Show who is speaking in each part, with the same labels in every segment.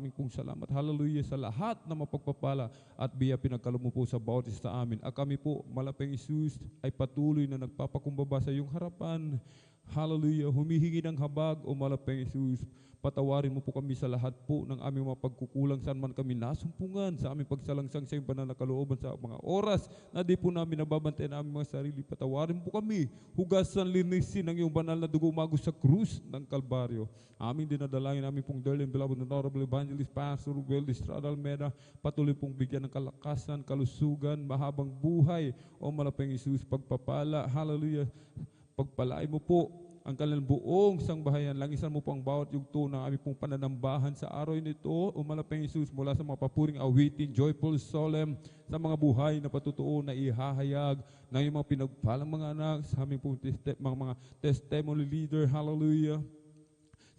Speaker 1: maraming pong salamat. Hallelujah sa lahat na mapagpapala at biya pinagkaloob mo po sa bawat isa sa amin. At kami po, malaping Isus, ay patuloy na nagpapakumbaba sa iyong harapan. Hallelujah, humihingi ng habag o malaping Isus. Patawarin mo po kami sa lahat po ng aming mga pagkukulang saan man kami nasumpungan sa aming pagsalangsang sa iyong banal na kalooban sa mga oras na di po namin nababantayan ang aming mga sarili. Patawarin po kami, hugasan, linisin ang iyong banal na dugo umagos sa krus ng Kalbaryo. Aming dinadalangin namin pong dearly and beloved Honorable Evangelist Pastor Ruel Estrada Almeida, patuloy pong bigyan ng kalakasan, kalusugan, mahabang buhay o malaping Isus, pagpapala. Hallelujah, pagpalain mo po ang kanilang buong sangbahayan. Langisan mo po ang bawat yugto ng aming pong pananambahan sa araw nito. O malaping Isus, mula sa mga papuring awitin, joyful, solemn, sa mga buhay na patutuo na ihahayag ng iyong mga pinagpalang mga anak, sa aming pong mga testimony leader. Hallelujah.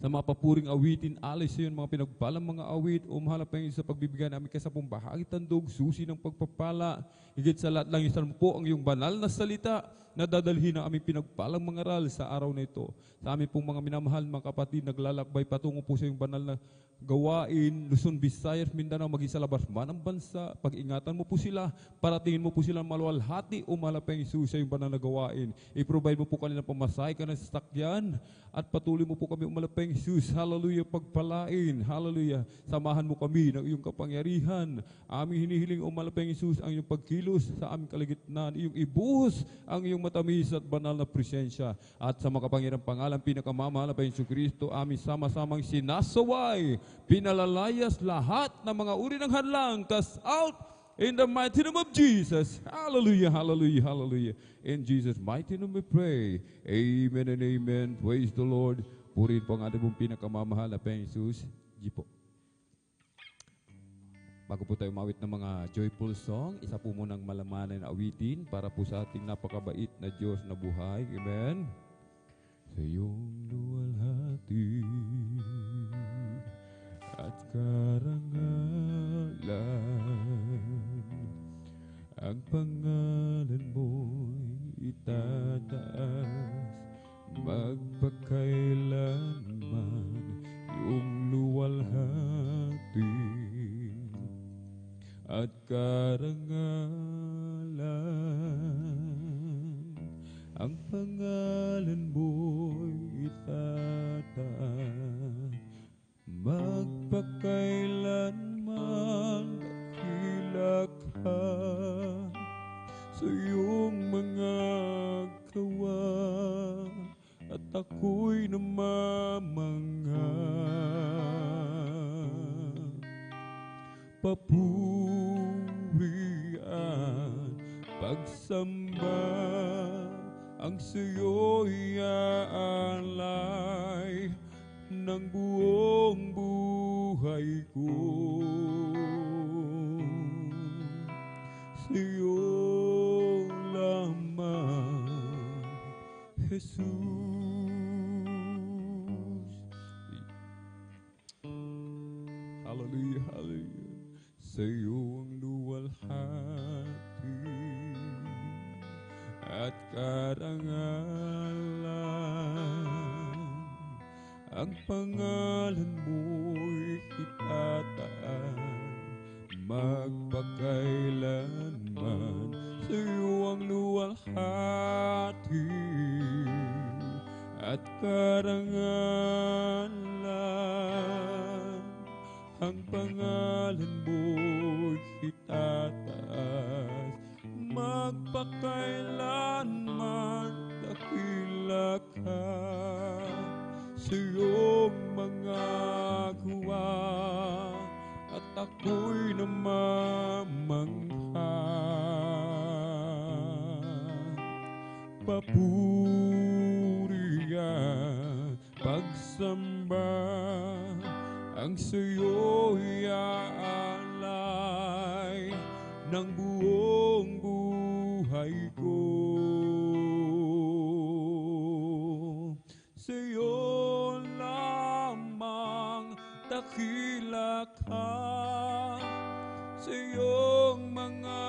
Speaker 1: Sa mga papuring awitin, alis yun, mga pinagpalang mga awit, umahalapin sa pagbibigay namin kaysa pong bahagi tandog, susi ng pagpapala. Higit sa lahat lang, isan mo po ang iyong banal na salita na dadalhin ng aming pinagpalang mga aral sa araw na ito. Sa aming pong mga minamahal, mga kapatid, naglalakbay patungo po sa iyong banal na gawain, Luzon, Visayas, Mindanao, maging sa labas man ang bansa. Pag-ingatan mo po sila, paratingin mo po sila maluwalhati o malaping Isus sa iyong banal na gawain. I-provide mo po kanila pamasahe ka ng sasakyan at patuloy mo po kami umalaping Isus. Hallelujah, pagpalain. Hallelujah, samahan mo kami ng iyong kapangyarihan. Aming hinihiling umalaping Isus ang iyong pagkilos sa aming kaligitnaan, iyong ibuhos ang iyong matamis at banal na presensya. At sa makapangyarang pangalan, pinakamamahal na Panginoon Kristo, aming sama-samang sinasaway, pinalalayas lahat ng mga uri ng hadlang, cast out in the mighty name of Jesus. Hallelujah, hallelujah, hallelujah. In Jesus' mighty name we pray. Amen and amen. Praise the Lord. Purihin po ang ating pong pinakamamahal na Panginoon Jesus. Di po. Bago po tayo mawit ng mga joyful song, isa po munang malamanan na awitin para po sa ating napakabait na Diyos na buhay. Amen. Sa iyong luwalhati at karangalan, ang pangalan mo'y itataas, magpakailanman iyong luwalhati at karangalan, ang pangalan mo'y itataas, magpakailanman dakila ka sa iyong mga gawa, at ako'y namamangha. Papurian, pagsamba, ang sa'yo'y aalay ng buong buhay ko. Sa'yo lamang, Jesus. Hallelujah, hallelujah. Sa iyong luwalhati at karangalan, ang pangalan mo'y itataas, magpakailanman. Sa iyong luwalhati at karangalan, ang pangalan mo'y itataas, magpakailanman dakila ka sa iyong mga gawa, at ako'y namamangha. Papurihan, pagsamba, ang sa'yo'y aalay ng buong buhay ko. Sa'yo lamang dakila ka sa iyong mga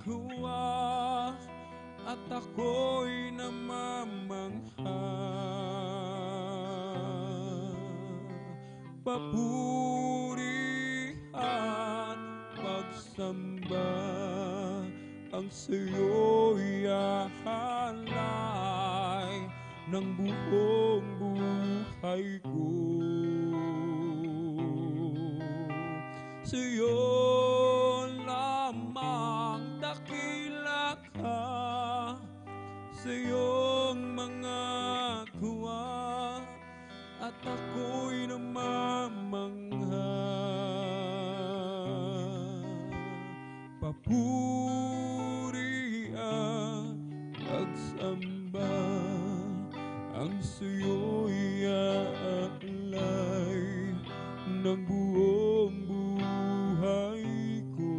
Speaker 1: gawa, at ako'y namamangha. Papuri pagsamba ang sa'yo'y ahalay ng buong buhay ko. Sa'yo lamang dakila ka, sa iyong mga kuha, at ako'y namamangha. Papuri at pagsamba ang sa'yo'y aalay ng buong buhay ko.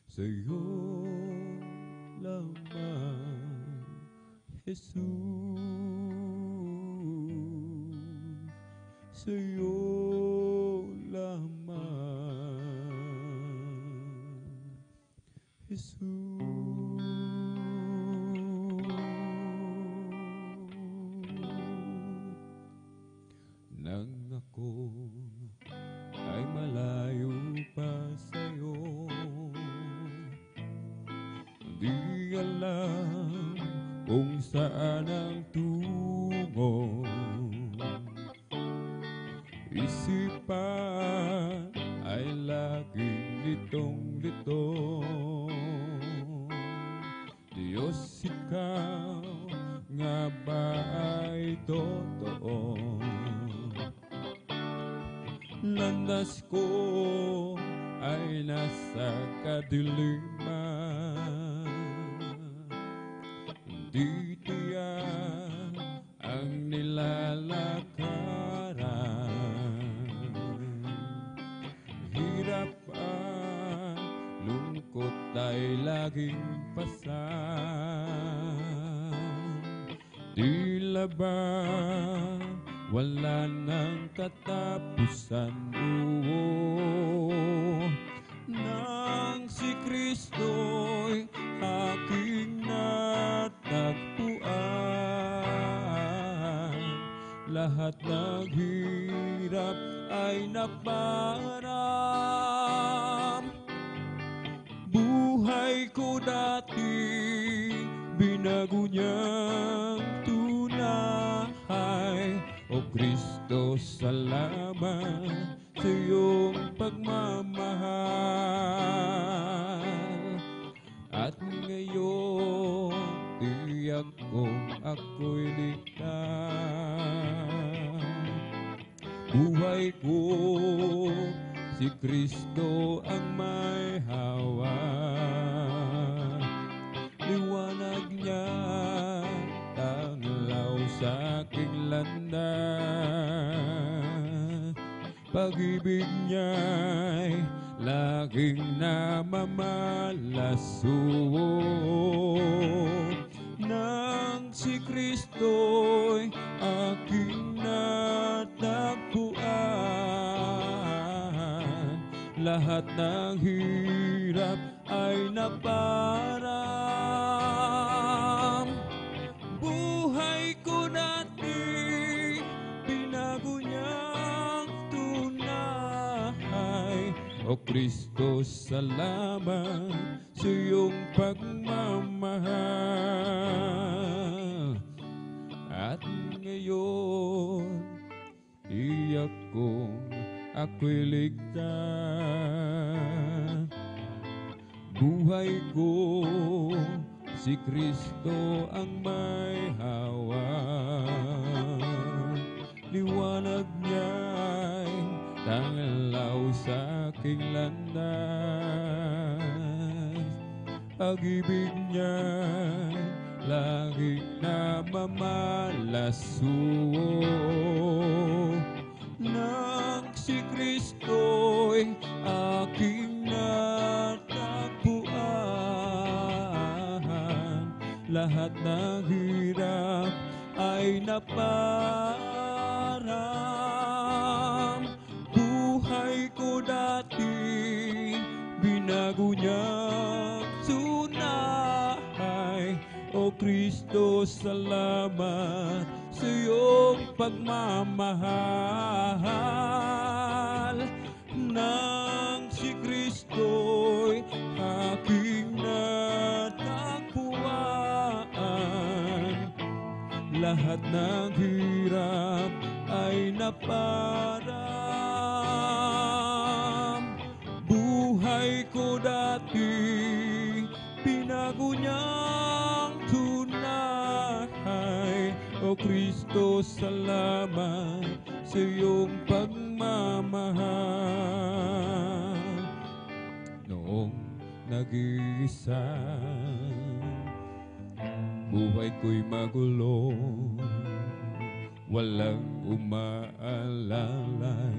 Speaker 1: Sa'yo lamang, Jesus, sa'yo lamang, Jesus. Nang ako ay malayo pa sa'yo, di alam kung saan ang tungo. Isipan ay laging litong-lito. Diyos, ikaw nga ba ay totoo? Landas ko ay nasa kadiliman, di tiyak ang nilalakaran. Hirap at lungkot ay laging pasan. Tila ba wala nang katapusan, nang si Kristo'y aking natagpuan. Lahat ng hirap ay naparam. Buhay ko dati binago niyang tunay. O Kristo, salamat sa iyong pagmamahal. At ngayon, tiyak kong ako'y ligtas. Buhay ko, si Kristo ang may hawak. Liwanag niya tanglaw sa aking landas. Pag-ibig niya'y laging namamalasot. Nang si Kristo'y aking natagpuan, lahat ng hirap ay naparam. Buhay ko dati binago niyang tunay. O Kristo, salamat sa iyong pagmamahal. At ngayon, iyak kong ako'y ligtas. Buhay ko, si Kristo ang may hawak. Liwanag niya'y tanglaw sa aking landas. Pag-ibig niya'y laging namamalasot. Nang si Kristo'y aking natagpuan, lahat ng hirap ay naparam. Buhay ko dati binago niyang tunay. O Kristo, salamat sa iyong pagmamahal. nang si Kristo'y aking natagpuan, lahat ng hirap ay naparam. Buhay ko dati, pinago niyang tunay. O Kristo, salamat sa iyong pagmamahal. Noong nag-iisa, buhay ko'y magulo, walang umaalalay,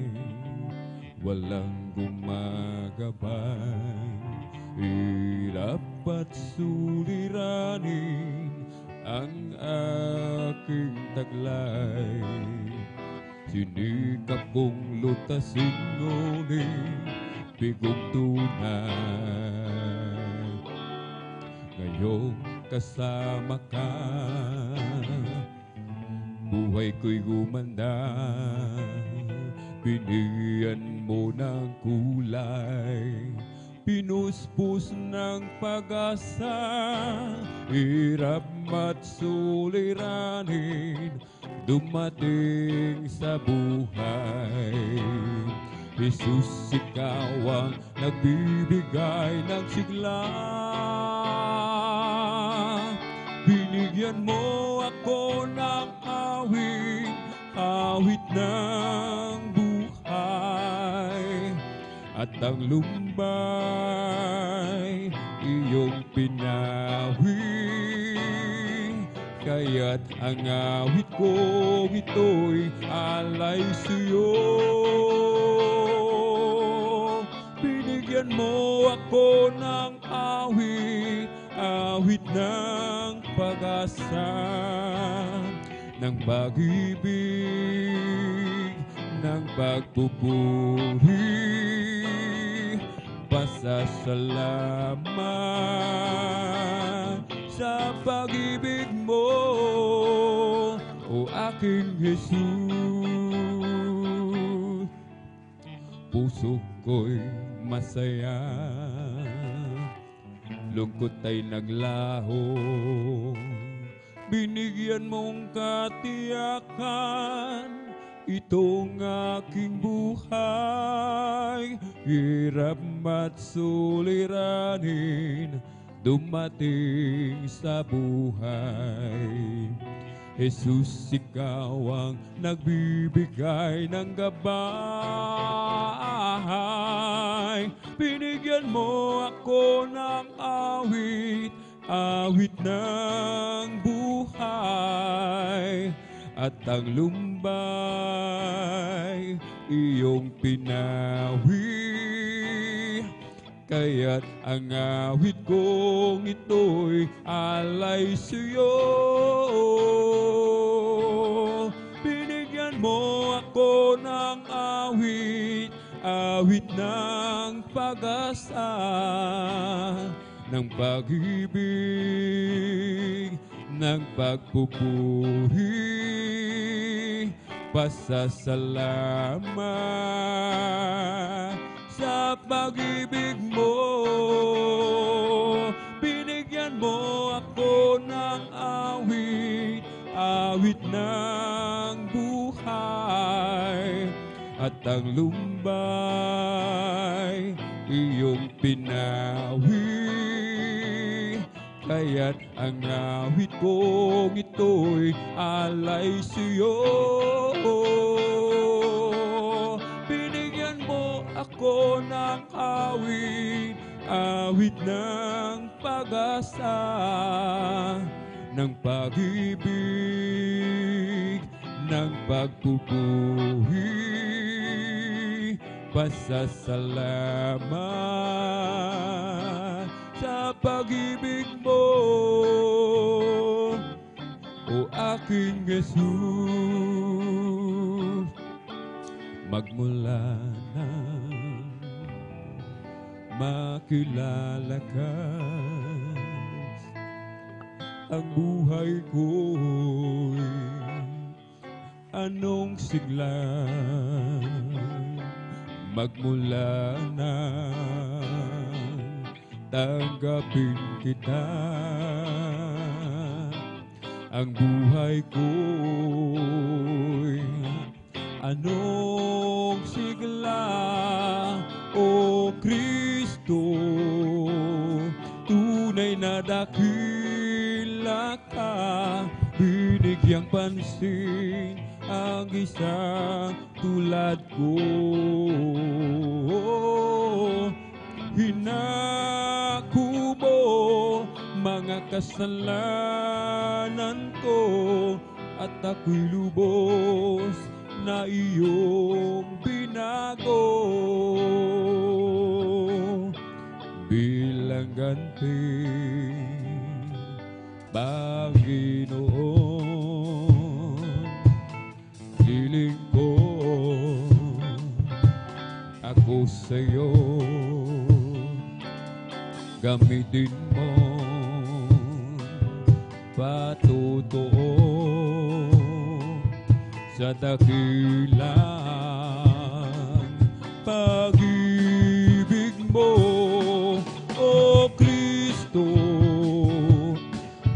Speaker 1: walang gumagabay. Hirap at suliranin ang aking taglay. Sinikap kong lutasin, ngunit bigong tunay. Ngayong kasama ka, buhay ko'y gumanda. Binigyan mo ng kulay, pinuspos ng pag-asa. Hirap at suliranin dumating sa buhay. Jesus, ikaw ang nagbibigay ng sigla. Binigyan mo ako ng awit, awit ng buhay. At ang lumbay, iyong pinawi. Kaya't ang awit ko ito'y alay sa'yo. Binigyan mo ako ng awit, awit ng pag-asa, ng pag-ibig, ng pagpupuri. Pasasalamat sa pag-ibig mo, o aking Jesus. Puso ko'y masaya, lungkot ay naglaho. Binigyan mong katiyakan itong aking buhay. Hirap at suliranin dumating sa buhay. Jesus, ikaw ang nagbibigay ng gabay. Binigyan mo ako ng awit, awit ng buhay. At ang lumbay, iyong pinawi. Kaya't ang awit kong ito'y alay sa'yo. Binigyan mo ako ng awit, awit ng pag-asa, ng pag-ibig, ng pagpupuri. Pasasalamat sa pag-ibig mo. Binigyan mo ako ng awit, awit ng buhay. At ang lumbay, iyong pinawi. Kaya't ang awit kong ito'y alay sa'yo. Binigyan mo ako ng awit, awit ng pag-asa, ng pag-ibig, ng pagpupuri. Pasasalamat sa pag-ibig mo, o aking Jesus. Magmula na makilala ka, ang buhay ko'y anong sigla. magmula na tanggapin kita. Ang buhay ko'y anong sigla, O Kristo, tunay na dakila ka, binigyang pansin ang isang tulad ko. Hinako mo mga kasalanan ko, at ako'y lubos na iyong binago. Bilang ganti, Panginoon, hiling ko ako sa'yo. Gamitin mo patotoo sa dakilang pag-ibig mo, O Kristo.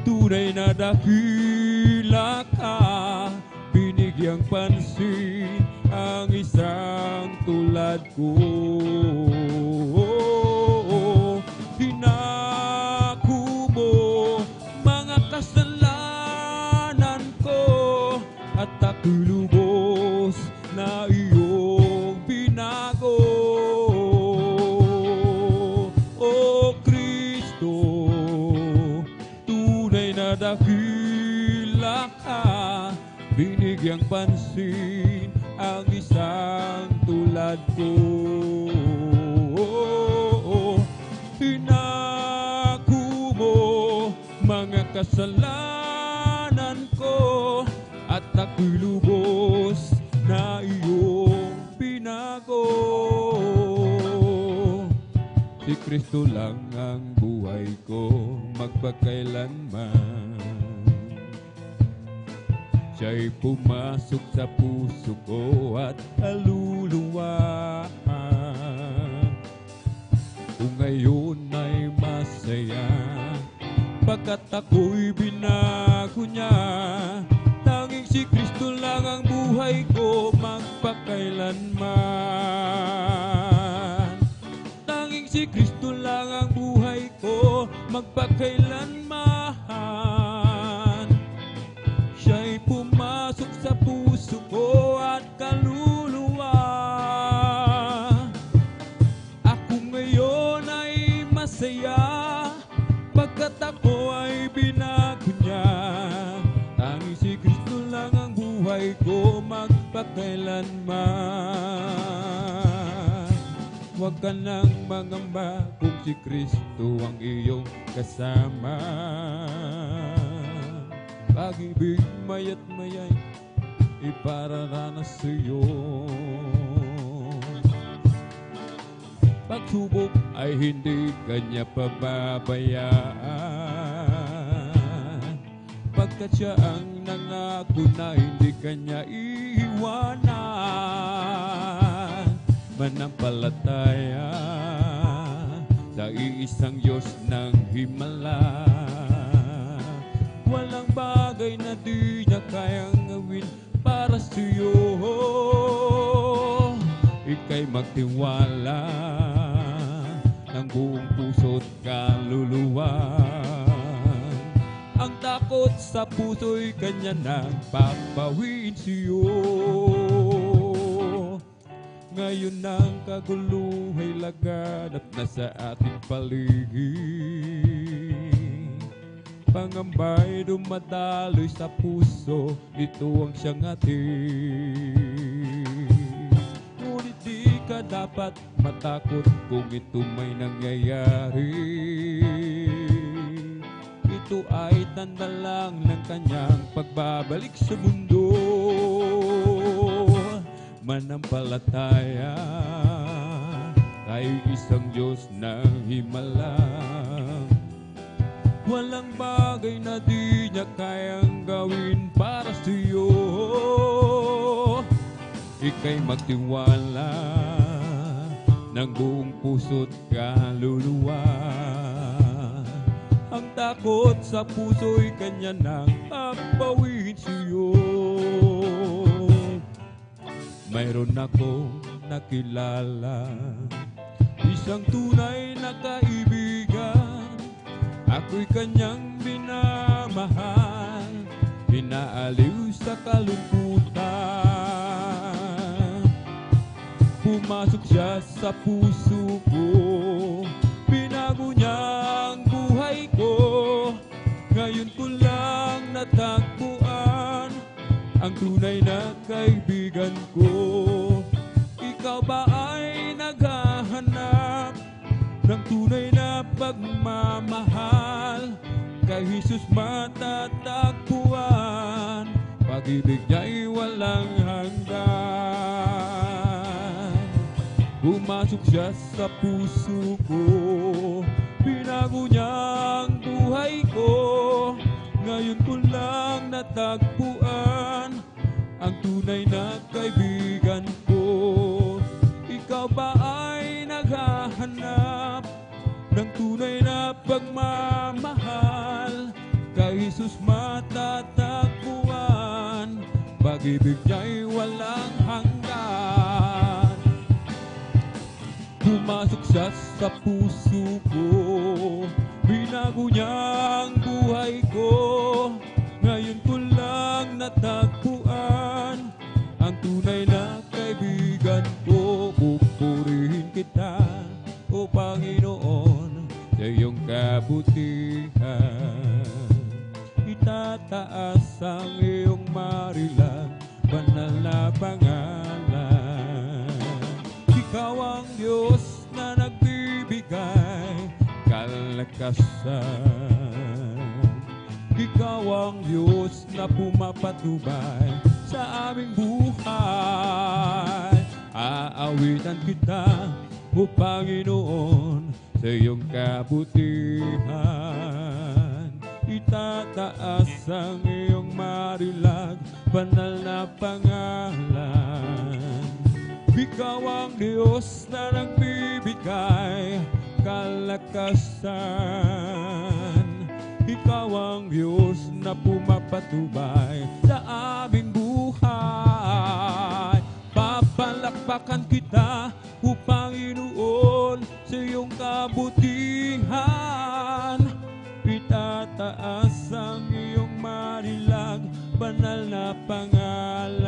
Speaker 1: Tunay na dakila ka, binigyang pansin ang isang tulad ko. Hinako mo mga kasalanan ko, at ako'y lubos na iyong binago. O Kristo, tunay na dakila ka, binigyang pansin ang isang tulad ko. Hinako mo mga kasalanan ko, at ako'y lubos na iyong binago. Si Kristo lang ang buhay ko magpakailanman. Siya'y pumasok sa puso ko at kaluluwa. Kung ngayon ay masaya, pagkat ako'y binago niya. Tanging si Kristo lang ang buhay ko magpakailanman. Tanging si Kristo lang ang buhay ko magpakailanman. Siya'y pumasok sa puso ko at kaluluwa. Ako ngayon ay masaya, pagkat ako ay binago niya. Tanging si Kristo lang ang buhay ko magpakailanman. Huwag ka nang mangamba kung si Kristo ang iyong kasama. Pag-ibig maya't maya'y ipararanas sa'yo. Pagsubok ay hindi kanya pababayaan, pagkat siya ang nangako na hindi kanya iiwanan. Manampalataya sa iisang Diyos ng himala, walang bagay na di niya kayang gawin para sa'yo. Ika'y magtiwala ng buong puso't kaluluwa. Ang takot sa puso'y kanya nang papawin sa'yo. Ngayon ang kaguluhay laganap na sa ating paligid. Pangamba'y dumadaloy sa puso, ito ang siyang atin. Ngunit di ka dapat matakot kung ito may nangyayari. Ito ay tanda lang ng kanyang pagbabalik sa mundo. Manampalataya kay isang Diyos ng himala, walang bagay na di niya kayang gawin para sa'yo. Ika'y magtiwala ng buong puso't kaluluwa. Ang takot sa puso'y kanya nang pagbawiin siyo. Mayroon akong nakilala, isang tunay na kaibigan. Ako'y kanyang minamahal, inaaliw sa kalungkutan. Pumasok siya sa puso ko, binago niya ang buhay ko. Ngayon ko lang natagpuan ang tunay na kaibigan ko. Ikaw ba ay naghahanap ng tunay na pagmamahal? Kay Jesus matatagpuan, pag-ibig niya'y walang hanggan. Pumasok siya sa puso ko, binago niya ang buhay ko. Ngayon ko lang natagpuan ang tunay na kaibigan ko. Ikaw ba ay naghahanap ng tunay na pagmamahal? Kay Jesus matatagpuan, pag-ibig niya'y walang hanggan. Pumasok siya sa puso ko, binago niya ang buhay ko. Ngayon ko lang natagpuan ang tunay na kaibigan ko. Pupurihin kita, O Panginoon, sa iyong kabutihan. Itataas ang iyong marilang banal na pangalan. Ikaw ang Diyos na nagbibigay kalakasan. Ikaw ang Diyos na pumapatubay sa aming buhay. Aawitan kita, O Panginoon, sa iyong kabutihan. Itataas ang iyong marilag banal na pangalan. Ikaw ang Diyos na nagbibigay kalakasan. Ikaw ang Diyos na pumapatubay sa aming buhay. Papalakpakan kita, O Panginoon, sa iyong kabutihan. Itataas ang iyong marilag banal na pangalan.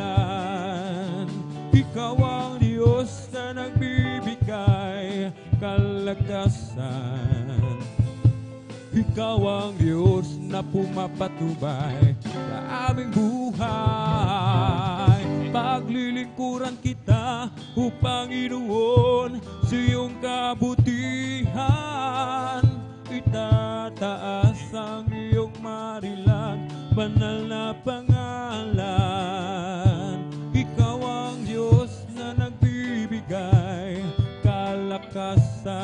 Speaker 1: Ikaw ang Diyos na nagbibigay kalakasan. Ikaw ang Diyos na pumapatubay sa aming buhay. Paglilingkuran kita, O Panginoon, sa iyong kabutihan. Itataas ang iyong marilang banal na pangalan. Ikaw ang Diyos na nagbibigay kalakasan.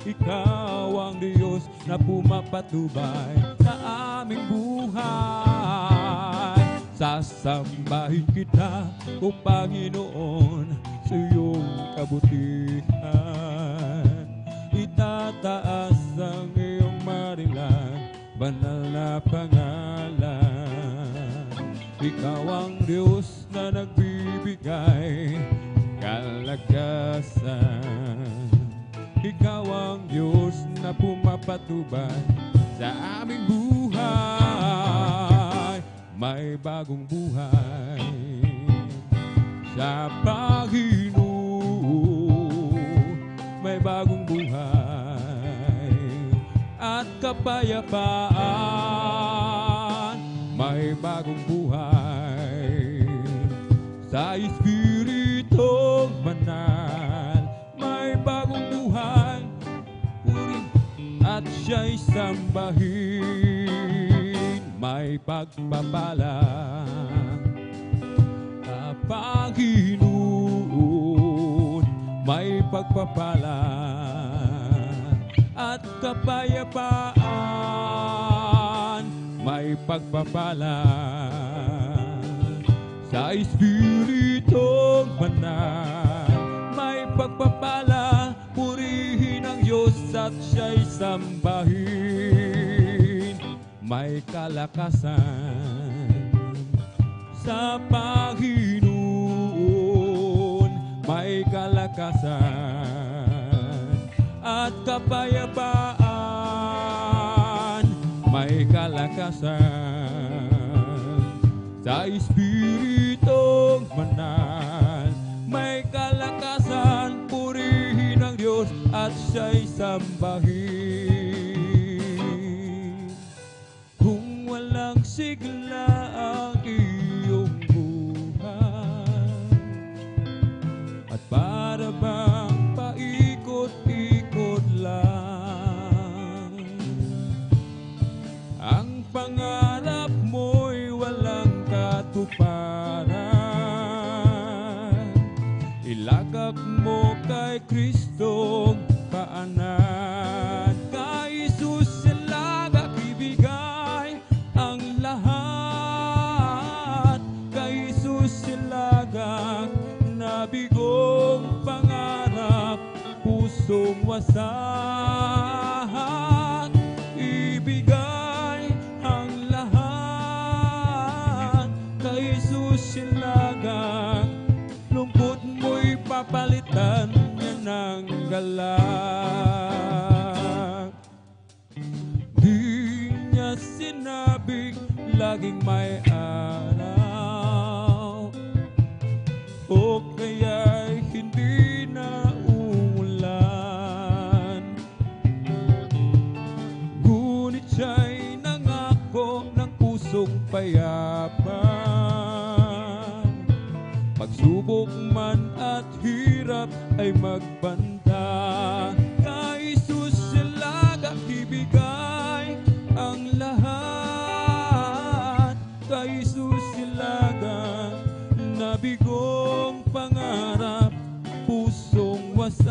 Speaker 1: Ikaw ang Diyos na pumapatubay sa aming buhay. Sasambahin kita, O Panginoon, sa iyong kabutihan. Itataas ang iyong marilang banal na pangalan. Ikaw ang Diyos na nagbibigay kalakasan. Ikaw ang Diyos na pumapatubay sa aming buhay. May bagong buhay sa Panginoon. May bagong buhay at kapayapaan. May bagong buhay sa Espiritong Banal. May bagong buhay, purihin at siya'y sambahin. May pagpapala sa Panginoon. May pagpapala at kapayapaan. May pagpapala sa Espiritong Banal. May pagpapala, purihin ang Diyos at siya'y sambahin. May kalakasan sa Panginoon, may kalakasan at kapayapaan, may kalakasan sa Espiritong Banal, may kalakasan, purihin ang Diyos at siya'y sambahin. Kung walang sigla ang iyong buhay at para bang paikot-ikot lang, ang pangarap mo'y walang katuparan, ilagak mo kay Kristong paanan. Kay Jesus ilagak, ibigay ang lahat. Kay Jesus ilagak, nabigong pangarap, pusong wasak, ibigay ang lahat. Kay Jesus ilagak, lungkot mo'y papalitan niya ng galak. Di niya sinabing laging may araw, o kaya'y hindi na umulan. Ngunit siya'y nangako ng pusong payapa, pagsubok man at hirap ay magbanta. Kay Jesus ilagak, ibigay ang lahat. Kay Jesus ilagak, nabigong pangarap, pusong wasak,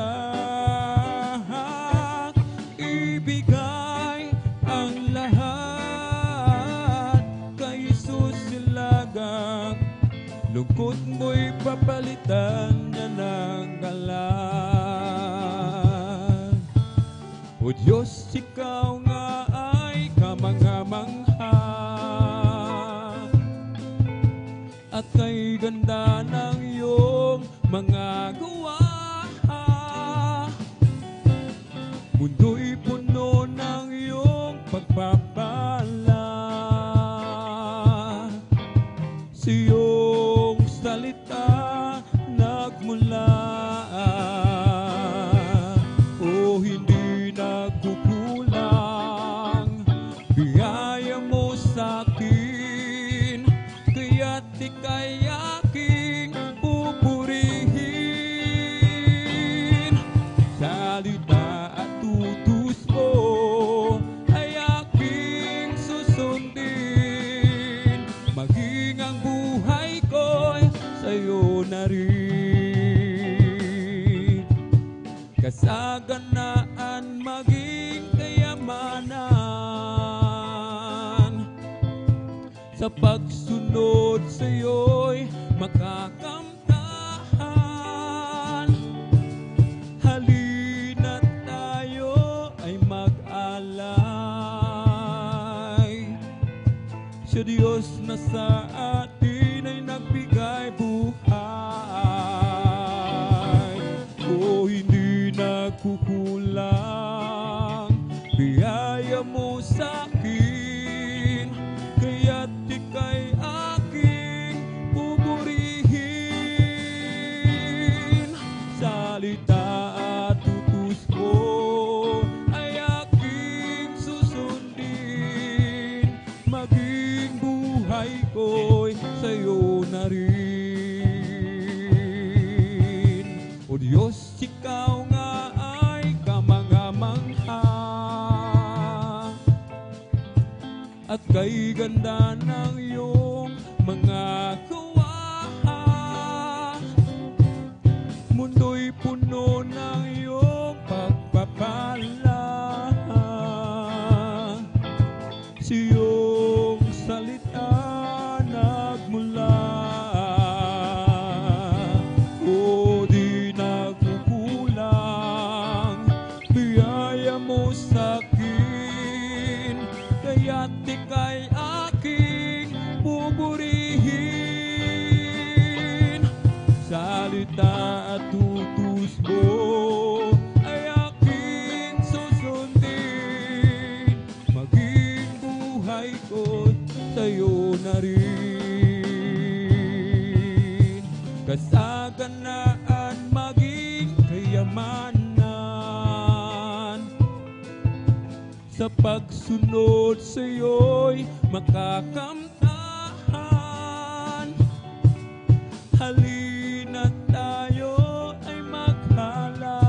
Speaker 1: ibigay ang lahat. Kay Jesus ilagak, lungkot mo'y papalitan niya ng galak. O Diyos, ikaw nga ay kamangha-mangha, at kay ganda ng iyong mga gawa. Mundo'y puno ng iyong pagpapala, sa iyong salita nagmula. O hindi nagkukulang biyaya mo sa akin, kaya't ika'y aking pupurihin. Salita at utos mo ay aking susundin, maging ang buhay ko'y sa'yo na rin. Kasaganaan maging kayamanan, sa pagsunod sa'yo'y makakamtan. Halina't tayo ay mag-alay sa Diyos na sa atin ay nagbigay buhay. O hindi nagkukulang biyaya mo sa akin, kaya't ika'y aking pupurihin. Salita at utos ko ay aking susundin, maging buhay ko'y sa'yo na rin. O Diyos, ikaw nga ay kamangha-mangha, at kay ganda ng iyong mga gawa. Mundo'y puno ng iyong pagpapala, sa iyong salita nagmula. O di nagkukulang na rin. Kasaganaan maging kayamanan, sa pagsunod sa'yo'y makakamtan. Halina't tayo ay maghalay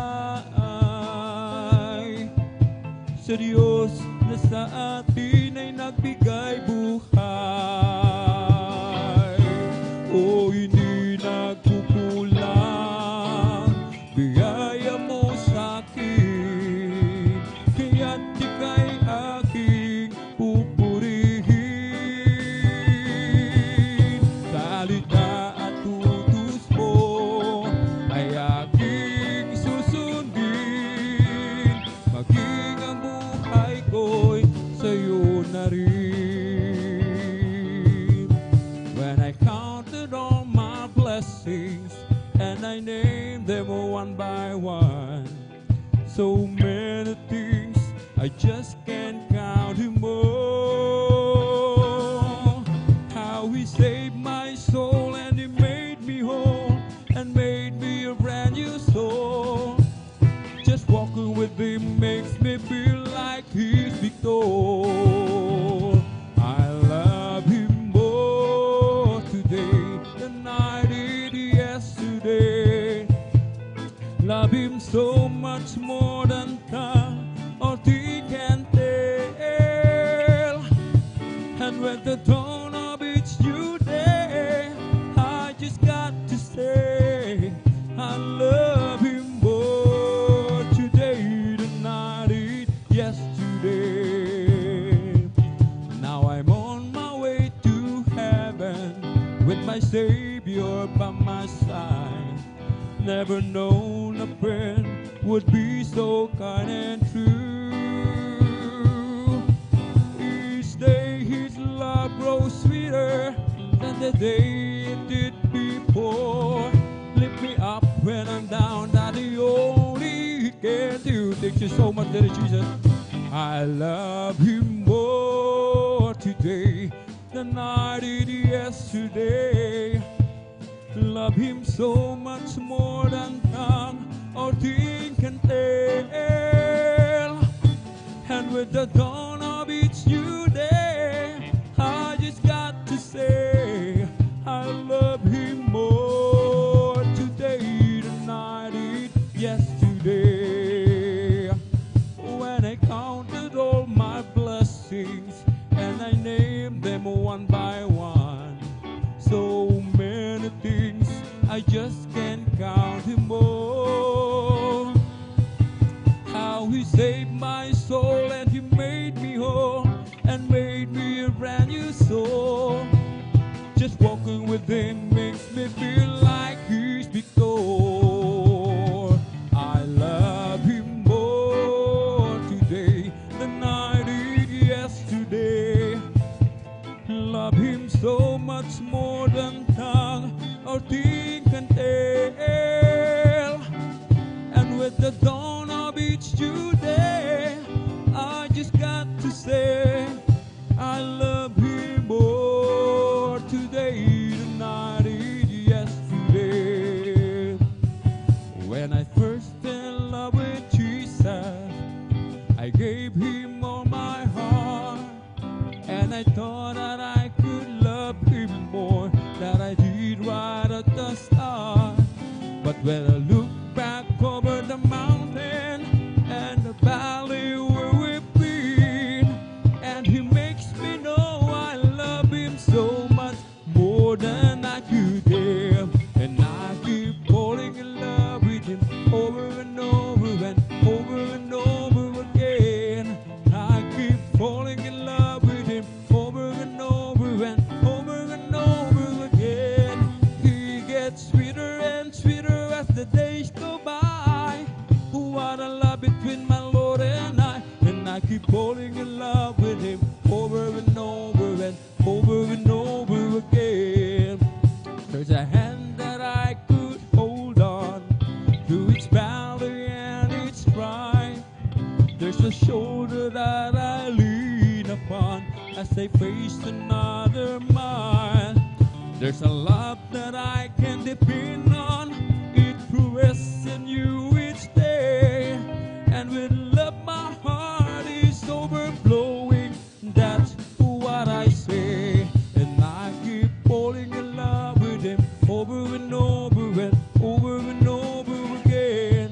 Speaker 1: sa Diyos na sa atin ay nagbigay buhay. O hindi nagkukulang biyaya mo sa akin, kaya't ika'y aking pupurihin. Salita at utos mo ay aking susundin, maging ang buhay ko'y sa'yo na rin. When I counted all my blessings and I named them one by one, so many things I just can't count him all. How he saved my soul and he made me whole and made me a brand new soul. Just walking with him makes me feel like he's victor. I love him more today than I did yesterday. Love him so much more than time or he can tell. And when the dawn of each new day, I just got to say I love him more today than I did yesterday. Now I'm on my way to heaven with my Savior by my side. Never known a friend would be so kind and true. Each day his love grows sweeter than the day it did before. Lift me up when I'm down, that the only he can do. Thank you so much, Daddy Jesus. I love him more today than I did yesterday. Love him so much more than tongue or thing can tell. And with the dawn of each new day, I just got to say I love him more today than I did yesterday. When I counted all my blessings and I named them one by one, so many things I just can't count him all. How he saved my soul and he made me whole and made me a brand new soul. Just walking with him makes me feel like he's victor. I love him more today than I did yesterday. Love him so much more than tongue or thing can tell. And with the dawn of each new day, I just got to say I love him more today than I did yesterday. When I first fell in love with Jesus, I gave him all my heart, and I thought that I could love him more than I did right at the start. But when I look back over the mountain and the valley where we've been, and he makes me know I love him so much more than I could give. And I keep falling in love with him over and over and over and over again. I keep falling in love with him over and over and over and over again. He gets sweeter and sweeter as the days go by. What a love between my Lord and I keep falling in love with him over and over and over and over again. There's a hand that I could hold on through each valley and each pride. There's a shoulder that I lean upon as I face another mountain. There's a love that I can depend on. It proves in you each day. And with love my heart is overflowing. That's what I say. And I keep falling in love with him over and over and over and over again.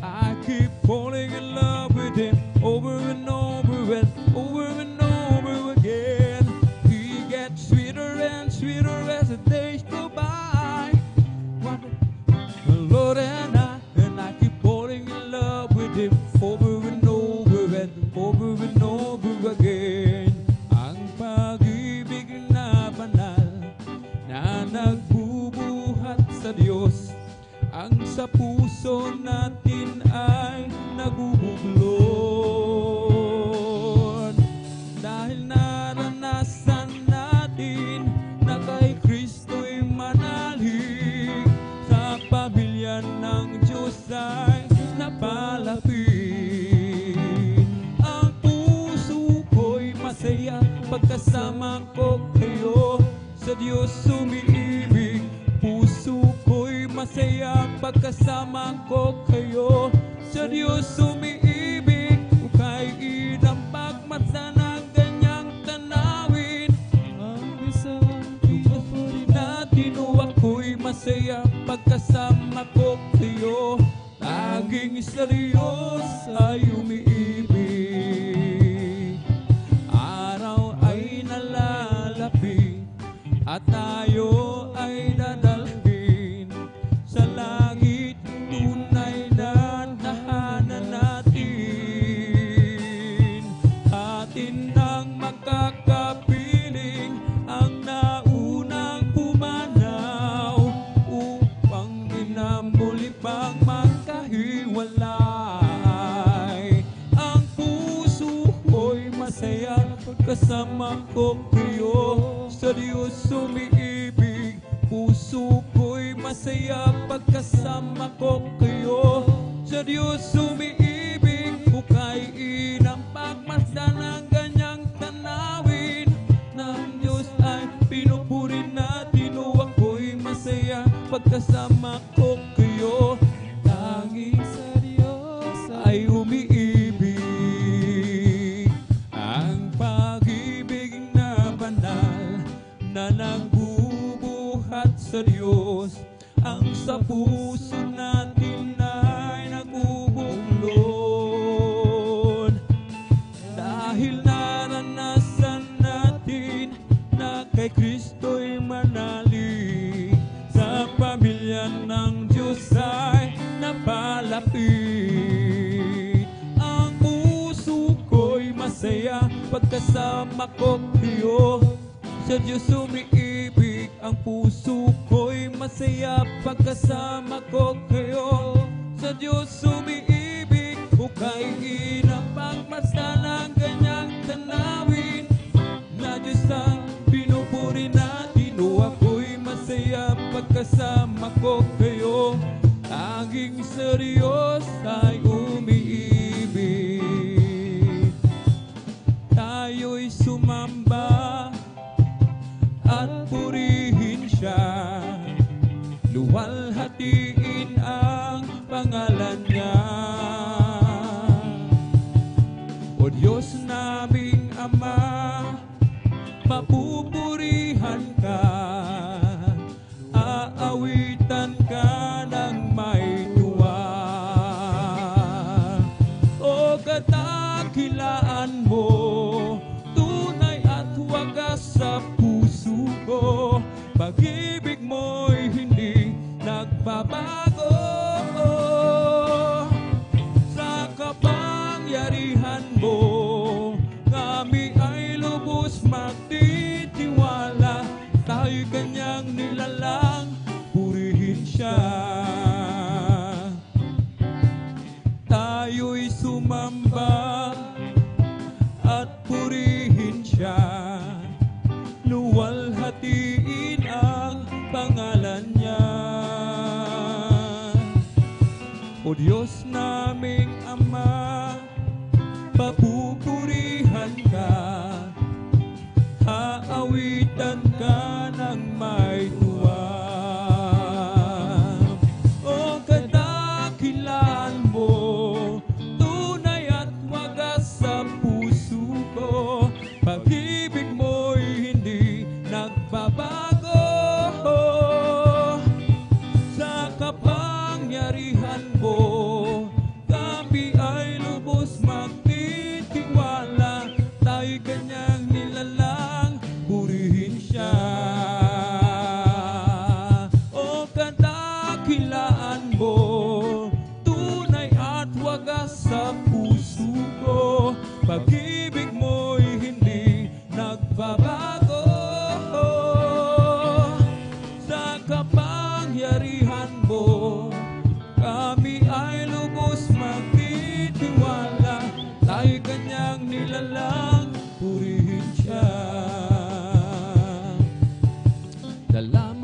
Speaker 1: I keep falling in love with him over and over and over and over again. He gets sweeter and sweeter as the days go by. What the Lord and I keep falling in love with him over and over and over and over again. Ang pag-ibig na banal na nagbubuhat sa Diyos, ang sa puso natin ay nagubuglod. Dahil naranasan natin na kay Kristo'y manalig, sa pamilya ng Diyos ay napalapit. Ang puso ko'y masaya pagkasama ko kayo, sa Diyos umiibig. Puso ko'y masaya pagkasama ko kayo, sa Diyos umiibig. Uka'y inampag mata ng ganyang tanawin. Ang isang pinapuri natin, o ako'y masaya pagkasama ko kayo. Laging sa Diyos ay umiibig. Araw ay nalalapit at tayo ay dadalhin sa langit, tunay na tahanan natin. Atin ang magkakapiling ang naunang pumanaw, upang di na muli pang magkahiwalay. Ang puso ko'y masaya kasama ko kayo, sa Diyos umiibig. Puso ko'y masaya pagkasama ko kayo, sa Diyos umiibig. Uka'y inampagmasdan ng ganyang tanawin ng Diyos ay pinupuri natin, o ako'y masaya pagkasama ko kayo. Tanging sa Diyos ay umiibig. Ang pag-ibig na banal na nagbubuhat sa Diyos, ang sa puso natin ay nagubuglod. Dahil naranasan natin na kay Kristo'y manalig, sa pamilya ng Diyos ay napalapit. Ang puso ko'y masaya pagkasama ko kayo, sa Diyos umiibig. Ang puso ko'y masaya pagkasama ko kayo, sa Diyos umiibig. Uka'y inapagmasdan ng ganyang tanawin na Diyos ang pinupuri natin, o ako'y masaya pagkasama ko kayo. Tanging sa Diyos ay umiibig. Tayo'y sumamba at purihin siya, luwalhatiin ang pangalan niya. O Diyos naming Ama, mapupurihan ka, aawitan ka ng may tuwa. O kadakilaan mo, tunay at wagas sa puso ko. Pag-ibig mo'y hindi nagbabago. Sa kapangyarihan mo, kami ay lubos magtitiwala. Tayo'y kanyang nilalang, purihin siya. Tayo'y sumamba at purihin siya, luwalhatiin ang pangalan niya. O Diyos naming Ama, papupurihan ka, aawitan ka ng may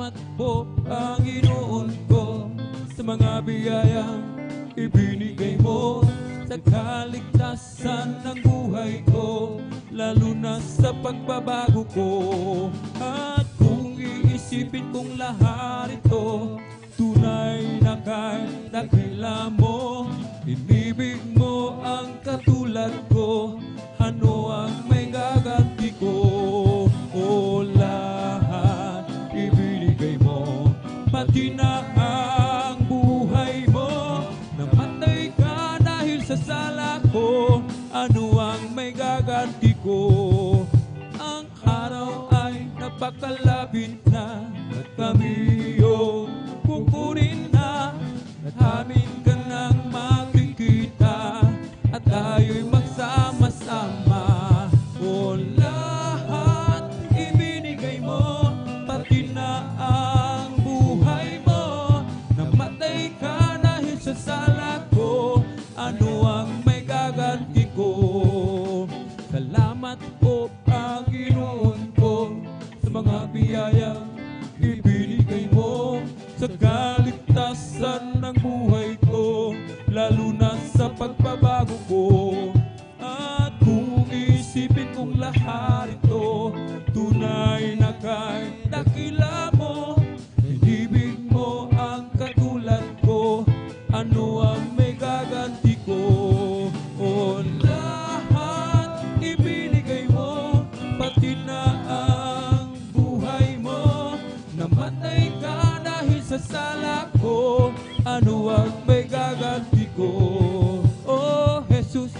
Speaker 1: Salamat po, Panginoon ko, sa mga biyayang ibinigay mo sa kaligtasan ng buhay ko, lalo na sa pagbabago ko. At kung iisipin kong lahat ito, tunay na kay dakila mo. Inibig mo ang katulad ko, ano ang may gaganti ko? O lahat ibinigay mo, pati na ang buhay mo. Namatay ka dahil sa sala ko, ano ang may gaganti ko? Ang araw ay napakalapit na, at kami kukunin na, at amin ka nang makikita, at tayo'y magsama-sama. O lahat ibinigay mo, pati na ang buhay mo. Namatay ka dahil sa sala ko, ano ang may gaganti ko? Salamat po, Panginoon ko, sa mga biyayang ibinigay mo sa kaligtasan ng buhay ko, lalo na sa pagbabago ko. At kung isipin kong lahat ito, tunay na kay dakila mo. Inibig mo ang katulad ko, ano ang may gaganti ko? O lahat ibinigay mo, pati na ang buhay mo. Namatay ka dahil sa sala ko, ano ang may gaganti ko? Oh Jesus,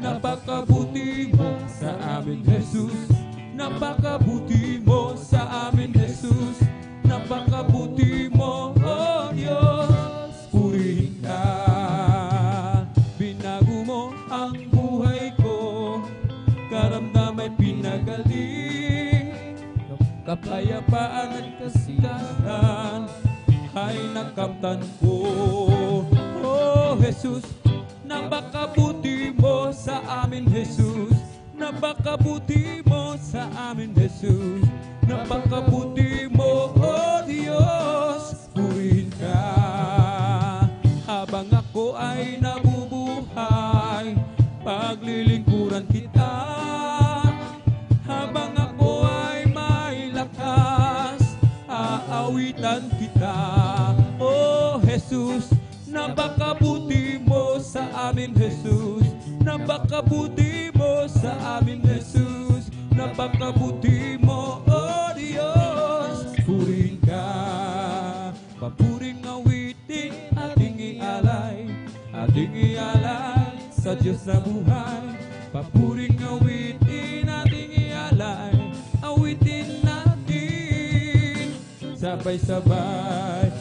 Speaker 1: napakabuti mo sa amin, Jesus. Napakabuti mo sa amin, Jesus. Napakabuti mo, oh Diyos. Purihin ka, binago mo ang buhay ko. Karamdamay pinagaling, kapayapaan at kasiyahan ay nakamtan ko. Oh Jesus, napakabuti mo sa amin, Jesus. Napakabuti mo sa amin, Jesus. Napakabuti mo, oh Diyos. Purihin ka habang ako ay nabubuhay, paglilingkuran kita. Habang ako ay may lakas, aawitan kita. Oh Jesus, napakabuti mo sa amin, Jesus. Napakabuti mo sa amin, Jesus. Napakabuti mo, oh Diyos. Purihin ka, papuring awitin ating ialay, ating ialay sa Diyos na buhay. Papuring awitin ating ialay, awitin natin sabay-sabay.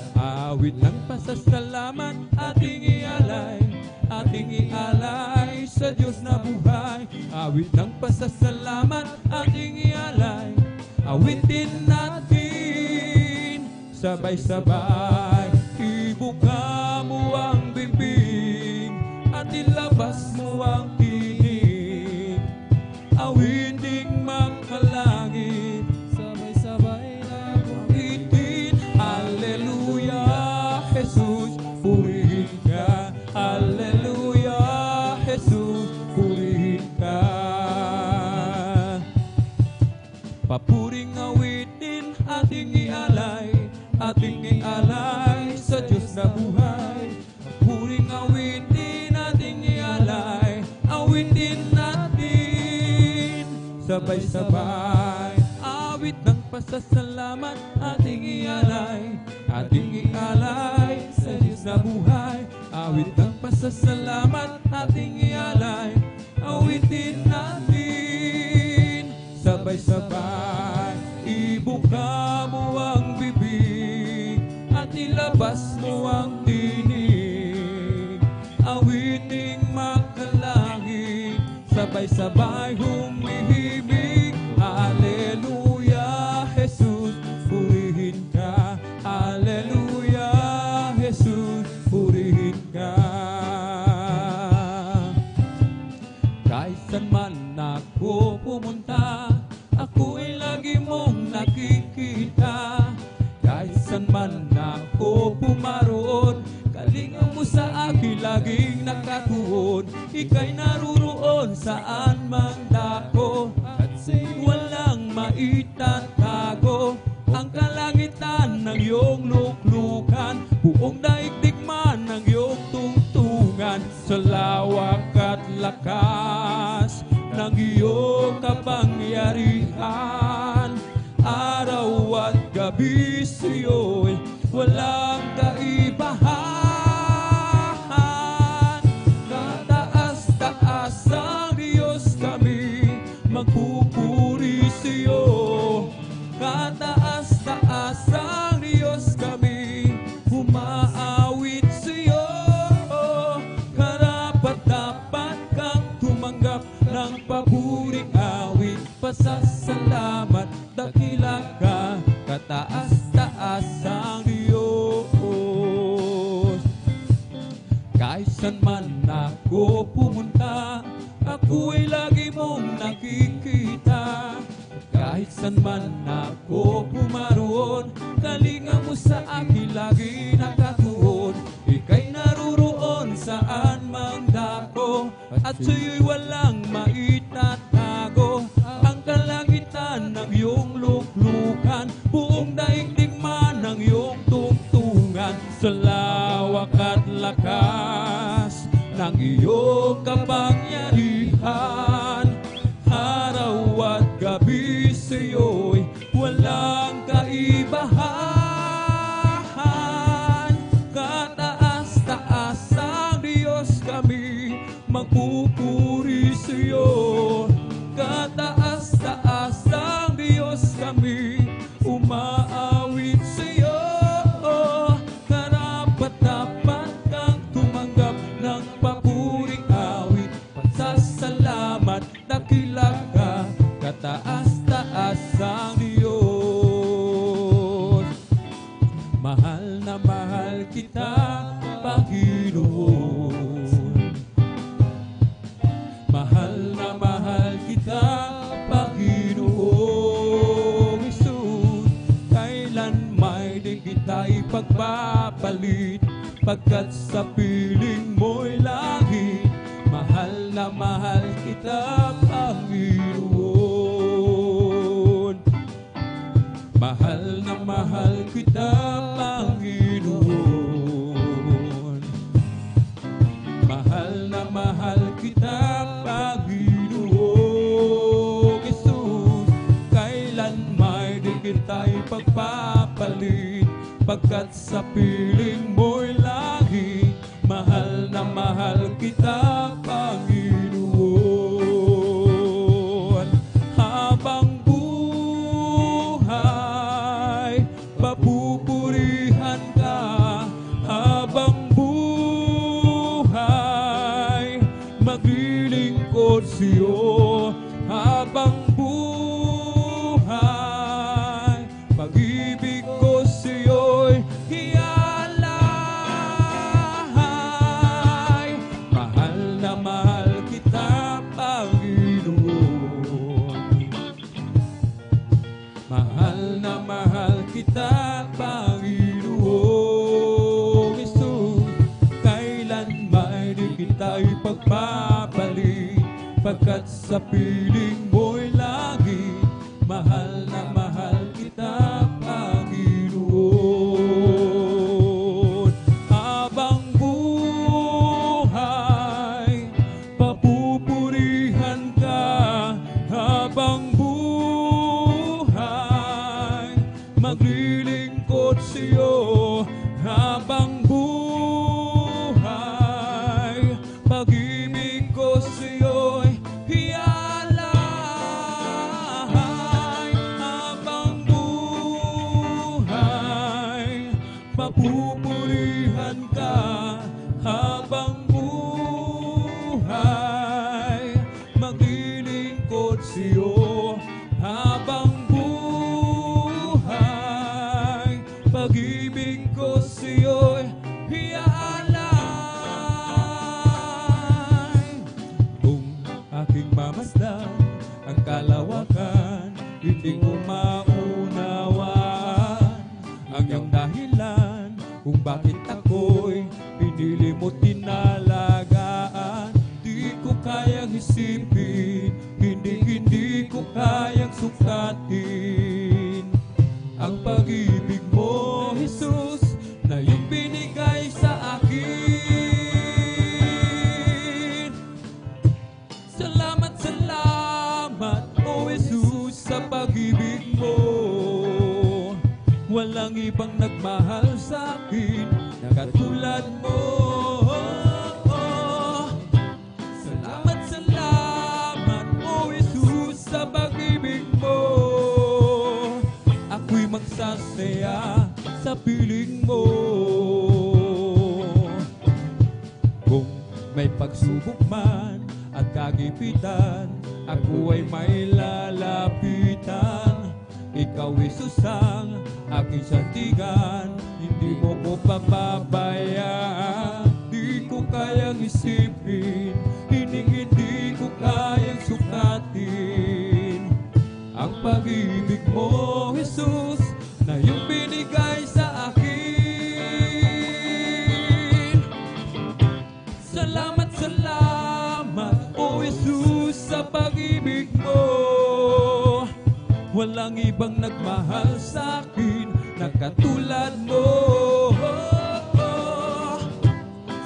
Speaker 1: Awit ng pasasalamat ating ialay, ating ialay sa Diyos na buhay. Awit ng pasasalamat ating ialay, awitin natin sabay-sabay. Ibuka mo ang bibig at ilabas mo ang tinig, awiting makalangit, sabay-sabay na awitin. Hallelujah, Jesus, purihin ka. Hallelujah, Jesus, purihin ka. Papuring awitin ating ialay, ating ialay sa Diyos na buhay. Papuring awitin ating ialay, awitin natin sabay-sabay. Awit ng pasasalamat ating ialay, ating ialay sa Diyos na buhay. Awit ng pasasalamat ating ialay, awitin natin sabay-sabay. Ibuka mo ang bibig at ilabas mo ang tinig, awiting makalangit, sabay-sabay humihimig. Hallelujah, Jesus, purihin ka. Hallelujah, Jesus, purihin ka. Kahit saan man ako pumunta, ako ay lagi mong nakikita. ika'y naruroon saan mang dako, at sa'yo'y walang maitatago. Ang kalangitan ng iyong luklukan, buong daigdig man ng iyong tungtungan. Sa lawak at lakas ng iyong kapangyarihan, araw at gabi sa'yo'y walang kaibahan. Kataas-taas ang Diyos kami, magpupuri sa'yo. Kataas-taas ang Diyos kami, humaawit sa'yo. Karapat-dapat kang tumanggap ng papuring awit. Pasasalamat, dakila ka, kataas-taas ang Diyos. Kahit saan man ako pumunta, ako ay lagi mong nakikita. Kahit saan man ako pumaroon, kalinga mo sa akin lagi nakatuon. Ika'y naruroon saan mang dako, at sa'yo'y walang maitatago. Ang kalangitan ng iyong luklukan, buong daigdig man ng iyong tungtungan. Sa lawak at lakas ng iyong kapangyarihan, araw at gabi sa'yo'y walang kaibahan. Kataas-taas ang Diyos kami, magpupuri sa'yo. Kataas-taas ang Diyos kami, umaawit sa'yo. Karapat-dapat kang tumanggap ng papuring awit. Pasasalamat, dakila ka, kataas-taas ang Diyos. Mahal na mahal kita, Panginoon. Mahal na mahal kita, Panginoong Hesus. Kailan may di kita ipagpapalit, pagkat sa piling mo'y langit. Mahal na mahal kita, Panginoon. Mahal na mahal kita, Panginoon. Mahal na mahal kita, Panginoong Hesus. Kailan may di kita ipagpapalit, pagkat sa piling mo'y langit. Mahal na mahal kita, Panginoon. Habang buhay, papupurihan ka. Habang buhay, maglilingkod sa'yo. Habang buhay, pag-ibig ko sa'yo'y hiyalay. Mahal na mahal kita, Panginoon. Mahal na mahal kita, Panginoong Hesus. Kailan may di kita ipagpapalit, pagkat sa piling mo'y langit. Mahal na mahal kita, Panginoon. Habang buhay, papupurihan ka. Habang buhay, maglilingkod sa'yo. Habang buhay, pag-ibig ko sa'yo'y hiyalay. Habang buhay, papupurihan ka. Habang buhay, maglilingkod sa'yo. Habang buhay, pag-ibig ko sa'yo'y hiyalay. Kung aking mamasdan ang kalawakan, hindi ko maunawaan ang iyong dahilan kung bakit ako'y pinili mo tinalagaan. Di Walang ibang nagmahal sa akin na katulad mo. Salamat, salamat, O Jesus, sa pag-ibig mo. Ako'y magsasaya sa piling mo. Kung may pagsubok man at kagipitan, ako ay may lalapitan. Ikaw, Jesus, ang aking sandigan, hindi mo ko pababayaan. Di ko kayang isipin, hindi ko kayang sukatin ang pag-ibig mo, Jesus, na iyong binigay sa akin. Salamat, salamat, O Jesus, sa pag-ibig mo. Walang ibang nagmahal sa akin na katulad mo.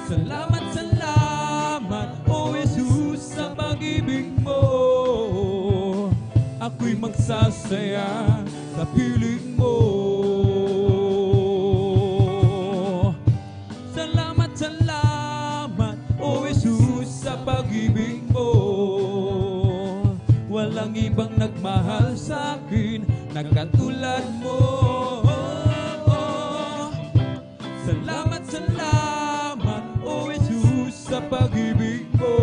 Speaker 1: Salamat, salamat, O Jesus, sa pag-ibig mo. Ako'y magsasaya sa piling mo. Salamat, salamat, O Jesus, sa pag-ibig mo. Walang ibang nagmahal sa akin na katulad mo. Salamat, salamat, O Jesus, sa pag-ibig mo.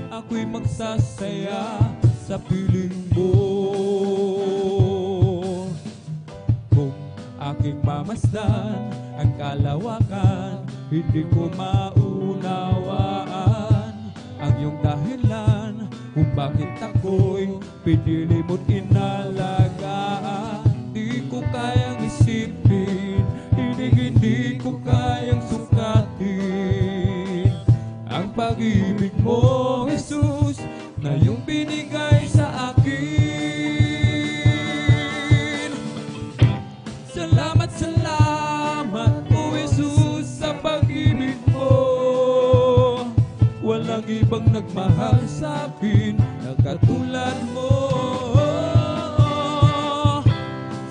Speaker 1: Ako'y magsasaya sa piling mo. Kung aking mamasdan ang kalawakan, hindi ko maunawaan ang iyong dahilan kung bakit ako'y pinili mo't inalagaan. Di ko kayang isipin, hindi ko kayang sukatin ang pag-ibig mo, Jesus, na iyong binigay sa akin. Salamat, salamat, O Jesus, sa pag-ibig mo. Walang ibang nagmahal sa akin na katulad mo.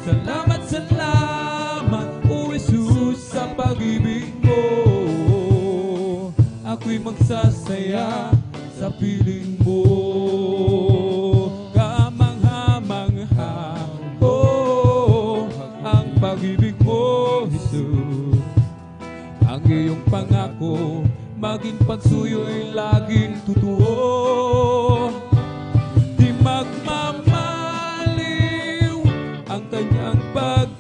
Speaker 1: Salamat, salamat, O Jesus, sa pag-ibig mo. Ako'y magsasaya sa piling mo. Kamangha-mangha, oh, ang pag-ibig mo, Jesus. Ang iyong pangako, maging pagsuyo'y laging totoo. Di magmamaliw ang kanyang pag-iliw.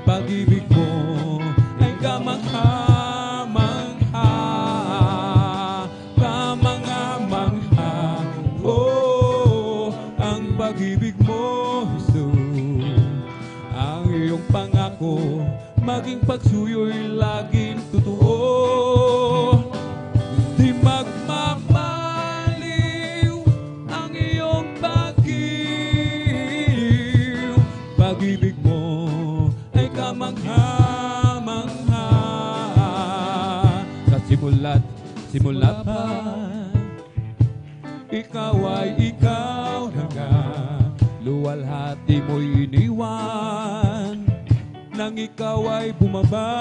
Speaker 1: Pag-ibig mo ay kamangha-mangha, kamangha-mangha. Oh, ang pag-ibig mo, Jesus. Ang iyong pangako, maging pagsuyo'y laging totoo. Di magmamaliw ang iyong pag-iliw. Pag-ibig mo ay kamangha-mangha. Sa simula pa, ikaw ay ikaw na nga. Luwalhati mo'y iniwan nang ikaw ay bumaba.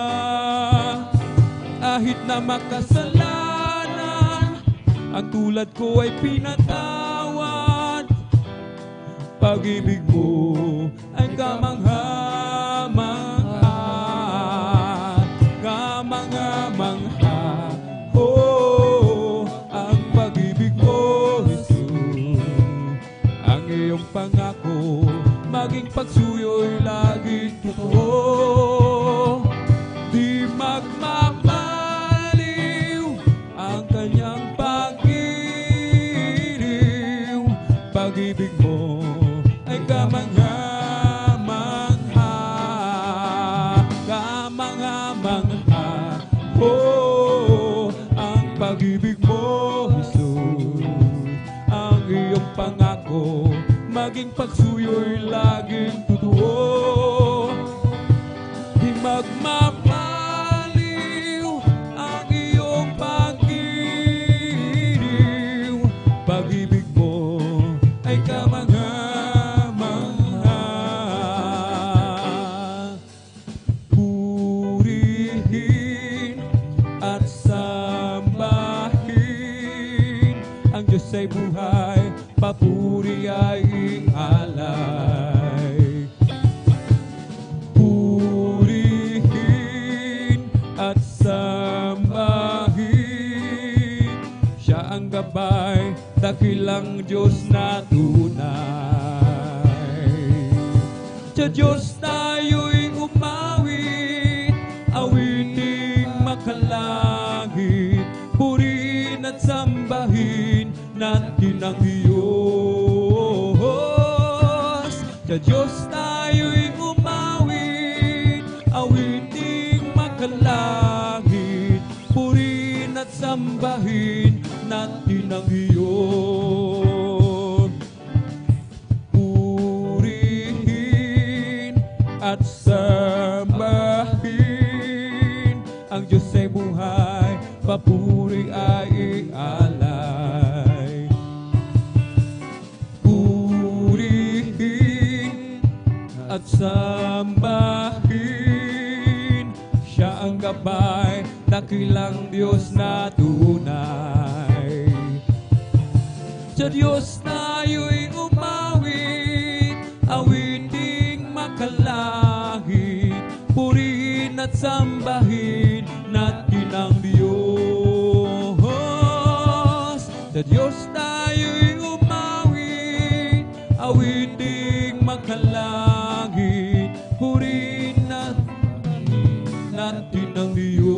Speaker 1: Kahit na makasalanan, ang tulad ko ay pinatawad. Pag-ibig mo ay kamangha-mangha, kamangha-mangha. Oh, ang pag-ibig mo, Jesus. Ang iyong pangako, maging pagsuyo'y laging totoo. Di magmamaliw ang kanyang pag-iliw. Pag-ibig mo ay kamangha-mangha, kamangha-mangha. Oh, ang pag-ibig mo, Jesus. Ang iyong pangako, maging pagsuyo'y laging totoo. Di magmamaliw ang iyong pag-iliw. Pag-ibig mo ay kamangha-mangha, ialay. Purihin at sambahin, siya ang gabay, dakilang Diyos na tunay. Sa Diyos tayo'y umawit, awiting makalangit, purihin at sambahin natin ang Diyos. Sa Diyos tayo'y umawit, awiting makalangit, purihin at sambahin natin ang Diyos. Purihin at sambahin, ang Diyos ay buhay, papuri ay ialay. Purihin at sambahin, siya ang gabay, dakilang Diyos na tunay. Sa Diyos tayo'y umawit, awiting makalangit, purihin at sambahin natin ang Diyos. Sa Diyos tayo'y umawit, awiting makalangit, purihin natin ang Diyos.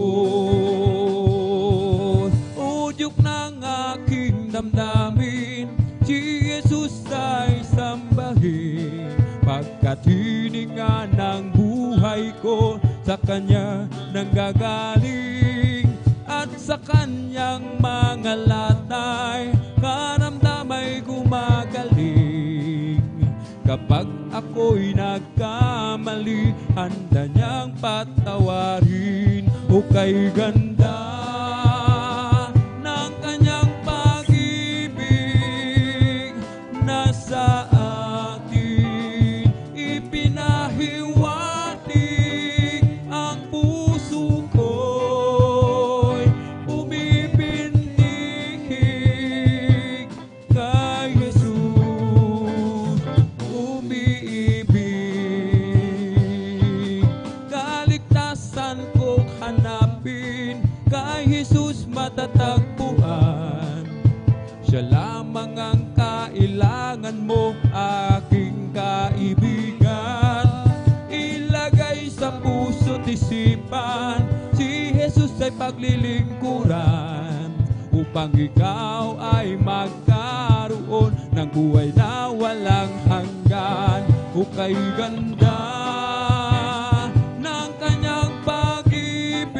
Speaker 1: Udyok ng aking damdamin, si Jesus ay sambahin, pagkat hininga ng buhay ko sa Kanya nanggagaling, at sa Kanyang mga latay karamdamay gumagaling. Kapag ako'y nagkamali, handa niyang patawarin. O kay ganda ng Kanyang pag-ibig, nasa atin ipinahiwatig, ang puso ko'y umibintig kay Jesus. Umiibig, kaligtasan ko'y hanapin, kay Jesus matatagpuan. Siya lamang ang kailangan mo, aking kaibigan. Ilagay sa puso't isipan, si Jesus ay paglilingkuran, upang ikaw ay magkaroon ng buhay na walang hanggan. O kay ganda ng Kanyang pag-ibig,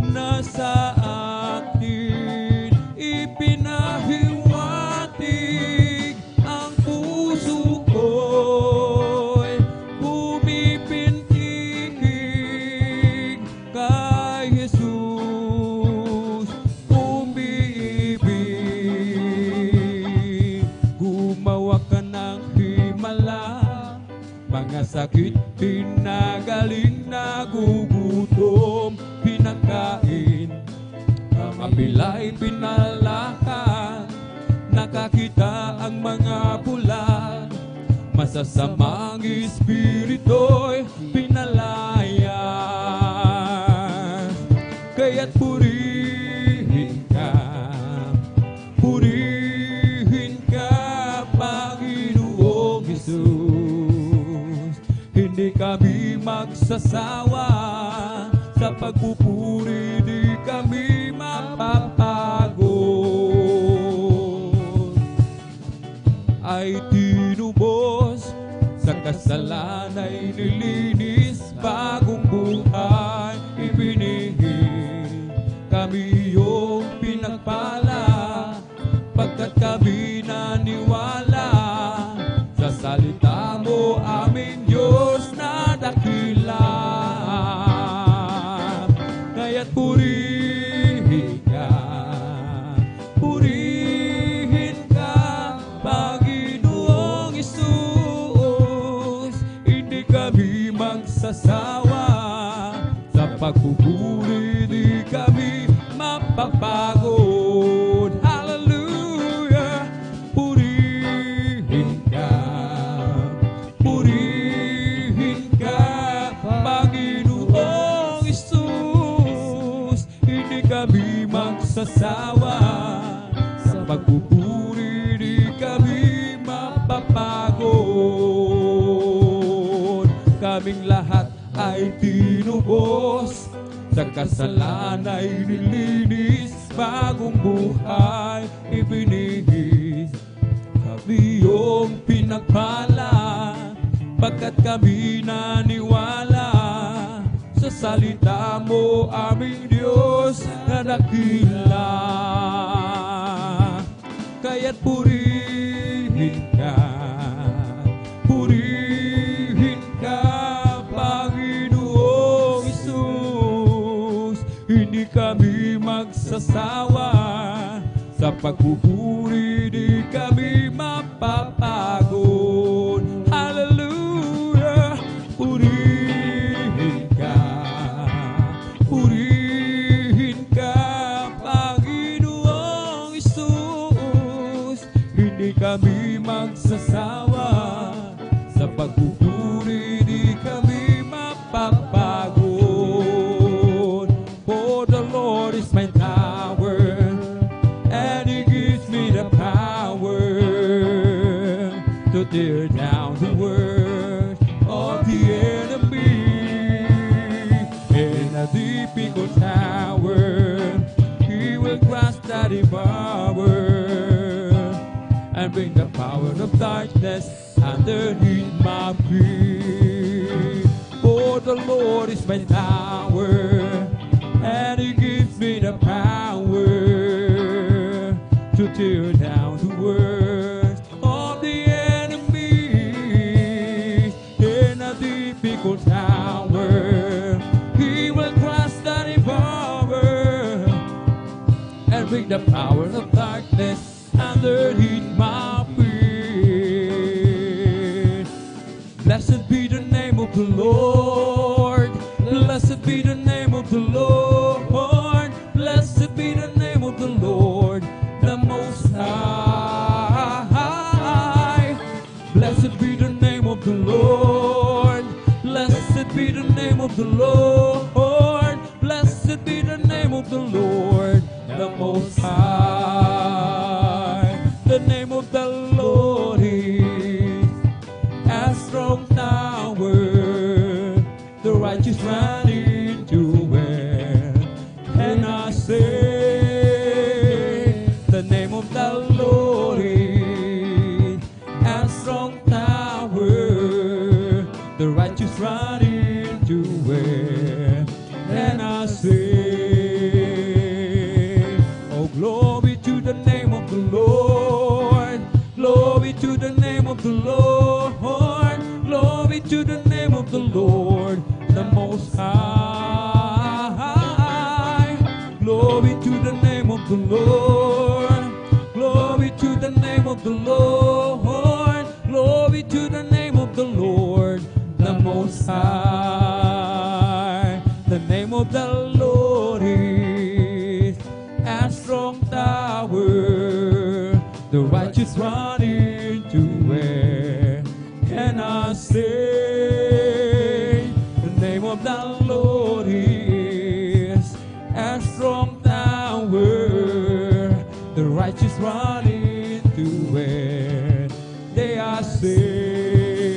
Speaker 1: nasa atin ipinahiwatig, ang puso ko'y bumibintig kay Jesus. Umiibig, gumawa ka ng himala, mga sakit pinagaling, nagugutom pinagkain, kabila'y pinalakad, nakakita ang mga bulag, masasamang espirito'y pinalaya. Kaya't purihin ka, Panginoong Jesus. Hindi kami magsasawa sa pagpupuri, di kami mapapagod. Ay tinubos sa kasalanay, nilinis, bagong buhay ibinigay. Kami iyong pinagpala, pagkat kami naniwala sa salita mo, aming Diyos na dakila. Kaya't purihin ka, Panginoong Isus. Hindi kami magsasawa sa pagpupuri, di kami mapapagod. Hallelujah. Purihin magsasawa. Sa pagpupuri di kami mapapagod. Kaming lahat ay tinubos, sa kasalanan ay nilinis, bagong buhay ibinigis. Kami yung pinagpala, pagkat kami naniwala sa salita mo, aming Diyos na dakila. Kaya't purihin ka, purihin ka, Panginoong Isus. Hindi kami magsasawa, sa pagpupuri di kami mapapagod. Hallelujah! Purihin ka, Panginoong Isus. Hindi kami magsasawa, sa pagpupuri di kami mapapagod. For the Lord is my tower, and He gives me the power to tear down the works of the enemy. In a difficult tower, He will grasp that devour and bring the power of darkness underneath my feet. For the Lord is my tower, and He gives me the power to tear down the works of the enemy. In a difficult hour, He will crush the devourer and bring the power of darkness underneath my feet. Blessed be the name of the Lord. Blessed be the name of the Lord. Blessed be the name of the Lord, the Most High. Blessed be the name of the Lord. Blessed be the name of the Lord. Blessed be the name of the Lord, the Most High. The name of the Lord is a strong tower. The righteous run into it, and I say, the name of the Lord is a strong tower. The righteous run into it, and I say, oh, glory to the name of the Lord. Glory to the name of the Lord. Glory to the name of the Lord, the Most High. Glory to the name of the Lord. Glory to the name of the Lord. Glory to the name of the Lord, the Most High. The name of the Lord is a strong tower. The righteous run into it, and I say, the name of the Lord is a strong tower. The righteous run into it, they are saved.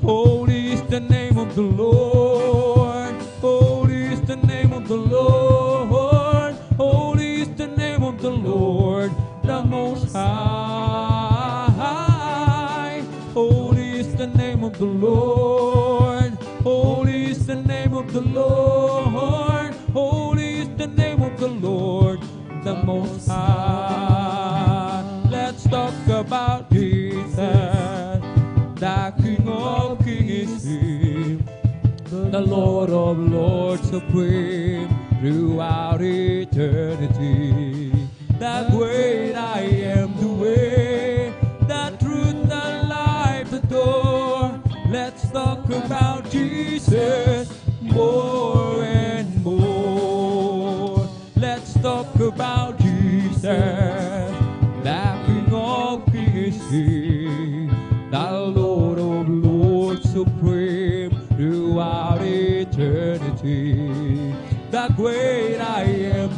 Speaker 1: Holy is the name of the Lord. Holy is the name of the Lord. Holy is the name of the Lord, the Most High. Holy is the name of the Lord. Holy is the name of the Lord. Holy is the name of the Lord, the Most High. Let's talk about Jesus, the King of Kings, the Lord of Lords, supreme throughout eternity. The great I am, the way, the truth, the life, the door. Let's talk about Jesus more and more. Let's talk about Jesus, the King of Kings, the Lord of Lords, supreme throughout eternity. The great I am,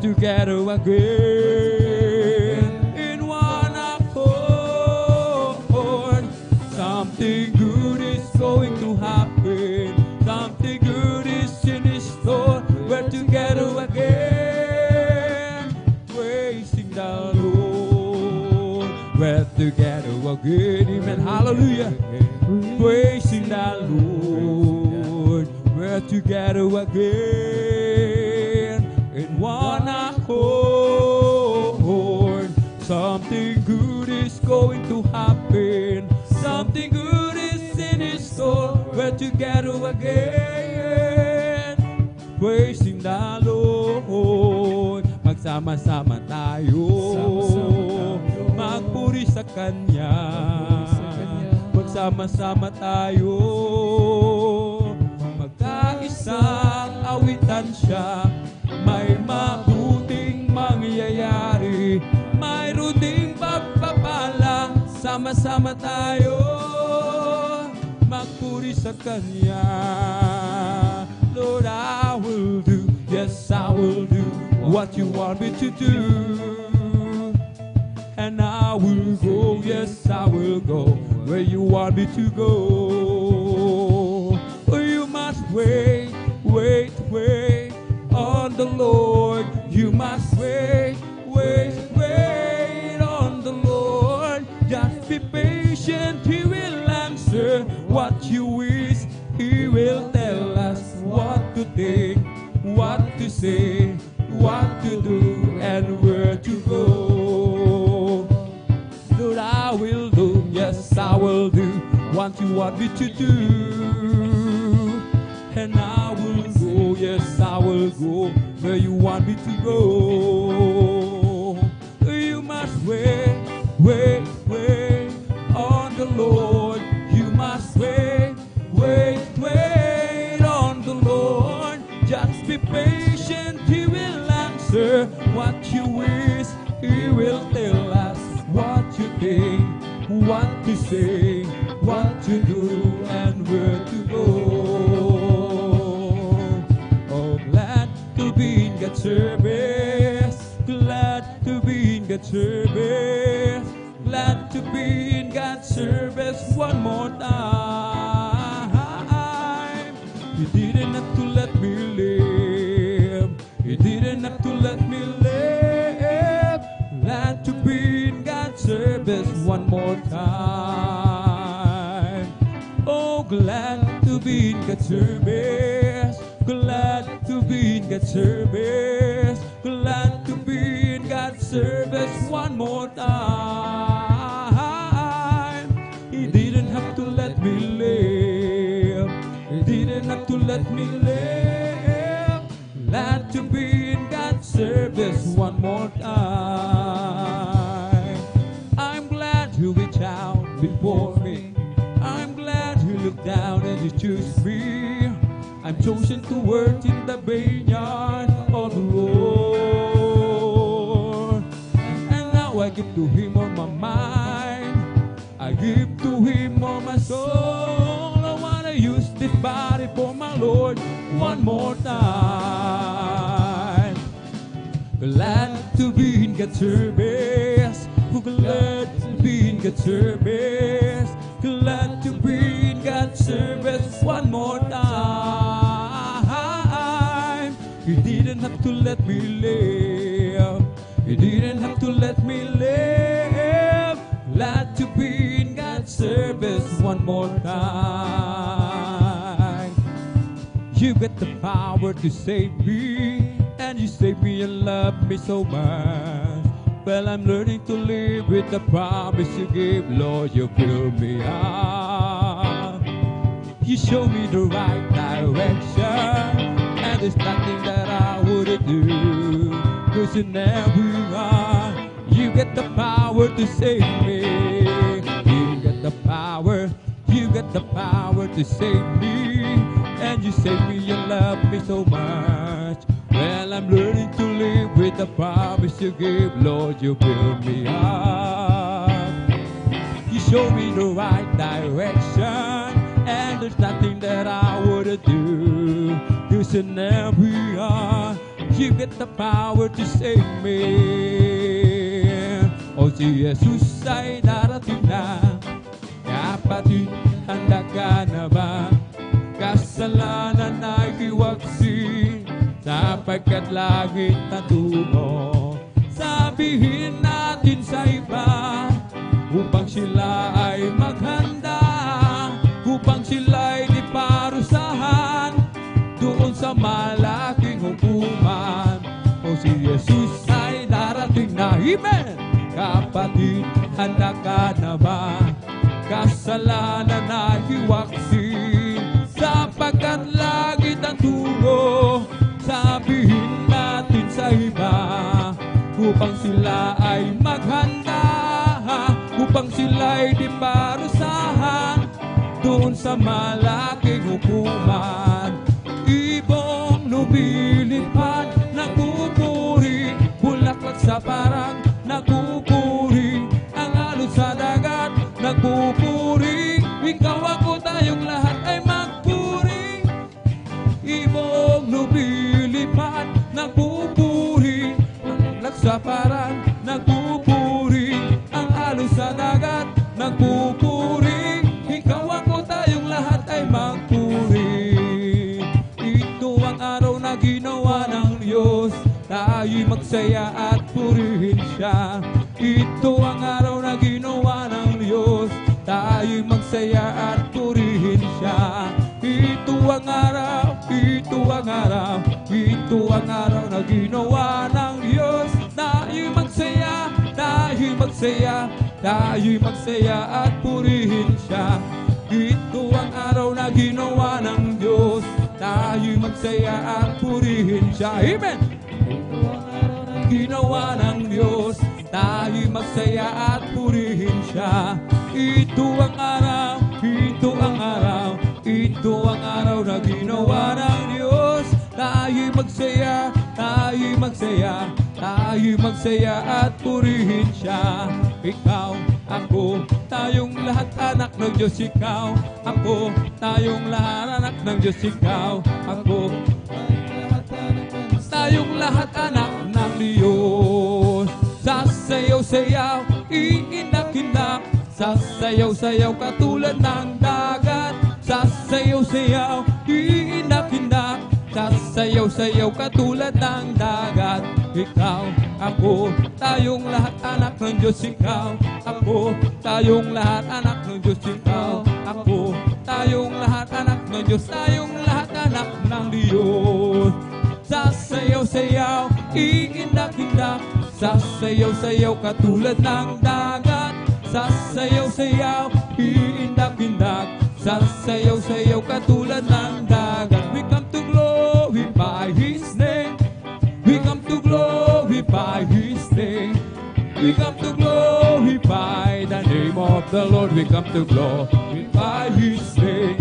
Speaker 1: together again in one accord. Something good is going to happen. Something good is in store. We're together again, praising the Lord. We're together again, amen, hallelujah. Praising the Lord. We're together again in one accord. Something good is going to happen. Something good is in His store. We're together again, praising the Lord. Magsama-sama tayo, magpuri sa Kanya. Magsama-sama tayo, magkaisang awitan siya. May mabuting mangyayari, mayroon ding pagpapala. Sama-sama tayo, magpuri sa Kanya. Lord, I will do, yes, I will do what you want me to do. And I will go, yes, I will go where you want me to go. You must wait, wait, wait on the Lord. You must wait, wait, wait on the Lord. Just be patient, He will answer what you wish. He will tell us what to think, what to say, what to do, and where to go. Lord, I will do, yes, I will do what you want me to do. And I will go, yes, I will go where you want me to go. You must wait, wait, wait on the Lord. You must wait, wait, wait on the Lord. Just be patient, He will answer what you wish. He will tell us what you think, what to say, what to do, and where to go. Oh, glad to be in God's service, glad to be in God's service, glad to be in God's service one more time. You didn't have to let me live, you didn't have to let me live. Glad to be in God's service one more time. Oh, glad to be in God's service, glad to be in God's service, glad to be in God's service one more time. He didn't have to let me live, He didn't have to let me live. Glad to be in God's service one more time. I'm glad You reach out before me. I'm glad You look down and You choose me. I'm chosen to work in the vineyard of the Lord. And now I give to Him all my mind, I give to Him all my soul. I wanna use this body for my Lord one more time. Glad to be in God's service, glad to be in God's service, glad to be in God's service one more time. You didn't have to let me live, You didn't have to let me live. Glad to be in God's service one more time. You got the power to save me, and You save me and love me so much. Well, I'm learning to live with the promise You gave. Lord, You fill me up. You show me the right direction, and there's nothing that I wouldn't do. 'Cause You never are. You get the power to save me. You get the power. You get the power to save me, and You save me and love me so much. Well, I'm learning to live with the promise You gave. Lord, You build me up. You show me the right direction, and there's nothing that I wouldn't do. 'Cause You never are. you get the power to save me. O si Jesus ay darating na. Kapatid, handa ka na ba? Kasalanan ay iwagsin, sapagkat langit na tungo. Sabihin natin sa iba, upang sila ay maghanda, upang sila ay di parusahan doon sa malaking hukuman. O si Jesus ay darating na. Amen! Kapatid, handa ka na ba? Kasalanan ay iwaksin, sapagkat langit ang tungo. Sabihin natin sa iba, upang sila ay maghanda, upang sila ay di parusahan doon sa malaking hukuman. Ibong lumilipad, nagpupuri, bulaklak sa parang nagpupuri, ang alon sa dagat nagpupuri, ikaw ako tayong lahat ay magpuri. Ibong lumilipad, nagpupuri, bulaklak sa parang nagpupuri, ang alon sa dagat nagpupuri, ikaw ako tayong lahat ay magpuri. Ito ang araw na ginawa ng Diyos, tayo'y magsaya at purihin siya. Ito ang araw na ginawa ng Diyos, tayo'y magsaya at purihin siya. Ito ang araw, ito ang araw, ito ang araw na ginawa ng Diyos, tayo'y magsaya, tayo'y magsaya, tayo'y magsaya at purihin siya. Ito ang araw na ginawa ng Diyos, tayo'y magsaya at purihin siya. Amen! Ito ang araw na ginawa ng Diyos, tayo'y magsaya at purihin siya. Ito ang araw, ito ang araw, ito ang araw na ginawa ng Diyos, tayo'y magsaya, tayo'y magsaya, tayo'y magsaya at purihin siya. Ikaw, ako, tayong lahat anak ng Diyos. Ikaw, ako, tayong lahat anak ng Diyos. Ikaw, ako, tayong lahat anak ng Diyos. Sasayaw-sayaw, iinak-inak, sasayaw-sayaw katulad ng dagat. Sasayaw-sayaw, iinak-inak, sasayaw-sayaw katulad ng dagat. Ikaw, ako, tayong lahat anak ng Diyos. Ikaw, ako, tayong lahat anak ng Diyos. Ikaw, ako, tayong lahat anak ng Diyos. Tayong lahat anak ng Diyos. Sasayaw-sayaw, iindak-indak, sasayaw-sayaw katulad ng dagat. Sasayaw-sayaw, iindak-indak, sasayaw-sayaw katulad ng dagat. We come to glorify His name. We come to glorify His name. We come to glorify the name of the Lord. We come to glorify His name.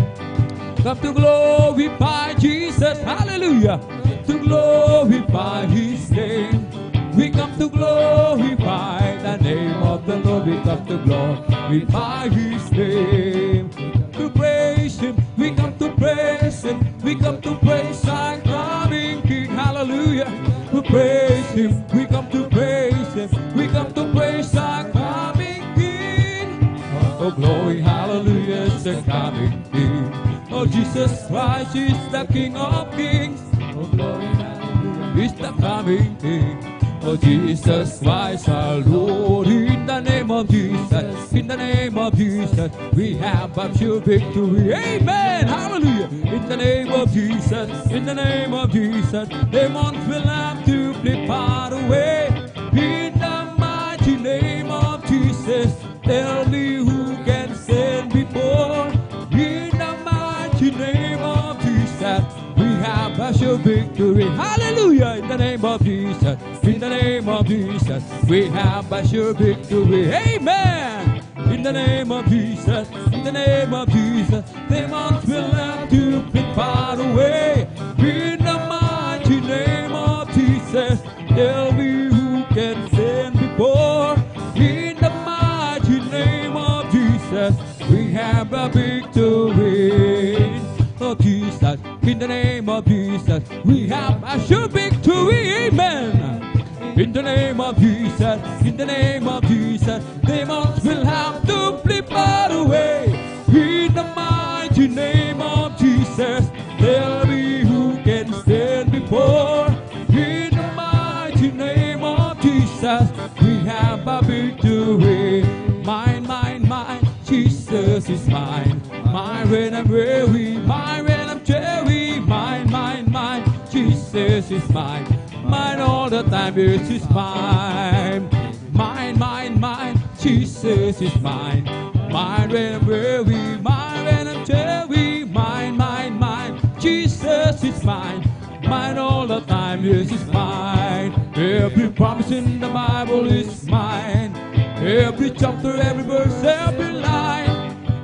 Speaker 1: Come to glorify Jesus. Hallelujah. To glorify His name. We come to glorify the name of the Lord. We come to glorify His name. To praise Him. We come to praise Him. We come to praise our coming King. Hallelujah. To praise Him. We come to praise Him. We come to praise our coming King. Oh glory, hallelujah, is the coming King. Oh Jesus Christ is the King of Kings. Oh glory, hallelujah, is the coming King. Oh Jesus Christ our Lord, in the name of Jesus, in the name of Jesus, we have a sure victory. Amen, hallelujah. In the name of Jesus, in the name of Jesus, demons will have to flee far away. In the mighty name of Jesus, tell me who can stand before. In the mighty name of Jesus, we have a sure victory. Hallelujah. In the name of Jesus, in the name of Jesus, we have a sure victory. Amen. In the name of Jesus, in the name of Jesus, demons will have to be far away. In the mighty name of Jesus, tell me who can stand before. In the mighty name of Jesus, we have a victory. Of Jesus, in the name of Jesus, we have a sure victory. Jesus, in the name of Jesus, demons will have to flee far away. In the mighty name of Jesus, tell me who can stand before. In the mighty name of Jesus, we have a victory. Mine, mine, mine, Jesus is mine. Mine when I'm weary, mine when I'm cheery. Mine, mine, mine, Jesus is mine. Mine all the time, this is mine. Mine, mine, mine, Jesus is mine. Mine when I'm weary, mine when I'm cheery. Mine, mine, mine, Jesus is mine. Mine all the time, this is mine. Every promise in the Bible is mine. Every chapter, every verse, every line,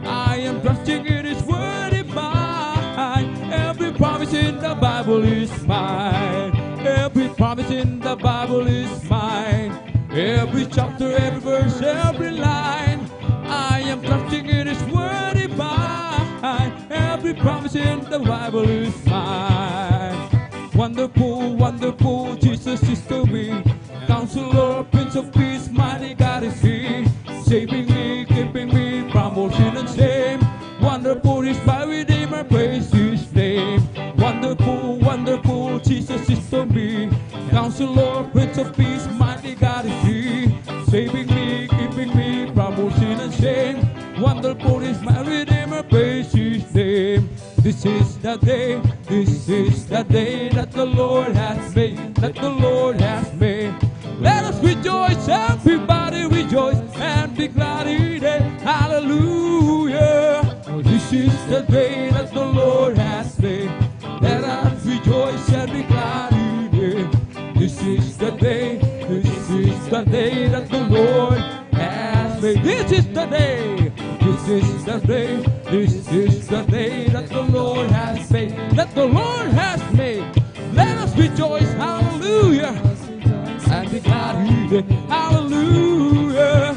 Speaker 1: I am trusting in His word is mine. Every promise in the Bible is mine. Every promise in the Bible is mine. Every chapter, every verse, every line, I am trusting in His word is mine. Every promise in the Bible is mine. Wonderful, wonderful, Jesus is to me. Counselor, Prince of Peace, mighty God is He. Saving me, keeping me from all sin and shame. Wonderful is my Redeemer, praise His name. Wonderful, wonderful, Jesus is to me. Counselor, Prince of Peace, mighty God is He. Saving me, keeping me from all sin and shame. Wonderful is my Redeemer, praise His name. This is the day, this is the day that the Lord has made, that the Lord has made. Let us rejoice, everybody rejoice, and be glad in it. Hallelujah. This is the day that the Lord has made. Let us rejoice and be glad in it. This is the day, this is the day that the Lord has made. This is the day, this is the day, this is the day that the Lord has made, that the Lord has made. Let us rejoice, hallelujah, and be glad in it. Hallelujah.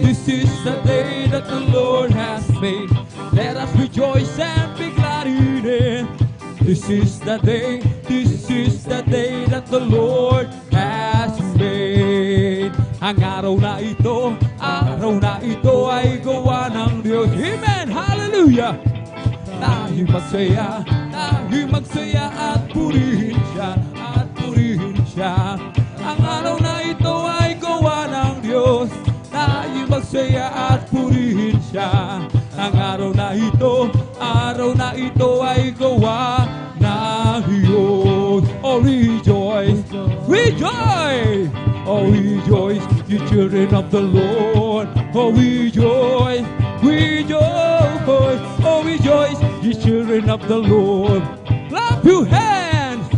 Speaker 1: This is the day that the Lord has made. Let us rejoice and be glad in it. This is the day, this is the day that the Lord has made. Ang araw na ito ay gawa ng Diyos. Amen! Hallelujah! Tayo magsaya at purihin siya, at purihin siya. Ang araw na ito ay gawa ng Diyos. Tayo magsaya at purihin siya. Ang araw na ito ay gawa ng Diyos. Oh, rejoice, rejoice, oh, rejoice, you children of the Lord. Oh, rejoice, rejoice, oh, rejoice, you children of the Lord. Clap your hands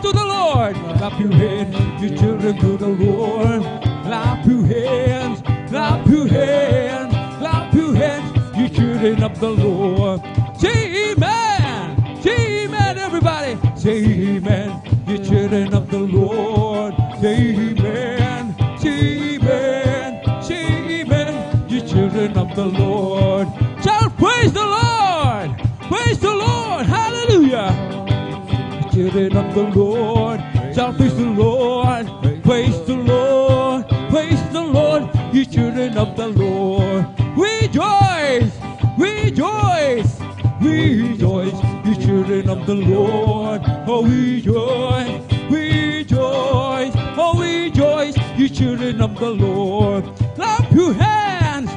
Speaker 1: to the Lord. Clap your hands, you children to the Lord. Clap your hands, clap your hands, clap your hands, you children of the Lord. Say amen, say amen, everybody. Say amen, you children of the Lord. Say amen, say amen, say amen, you children of the Lord. Shout praise the Lord, praise the Lord, hallelujah. Children of the Lord, shout praise the Lord, praise the Lord, praise the Lord, you children of the Lord. Rejoice, rejoice, rejoice, you children of the Lord. Oh, rejoice, rejoice, oh, rejoice, you children of the Lord. Clap your hands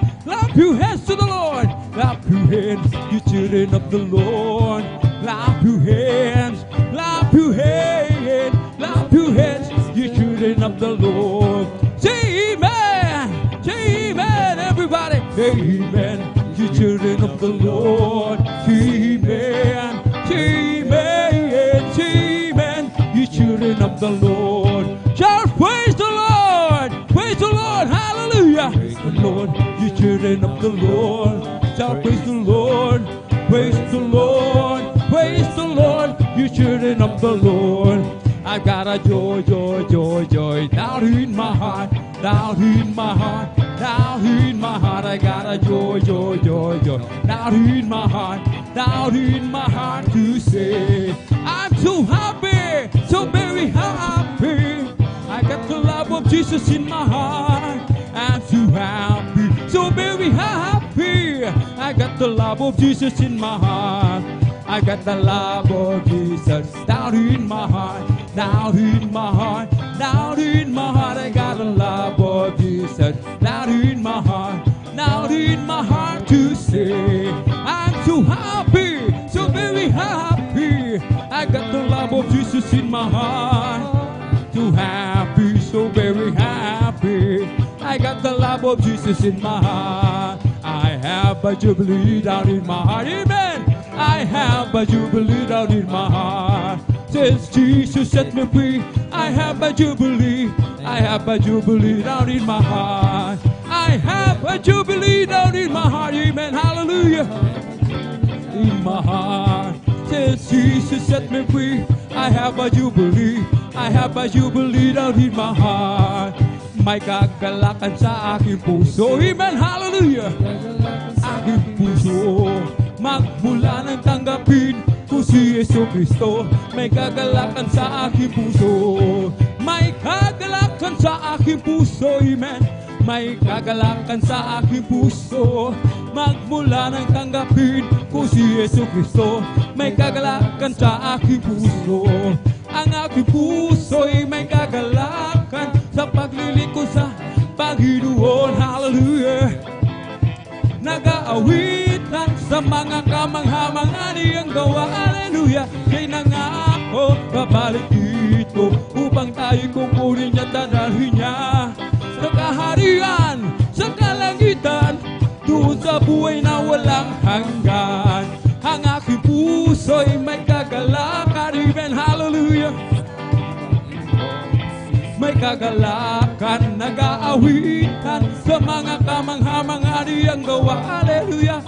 Speaker 1: to the Lord. Clap your hands, you children of the Lord. Clap your hands, clap your hands, clap your hands, you children of the Lord. Say amen, everybody. Amen, you children of the Lord. Amen, amen, amen, you children of the Lord. Shout praise the Lord, hallelujah. Praise the Lord, you children of the Lord. Shout praise the Lord, praise the Lord, praise the Lord, you children of the Lord. I've got a joy, joy, joy, joy down in my heart, down in my heart, down in my heart. I got a joy, joy, joy, joy down in my heart, down in my heart to say I'm so happy, so very happy. I got the love of Jesus in my heart. I'm so happy, so very happy. I got the love of Jesus in my heart. I got the love of Jesus down in my heart, down in my heart, down in my heart. I got the love of Jesus down in my heart, down in my heart to say I'm so happy, so very happy. I got the love of Jesus in my heart. So happy, so very happy. I got the love of Jesus in my heart. I have a jubilee down in my heart. Amen. I have a jubilee down in my heart. Since Jesus set me free, I have a jubilee. I have a jubilee down in my heart. I have a jubilee down in my heart. Amen. Hallelujah. In my heart. Since Jesus set me free, I have a jubilee. I have a jubilee down in my heart. May kagalakan sa aking puso. Amen. Hallelujah. Aking puso magmula nang tanggapin ko si Yesu Kristo. May kagalakan sa aking puso. May kagalakan sa aking puso. Amen. May kagalakan sa aking puso. Magmula nang tanggapin ko si Yesu Kristo. May kagalakan sa aking puso. Ang aking puso'y may kagalakan sa paglilingkod sa Panginoon. Hallelujah. Nag-aawitan sa mga kamangha-mangha niyang gawa. Hallelujah. Kay nangako babalik dito upang tayo kukunin niya, dadalhin niya sa kaharian, sa kalangitan, doon sa buhay na walang hanggan. Ang aking puso'y may kagalakan. Amen. Hallelujah. May kagalakan, nag-aawitan sa mga kamangha-mangha niyang gawa. Hallelujah.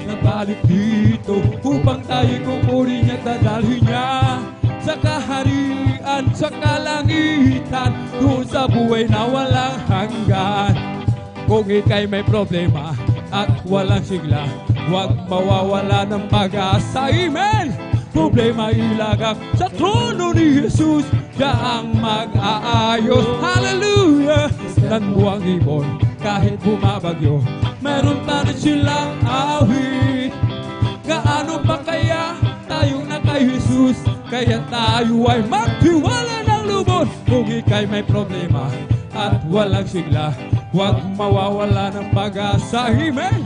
Speaker 1: Nabalik dito upang tayo kukunin niya, dadalhin niya sa kaharian, sa kalangitan, doon sa buhay na walang hanggan. Kung ika'y may problema at walang sigla, huwag mawawala ng pag-asa. Amen. Problema ilagak sa trono ni Jesus, siya ang mag-aayos. Hallelujah. Tan buwang ibon kahit bumabagyo, meron pa rin silang awit. Gaano pa kaya tayong na kay Jesus, kaya tayo ay magtiwala ng lubos. Kung ika'y may problema at walang sigla, huwag mawawala ng pag-asa. Amen.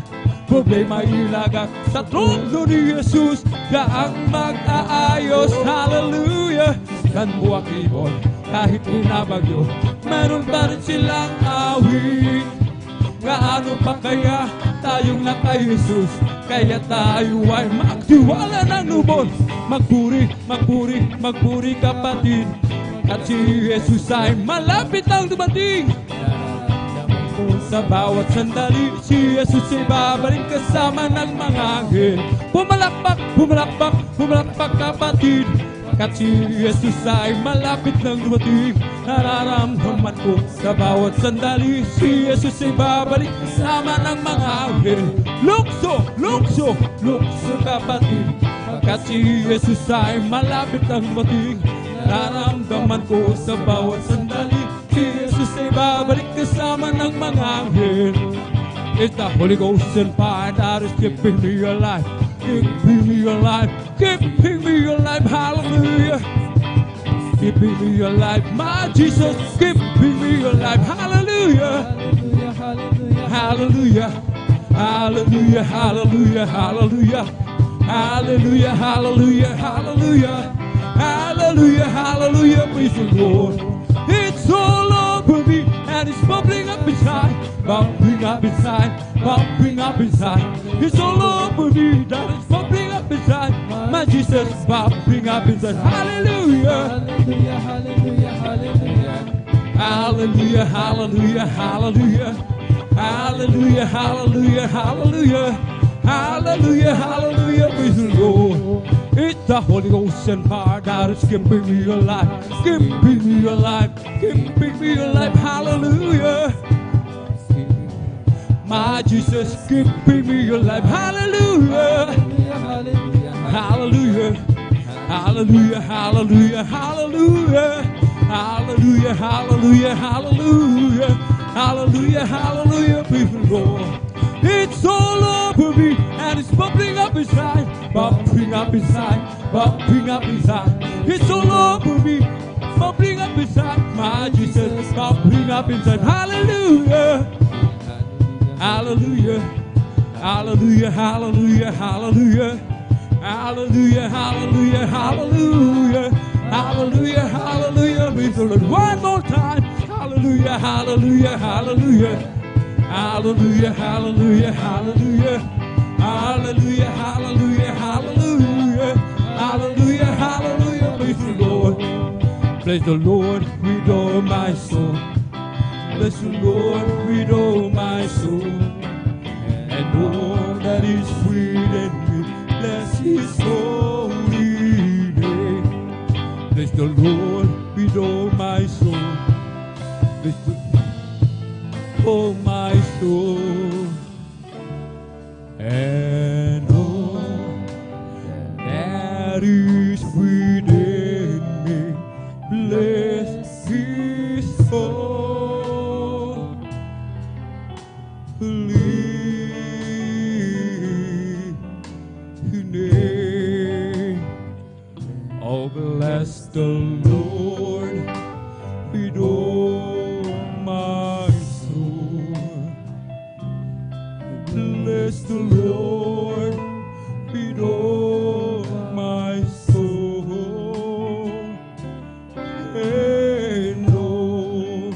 Speaker 1: Problema ilagak sa trono ni Jesus, siya ang mag-aayos. Hallelujah. Kan buwang ibon kahit binabagyo, meron pa rin silang awit. Gaano pa kaya tayong na kay Jesus, kaya tayo ay magtiwala ng lubos. Magpuri, magpuri, magpuri kapatid, at si Jesus ay malapit ang dumating. Sa bawat sandali, si Jesus ay babalik kasama ng mga anghel. Pumalakpak, pumalakpak, pumalakpak kapatid, at si Jesus ay malapit ng dumating. Nararamdaman ko sa bawat sandali, si Jesus ay babalik kasama ng mga anghel. Lukso, lukso, lukso kapatid, at si Jesus ay malapit ng dumating. Nararamdaman ko sa bawat sandali, si Jesus ay babalik kasama ng mga anghel. It's the Holy Ghost and fire that is keeping me alive, keeping me alive, keeping me alive. Hallelujah. Keeping me alive, my Jesus, keeping me alive. Hallelujah. Hallelujah. Hallelujah. Hallelujah. Hallelujah. Hallelujah. Hallelujah. Hallelujah. Hallelujah. Hallelujah. Praise the Lord. It's all over me and it's bubbling up inside, bubbling up inside, bubbling up inside. It's all over me that it's bubbling up inside. My Jesus, bubbling up inside. Hallelujah. Hallelujah. Hallelujah. Hallelujah. Hallelujah. Hallelujah. Hallelujah. Hallelujah. Hallelujah. Hallelujah. Hallelujah. Praise the Lord. It's the Holy Ghost and fire that is keeping me alive, keeping me alive, keeping me alive. Hallelujah. My Jesus, keeping me alive. Hallelujah. Hallelujah. Hallelujah. Hallelujah. Hallelujah. Hallelujah, hallelujah, hallelujah. Hallelujah, hallelujah, praise the Lord. It's all over me and it's bubbling up inside, bubbling up inside, bubbling up inside. It's all over me, bubbling up inside, my Jesus, bubbling up inside. Hallelujah, hallelujah, hallelujah, hallelujah, hallelujah, hallelujah, hallelujah, hallelujah, hallelujah, hallelujah, praise the Lord. One more time, hallelujah, hallelujah, hallelujah. Hallelujah, hallelujah, hallelujah, hallelujah, hallelujah, hallelujah, hallelujah, hallelujah, praise the Lord. Praise the Lord with all my soul. Bless the Lord with all my soul. And all that is within me, bless His holy name. Bless the Lord with all my soul. Bless the oh my soul, and all that is within me, bless His holy name. Oh, bless the Lord with all my bless the Lord with all my soul, and all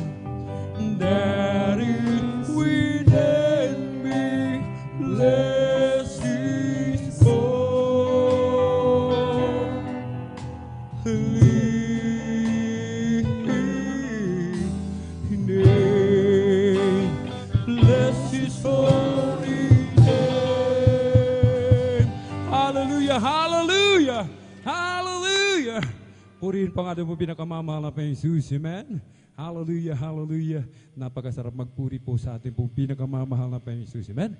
Speaker 1: that is within me, bless His holy name. Bless His holy name. Hallelujah, hallelujah, hallelujah. Purihin pa nga po pinakamamahal na Panginoong Jesus, amen. Hallelujah, hallelujah. Napakasarap magpuri po sa ating pong pinakamamahal na Panginoong Jesus, amen.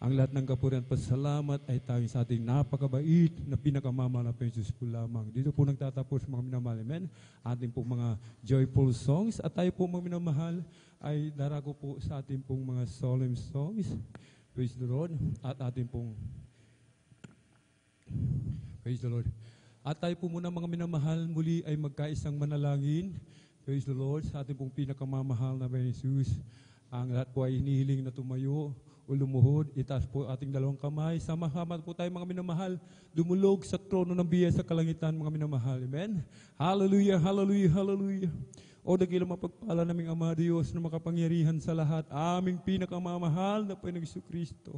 Speaker 1: Ang lahat ng kapurihan at pasalamat ay tawin sa ating napakabait na pinakamamahal na Panginoong Jesus po lamang. Dito po nagtatapos mga minamahal, amen. Ating pong mga joyful songs at tayo po mga minamahal ay darago po sa ating pong mga solemn songs. Praise the Lord. At ating pong praise the Lord. At tayo po muna mga minamahal muli ay magkaisang manalangin. Praise the Lord. Sa ating pong pinakamamahal na Panginoong Jesus. Ang lahat po ay hinihiling na tumayo o lumuhod. Itaas po ating dalawang kamay. Sama-sama po tayo mga minamahal. Dumulog sa trono ng biyaya sa kalangitan mga minamahal. Amen. Hallelujah, hallelujah, hallelujah. O dakilang mapagpala naming Ama Diyos na makapangyarihan sa lahat, aming pinakamamahal na Panginoong Jesucristo.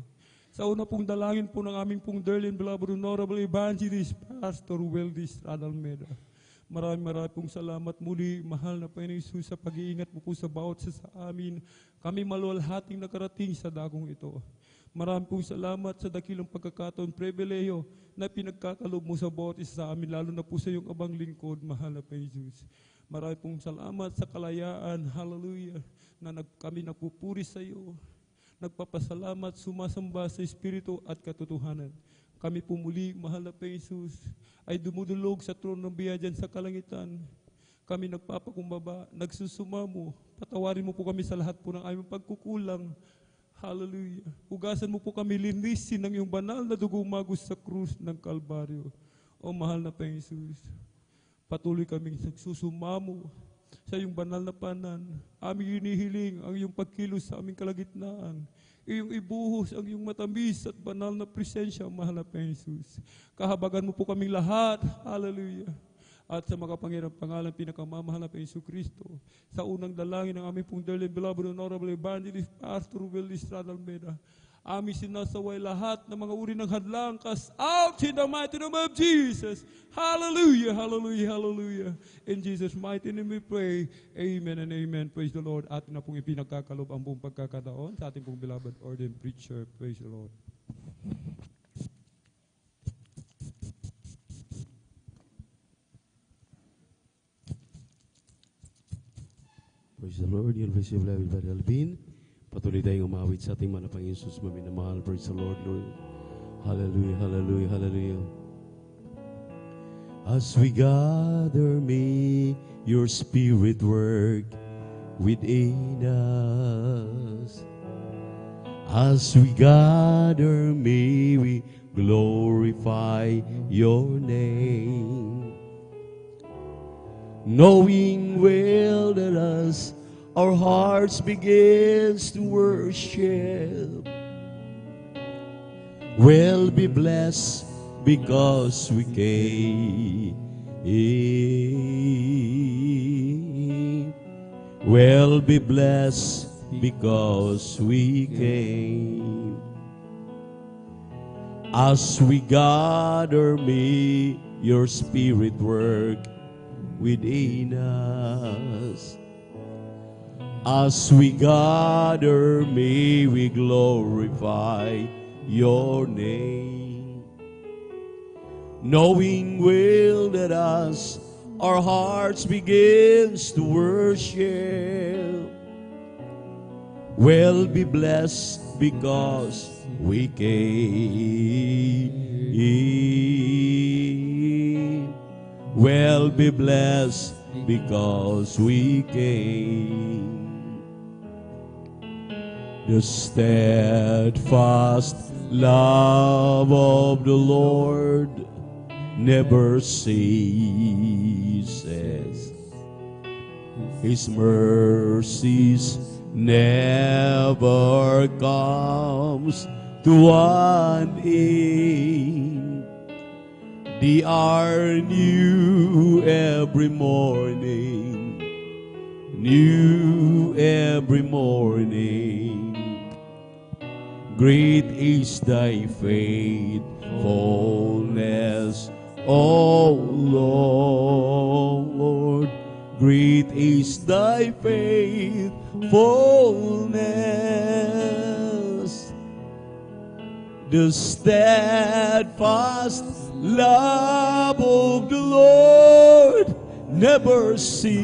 Speaker 1: Sa una pong dalangin po ng aming pong dearly and beloved honorable evangelist, Pastor Weldy Estrada Almeida. Maraming pong salamat muli, mahal na Panginoong Jesus, sa pag-iingat mo po sa bawat sa amin. Kami maluwalhating nakarating sa dagong ito. Maraming pong salamat sa dakilang pagkakataon, pribileyo na pinagkakalob mo sa bawat isa sa amin, lalo na po sa iyong abang lingkod, mahal na Panginoong Jesus. Maraming pong salamat sa kalayaan, hallelujah, na kami nagpupuri sa iyo. Nagpapasalamat, sumasamba sa Espiritu at katotohanan. Kami pumuli, mahal na Panginoong Jesus, ay dumudulog sa trono ng biyaya dyan sa kalangitan. Kami nagpapakumbaba, nagsusumamo, patawarin mo po kami sa lahat po ng aming pagkukulang. Hallelujah. Hugasan mo po kami, linisin ng iyong banal na dugo umagos sa krus ng Kalbaryo. O mahal na Panginoong Jesus, patuloy kaming nagsusumamo sa iyong banal na panan. Aming hinihiling ang iyong pagkilos sa aming kalagitnaan. Iyong ibuhos ang iyong matamis at banal na presensya, mahal na Panginoong Jesus. Kahabagan mo po kaming lahat. Hallelujah. At sa makapangyarang pangalan, pinakamamahal na Panginoong Jesucristo, sa unang dalangin ng aming pong dearly and beloved honorable evangelist, Pastor Weldy Estrada Almeida, aming sinasaway lahat ng mga uri ng hadlang, cast out in the mighty name of Jesus. Hallelujah, hallelujah, hallelujah. In Jesus' mighty name we pray. Amen and amen. Praise the Lord. Atin na pong ipinagkakalob ang buong pagkakataon sa ating pong beloved ordained preacher. Praise the Lord.
Speaker 2: Praise the Lord. You'll receive everybody Alvin. Patuloy tayong umawit sa ating mga Panginoon Jesus maminamahal. Praise the Lord, Lord. Hallelujah, hallelujah, hallelujah. As we gather, may your Spirit work within us. As we gather, may we glorify your name, knowing well that as our hearts begins to worship, we'll be blessed because we came. We'll be blessed because we came. As we gather, may your Spirit work within us. As we gather, may we glorify your name, knowing well that as our hearts begins to worship, we'll be blessed because we came. We'll be blessed because we came. The steadfast love of the Lord never ceases. His mercies never comes to an end. They are new every morning, new every morning. Great is thy faithfulness, O Lord. Great is thy faithfulness. The steadfast love of the Lord never ceases.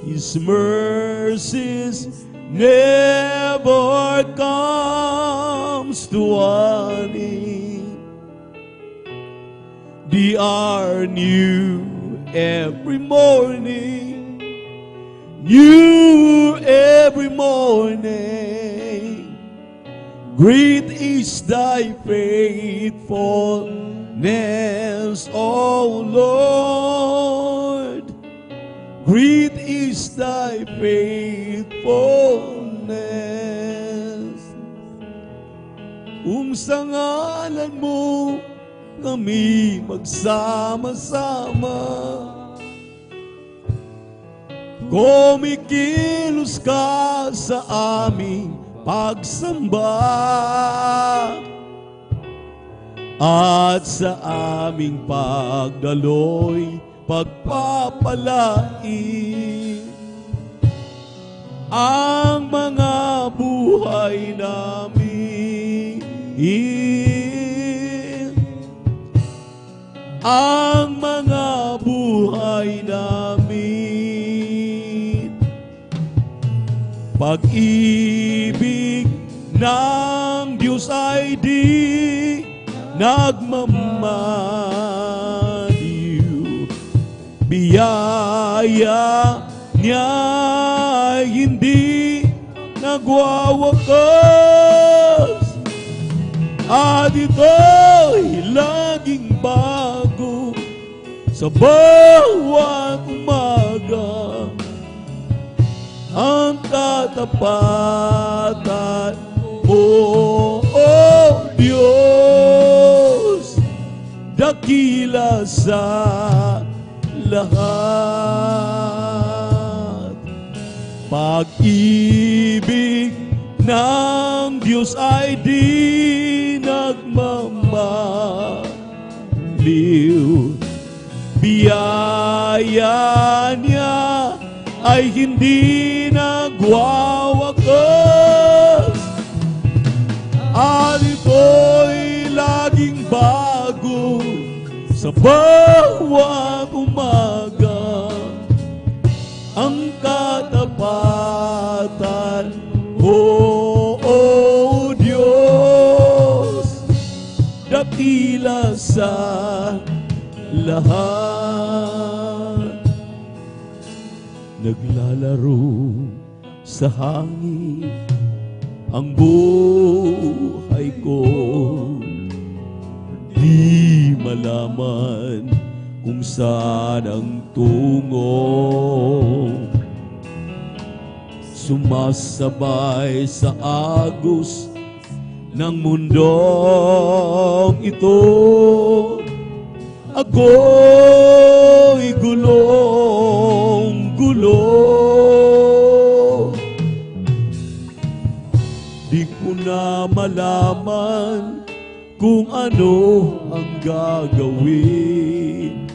Speaker 2: His mercies never comes to an end. They are new every morning, new every morning. Great is thy faithfulness, O Lord. Great is thy faithfulness. Sa ngalan mo kami magsama-sama, kumikilos ka sa aming pagsamba at sa aming pagdaloy pagpapalain ang mga buhay namin, ang mga buhay namin. Pag-ibig ng Diyos ay di nagmamaliw, biyaya niya ay hindi nagwawakas, at ito'y laging bago sa bawat umaga. Ang katapatan mo, O Diyos, dakila sa lahat. Pag-ibig ng Diyos ay di nagmamaliw, biyaya niya ay hindi nagwawakas, at ito'y laging bago sa bawat umaga. Ang katapatan mo, O Diyos, dakila sa lahat naglalaro sa hangin ang buhay ko. Di malaman kung saan ang tungo. Sumasabay sa agos ng mundong ito. Ako'y gulong-gulo. Di ko na malaman kung ano ang gagawin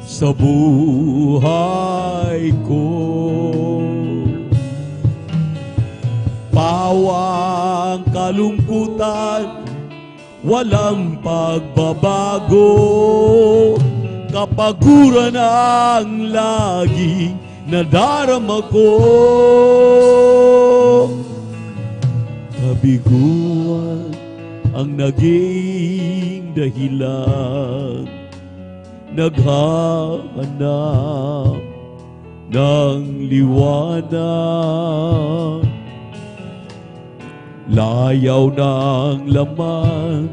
Speaker 2: sa buhay ko. Pawang kalungkutan, walang pagbabago, kapaguran ang laging nadarama ko. Kabiguan ang naging dahilan, naghahanap ng liwanag. Layaw ng laman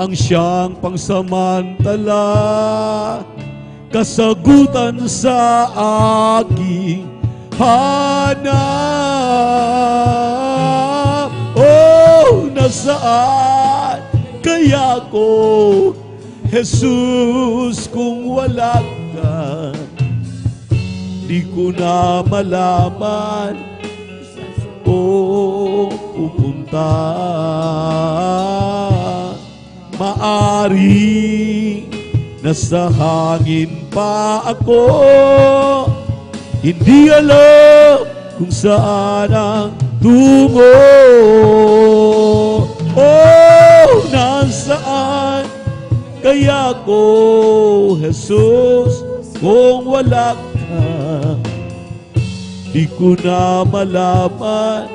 Speaker 2: ang siyang pangsamantala, kasagutan sa aking hanap. Oh, nasaan kaya ko, Jesus, kung wala ka? Di ko na malaman o pupunta. Maari nasa hangin pa ako, hindi alam kung saan ang tungo. Oh, nasaan kaya ko, Jesus, kung wala ka? Di ko na malaman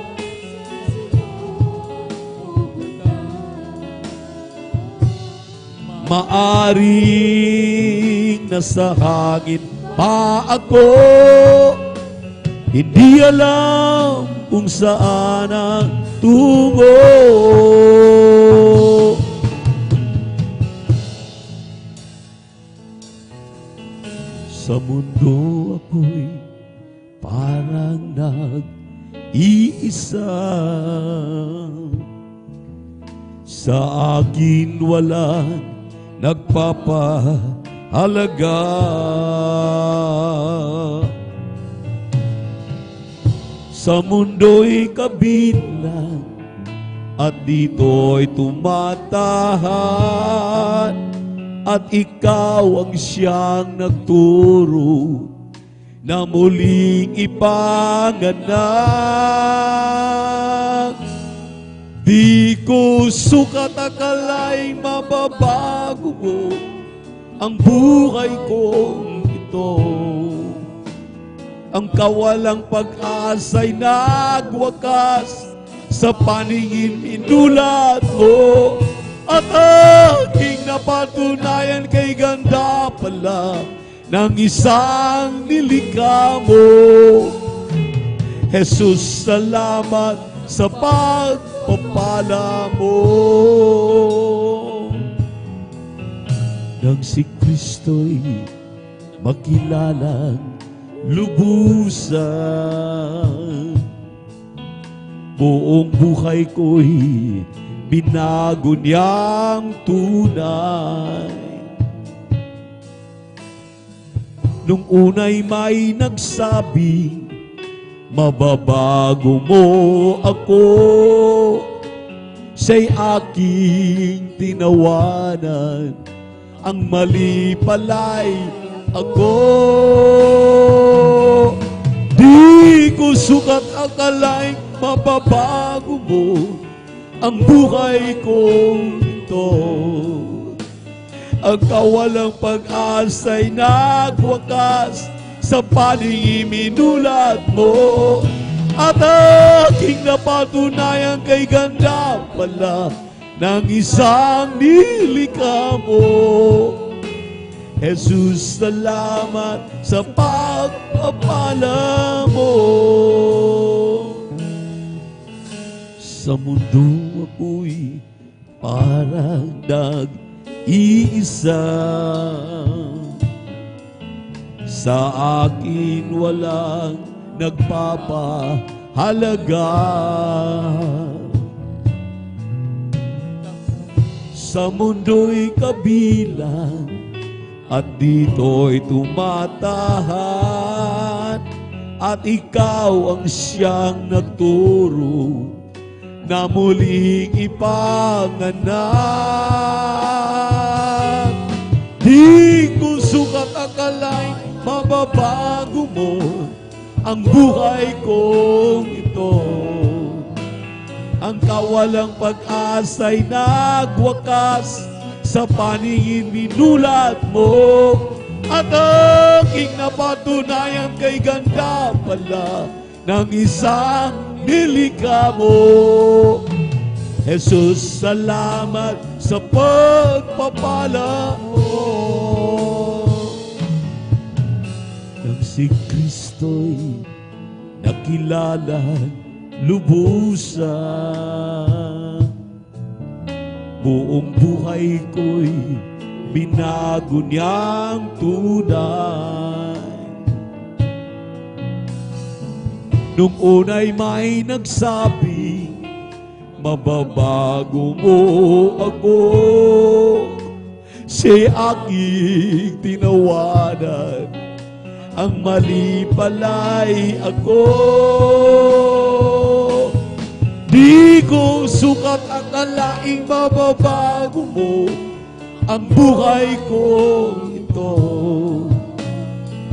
Speaker 2: maaring nasa hangin pa ako, hindi alam kung saan ang tungo. Sa mundo ako'y parang nag-iisa. Sa akin walang nagpapahalaga. Sa mundo'y kabilang at dito'y tumatahan, at ikaw ang siyang nagturo na muling ipanganak. Di ko sukat akala'y mababago mo ang buhay kong ito. Ang kawalang pag-asa'y nagwakas sa paningin inulat mo, at aking napatunayan kay ganda pala ng isang nilikha mo. Jesus, salamat sa pagpapala mo. Nang si Kristo'y makilalang lubusan, buong buhay ko'y binago niyang tunay. Nung unay may nagsabi, mababago mo ako, siya'y aking tinawanan, ang mali pala'y ako. Di ko sukat akala'y mababago mo ang buhay kong ito. Ang kawalang pag-asa'y nagwakas sa paningin minulat mo, at aking napatunayan kay ganda pala ng isang nilikha mo. Jesus, salamat sa pagpapala mo. Sa mundo ako'y parang nag-iisa. Sa akin walang nagpapahalaga. Sa mundo'y kabilang at dito'y tumatahan, at ikaw ang siyang nagturo na muling ipanganak. Di ko sukat akalain mababago mo ang buhay kong ito. Ang kawalang pag-asa'y nagwakas sa paningin minulat mo, at aking napatunayan kay ganda pala ng isang nilikha mo. Jesus, salamat sa pagpapala mo. Nang si Kristo'y nakilala lubusan, buong buhay ko'y binago niyang tunay. Nung una'y may nagsabi, mababago mo ako, siya'y aking tinawanan, ang mali pala'y ako. Di ko sukat akalaing mababago mo ang buhay ko ito.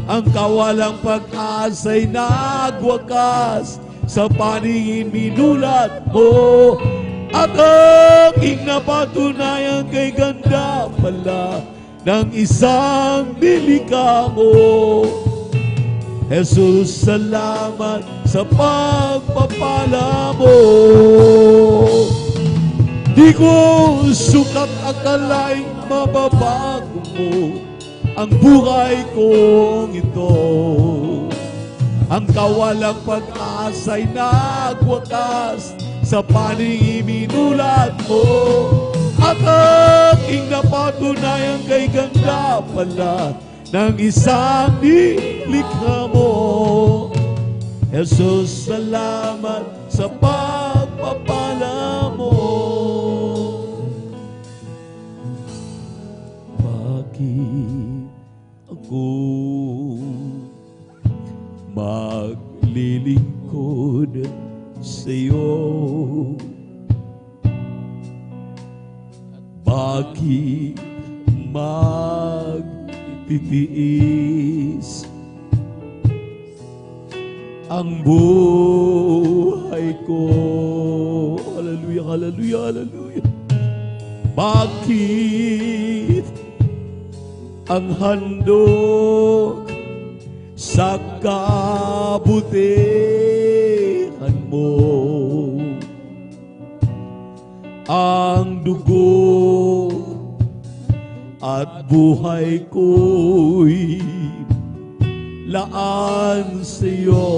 Speaker 2: Ang kawalang pag-asa'y nagwakas sa paningin minulat mo, at aking napatunayan kay ganda pala ng isang nilikha mo. Jesus, salamat sa pagpapala mo. Di ko sukat akalaing mababago mo ang buhay kong ito. Ang kawalang pag-asa'y nagwakas sa paningin minulat mo, at aking napatunayan kay ganda pala ng isang nilikha mo. Jesus, salamat sa pagpapala mo. Bakit ako maglilingkod sa'yo? Bakit magtitiis ang buhay ko? Hallelujah, hallelujah, hallelujah. Bakit ang handog sa kabutihan mo, ang dugo at buhay ko'y laan sa'yo?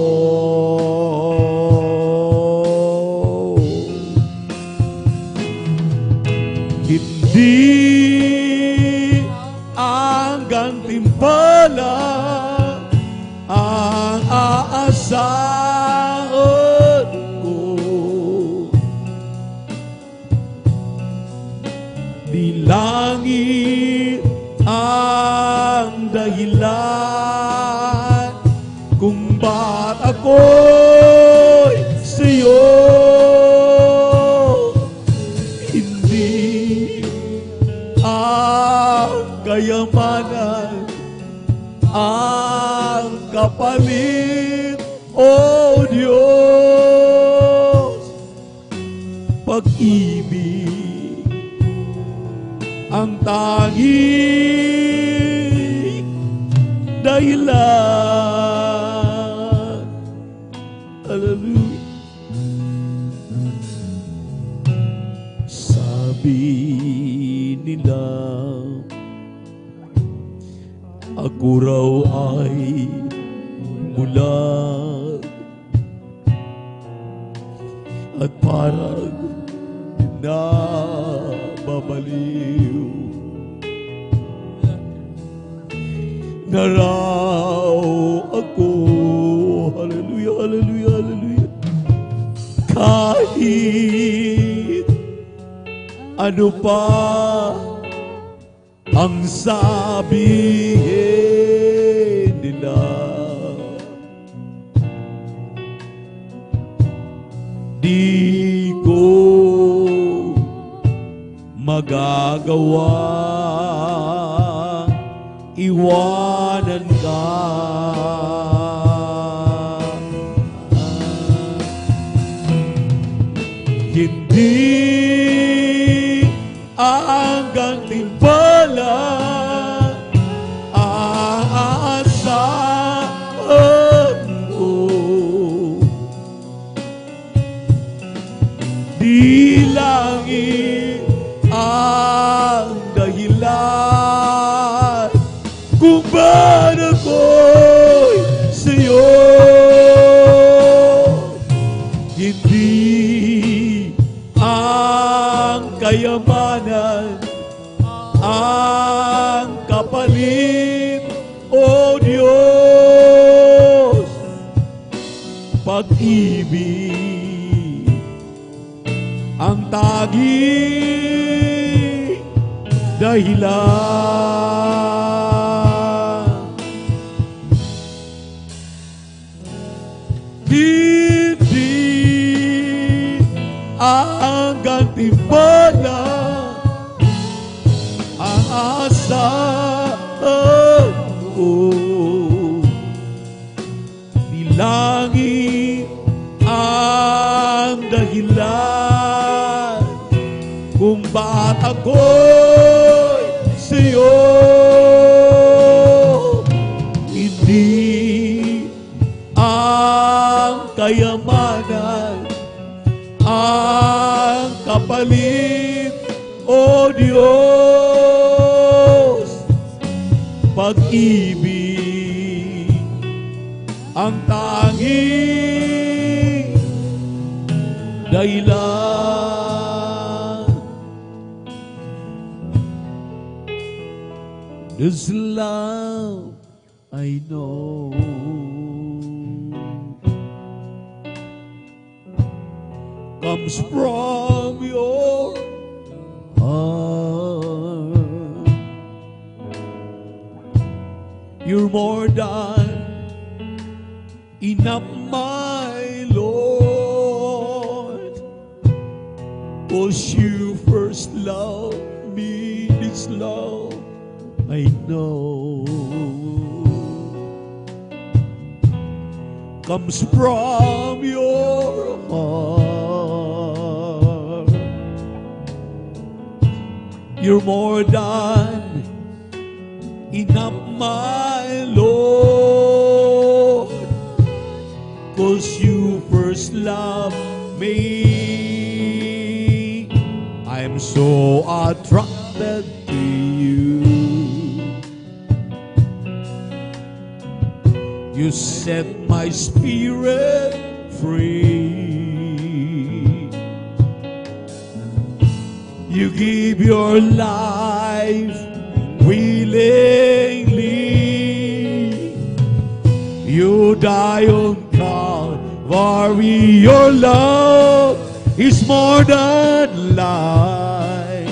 Speaker 2: Hindi ang gantimpala ang aasahan ko, di langit ang dahilan kung ba't ako'y sa'yo. Hindi ang kayamanan ang kapalit, o Diyos. Pag-ibig ang tanging dahilan. Hallelujah. Sabi ako raw ay bulag at parang nababaliw na raw ako. Hallelujah, hallelujah, hallelujah. Kahit ano pa ang sabihin nila, di ko magagawa iwanan ka. Hindi ang gantimpala aasahan ko, di langit ang dahilan kung ba't ako'y sa'yo. Hindi ang kayamanan ang kapalit, o Diyos. Pag-ibig ang tanging dahilan. Hindi ang gantimpala ang asahan ko, di langit ang dahilan kung ba't ako'y sa'yo. Hindi ang kayamanan ang kapalit, o Diyos. Pag-ibig ang tanging dahilan. This love I know comes from your heart. You're more than enough, my Lord, 'cause you first loved me. This love I know comes from your heart. You're more than enough, my Lord, 'cause you first loved me. I'm so attracted to you. You set my spirit free. You give your life willingly. You die on Calvary. Your love is more than life.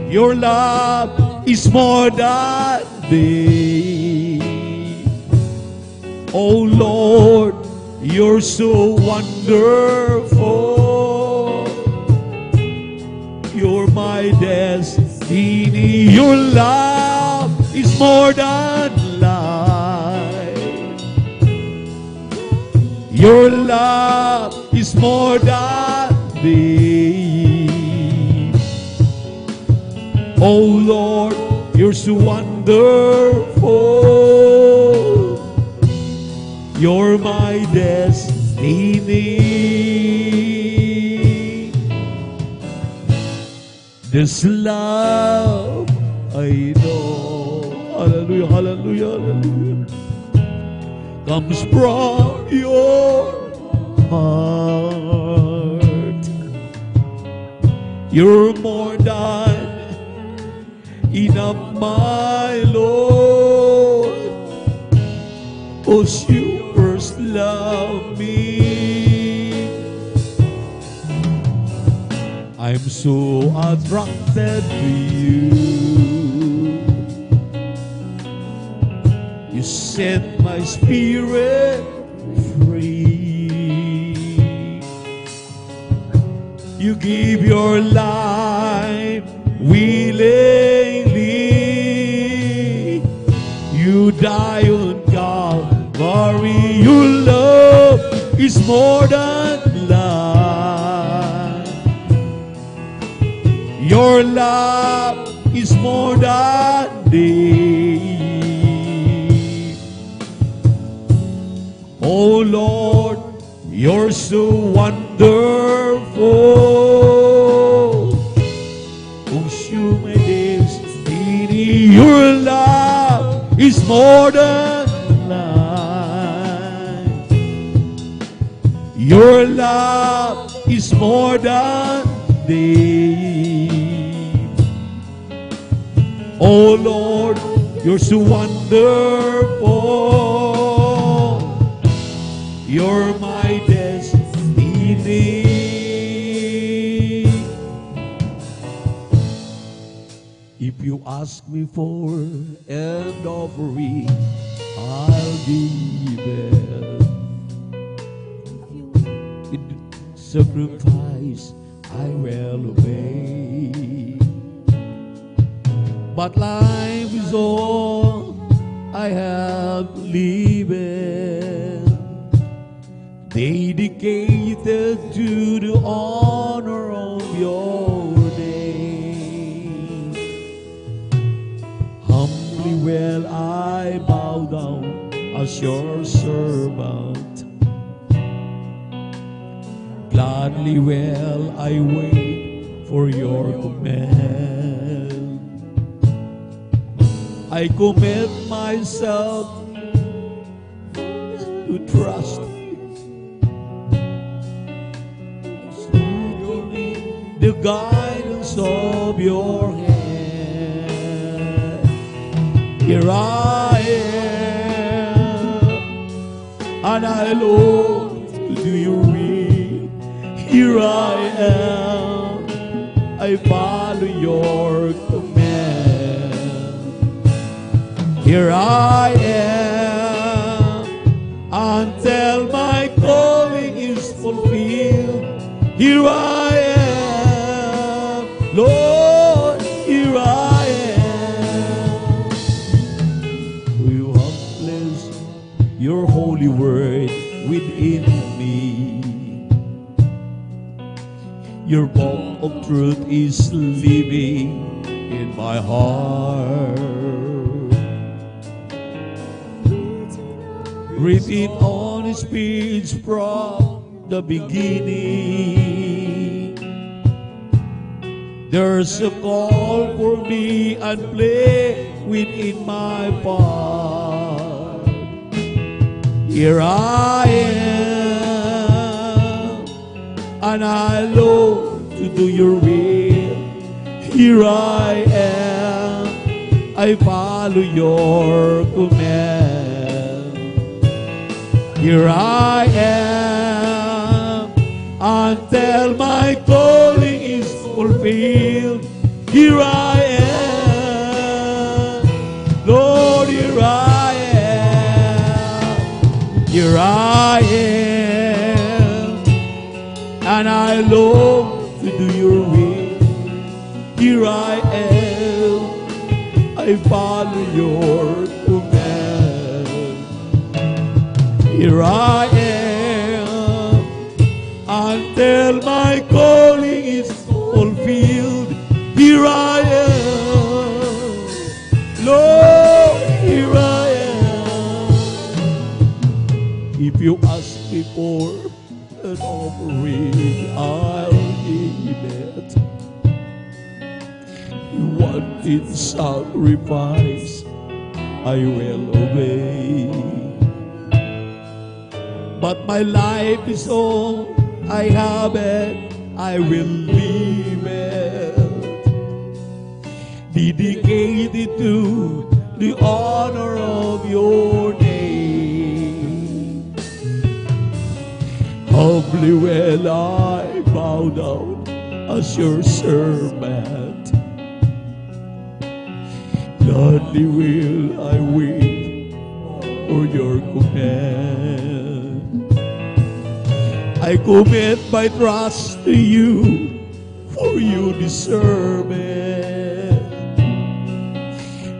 Speaker 2: Your love is more than this. Oh Lord, you're so wonderful. You're my destiny. Your love is more than life. Your love is more than this. Oh Lord, you're so wonderful. You're my destiny. This love I know. Hallelujah, hallelujah. hallelujah, hallelujah, comes from your heart. You're more than enough, my Lord, 'cause you first love me. I'm so attracted to you. You set my spirit free. You give your life willingly. You die on Calvary. Your love is more than life. Your love is more than deep. Oh Lord, you're so wonderful. Consume my destiny. Your love is more than life. Your love is more than deep. Oh Lord, you're so wonderful. You're my destiny. If you ask me for an offering, I'll give it. In sacrifice, I will obey. But life is all I have lived, dedicated to the honor of your name. Humbly will I bow down as your servant. Gladly will I wait for your command. I commit myself to trust the guidance of your hand. Here I am, and I long to do your will. Here I am, I follow your command. Here I am, until my calling is fulfilled. Here I am, Lord, here I am. You have placed your holy word within me. Your book of truth is living in my heart. Written on His page from the beginning. There's a call for me and play within my part. Here I am, and I long to do your will. Here I am, I follow your command. Here I am, until my calling is fulfilled. Here I am, Lord, here I am. Here I am, and I long to do your will. Here I am, I follow your command. Here I am, until my calling is fulfilled. Here I am, Lord, here I am. If you ask me for an offering, I'll give it. You wanted sacrifice,
Speaker 3: I will obey. But my life is all I have, and I will leave it dedicated to the honor of your name. Humbly will I bow down as your servant. Gladly will I wait for your command. I commit my trust to you, for you deserve it.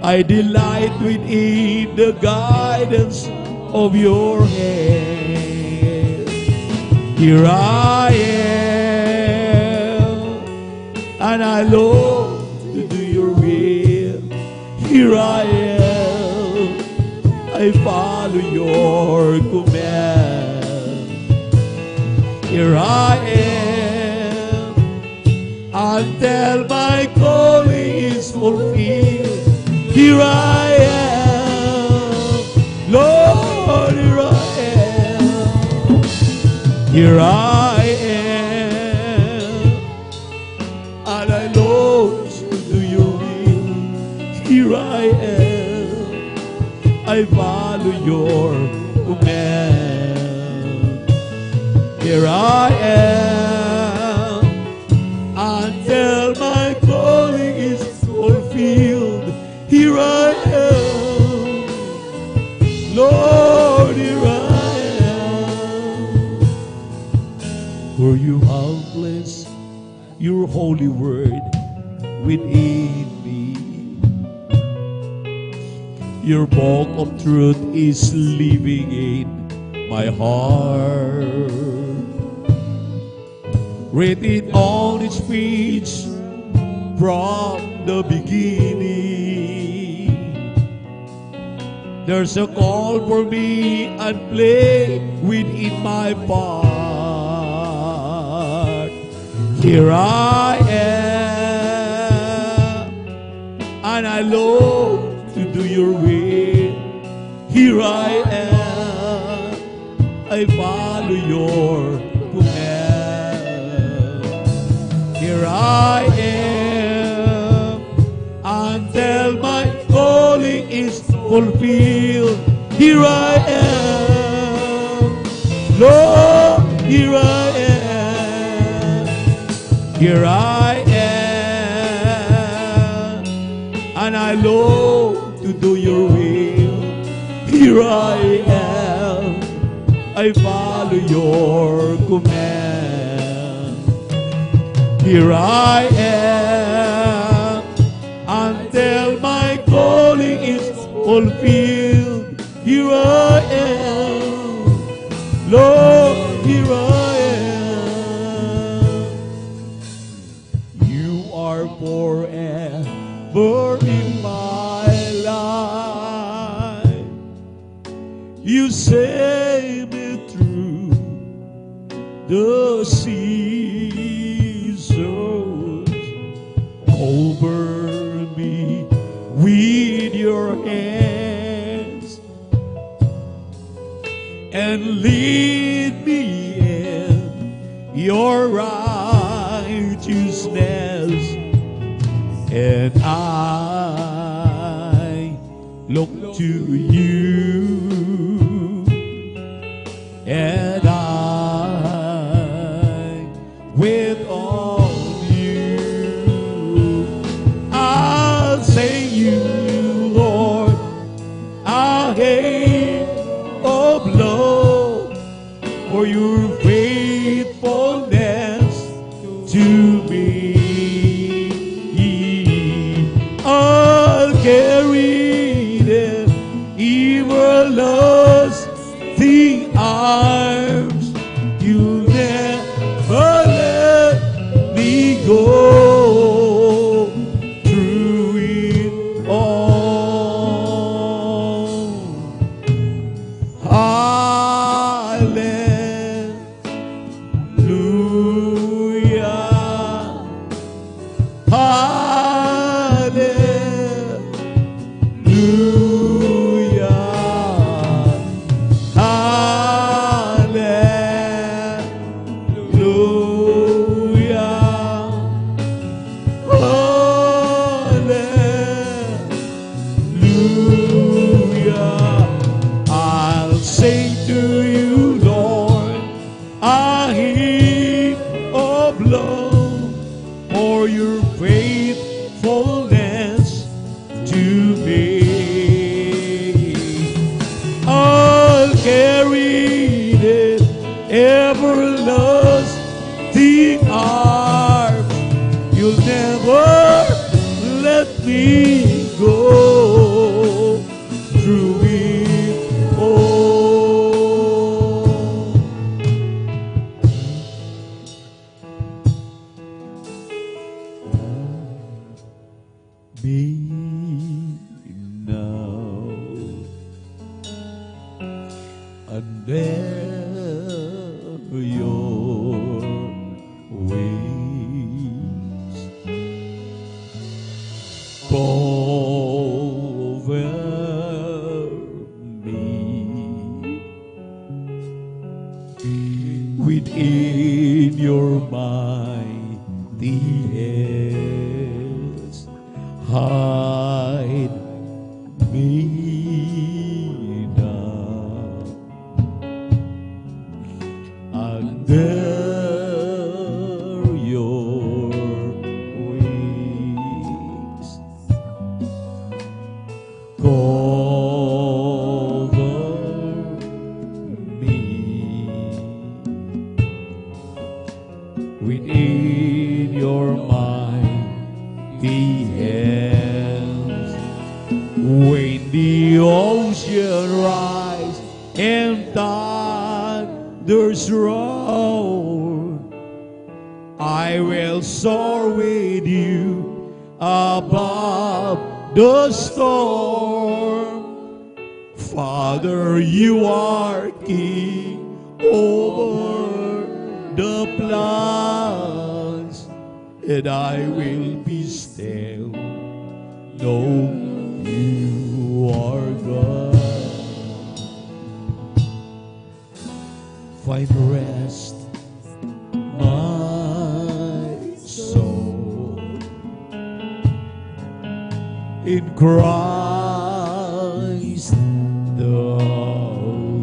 Speaker 3: I delight within the guidance of your hand. Here I am, and I long to do your will. Here I am, I follow your command. Here I am, until my calling is fulfilled. Here I am, Lord, here I am. Here I am, and I long to do your will. Here I am, I follow your command. Here I am, until my calling is fulfilled. Here I am, Lord, here I am. For you have blessed your holy word within me. Your book of truth is living in my heart. Written on its page from the beginning. There's a call for me and play within my part. Here I am, and I long to do your will. Here I am, I follow your command. Here I am, until my calling is fulfilled. Here I am, Lord, here I am. Here I am, and I long to do your will. Here I am, I follow your command. Here I am, until my calling is fulfilled. Here I am, Lord, here I am. You are forever in my life. You save me through the seasons. Cover me with your hands and lead me in your righteousness. And I look to you, and I with all you, I'll say you, Lord, I'll hate of love for your faithfulness to me. I'll carry the everlasting arms. You never let me go through it all. Hallelujah. Hallelujah. carried in everlasting arms. You'll never let me go through it all. Me now under your wings, cover me within your mighty hands. Hide me now under your wings. Cover me within your mighty hands. When the ocean rise and thunders roar, I will soar with you above the storm. Father, you are king over the plans, and I will be still. Know you are God. Find rest, my soul, in Christ the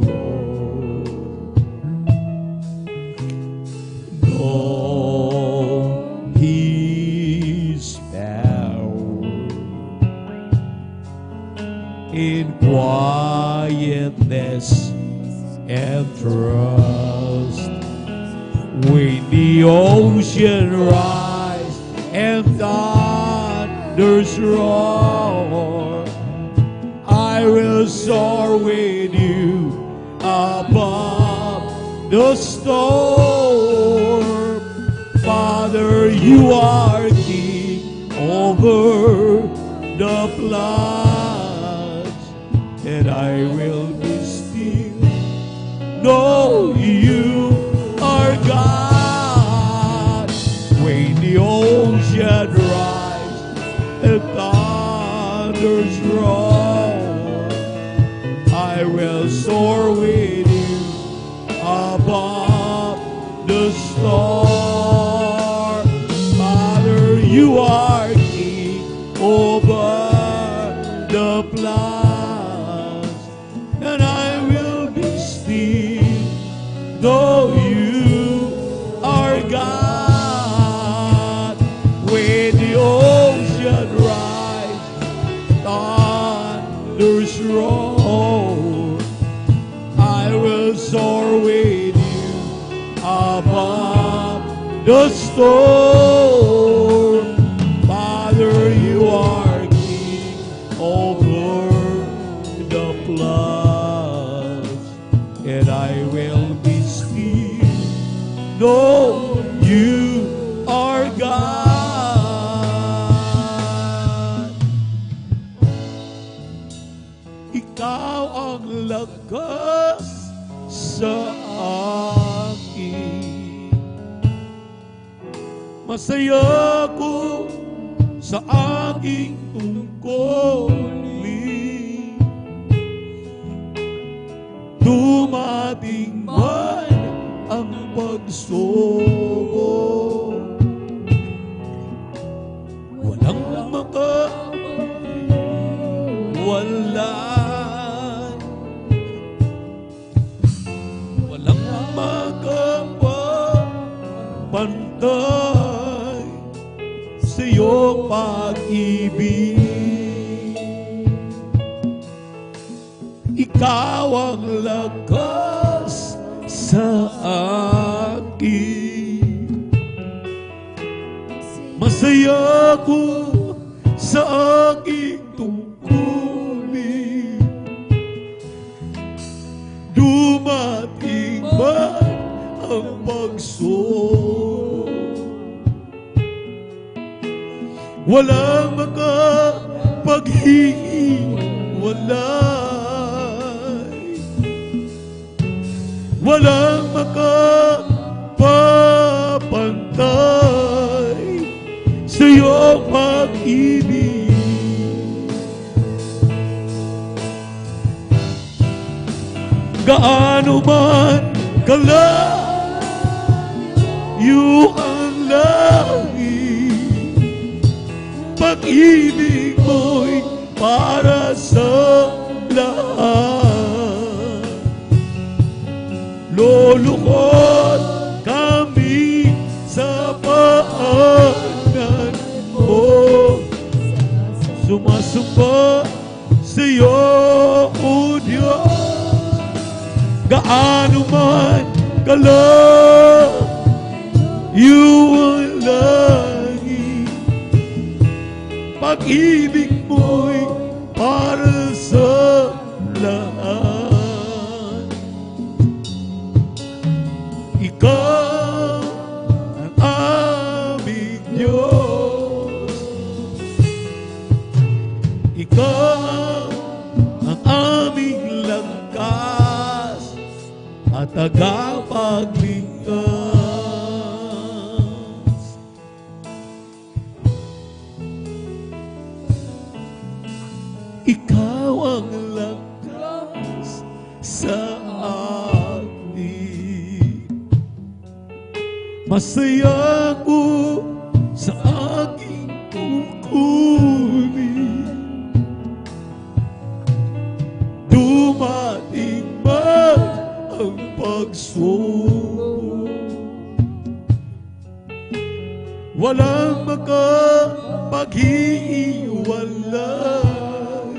Speaker 3: Lord. Know His power in quietness and trust. When the ocean rise and thunders roar, I will soar with you above the storm. Father, you are king over the floods, and I will be still. Know you are God. When the ocean rise and thunders roar, I will soar with you above the storm. Father, you are king over the floods, and I will be still. Though you are God. When the ocean rise, thunders roar, I will soar with you above the storm. Father, you are king over the floods, and I will be still. Know you are God. Ikaw ang lakas sa akin. Masaya ko sa aking tungkulin. Dumating man ang pagsubok, walang makawalan, walang makapantay sa iyong pag-ibig. Ikaw Ikaw ang lakas sa akin. Masaya ko sa aking tungkulin. Dumating man ang pagsubok, walang makapaghiwalay, walang makapapantay sa iyong pag-ibig. Gaano man kalayo ang langit, pag-ibig mo'y para sa lahat. Lulukod kami sa paanan mo, sumasumpa sa iyo, O Diyos. Gaano man kalayo ang langit, pag-ibig mo'y para sa lahat. Ikaw ang aming Diyos, ikaw ang aming lakas at tagapagligtas. Ikaw ang lakas sa akin. Masaya ko sa aking tungkulin. Dumating man ang pagsubok, walang makapaghiwalay,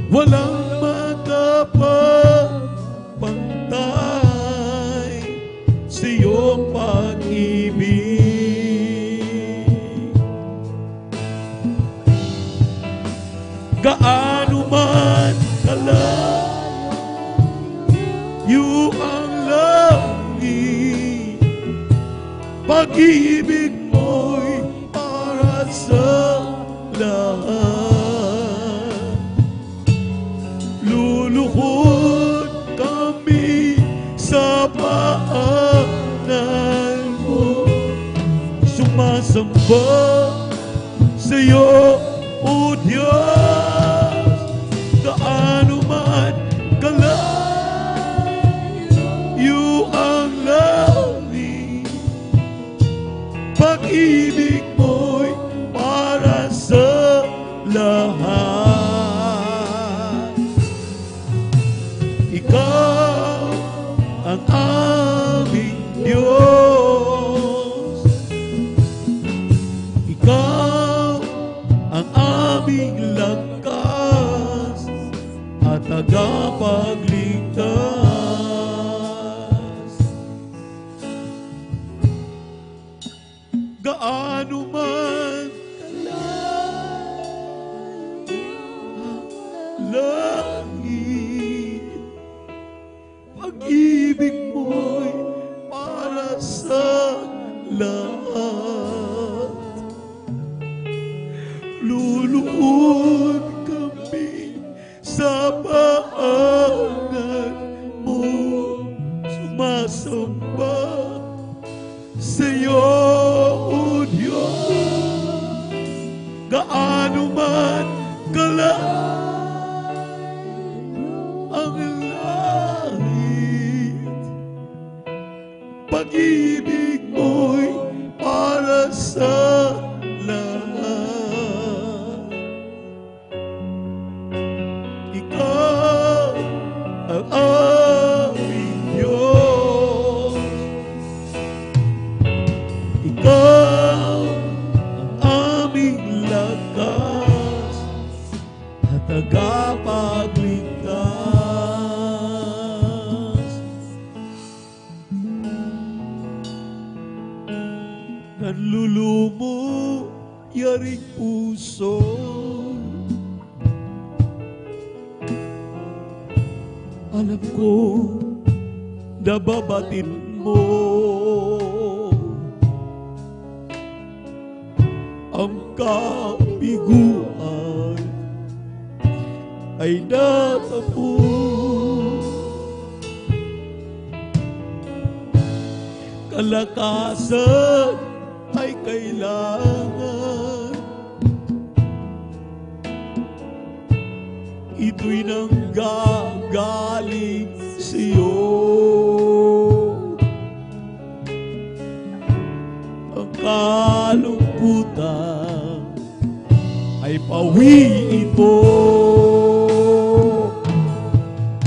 Speaker 3: walang makapagpantay sa iyong pag-ibig. Gaano man kalayo ang langit, pag-ibig mo'y para sa lahat. Luluhod kami sa paanan mo, sumasamba sa iyo, O Diyos. Gaano man kalayo ang langit, pag-ibig mo'y para sa lahat. Ikaw ang aming Diyos, ikaw ang aming lakas at tagapagligtas. Gaano man langit, pag-ibig mo'y para sa lahat. Luluhod kami sa paanan mo, sumasamba sa iyo, O Diyos. Gaano man kalayo ang langit, pag-ibig mo'y para sa lahat. Ikaw ang aming Diyos, ikaw ang aming lakas at tagapagligtas. alam ko nababatid mo ang kabiguan ay natapos. Kalakasan ay kailangan, ito'y nanggagaling sa'yo. Ang kalungkutan ay pawi ito.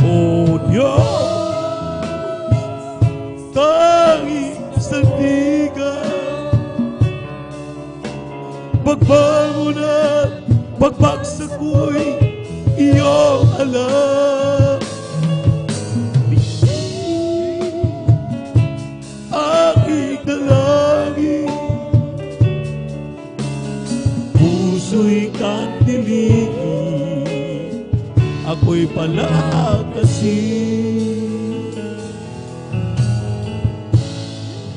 Speaker 3: O Diyos, tanging sandigan, pagbangon at pagbagsak ko'y iyong alam. Aking dalangin, puso'y kandiligin, ako'y palakasin.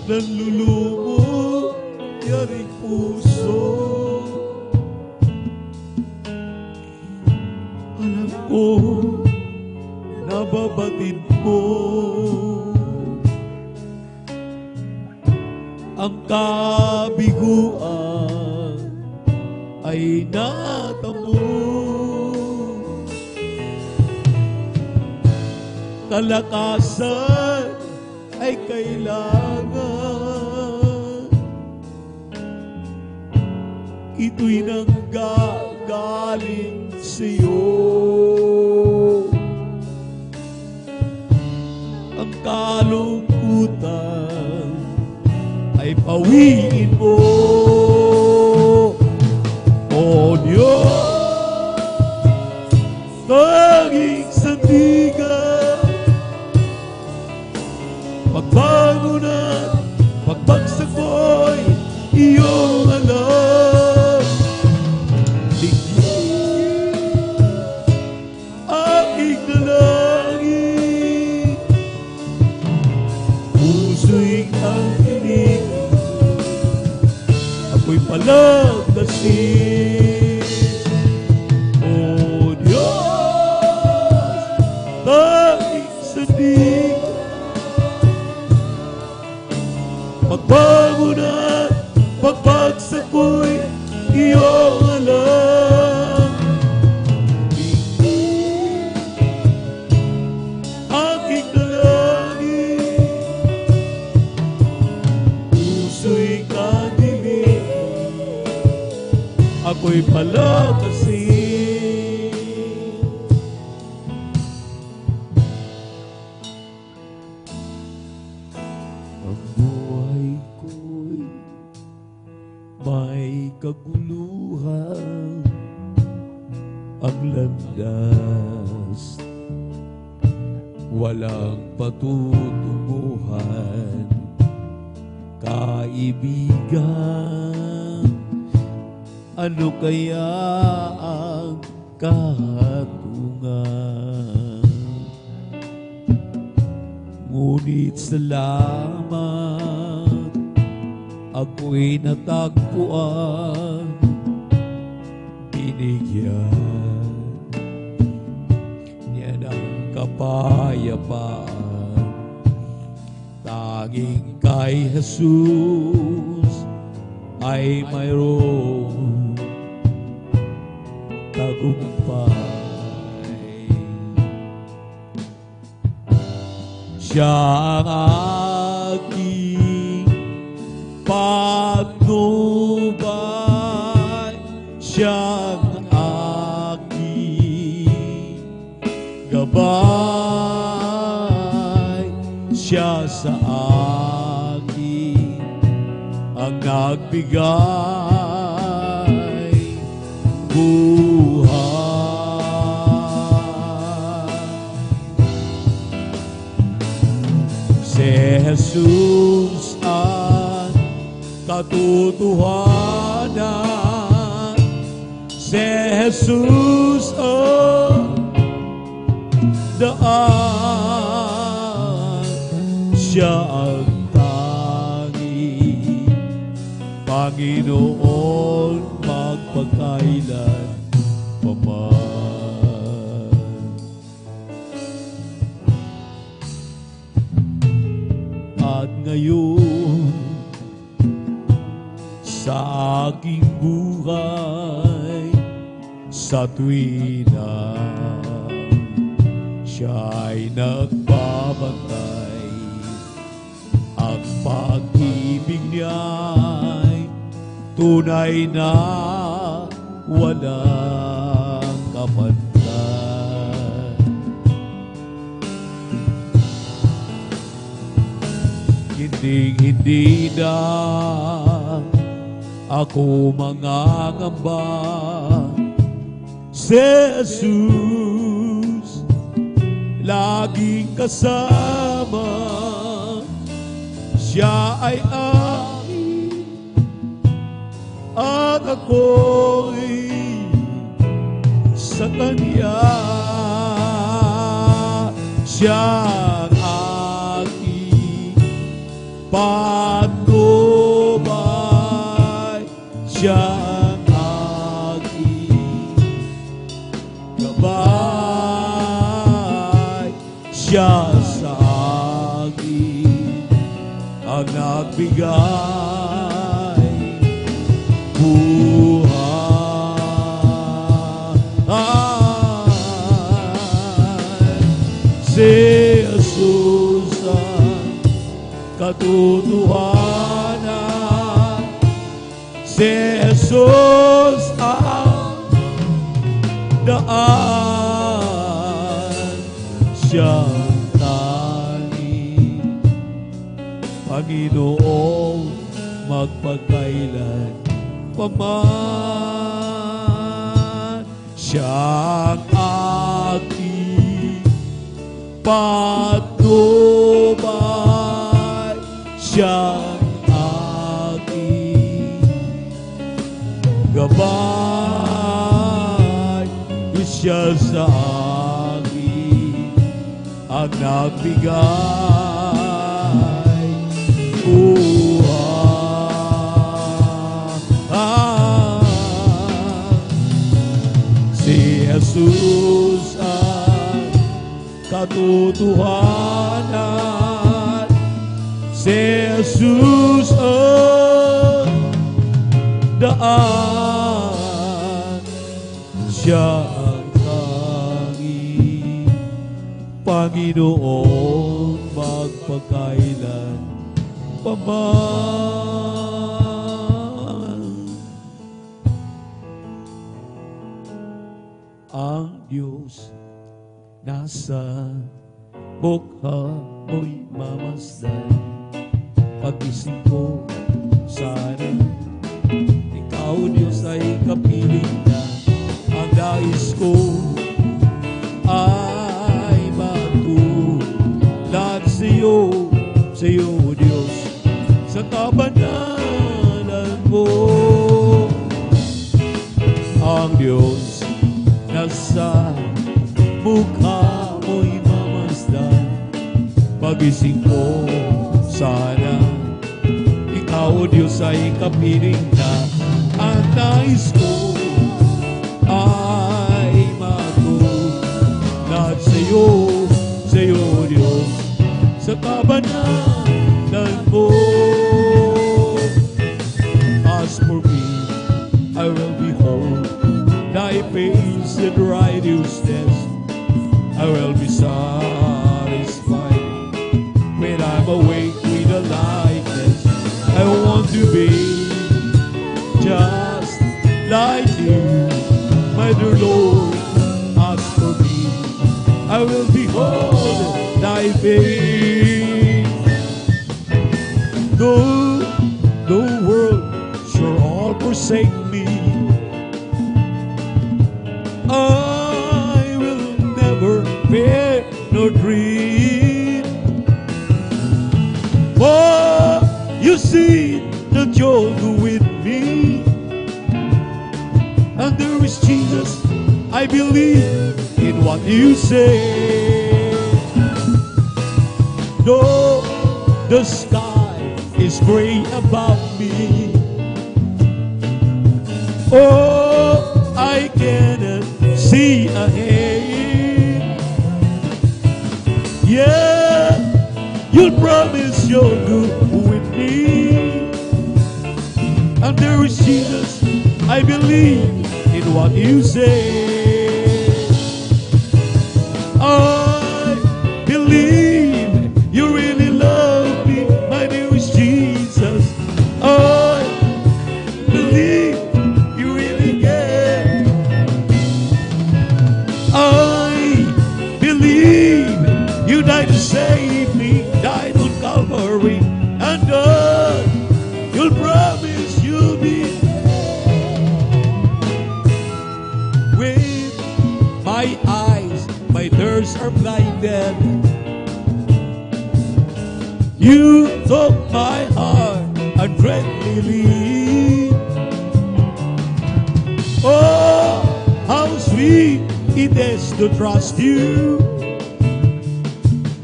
Speaker 3: Nanlulumog yaring puso, alam ko nababatid mo ang kabiguan ay natamo. Kalakasan ay kailangan, ito'y nanggagaling sa'yo. Ang kalungkutan ay pawiin mo. O Diyos, tanging sandigan, pagbangon at pagbagsak ko'y iyong alam. Aking dalangin, puso'y ang tinig, ako'y palagdasin. O Diyos, tanging sandigan, pagbangon at pagbagsak ko'y iyong alam. Aking dalangin, puso'y kadilig, ako'y palakasin. Ang buhay ko'y may kaguluhan, ang landas walang patutunguhan. Kaibigan, ano kaya ang kahatungan? Ngunit salamat, ako'y natagpuan, binigyan niya ng kapayapaan. Tanging kay Jesus ay mayroong tagumpay. Siya ang aking patnubay, siya ang aking gabay, siya sa akin ang nagbigay buhay. Si Jesus ang katotohanan, si Jesus ang daan. Siya ang tanging Panginoon magpakailan paman. At ngayon sa aking buhay, sa tuwina siya'y nagbabantay, ang pag-ibig niya'y tunay na walang kapantay. Hindi na ako mangangamba, si Jesus laging kasama. Siya ay akin at ako'y sa Kanya. Siyang aking patnubay, siyang aking gabay. Siya sa akin ang nagbigay buhay. Si Jesus ang katotohanan, si Jesus ang daan. Siyang tanging Panginoong magpakailan paman. Siyang aking patnubay, siyang aking gabay. Siya sa akin ang nagbigay buhay. Si Jesus ang katotohanan, si Jesus ang daan. Siya ang tanging Panginoon magpakailan paman. Ang Diyos nasa mukha mo'y mamasdan. Pagising ko, sana ikaw, Diyos, ay kapiling na. Ang nais ko ay matulad sa'yo, Diyos, sa kabanalan mo. Ang Diyos nasa mukha mo'y mamasdan. Pagising ko, sana ikaw, Diyos, ay kapiling na. Ang nais ko ay matulad sa'yo, Diyos, sa kabanalan mo. As for me, I will behold thy face in righteousness. I will be satisfied when I'm awake with a likeness. I want to be just like you, my dear Lord. As for me, I will behold thy face. Though the world shall all forsake me, I will never fear nor dream. For you see that you're with me, and there is Jesus. I believe in what you say. though the sky is gray above me, oh, I cannot see ahead. Yeah, you promise you're good with me. And there is Jesus, I believe in what you say. I believe you really love me. My name is Jesus. I believe you really care. I believe you died to save me, died on Calvary, and you'll promise you'll be with my eyes. My thirst are blinded. You took my heart and greatly lead. Oh, how sweet it is to trust you.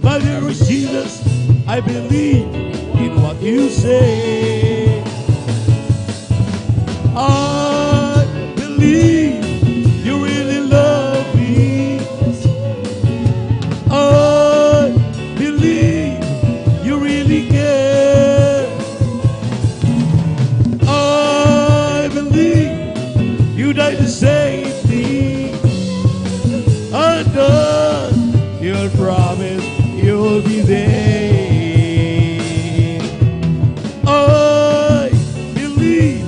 Speaker 3: My dear Jesus, I believe in what you say. I believe you really love me. I believe you really care. I believe you died to save me. And you'll promise you'll be there. I believe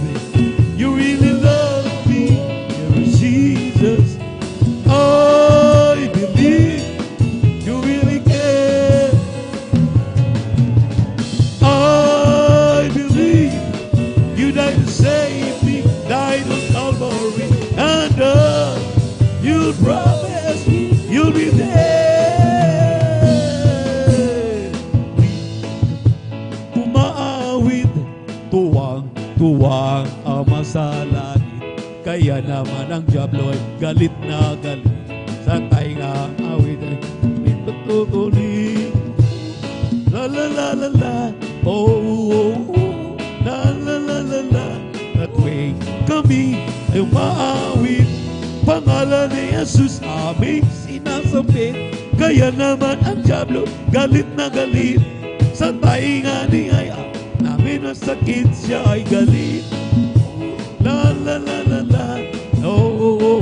Speaker 3: you really love me, dear Jesus. I believe you really care. I believe you died to save me, died on Calvary, and you promise you'll be there. Umaawit, tuwang Ama sa langit, kaya naman ang diablo'y galit na galit sa tainga awit ay itutuloy. La la la la la, oh, oh, oh, la la la la la. At tuwing kami ay umaawit, pangalan ni Jesus aming sinasambit, kaya naman ang diablo galit na galit sa tainga ni Aya namin ang sakit, siya ay galit. La la la la la, oh, oh, oh.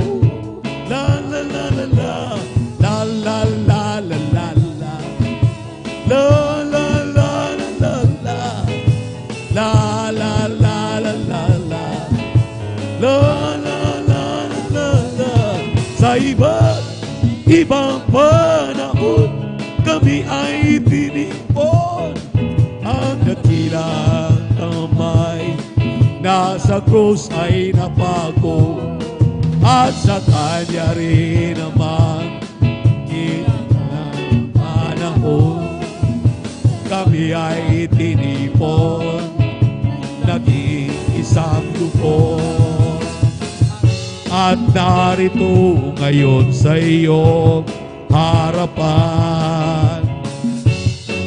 Speaker 3: La la la la la, la la la la la la, la la la la la, la la la la la la, la la la la la. Sa iba't ibang panahon kami ay tinipon ang dakilang kamay, nasa krus ay napako, at sa kanya rin naman ilang panahon kami ay tinipon, naging isang lupon. At narito ngayon sa iyong harapan,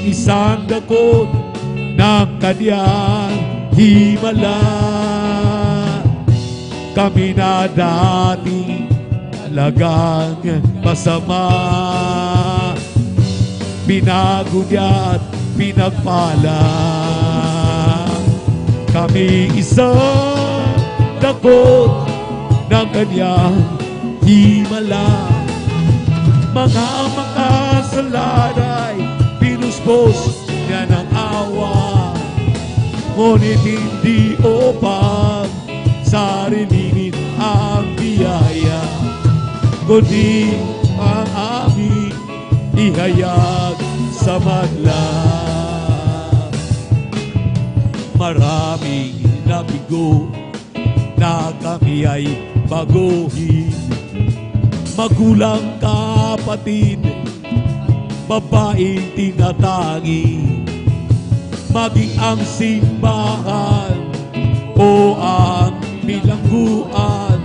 Speaker 3: isang dakot ng kanyang himala. Kami na dati talagang masama, binago niya at pinagpala. Kami isang dakot ng kanyang himala. Mga makasalanay pinuspos niya ng awa, ngunit hindi upang sarilinin ang biyaya, kundi ang aming ihayag sa madla. Maraming nabigo na kami ay baguhin, magulang, kapatid, babaeng tinatangi, maging ang simbahan o ang bilangguan.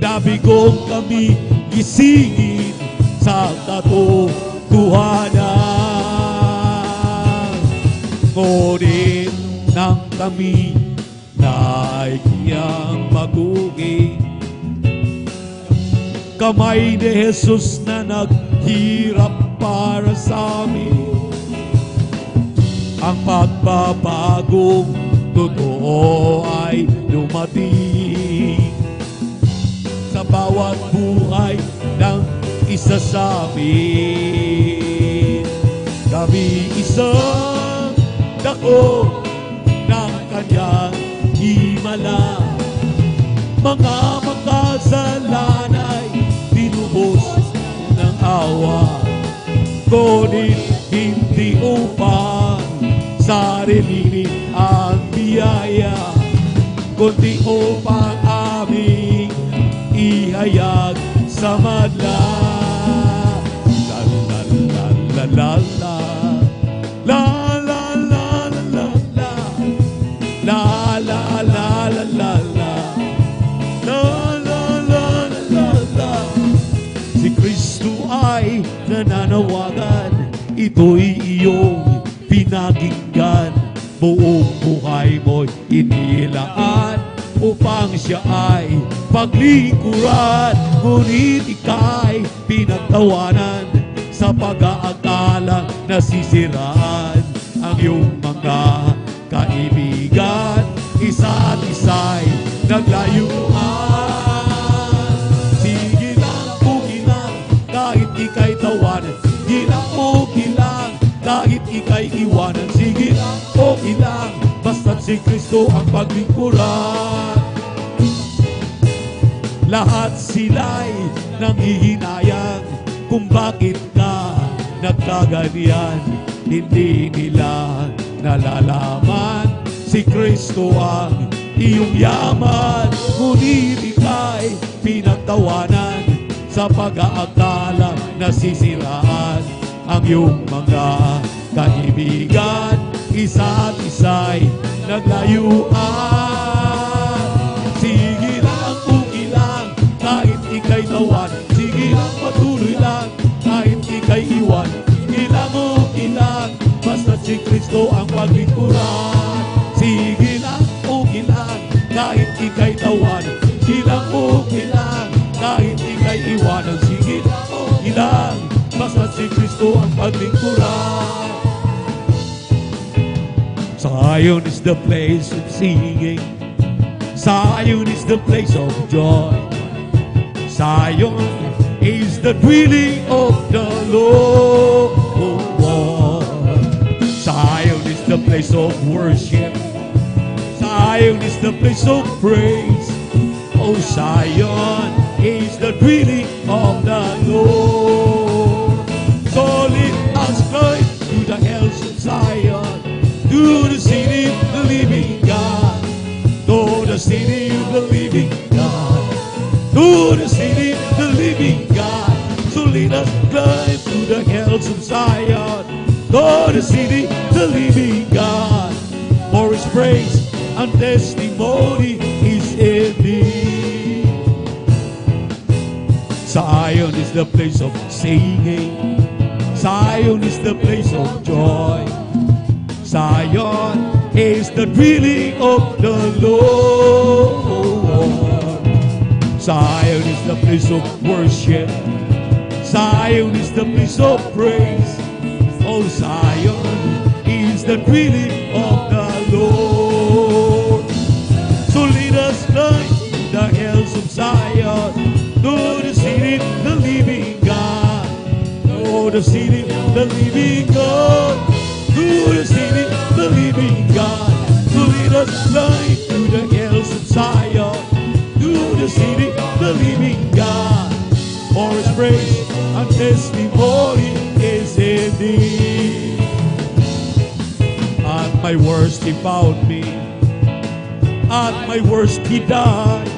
Speaker 3: Nabigong kami gisingin sa katotohanan. kami na kiyang maguging. Kamay ni Jesus na naghirap para sa amin. Ang pagbabagong totoo ay dumating sa bawat buhay ng isa sa amin. Kami isang dako ng kanyang himala. Mga makasalanan ay tinubos ng awa, ngunit hindi upang sarilinin ang biyaya, kundi upang aming ihayag sa madla. La la la la la la la la la la la la la la la la la Si Kristo ay nananawagan, ito'y iyong pinakinggan. Buong buhay mo'y inilaan upang siya ay paglingkuran. Ngunit ika'y pinagtawanan sa pag-aakalang nasisiraan. Ang iyong mga kaibigan, isa't isa'y naglayuan. Sige lang, okay lang, kahit ika'y tawanan. Sige lang, okay lang, kahit ika'y iwanan. Sige lang, okay lang, basta't si Kristo ang paglingkuran. Lahat sila'y nanghihinayang kung bakit ka nagkaganyan. Hindi nila nalalaman si Kristo ang iyong yaman. Ngunit ika'y pinagtawanan sa pag-aakala nasisiraan. Ang iyong mga kaibigan, isa't isa'y naglayuan. Sige lang, okay lang, kahit ika'y tawan. Sige lang, patuloy lang, kahit ika'y iwan. Sige lang, okay lang, basta si Kristo ang paglingkuran. Sige lang, okay lang, kahit ika'y tawan. Sige lang, okay lang, kahit ika'y iwanan. Sige lang, okay lang, basta si Kristo ang paglingkuran. Zion is the place of singing. Zion is the place of joy. Zion is the dwelling of the Lord. Zion is the place of worship. Zion is the place of praise. Oh, Zion is the dwelling of the Lord. So let us climb to the hills of Zion, to the city of the living God, to the city of the living God, to the city of the living God. So let us climb to the hills of Zion, to the city of the living God. For His praise and testimony is in thee. Zion is the place of singing. Zion is the place of joy. Zion is the dwelling of the Lord. Zion is the place of worship. Zion is the place of praise. Oh, Zion is the dwelling of the Lord. So let us climb the hills of Zion, to the city of the living God, to the city of the living God, to the city of the living God. So let us climb to the hills of Zion, to the city of the living God. For His praise and testimony is in thee. At my worst He found me, at my worst He died,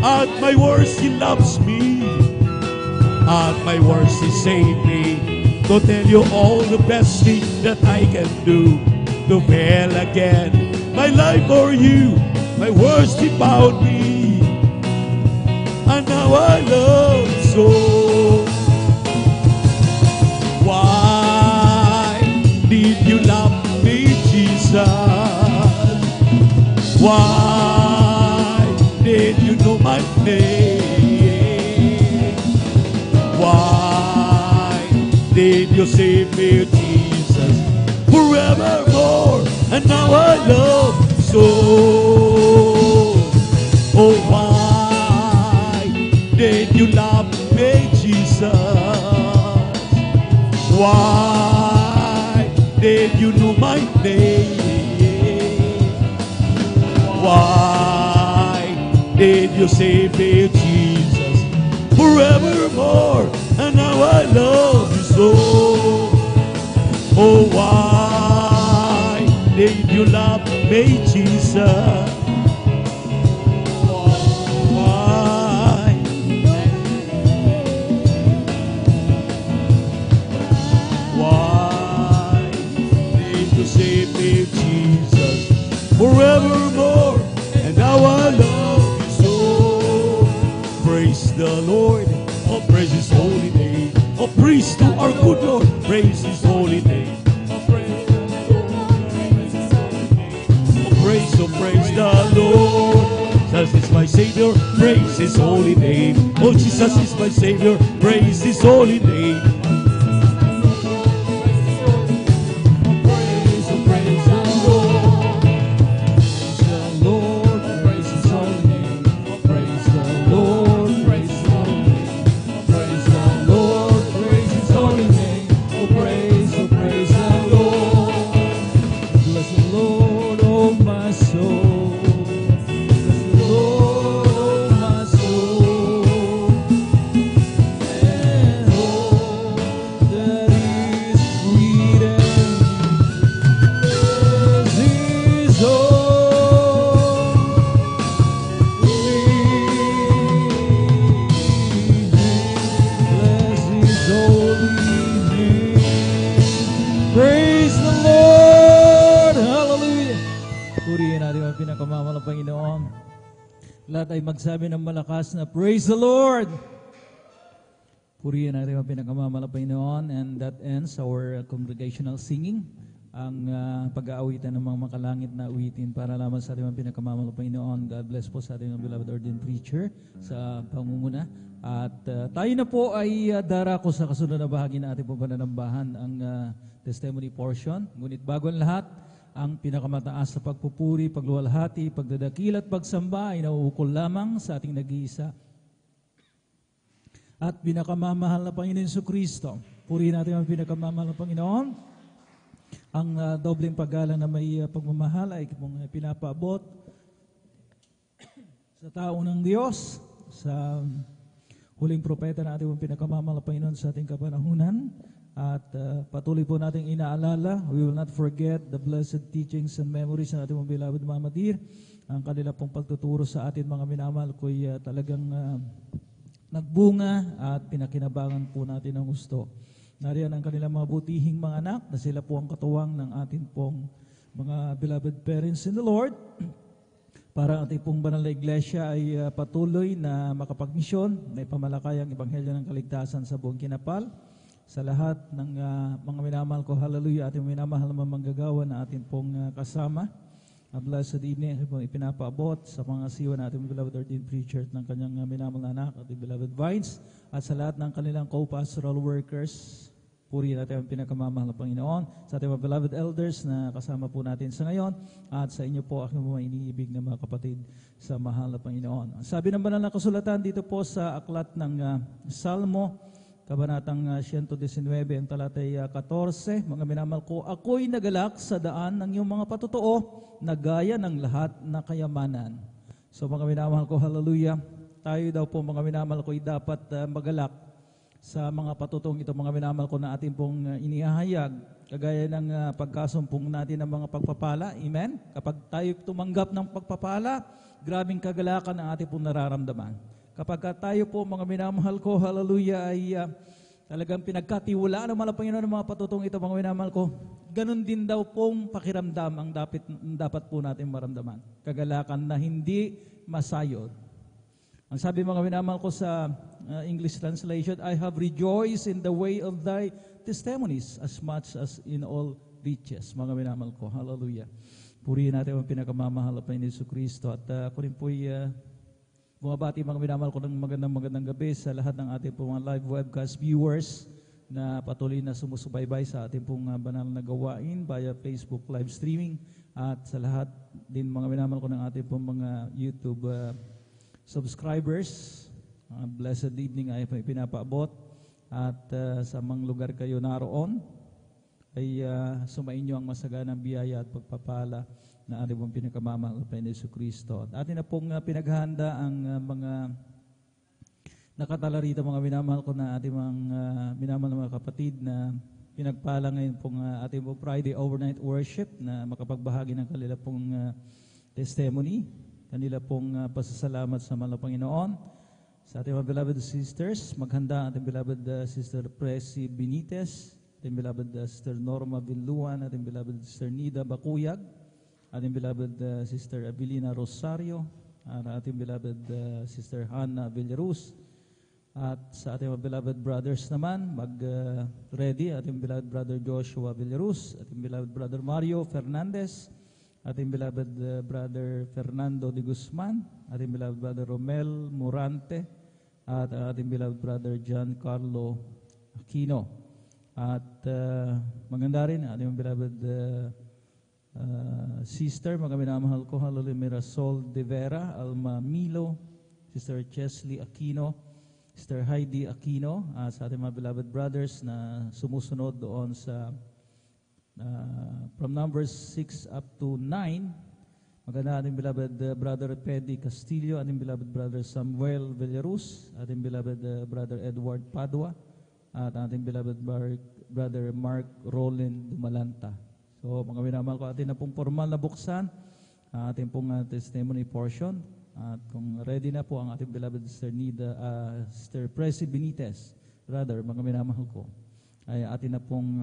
Speaker 3: at my worst He loves me, at my worst He saved me. To tell you all the best thing that I can do, to fail again my life for you. My worst He found me, and now I love you so. Why did you love me, Jesus? did you save me, Jesus, forevermore, and now I love you so. Oh, why did you love me, Jesus? Why did you know my name? Why did you save me, Jesus, forevermore, and now I love you so. Oh, why did you love me, Jesus? Why? Why did you save me, Jesus, forevermore, and now I love you so. Praise the Lord, oh praise His holy name. Oh praise to our good Lord, praise His holy name. Oh praise the Lord. Jesus is my Savior, praise His holy name. Oh Jesus is my Savior, praise His holy name.
Speaker 4: Praise the Lord! Hallelujah! Purihin natin ang pinakamamahal ng Panginoon. Lahat ay magsabi ng malakas na Praise the Lord! Purihin natin ang pinakamamahal ng Panginoon. And that ends our congregational singing. Ang pag-aawitan ng mga makalangit na awitin para lamang sa ating pinakamamahal ng Panginoon. God bless po sa ating beloved ordained preacher sa pangunguna. At tayo na po ay darako sa kasunod na bahagi na ating pananambahan ang testimony portion. Ngunit bago ang lahat, ang pinakamataas sa pagpupuri, pagluwalhati, pagdadakil at pagsamba ay nauukol lamang sa ating nag-iisa at pinakamamahal na Panginoon Jesucristo. Purihin natin ang pinakamamahal na Panginoon. Ang dobleng paggalang na may pagmamahal ay pinapaabot sa tao ng Diyos, sa huling propeta na ating pinakamamahal na Panginoon sa ating kapanahunan. At patuloy po nating inaalala, we will not forget the blessed teachings and memories ng ating beloved Mama Dear. Ang kanila pong pagtuturo sa atin mga minamahal ko'y talagang nagbunga at pinakinabangan po natin ang gusto. Nariyan ang kanilang mga butihing mga anak na sila po ang katuwang ng ating pong mga beloved parents in the Lord. Para ang ating pong banal na iglesia ay patuloy na makapagmisyon, may pamalakay ang ebanghelyo ng kaligtasan sa buong kinapal. Sa lahat ng mga minamahal ko, hallelujah, ating minamahal na manggagawa na ating pong kasama. A blessed evening ang pong ipinapaabot sa mga siwa na ating beloved ordained preacher ng kanyang minamahal na anak, ating beloved Vines, at sa lahat ng kanilang co-pastoral workers. Purihin natin ang pinakamamahal na Panginoon, sa ating mga beloved elders na kasama po natin sa ngayon, at sa inyo po aking mga iniibig na mga kapatid sa mahal na Panginoon. Sabi ng banal na kasulatan dito po sa aklat ng Salmo, Kabanatang 119, ang talatay 14, mga minamahal ko, ako'y nagalak sa daan ng iyong mga patotoo, na gaya ng lahat na kayamanan. So mga minamahal ko, hallelujah, tayo daw po mga minamahal ko ay dapat magalak sa mga patutong ito, mga minamahal ko na ating pong inihahayag, kagaya ng pagkasumpong natin ng mga pagpapala, amen? Kapag tayo tumanggap ng pagpapala, grabing kagalakan ang ating pong nararamdaman. Kapag tayo po mga minamahal ko, hallelujah, ay talagang pinagkatiwalaan ng mga Panginoon ng mga patutong ito, mga minamahal ko, ganun din daw pong pakiramdam ang dapat po natin maramdaman. Kagalakan na hindi masayod. Ang sabi mga minamahal ko sa English translation, I have rejoiced in the way of thy testimonies as much as in all riches. Mga minamahal ko, hallelujah. Purihin natin ang pinakamamahal pa ni Jesucristo. At ako rin po'y bumabati mga minamahal ko ng magandang gabi sa lahat ng ating mga live webcast viewers na patuloy na sumusubaybay sa ating pong banal na gawain via Facebook live streaming at sa lahat din mga minamahal ko ng ating pong mga YouTube subscribers. Blessed evening ay pinapaabot at sa mga lugar kayo naroon ay sumainyo ang masaganang biyaya at pagpapala na ating pong pinakamamahal na Panginoon Kristo. At atin na pong pinaghahanda ang mga nakatala rito mga minamahal ko na ating mga minamahal na mga kapatid na pinagpala ngayon pong ating pong Friday overnight worship na makapagbahagi ng kanila pong testimony, kanila pong pasasalamat sa mahal na Panginoon. Sa ating mga beloved sisters, maghanda ating beloved Sister Presi Benitez, ating beloved Sister Norma Villuan, ating beloved Sister Nida Bakuyag, ating beloved Sister Abilina Rosario, at ating beloved Sister Hannah Villaruz. At sa ating mga beloved brothers naman, mag-ready, ating beloved brother Joshua Villaruz, ating beloved brother Mario Fernandez, ating beloved brother Fernando de Guzman, ating beloved brother Romel Morante, at ating beloved brother John Carlo Aquino. At maganda rin, ating beloved sister, mga minamahal ko, Hallelujah, Mirasol de Vera, Alma Milo, Sister Chesley Aquino, Sister Heidi Aquino, sa ating mga beloved brothers na sumusunod doon sa from numbers 6 up to 9, maganda ating beloved brother Pedi Castillo, ating beloved brother Samuel Villaruz, ating beloved brother Edward Padua, at ating beloved brother Mark Roland Dumalanta. So mga minamahal ko, atin na pong formal na buksan ating pong testimony portion. At kung ready na po ang ating beloved Sister Nida, Sister Presi Benitez, brother, mga minamahal ko, ay atin na pong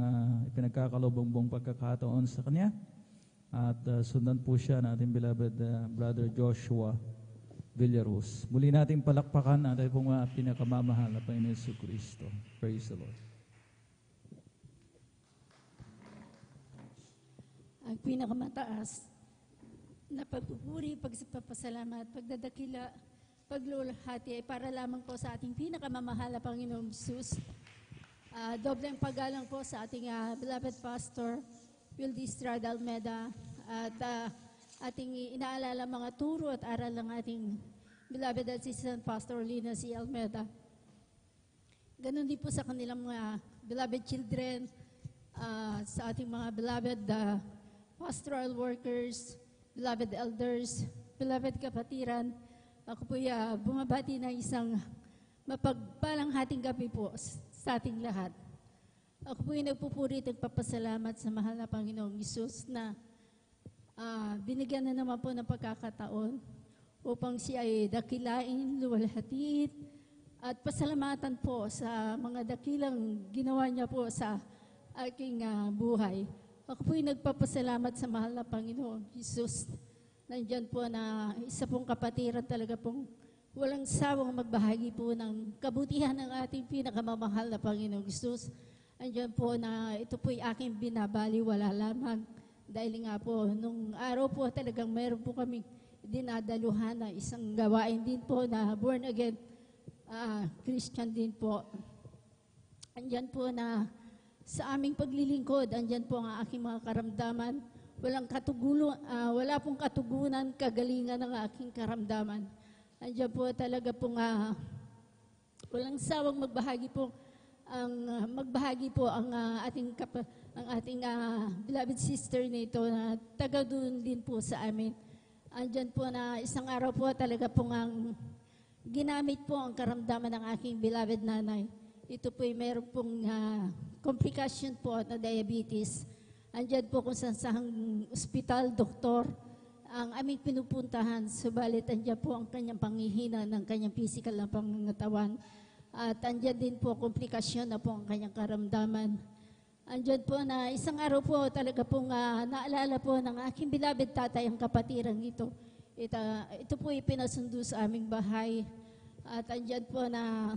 Speaker 4: ipinagkakalobong buong pagkakataon sa kanya. At sundan po siya ng ating beloved brother Joshua Villaruz. Muli nating palakpakan ang ating pong pinakamamahal na Panginoon Jesucristo. Praise the Lord.
Speaker 5: Ang pinakamataas na pagpupuri, pagpapasalamat, pagdadakila, paglulahati ay para lamang po sa ating pinakamamahal na Panginoong Jesus. Dobleng paggalang po sa ating beloved pastor, Wildy Estrada Almeda, at ating inaalala mga turo at aral ng ating beloved assistant pastor, Lina C. Almeda. Ganon din po sa kanilang mga beloved children, sa ating mga beloved pastoral workers, beloved elders, beloved kapatiran. Ako po bumabati ng isang mapagpalang hating gabi po sa ating lahat. Ako po nagpupuri at nagpapasalamat sa mahal na Panginoong Hesus na binigyan na naman po ng pagkakataon upang siya ay dakilain, luwalhatiin, at pasalamatan po sa mga dakilang ginawa niya po sa aking buhay. Ako po nagpapasalamat sa mahal na Panginoong Hesus. Nandyan po na isa pong kapatiran talaga pong walang sawang magbahagi po ng kabutihan ng ating pinakamamahal na Panginoong Hesus. Andyan po na ito po'y aking binabaliwala lamang dahil nga po nung araw po talagang mayroon po kami dinadaluhan na isang gawain din po na born again Christian din po. Andyan po na sa aming paglilingkod, andyan po ang aking mga karamdaman. Wala pong katugunan, kagalingan ng aking karamdaman. Andyan po talaga pong walang sawang magbahagi po ang ating beloved sister nito na taga doon din po sa amin. Andyan po na isang araw po talaga pong ginamit po ang karamdaman ng aking beloved nanay. Ito po'y meron pong komplikasyon po na diabetes. Andyan po kung saan ospital, doktor, ang aming pinupuntahan, subalit andyan po ang kanyang panghihina ng kanyang physical na pangangatawan. At andyan din po komplikasyon na po ang kanyang karamdaman. Andyan po na isang araw po talaga pong naalala po ng aking beloved tatay ang kapatirang ito. Ito po ipinasundo sa aming bahay. At andyan po na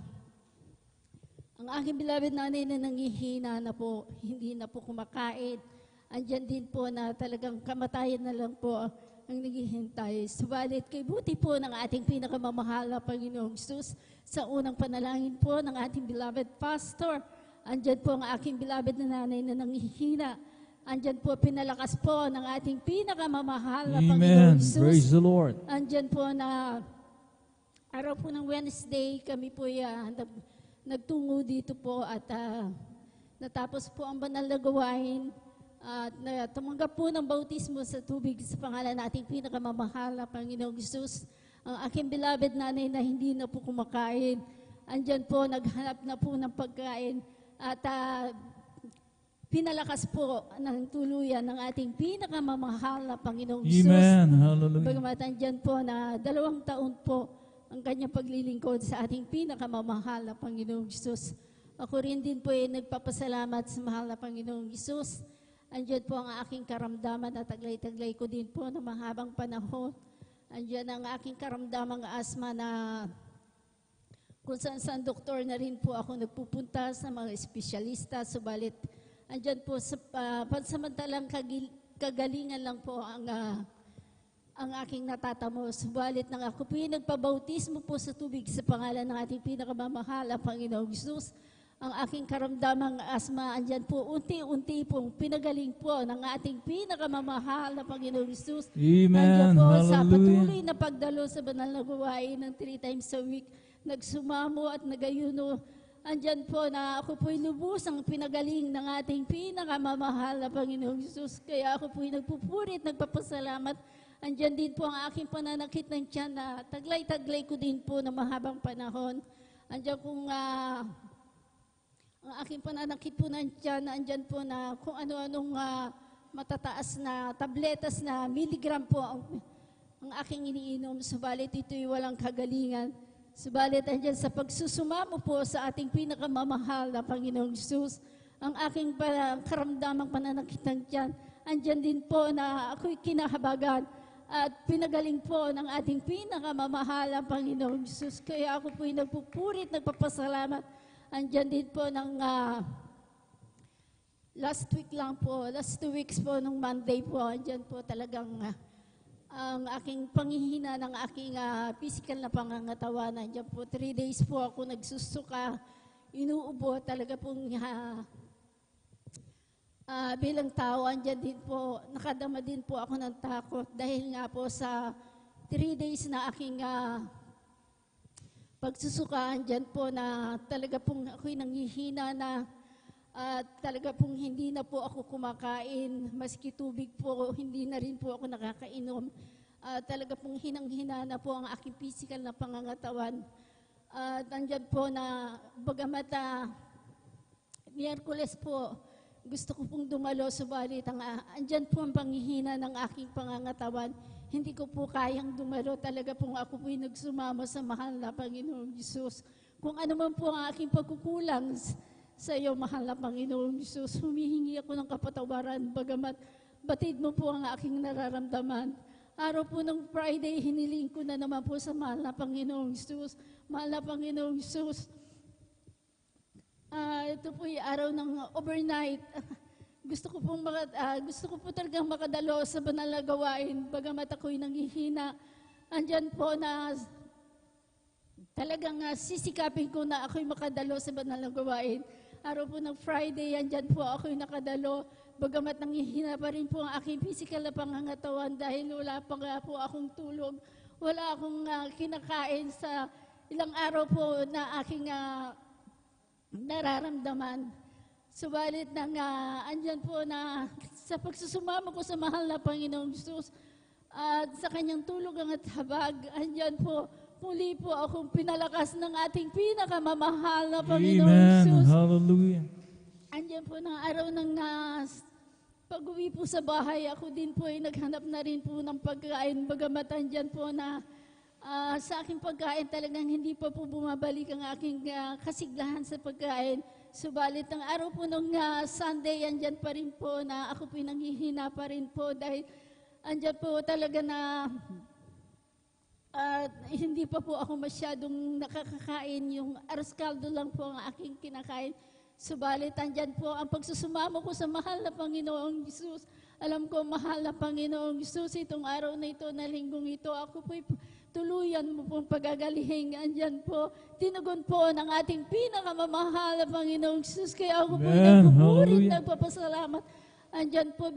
Speaker 5: ang aking beloved nanay na nangihina na po, hindi na po kumakain. Andyan din po na talagang kamatayan na lang po ang naghihintay. Subalit kay buti po ng ating pinakamamahal na Panginoong Jesus sa unang panalangin po ng ating beloved pastor Andyan po ang aking beloved na nanay na nanghihina. Andyan po pinalakas po ng ating pinakamamahal na Panginoong
Speaker 4: Amen.
Speaker 5: Jesus.
Speaker 4: Praise the Lord.
Speaker 5: Andyan po na araw po ng Wednesday, kami po nagtungo dito po at natapos po ang banal na gawain at tumanggap po ng bautismo sa tubig sa pangalan nating pinakamamahal na Panginoong Jesus. Ang aking beloved nanay na hindi na po kumakain, andyan po, naghanap na po ng pagkain at pinalakas po ng tuluyan ng ating pinakamamahal na Panginoong Jesus.
Speaker 4: Amen. Hallelujah.
Speaker 5: Bagamat andyan po na 2 taon po ang kanyang paglilingkod sa ating pinakamamahal na Panginoong Jesus. Ako rin din po ay nagpapasalamat sa mahal na Panginoong Jesus. Andyan po ang aking karamdaman at taglay-taglay ko din po na mahabang panahon. Andyan ang aking karamdamang asma na kung saan doktor na rin po ako nagpupunta sa mga espesyalista. Subalit, andyan po sa pansamantalang kagalingan lang po ang aking natatamo. Subalit nang ako po nagpabautismo po sa tubig sa pangalan ng ating pinakamamahal ang Panginoong Jesus, ang aking karamdamang asma, andyan po unti-unti pong pinagaling po ng ating pinakamamahal na Panginoong Jesus.
Speaker 4: Amen.
Speaker 5: Andyan po sa
Speaker 4: Hallelujah.
Speaker 5: patuloy na pagdalo sa banal na gawain ng 3 times a week, nagsumamo at nagayuno. Andyan po na ako po'y lubusang pinagaling ng ating pinakamamahal na Panginoong Jesus. Kaya ako po'y nagpupurit, nagpapasalamat. Andyan din po ang aking pananakit ng tiyan na taglay-taglay ko din po na mahabang panahon. Andyan kung ang aking pananakit po ng tiyan, andyan po na kung ano-anong matataas na tabletas na miligram po ang aking iniinom. Subalit ito'y walang kagalingan. Subalit andyan sa pagsusumamo po sa ating pinakamamahal na Panginoong Jesus, ang aking karamdamang pananakit ng tiyan, andyan din po na ako'y kinahabagan at pinagaling po ng ating pinakamamahal na Panginoong Jesus. Kaya ako po'y nagpupurit, nagpapasalamat. Andyan din po ng last 2 weeks po, nung Monday po, andyan po talagang ang aking panghihina ng aking physical na pangangatawan. Andyan po, 3 days po ako nagsusuka, inuubo, talaga pong bilang tao, andyan din po, nakadama din po ako ng takot dahil nga po sa 3 days na aking pagsusukaan dyan po na talaga pong ako'y nanghihina na talaga pong hindi na po ako kumakain, maski tubig po, hindi na rin po ako nakakainom. Talaga pong hinang-hina na po ang aking physical na pangangatawan. Andyan po na bagamat Miyerkules po, gusto ko pong dumalo, subalit andyan po ang panghihina ng aking pangangatawan. Hindi ko po kayang dumalo. Talaga pong ako po'y nagsumama sa mahal na Panginoong Jesus. Kung ano man po ang aking pagkukulang sa iyo, mahal na Panginoong Jesus, humihingi ako ng kapatawaran, bagamat batid mo po ang aking nararamdaman. Araw po ng Friday, hiniling ko na naman po sa mahal na Panginoong Jesus. Mahal na Panginoong Jesus, ito po'y araw ng overnight. Gusto ko po talagang makadalo sa banal na gawain, bagamat ako'y nanghihina. Andyan po na talagang sisikapin ko na ako'y makadalo sa banal na gawain. Araw po ng Friday, andyan po ako'y nakadalo, bagamat nanghihina pa rin po ang aking physical na pangangatawan dahil wala pa nga po akong tulog. Wala akong kinakain sa ilang araw po na aking nararamdaman. Subalit andyan po na sa pagsusumama ko sa mahal na Panginoong Jesus at sa kanyang tulugan at habag, andyan po, muli po akong pinalakas ng ating pinakamamahal na Panginoong
Speaker 4: Amen.
Speaker 5: Jesus.
Speaker 4: Hallelujah.
Speaker 5: Andyan po ng araw ng pag-uwi po sa bahay, ako din po ay naghanap na rin po ng pagkain, bagamat andyan po na sa aking pagkain talagang hindi pa po bumabalik ang aking kasiglahan sa pagkain. Subalit ang araw po nung Sunday, andyan pa rin po na ako po nanghihina pa rin po dahil andyan po talaga na hindi pa po ako masyadong nakakakain. Yung aros kaldo lang po ang aking kinakain. Subalit andyan po ang pagsusumamo ko sa mahal na Panginoong Jesus. Alam ko, mahal na Panginoong Jesus, itong araw na ito, na linggong ito, ako po'y tuluyan mo pong pagagaling. Andyan po, tinugon po ng ating pinakamamahal na Panginoong Jesus. Kaya ako po
Speaker 4: Amen.
Speaker 5: nagpupuri,
Speaker 4: Hallelujah.
Speaker 5: nagpapasalamat. Andyan po,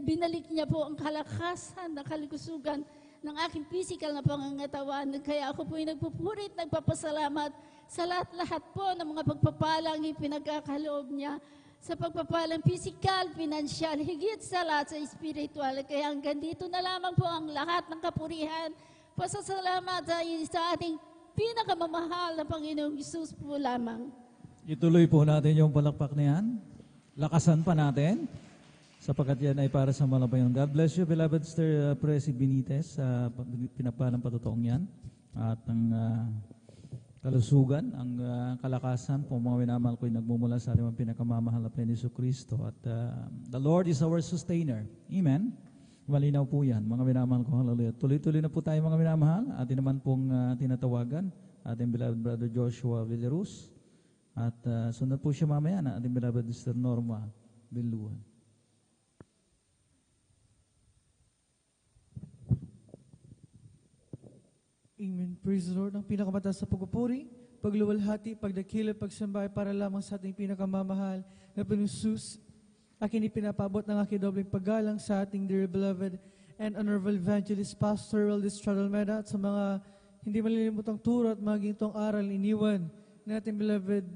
Speaker 5: binalik niya po ang kalakasan, na kalukusugan ng aking physical na pangangatawan. Kaya ako po nagpupuri at nagpapasalamat sa lahat-lahat po ng mga pagpapalang ipinagkakaloob niya sa pagpapalang physical, financial, higit sa lahat sa spiritual. Kaya hanggang dito na lamang po ang lahat ng kapurihan. Pasasalamat sa ating pinakamamahal na Panginoong Jesus po lamang.
Speaker 4: Ituloy po natin yung palakpak na yan. Lakasan pa natin. Sapagkat yan ay para sa malabayon. God bless you, beloved Sir Presi Benitez, sa pinapalang patutuong yan. At ang kalusugan, ang kalakasan po mga minamahal ko'y nagmumula sa ating pinakamamahal na Panginoon Kristo. At the Lord is our sustainer. Amen? Malinaw po yan, mga minamahal ko. Hallelujah. Tuloy-tuloy na po tayo mga minamahal. Atin naman pong tinatawagan, ating beloved Brother Joshua Villaruz. At sunod po siya mamaya na ating beloved Sister Norma Biluan.
Speaker 6: Amen. Praise the Lord. Ang pinakamataas sa pagpupuri, pagluwalhati, pagdakila, pagsambay para lamang sa ating pinakamamahal na Panginoong Jesus. Akin ipinapabot ng aking dobling paggalang sa ating dear beloved and honorable evangelist Pastor Wildis Chadalmeda at sa mga hindi malilimutang turo at maging itong aral iniwan na ating beloved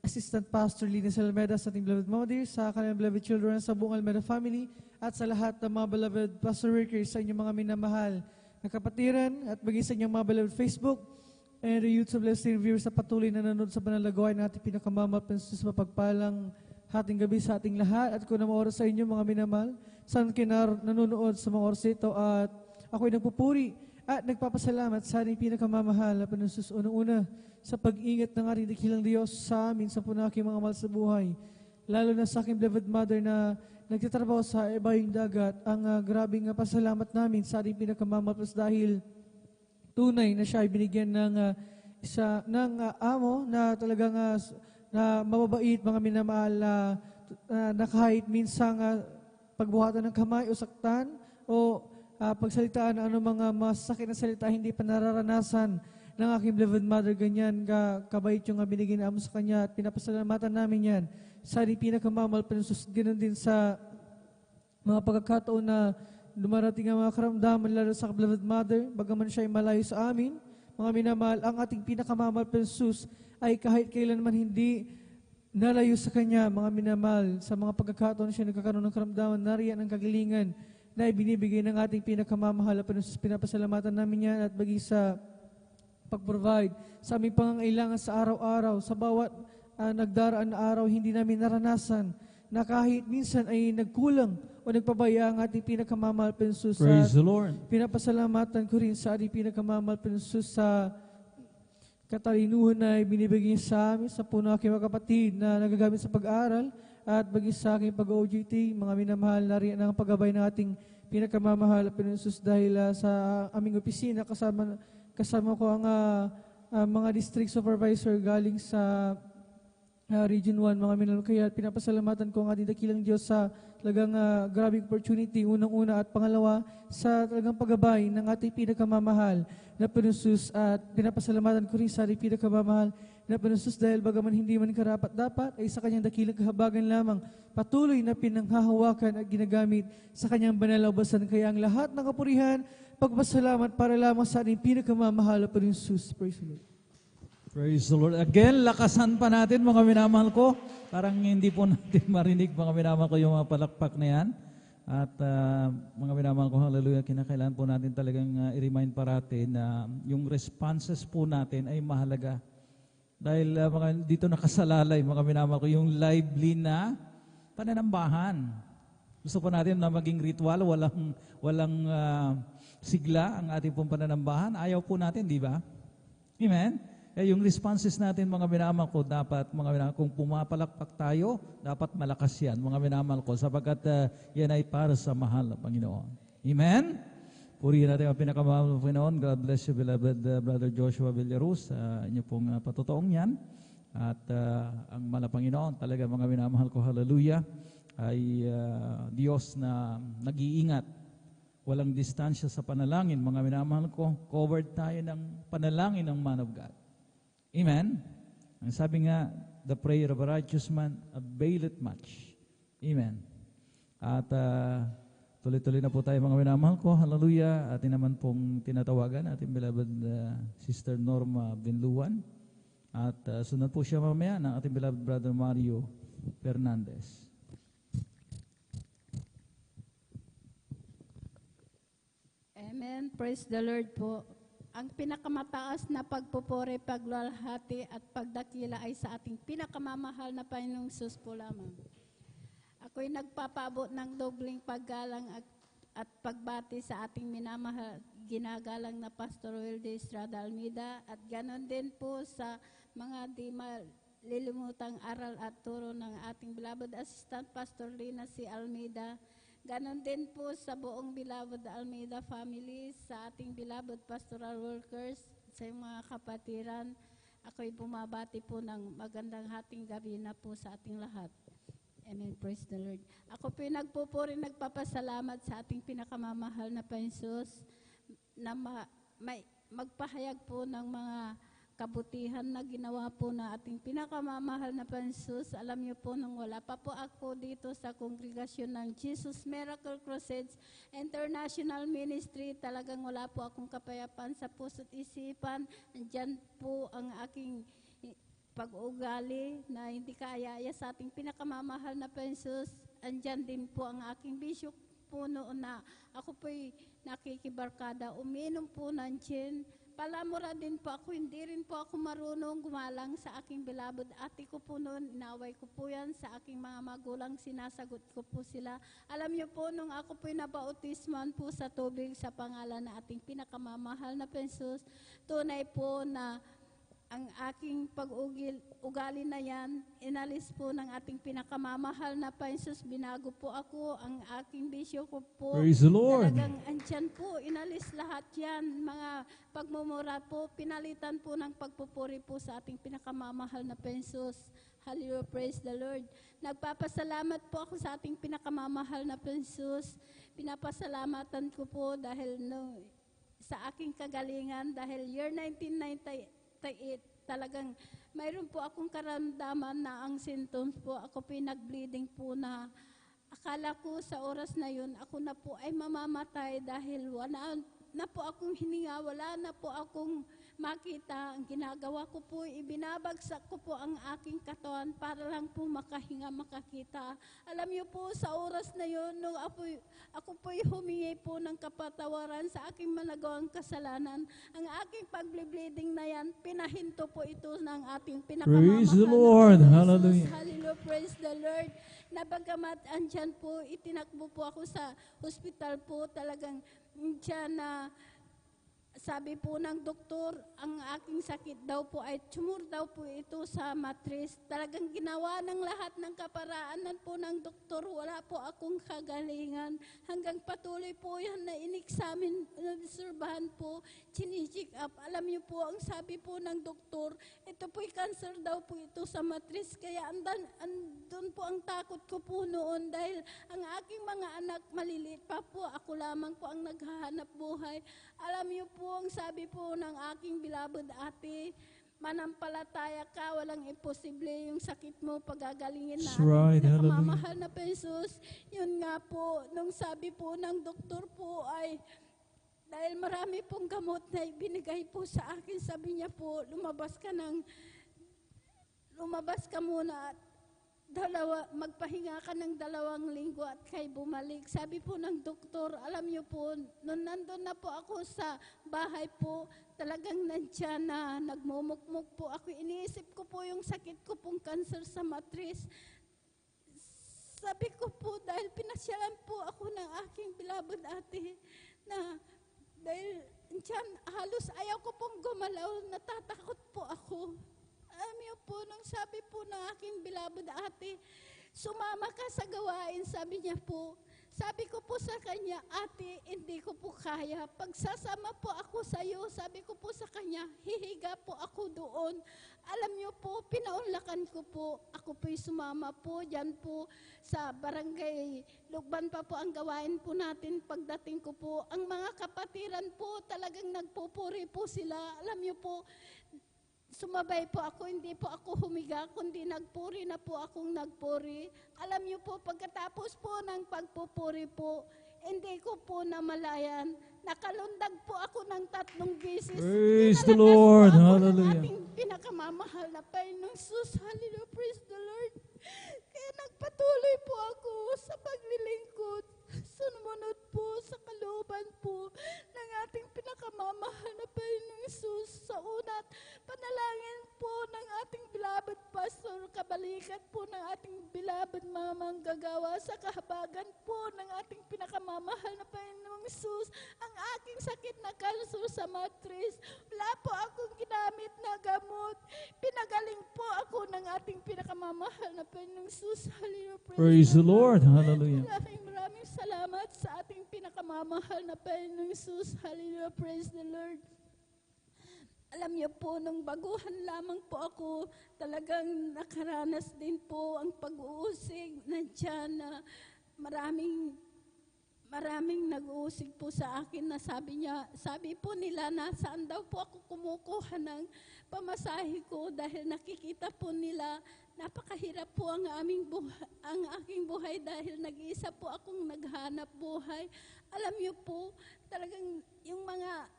Speaker 6: Assistant Pastor Linus Almeda, sa ating beloved mother, sa kanilang beloved children, sa buong Almeda family, at sa lahat ng mga beloved pastor workers, sa inyong mga minamahal na kapatiran, at maging sa inyong mga beloved Facebook and YouTube live stream viewers sa patuloy na nanonood sa panalagawan na ating pinakamamahal sa mapagpalang hating gabi sa ating lahat. At kung na oras sa inyo mga minamahal, saan kayo nanonood sa mga oras ito, at ako'y nagpupuri at nagpapasalamat sa ating pinakamamahal na Panginoon Jesus, unang-una sa pag-ingat ng ating dakilang Diyos sa amin, sa aking mga mahal sa buhay. Lalo na sa aking beloved mother na nagtitrabaho sa ibayong dagat. Ang grabing pasalamat namin sa ating pinakamamahal dahil tunay na siya ay binigyan ng amo na talagang na mababait, mga minamahal, na kahit minsang pagbuhatan ng kamay o saktan o pagsalitaan ng mga masakit na salita hindi pa nararanasan ng aking beloved mother. Ganyan kabait yung binigay na amo sa kanya, at pinapasalamatan namin yan sa ating pinakamamahal Panginoon Jesus. Ganun din sa mga pagkakataon na dumarating ang mga karamdaman lalo sa beloved mother, bagaman siya ay malayo sa amin, mga minamahal, ang ating pinakamamahal Panginoon Jesus ay kahit kailanman hindi nalayo sa kanya, mga minamahal. Sa mga pagkakataon siya nagkakaroon ng karamdaman, nariyan ang kagalingan na ibinibigay ng ating pinakamamahal na Panginoon Jesus. Pinapasalamatan namin yan, at bagi sa pag-provide sa aming pangangailangan sa araw-araw, sa bawat nagdaraan na araw, hindi namin naranasan na kahit minsan ay nagkulang o nagpabaya ang ating pinakamamahal Panginoon Jesus.
Speaker 4: Praise the Lord.
Speaker 6: Pinapasalamatan ko rin sa ating pinakamamahal Panginoon Jesus sa katalinuhan na ibinibigay sa amin, sa puno aking mga kapatid na nagagamit sa pag-aaral, at bagi sa aking pag-OJT, mga minamahal, na rin ang paggabay ng ating pinakamamahal Panginoon Jesus, dahil sa aming opisina kasama ko ang mga district supervisor galing sa Region 1, mga minamahal. Kaya pinapasalamatan ko ang ating dakilang Diyos sa talagang grabing opportunity, unang-una, at pangalawa, sa talagang paggabay ng ating pinakamamahal na Panginoon Jesus. At pinapasalamatan ko rin sa ating pinakamamahal na Panginoon Jesus, dahil bagaman hindi man karapat-dapat, ay sa kanyang dakilang kahabagan lamang patuloy na pinanghahawakan at ginagamit sa kanyang banal na ubasan. Kaya ang lahat ng kapurihan, pagpasalamat para lamang sa ating pinakamamahal na Panginoon Jesus. Praise the Lord.
Speaker 4: Praise the Lord. Again, lakasan pa natin mga minamahal ko. Parang hindi po natin marinig mga minamahal ko yung mga palakpak na yan. At mga minamahal ko, hallelujah, kinakailangan po natin talagang i-remind parati na yung responses po natin ay mahalaga. Dahil dito nakasalalay mga minamahal ko yung lively na pananambahan. Gusto po natin na maging ritual, walang sigla ang ating pong pananambahan. Ayaw po natin, di ba? Amen? Yung responses natin, mga minamahal ko, dapat, mga minamahal, kung pumapalakpak tayo, dapat malakas yan, mga minamahal ko, sapagkat yan ay para sa mahal na Panginoon. Amen? Purihin natin ang pinakamahal na Panginoon. God bless you, beloved Brother Joshua Villaruz, inyo pong patutuong yan. At ang mahal na Panginoon, talaga mga minamahal ko, hallelujah, ay Diyos na nag-iingat walang distansya sa panalangin. Mga minamahal ko, covered tayo ng panalangin ng man of God. Amen? Ang sabi nga, the prayer of a righteous man availeth much. Amen. At tuloy-tuloy na po tayo mga minamahal ko. Hallelujah. Atin naman pong tinatawagan ating beloved Sister Norma Binluan. At sunod po siya mamaya ng ating beloved Brother Mario Fernandez.
Speaker 5: Amen. Praise the Lord po. Ang pinakamataas na pagpupuri, pagluwalhati at pagdakila ay sa ating pinakamamahal na Panginoong Sus po lamang. Ako'y nagpapaabot ng dobling paggalang at pagbati sa ating minamahal, ginagalang na Pastor Wilde Estrada Almeida at ganon din po sa mga di malilimutang aral at turo ng ating beloved Assistant Pastor Lina C. Almeida. Ganon din po sa buong beloved Almeida family, sa ating beloved pastoral workers, sa mga kapatiran. Ako'y bumabati po ng magandang hating gabi na po sa ating lahat. Amen. Praise the Lord. Ako po nagpupuri, nagpapasalamat sa ating pinakamamahal na Panginoon na magpahayag po ng mga kabutihan na ginawa po na ating pinakamamahal na Panginoon. Alam niyo po, nung wala pa po ako dito sa kongregasyon ng Jesus Miracle Crusades International Ministry, talagang wala po akong kapayapaan sa puso't isipan. Andyan po ang aking pag-ugali na hindi kaaya sa ating pinakamamahal na Panginoon. Andyan din po ang aking bishop po noon na ako po'y nakikibarkada, uminom po ng gin. Palamura din po ako, hindi rin po ako marunong gumalang sa aking beloved ate ko po noon. Inaway ko po yan sa aking mga magulang, sinasagot ko po sila. Alam niyo po, nung ako po'y nabautisman po sa tubig sa pangalan na ating pinakamamahal na Panginoon, tunay po na ang aking pag-ugali na yan, inalis po ng ating pinakamamahal na Panginoon. Binago po ako, ang aking bisyo ko po.
Speaker 4: Praise the Lord.
Speaker 5: Talagang andyan po, inalis lahat yan. Mga pagmumura po, pinalitan po ng pagpupuri po sa ating pinakamamahal na Panginoon. Hallelujah, praise the Lord. Nagpapasalamat po ako sa ating pinakamamahal na Panginoon. Pinapasalamatan ko po dahil sa aking kagalingan, dahil year 1998, talagang mayroon po akong karamdaman na ang symptoms po, ako pinag-bleeding po na akala ko sa oras na yun, ako na po ay mamamatay dahil wala na po akong hininga, wala na po akong makita. Ang ginagawa ko po, ibinabagsak ko po ang aking katawan para lang po makahinga, makakita. Alam niyo po, sa oras na yun, nung ako po'y humingi po ng kapatawaran sa aking managawang kasalanan, ang aking pag-bleeding na yan, pinahinto po ito ng ating pinakamamahal.
Speaker 4: Praise the Lord. Hallelujah.
Speaker 5: Hallelujah. Praise the Lord. Nabagamat andyan po, itinakbo po ako sa hospital po, talagang dyan na sabi po ng doktor, ang aking sakit daw po ay tumor daw po ito sa matris. Talagang ginawa ng lahat ng kaparaanan po ng doktor. Wala po akong kagalingan. Hanggang patuloy po yan na in-examine, na-obserbahan po, chinicheck up. Alam niyo po, ang sabi po ng doktor, ito po'y cancer daw po ito sa matris. Kaya andun po ang takot ko po noon dahil ang aking mga anak maliliit pa po. Ako lamang po ang naghahanap buhay. Alam niyo po, ang sabi po ng aking beloved ate, manampalataya ka, walang imposible yung sakit mo, pagagalingin na.
Speaker 4: That's right, hallelujah.
Speaker 5: Pinakamamahal na Jesus. Yun nga po, nung sabi po ng doktor po ay, dahil marami pong gamot na ibinigay po sa akin, sabi niya po, lumabas ka muna at magpahinga ka ng 2 linggo at kay bumalik. Sabi po ng doktor, alam niyo po, nung nandun na po ako sa bahay po, talagang nandiyan na nagmumukmuk po ako. Iniisip ko po yung sakit ko pong cancer sa matris. Sabi ko po, dahil pinasyalan po ako ng aking beloved ate, na dahil nandiyan, halos ayaw ko pong gumalaw, natatakot po ako. Alam niyo po, nung sabi po ng aking beloved ate, sumama ka sa gawain, sabi niya po, Sabi ko po sa kanya, ate, hindi ko po kaya. Pagsasama po ako sa iyo, sabi ko po sa kanya, hihiga po ako doon. Alam niyo po, pinaunlakan ko po. Ako po'y sumama po, dyan po sa barangay Lugban pa po ang gawain po natin pagdating ko po. Ang mga kapatiran po, talagang nagpupuri po sila. Alam niyo po, sumabay po ako, hindi po ako humiga, kundi nagpuri na po akong nagpuri. Alam niyo po, pagkatapos po ng pagpupuri po, hindi ko po namalayan. Nakalundag po ako ng 3 beses.
Speaker 4: Praise the
Speaker 5: Pinalagas
Speaker 4: Lord.
Speaker 5: po ako ng
Speaker 4: Hallelujah.
Speaker 5: ating pinakamamahal na Panginoong Sus. Hallelujah. Praise the Lord. Kaya nagpatuloy po ako sa paglilingkod. Sumunod po sa kalooban po ng ating pinakamamahal na Panginoong Sus. Sa una't panalangin po ng ating beloved Pastor, kabalikat po ng ating beloved mga manggagawa sa kahabagan po ng ating pinakamamahal na Panginoong Sus. Ang aking sakit na kanser sa matris, wala po akong ginamit na gamot. Pinagaling po ako ng ating pinakamamahal na Panginoong Sus. Hallelujah.
Speaker 4: Praise the Lord. Hallelujah.
Speaker 5: Maraming salamat sa ating pinakamamahal na Panginoong Sus. Hallelujah. Praise the Lord. Alam niyo po, nung baguhan lamang po ako, talagang nakaranas din po ang pag-uusig nandiyan na maraming nag-uusig po sa akin na sabi po nila na saan daw po ako kumukuha ng pamasahe ko dahil nakikita po nila napakahirap po ang aking buhay dahil nag-iisa po akong naghanap buhay. Alam niyo po, talagang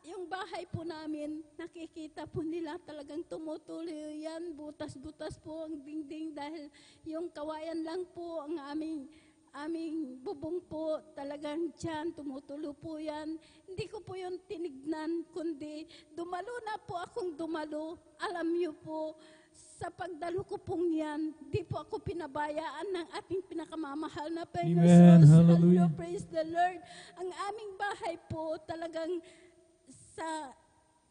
Speaker 5: yung bahay po namin, nakikita po nila talagang tumutuloy yan, butas-butas po ang dingding dahil yung kawayan lang po ang aming bubong po, talagang dyan, tumutulo po yan. Hindi ko po yun tinignan, kundi dumalo na po akong dumalo. Alam niyo po, sa pagdalo ko pong yan, di po ako pinabayaan ng ating pinakamamahal na Panginoon.
Speaker 4: Amen.
Speaker 5: Jesus.
Speaker 4: Hallelujah.
Speaker 5: Praise the Lord. Ang aming bahay po, talagang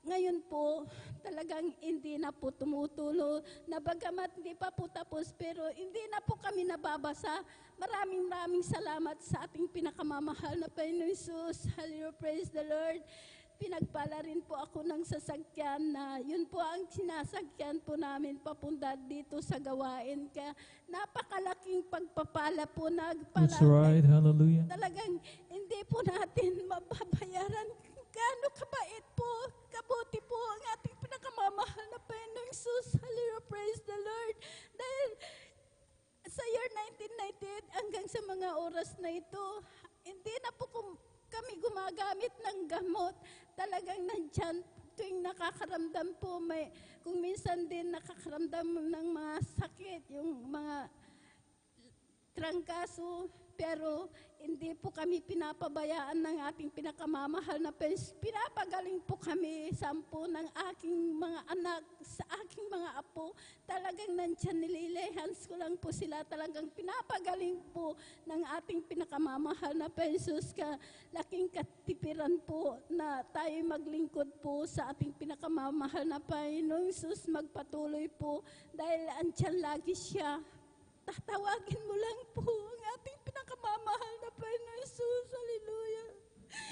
Speaker 5: ngayon po, talagang hindi na po tumutulo. Na bagamat hindi pa po tapos, pero hindi na po kami nababasa. Maraming salamat sa ating pinakamamahal na Panginoon Jesus. Hallelujah, praise the Lord. Pinagpala rin po ako ng sasakyan na yun po ang sinasakyan po namin papunta dito sa gawain. Kaya napakalaking pagpapala po
Speaker 4: That's right. Hallelujah.
Speaker 5: Talagang hindi po natin mababayaran gaano kabait po, kabuti po ang ating pinakamamahal na Panginoong Jesus. Hallelujah, praise the Lord. Dahil sa year 1998 hanggang sa mga oras na ito, hindi na po kami gumagamit ng gamot. Talagang nandyan tuwing nakakaramdam po, kung minsan din nakakaramdam ng mga sakit, yung mga trangkaso, pero hindi po kami pinapabayaan ng ating pinakamamahal na Panginoon. Pinapagaling po kami, 10 ng aking mga anak, sa aking mga apo. Talagang nandyan, nililehans ko lang po sila. Talagang pinapagaling po ng ating pinakamamahal na Panginoon. Laking katipiran po na tayo maglingkod po sa ating pinakamamahal na Panginoon. Jesus, magpatuloy po dahil andyan lagi siya. Tatawagin mo lang po ang ating pinakamamahal na Panginoon Jesus. Hallelujah.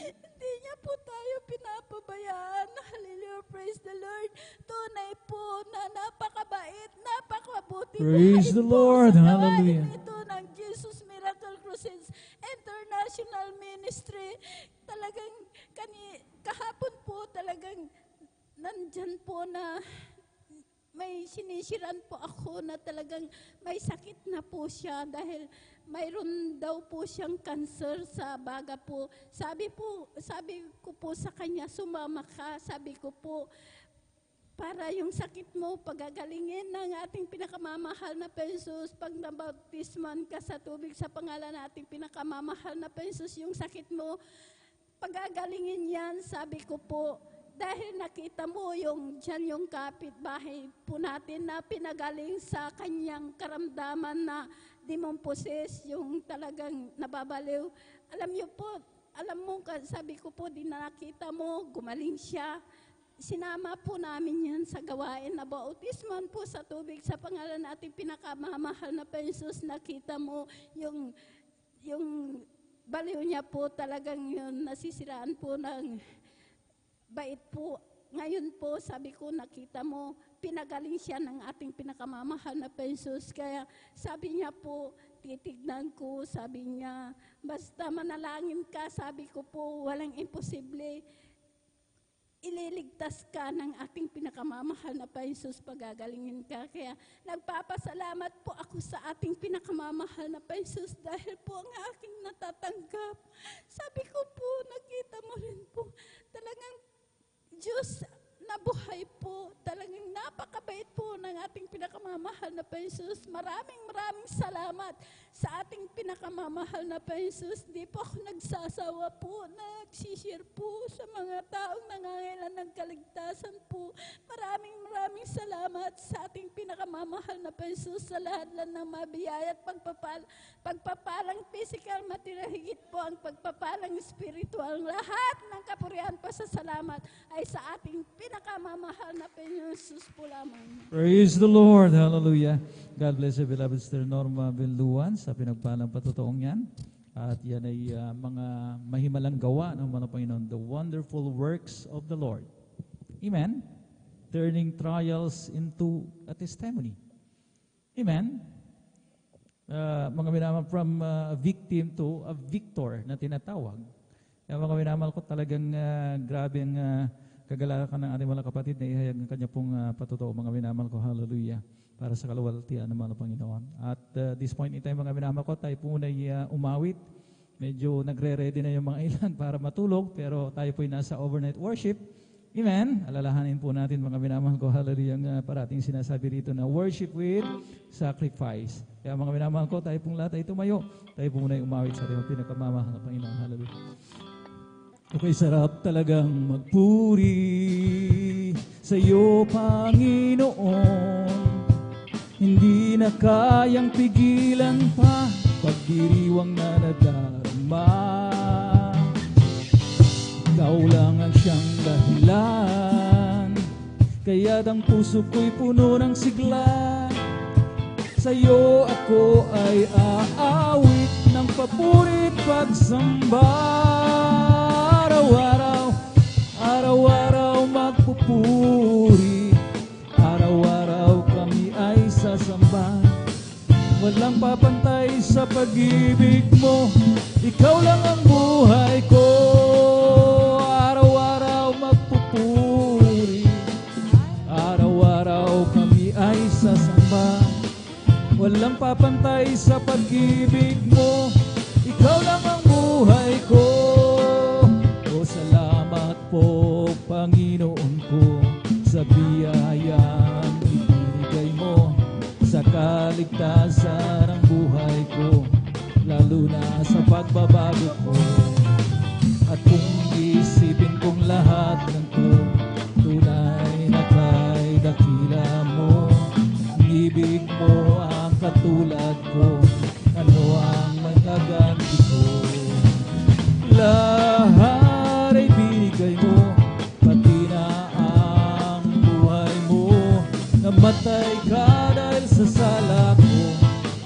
Speaker 5: Hindi niya po tayo pinapabayaan. Hallelujah. Praise the Lord. Tunay po na napakabait, napakabuti.
Speaker 4: Praise the Lord. Hallelujah.
Speaker 5: Ito ng Jesus Miracle Crusades International Ministry. Talagang kahapon po talagang nandyan po na may sinisiran po ako na talagang may sakit na po siya dahil mayroon daw po siyang cancer sa baga po. Sabi ko po sa kanya, sumama ka. Sabi ko po, para yung sakit mo, pagagalingin ng ating pinakamamahal na Jesus, pag nabautisman ka sa tubig sa pangalan ng ating pinakamamahal na Jesus, yung sakit mo, pagagalingin yan, sabi ko po, dahil nakita mo dyan yung kapitbahay po natin na pinagaling sa kanyang karamdaman na demon possessed, yung talagang nababaliw. Alam mo, sabi ko po, di na nakita mo, gumaling siya. Sinama po namin yan sa gawain na bautisman po sa tubig sa pangalan natin pinakamamahal na Jesus. Nakita mo yung baliw niya po talagang yun, nasisiraan po ng bait po. Ngayon po, sabi ko, nakita mo, pinagaling siya ng ating pinakamamahal na Jesus. Kaya sabi niya po, titignan ko, sabi niya, basta manalangin ka, sabi ko po, walang imposible. Ililigtas ka ng ating pinakamamahal na Jesus, pagagalingin ka. Kaya nagpapasalamat po ako sa ating pinakamamahal na Jesus dahil po ang aking natatanggap. Sabi ko po, nakita mo rin po, talagang Diyos na buhay po, talagang napakabait po ng ating pinakamamahal na Jesus. Maraming salamat sa ating pinakamamahal na Jesus. Di po ako nagsasawa po, nagsishare po sa mga taong nangangailan ng kaligtasan po. Maraming salamat sa ating pinakamamahal na Jesus sa lahat lang ng mabiyaya at pagpapalang physical, material, higit po ang pagpapalang spiritual. Lahat ng kapurihan pa sa salamat ay sa ating pinakamamahal na Jesus po lamang.
Speaker 4: Praise the Lord. Hallelujah. God bless you, beloved Sister Norma Benluan, sa pinagpalang patutuong yan. At yan ay mga mahimalang gawa ng mga Panginoon, the wonderful works of the Lord. Amen. Turning trials into a testimony. Amen. Mga minamahal, from a victim to a victor na tinatawag. Mga minamahal ko, talagang grabe ang kagalakan ng ating mga kapatid na ihayag ng kanya pong patutuo. Mga minamahal ko, hallelujah, para sa kaluwalhatian ng mga Panginoon. At this point in time, mga minamahal ko, tayo po na umawit. Medyo nagre-ready na yung mga ilan para matulog, pero tayo po ay nasa overnight worship. Amen. Alalahanin po natin, mga minamahal ko, hallelujah, ang parating sinasabi rito na worship with sacrifice. Kaya mga minamahal ko, tayo pong lahat ay tumayo. Tayo po muna ay umawit sa ating pinakamamahal na Panginoon. Hallelujah. Okay, sarap talagang magpuri sa iyo, Panginoon. Hindi na kayang pigilan pa pagdiriwang na nadarama. Ikaw lang ang siyang dahilan, kaya't ang puso ko'y puno ng sigla. Sa'yo ako ay aawit ng papuri't pagsamba. Araw-araw magpupuri, araw-araw kami ay sasamba. Walang papantay sa pag-ibig mo, ikaw lang ang buhay ko. Araw-araw magpupuri, araw-araw kami ay sasamba. Walang papantay sa pag-ibig mo, ikaw lang ang buhay ko. O salamat po, Panginoon ko, sa biyayang ibinigay mo sa kaligtasan ng buhay ko, lalo na sa pagbabago ko. At kung isipin kong lahat ng to, tunay na kay dakila mo. Ang ibig mo ang katulad ko, ano ang magaganti ko? Lahat ay binigay mo, pati na ang buhay mo. Namatay ka dahil sa sala ko,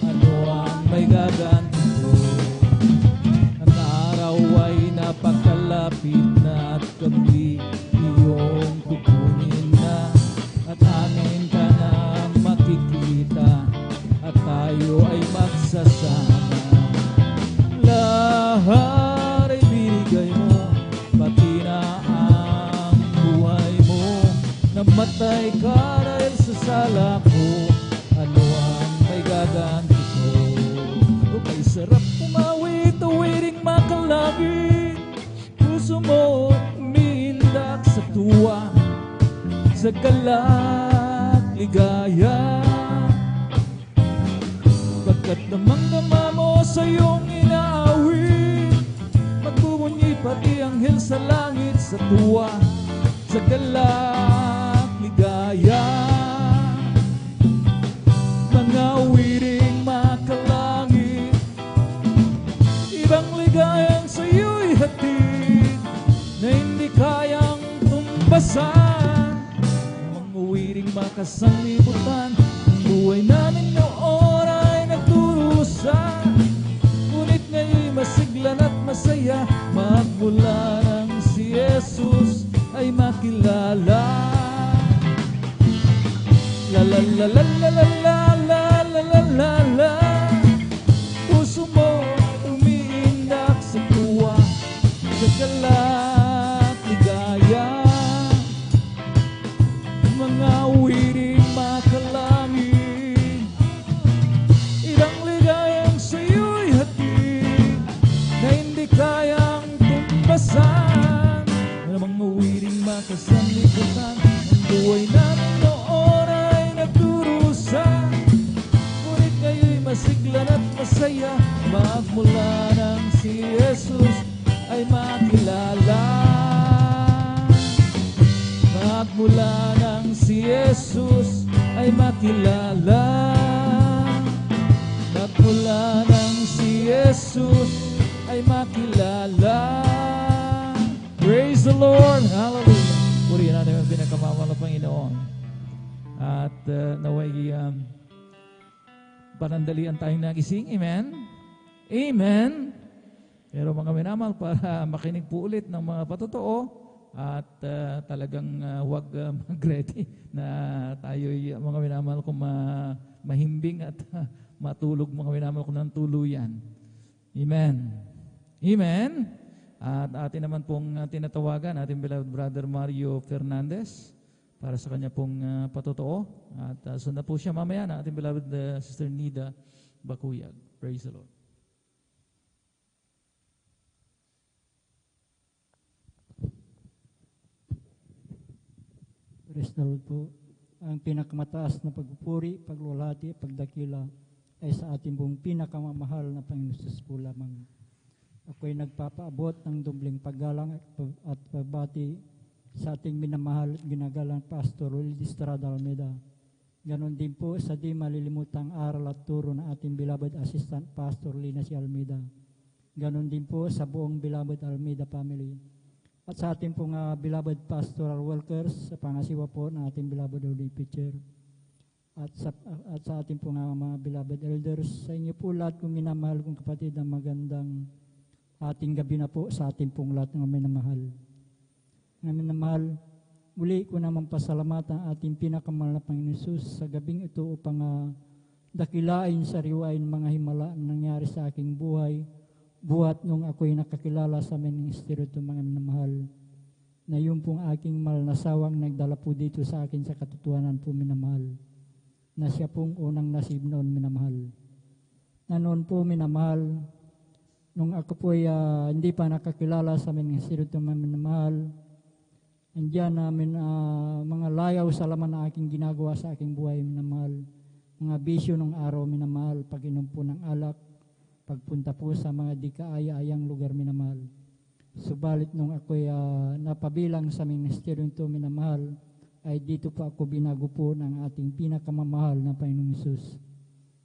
Speaker 4: ano ang may gaganti ko? Ang araw ay napakalapit na at kami iyong kukunin na. At amin ka na makikita at tayo ay magsasama. Lahat ay binigay mo, pati na ang buhay mo. Namatay ka dahil sa sala ko, ano ang may gaganti ko? O kay sarap umawit, awiring makalangit. Puso mo umiindak sa tuwa, sa galak, ligaya. Pagkat damang-dama mo sa iyong inaawit, magbubunyi pati anghel sa langit sa tuwa, sa galak, ligaya. Mga wiring makalangit, ibang ligayang sa iyo'y hatid na hindi kayang tumbasan. Mga wiring makasanglibutan, ang buhay namin noon ay nagdurusa, ngunit ngayon'y masigla na masaya, magmula nang si Jesus ay makilala. La la la la la la la la la la la la. Puso mo umiindak sa tuwa, sa galak, ligaya. Mga wiring makalangin, ilang ligayang sa'yo'y hatid na hindi kayang tumbasan. Mga wiring makasanlibutan, ang buhay namin noon ay nagdurusa. Ngunit ngayon'y masiglan at masaya, magmula nang si Jesus ay makilala. Magmula nang si Jesus ay makilala. Magmula nang si Jesus ay makilala. Praise the Lord! Hallelujah! Purihin natin ang pinakamamahal na Panginoon. At naway panandalian tayong nagising. Amen? Amen! Pero mga minamahal, para makinig po ulit ng mga patotoo at talagang huwag mag-ready na tayo'y mga minamahal kung mahimbing at matulog mga minamahal kung ng tuluyan. Amen. Amen. At atin naman pong tinatawagan ating beloved brother Mario Fernandez para sa kanya pong patotoo. At sundan po siya mamaya na ating beloved Sister Nida Bakuyag. Praise the Lord.
Speaker 7: Praise the Lord po. Ang pinakamataas na pagpupuri, paglulati, pagdakila ay sa ating pong pinakamamahal na Panginoon Jesus po lamang. Ako'y nagpapaabot ng dumling paggalang at pagbati sa ating minamahal at ginagalang Pastor Willie Estrada Almeida. Ganon din po sa di malilimutang aral at turo ng ating beloved Assistant Pastor Lina C. Almeida. Ganon din po sa buong beloved Almeida family. At sa ating pong beloved pastoral workers, sa pangasiwa po ng ating beloved Holy Pitcher. At sa ating pong mga beloved elders, sa inyo po lahat kong minamahal kong kapatid, ang magandang ating gabi na po sa ating pong lahat ng minamahal. Ng minamahal, muli ko naman pasalamat ang ating pinakamahal na Panginoon Jesus sa gabing ito upang dakilain, sariwain mga himala na nangyari sa aking buhay, buhat nung ako'y nakakilala sa ministeryo ng mga minamahal, na yung pong aking mahal na sawang nagdala po dito sa akin sa katotohanan po minamahal, na siya pong unang nasib noon minamahal. Na noon po minamahal, nung ako po'y hindi pa nakakilala sa ministeryo ng mga minamahal, nandiyan namin mga layaw sa laman na aking ginagawa sa aking buhay minamahal, mga bisyo ng araw minamahal, pag-inom po ng alak, pagpunta po sa mga di kaaya-ayang lugar minamahal. Subalit nung ako'y napabilang sa ministeryo ito minamahal, ay dito po ako binago po ng ating pinakamamahal na Panginoong Hesus.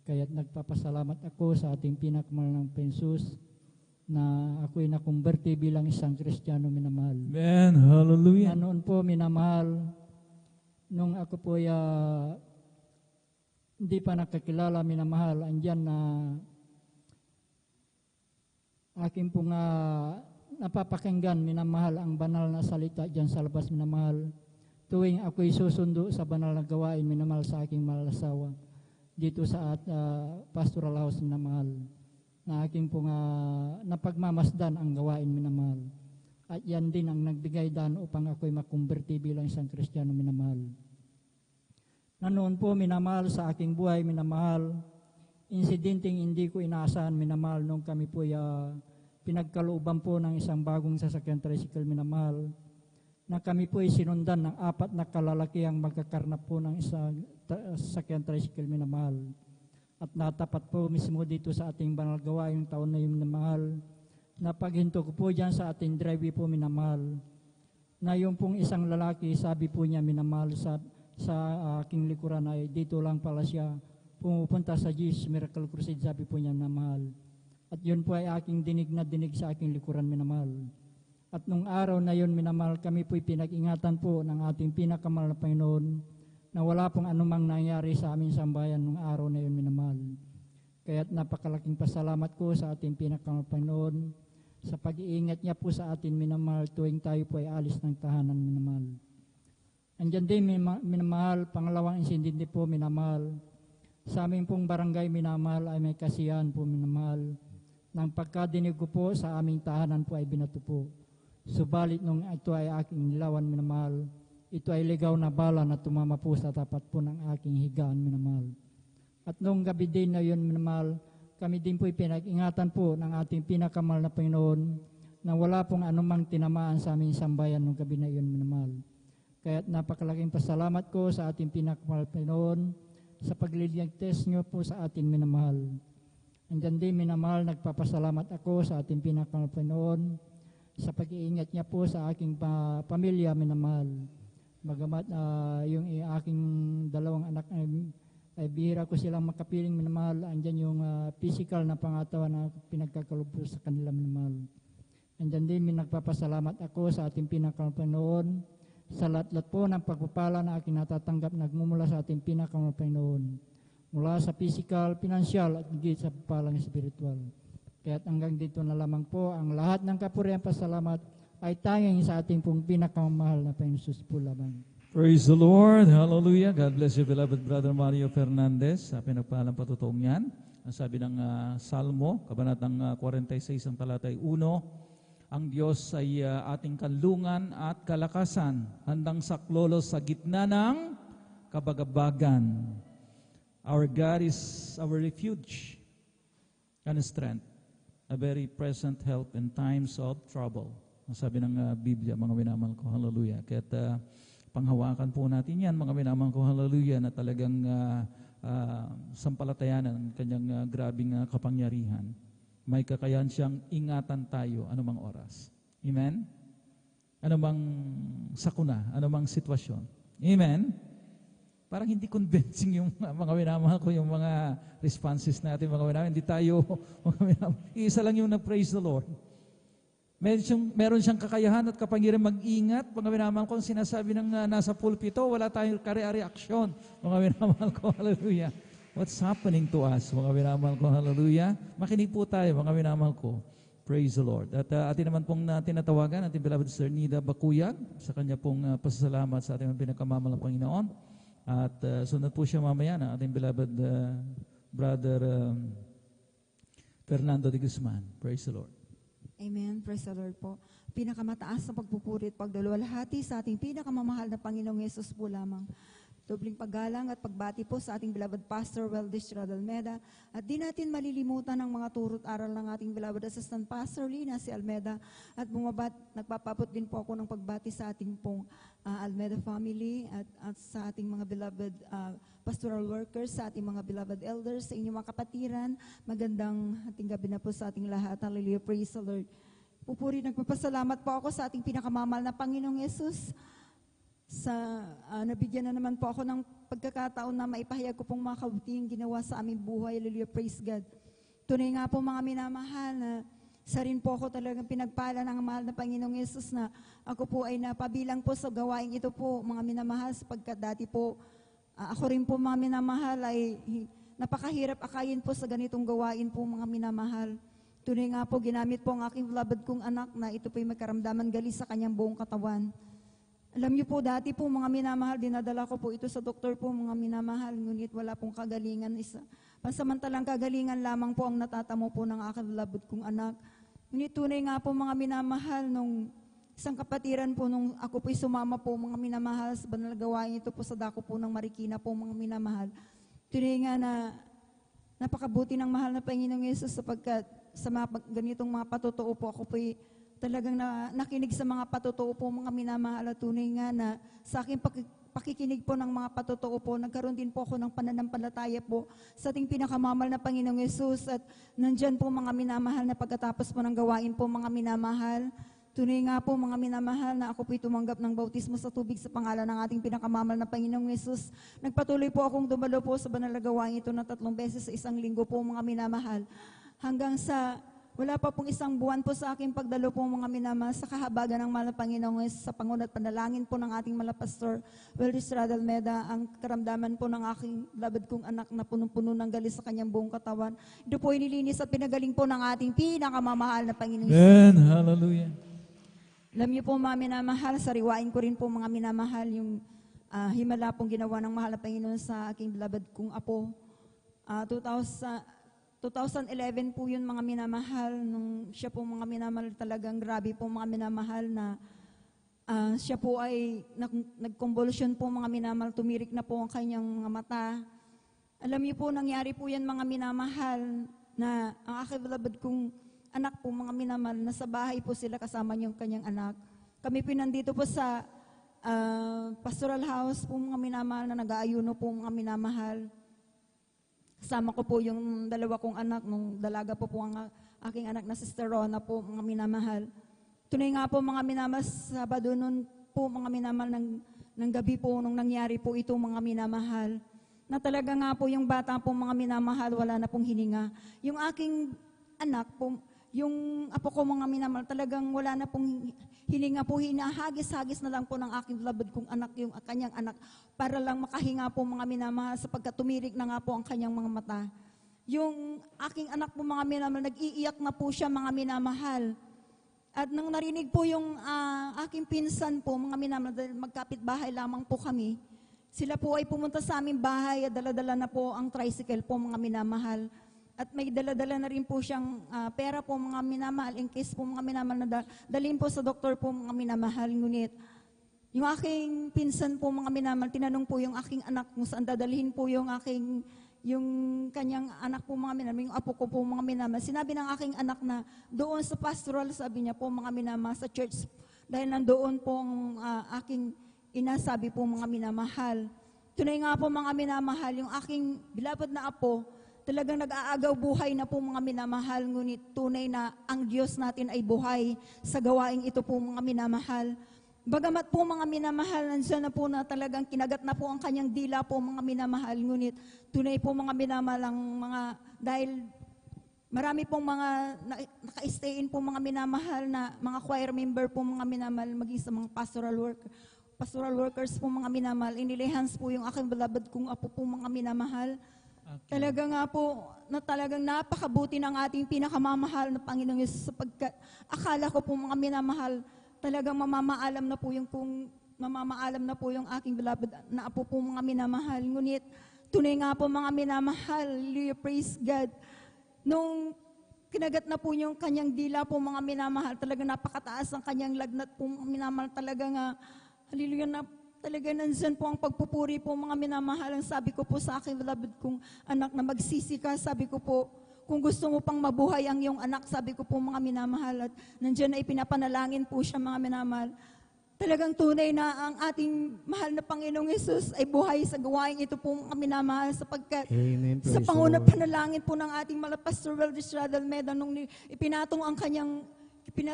Speaker 7: Kaya't nagpapasalamat ako sa ating pinakamamahal ng Panginoong Hesus na ako'y nakumberte bilang isang Kristiyano minamahal.
Speaker 4: Amen. Hallelujah.
Speaker 7: Na noon po minamahal, nung ako po hindi pa nakakilala minamahal, andyan na aking pong napapakinggan minamahal ang banal na salita dyan sa labas minamahal. Tuwing ako'y susundo sa banal na gawain minamahal sa aking malasawa dito sa pastoral house minamahal, na aking pong napagmamasdan ang gawain minamahal. At yan din ang nagbigay daan upang ako'y makumberti bilang isang Kristiyano minamahal. Na noon po minamahal sa aking buhay minamahal, insidenteng hindi ko inaasahan minamahal nung kami po pinagkalooban po ng isang bagong sasakyan tricycle minamahal, na kami po sinundan ng 4 na kalalaki ang magkakarnap po ng isang sasakyan tricycle minamahal. At natapat po mismo dito sa ating banal gawain yung taon na yung minamahal, na paghinto ko po dyan sa ating driveway po minamahal, na yung pong isang lalaki sabi po niya minamahal sa aking likuran ay dito lang pala siya pumupunta sa Jesus Miracle Crusade, sabi po niya minamahal. At yun po ay aking dinig na dinig sa aking likuran minamahal. At nung araw na yun minamahal, kami po'y pinag-ingatan po ng ating pinakamahal na Panginoon na wala pong anumang nangyari sa aming sambayan nung araw na yun minamahal. Kaya't napakalaking pasalamat ko sa ating pinakamahal na Panginoon sa pag-iingat niya po sa atin, minamahal, tuwing tayo po ay alis ng tahanan, minamahal. Andyan din, minamahal, pangalawang insidente po, minamahal. Sa aming pong barangay, minamahal, ay may kasiyahan po, minamahal. Nang pagkadinig ko po, sa aming tahanan po ay binato po. Subalit nung ito ay aking nilawan, minamahal, ito ay ligaw na bala na tumama po sa tapat po ng aking higaan, minamahal. At nung gabi din na yun, minamahal, kami din po pinag-ingatan po ng ating pinakamahal na Panginoon na wala pong anumang tinamaan sa aming sambayan nung gabi na iyon, minamahal. Kaya't napakalaking pasalamat ko sa ating pinakamahal na Panginoon sa pagliligtas niyo po sa atin, minamahal. Andyan din, minamahal, nagpapasalamat ako sa ating pinakamahal na Panginoon sa pag-iingat niya po sa aking pamilya, minamahal. Bagamat yung aking dalawang anak ay bihira ko silang makapiling, minamahal. Andyan yung physical na pangatawan na pinagkakalob sa kanila, minamahal. Andyan din, nagpapasalamat ako sa ating pinakamapanoon sa lahat-lahat po ng pagpapala na aking natatanggap nagmumula sa ating pinakamapanoon. Mula sa physical, financial at higit sa papalang spiritual. Kaya't hanggang dito na lamang po ang lahat ng kapurihan pasalamat ay tanging sa ating pong pinakamahal na Panginoon Jesus po lamang.
Speaker 8: Praise the Lord. Hallelujah. God bless you, beloved Brother Mario Fernandez. Sa pinagpahalang patutong yan. Ang sabi ng Salmo, Kabanatang 46, ang talatay 1, ang Diyos ay ating kanlungan at kalakasan, handang saklolo sa gitna ng kabagabagan. Our God is our refuge and strength, a very present help in times of trouble. Ang sabi ng Biblia, mga minamahal ko, hallelujah. Kaya't panghawakan po natin yan, mga minamahal ko, hallelujah, na talagang sampalatayanan ng kanyang grabing kapangyarihan. May kakayahan siyang ingatan tayo anumang oras. Amen? Anumang sakuna, anumang sitwasyon. Amen? Parang hindi convincing yung mga minamahal ko, yung mga responses natin, mga minamahal. Hindi tayo, mga minamahal. Isa lang yung na-praise the Lord. Meron siyang kakayahan at kapangyarihan mag-ingat. Mga minamahal ko, ang sinasabi ng nasa pulpito, wala tayong kare-reaksyon. Mga minamahal ko, hallelujah. What's happening to us, mga minamahal ko, hallelujah. Makinig po tayo, mga minamahal ko. Praise the Lord. At atin naman pong tinatawagan, ating beloved Sir Nida Bakuyag, sa kanya pong pasasalamat sa ating pinakamamahal na Panginoon. At sunod po siya mamaya na ating beloved Brother Fernando de Guzman. Praise the Lord.
Speaker 9: Amen. Praise the Lord po. Pinakamataas na pagpupuri at pagdalwalhati sa ating pinakamamahal na Panginoong Yesus po lamang. Dobling paggalang at pagbati po sa ating beloved Pastor Weldish Radalmeda. At di natin malilimutan ang mga turot aral ng ating beloved Assistant Pastor Lina si Almeda. At nagpapabot din po ako ng pagbati sa ating pong Almeda family at sa ating mga beloved pastoral workers, sa ating mga beloved elders, sa inyong mga kapatiran. Magandang ating gabi na po sa ating lahat. Hallelujah. Praise the Lord. Pupuri, nagpapasalamat po ako sa ating pinakamamahal na Panginoong Yesus. Nabigyan na naman po ako ng pagkakataon na maipahayag ko pong mga kabutihang ginawa sa aming buhay. Hallelujah, praise God. Tunay nga po mga minamahal na sa rin po ako talagang pinagpala ng mahal na Panginoong Yesus na ako po ay napabilang po sa gawain ito po mga minamahal sapagkat dati po ako rin po mga minamahal ay napakahirap akayin po sa ganitong gawain po mga minamahal. Tunay nga po ginamit po ang aking beloved kong anak na ito po ay magkaramdaman gali sa kanyang buong katawan. Alam niyo po, dati po mga minamahal, dinadala ko po ito sa doktor po mga minamahal, ngunit wala pong kagalingan. Pansamantalang kagalingan lamang po ang natatamo po ng aking beloved kong anak. Ngunit tunay nga po mga minamahal, nung isang kapatiran po, nung ako po'y sumama po mga minamahal sa banal gawain ito po sa dako po ng Marikina po mga minamahal. Tunay nga na napakabuti ng mahal na Panginoong Yesus sapagkat sa mga ganitong mga patotoo po ako po'y talagang nakinig sa mga patotoo po mga minamahal at tunay nga na sa aking pakikinig po ng mga patotoo po, nagkaroon din po ako ng pananampalataya po sa ating pinakamamahal na Panginoong Yesus at nandyan po mga minamahal na pagkatapos po ng gawain po mga minamahal. Tunay nga po mga minamahal na ako po'y tumanggap ng bautismo sa tubig sa pangalan ng ating pinakamamahal na Panginoong Yesus. Nagpatuloy po akong dumalo po sa banal na gawain ito na 3 beses sa isang linggo po mga minamahal. Hanggang sa wala pa pong isang buwan po sa aking pagdalo po mga minamahal sa kahabagan ng mahal na Panginoong Yesus, sa pangunat panalangin po ng ating mahal na Pastor Weldy Estrada Almeda, ang karamdaman po ng aking beloved kong anak na punong-puno ng galis sa kanyang buong katawan. Ito po inilinis at pinagaling po ng ating pinakamamahal na Panginoong Yesus.
Speaker 8: Amen. Hallelujah.
Speaker 9: Alam niyo po mga minamahal, sariwain ko rin po mga minamahal yung himala pong ginawa ng mahal na Panginoon sa aking beloved kong apo. 2011 po yun mga minamahal, nung siya po mga minamahal, talagang grabe po mga minamahal na siya po ay nag-convulsion po mga minamahal, tumirik na po ang kanyang mga mata. Alam niyo po, nangyari po yan mga minamahal na ang aking beloved kong anak po mga minamahal, nasa bahay po sila kasama yung kanyang anak. Kami po nandito po sa pastoral house po mga minamahal na nag-aayuno po mga minamahal. Kasama ko po yung dalawa kong anak, nung dalaga po ang aking anak na Sister Rona po mga minamahal. Tunay nga po mga minamahal, Sabado nun po mga minamahal ng gabi po nung nangyari po ito mga minamahal. Na talaga nga po yung bata po mga minamahal, wala na pong hininga. Yung aking anak po, yung apo ko mga minamahal, talagang wala na pong hininga po, hinahagis-hagis na lang po ng aking beloved kong anak, yung kanyang anak, para lang makahinga po mga minamahal, sapagkat tumirik na nga po ang kanyang mga mata. Yung aking anak po mga minamahal, nag-iiyak na po siya mga minamahal. At nang narinig po yung aking pinsan po mga minamahal, dahil magkapit-bahay lamang po kami, sila po ay pumunta sa aming bahay at dala-dala na po ang tricycle po mga minamahal. At may dala-dala na rin po siyang pera po mga minamahal in case po mga minamahal na dalhin po sa doktor po mga minamahal. Ngunit yung aking pinsan po mga minamahal, tinanong po yung aking anak kung saan dadalhin po yung kanyang anak po mga minamahal, yung apo ko po mga minamahal. Sinabi ng aking anak na doon sa pastoral, sabi niya po mga minamahal, sa church, dahil nandoon po ang aking ina, sabi po mga minamahal. Tunay nga po mga minamahal, yung aking beloved na apo, talagang nag-aagaw buhay na po mga minamahal, ngunit tunay na ang Diyos natin ay buhay sa gawaing ito po mga minamahal. Bagamat po mga minamahal, nandiyan na po na talagang kinagat na po ang kanyang dila po mga minamahal, ngunit tunay po mga minamahal ang mga, dahil marami pong mga naka-stayin po mga minamahal na mga choir member po mga minamahal, maging sa mga pastoral workers po mga minamahal, inilihans po yung aking beloved kong apo po mga minamahal. Okay. Talaga nga po, na talagang napakabuti ng ating pinakamamahal na Panginoong Yesus, sapagkat akala ko po mga minamahal, talagang mamamaalam na po yung aking beloved na apo po mga minamahal. Ngunit tunay nga po mga minamahal, hallelujah, praise God. Nung kinagat na po yung kanyang dila po mga minamahal, talagang napakataas ang kanyang lagnat po mga minamahal, talaga nga, hallelujah, na talaga nandiyan po ang pagpupuri po mga minamahal. Ang sabi ko po sa aking beloved kong anak na magsisi ka, sabi ko po, kung gusto mo pang mabuhay ang iyong anak, sabi ko po mga minamahal, at nandiyan na ipinapanalangin po siya mga minamahal. Talagang tunay na ang ating mahal na Panginoong Yesus ay buhay sa gawain ito po mga minamahal, sapagkat
Speaker 2: Amen.
Speaker 9: sa pangunang panalangin po ng ating mahal Pastor Weldy Estrada Almeda, nung ipinatong ang kanyang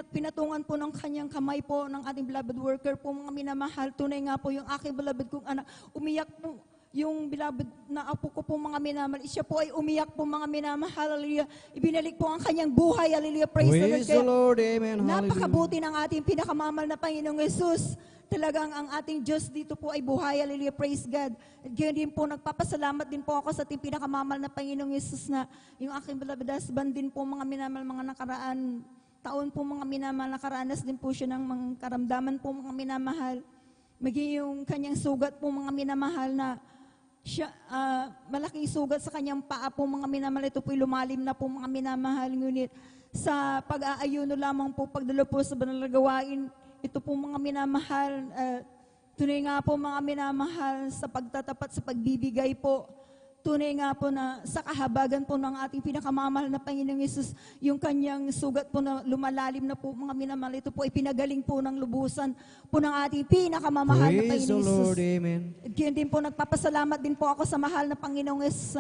Speaker 9: pinatungan po ng kanyang kamay po ng ating beloved worker po mga minamahal. Tunay nga po yung aking beloved kong anak, umiyak po yung beloved na apo ko po mga minamahal. Siya po ay umiyak po mga minamahal. Hallelujah. Ibinalik po ang kanyang buhay. Hallelujah. Praise the Lord.
Speaker 2: Amen.
Speaker 9: Napakabuti ng ating pinakamamahal na Panginoong Yesus. Talagang ang ating Diyos dito po ay buhay. Hallelujah. Praise God. At ganyan din po, nagpapasalamat din po ako sa ating pinakamamahal na Panginoong Yesus na yung aking beloved husband din po mga minamahal, mga nakaraan taon po mga minamahal, nakaranas din po siya ng mga karamdaman po mga minamahal. Maging yung kanyang sugat po mga minamahal na siya, malaking sugat sa kanyang paa po mga minamahal. Ito po lumalim na po mga minamahal. Ngunit sa pag-aayuno lamang po, pagdalo po sa banal na gawain, ito po mga minamahal. Tunay nga po mga minamahal sa pagtatapat, sa pagbibigay po. Tunay nga po na sa kahabagan po ng ating pinakamamahal na Panginoong Yesus, yung kanyang sugat po na lumalalim na po mga minamahal, ito po ay pinagaling po ng lubusan po ng ating pinakamamahal na Panginoong Yesus.
Speaker 2: Lord, amen.
Speaker 9: At yun din po, nagpapasalamat din po ako sa mahal na Panginoong Yesus.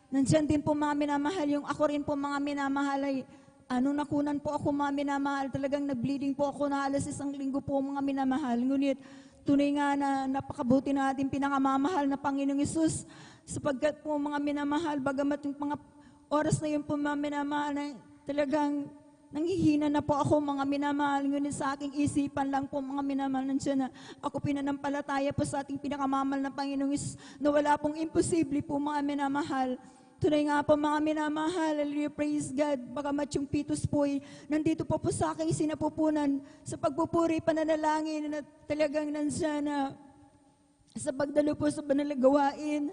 Speaker 9: Nandyan din po mga minamahal, yung ako rin po mga minamahal ay nakunan po ako mga minamahal, talagang nag-bleeding po ako na alas 1 linggo po mga minamahal. Ngunit tunay nga na napakabuti na ating pinakamamahal na Panginoong Yesus, sapagkat po mga minamahal, bagamat yung mga oras na yun po mga minamahal, talagang nanghihina na po ako mga minamahal. Ngunit sa aking isipan lang po mga minamahal nandiyan na ako pinanampalataya po sa ating pinakamamahal na Panginoong Isus na wala pong imposible po mga minamahal. Tunay nga po mga minamahal, hallelujah, praise God. Bagamat yung pitos po nandito po sa aking sinapupunan sa pagpupuri, pananalangin na talagang nandiyan na sa pagdalo po sa banal na gawain.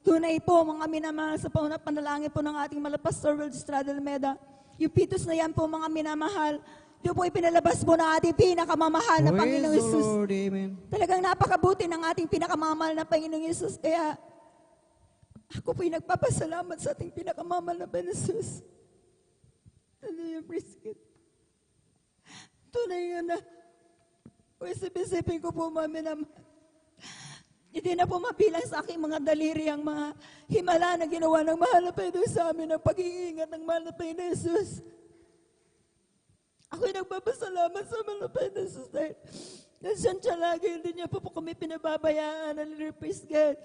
Speaker 9: Tunay po mga minamahal sa panalangin po ng ating Pastor World Estrada Almeda. Yung pitos na yan po mga minamahal, ito po ipinalabas po ng ating pinakamamahal na Panginoong Isus.
Speaker 10: Lord, amen.
Speaker 9: Talagang napakabuti ng ating pinakamamahal na Panginoong Isus. Kaya ako po'y nagpapasalamat sa ating pinakamamahal na Panginoong Isus. Hallelujah, praise God. Tunay nga na, kung isipin ko po mga minamahal, hindi na po mabilang sa aking mga daliri ang mga himala na ginawa ng mahal na Panginoon sa amin ang pag-iingat ng mahal na Panginoon Jesus. Ako'y nagpapasalamat sa mahal na Panginoon Jesus dahil nandiyan siya lagi, hindi niya po kami pinababayaan. Hallelujah, praise God.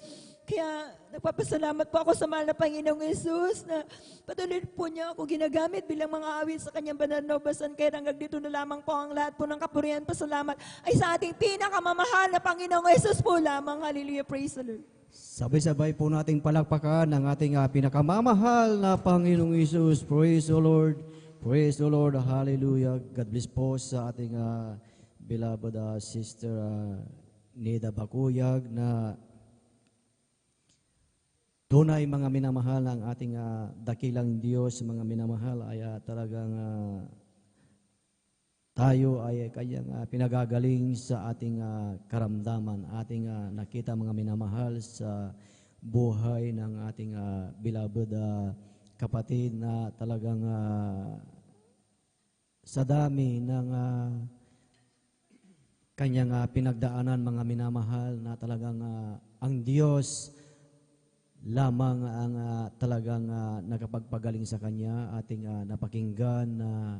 Speaker 9: Kaya nagpapasalamat po ako sa mahal na Panginoong Jesus na patuloy po niya ako ginagamit bilang mga awit sa kanyang banal na ubasan. Kaya hanggang dito na lamang po ang lahat po ng kapurihan, pasalamat ay sa ating pinakamamahal na Panginoong Jesus po lamang. Hallelujah, praise the Lord.
Speaker 10: Sabay-sabay po nating palakpakan ang ating pinakamamahal na Panginoong Isus. Praise the Lord. Praise the Lord. Hallelujah. God bless po sa ating beloved sister Neda Bakuyag na tunay mga minamahal ng ating dakilang Diyos, mga minamahal ay talagang tayo ay kanyang pinagagaling sa ating karamdaman, ating nakita mga minamahal sa buhay ng ating beloved kapatid na talagang sa dami ng kanyang pinagdaanan mga minamahal na talagang ang Diyos lamang ang talagang nakapagpagaling sa kanya. Ating napakinggan na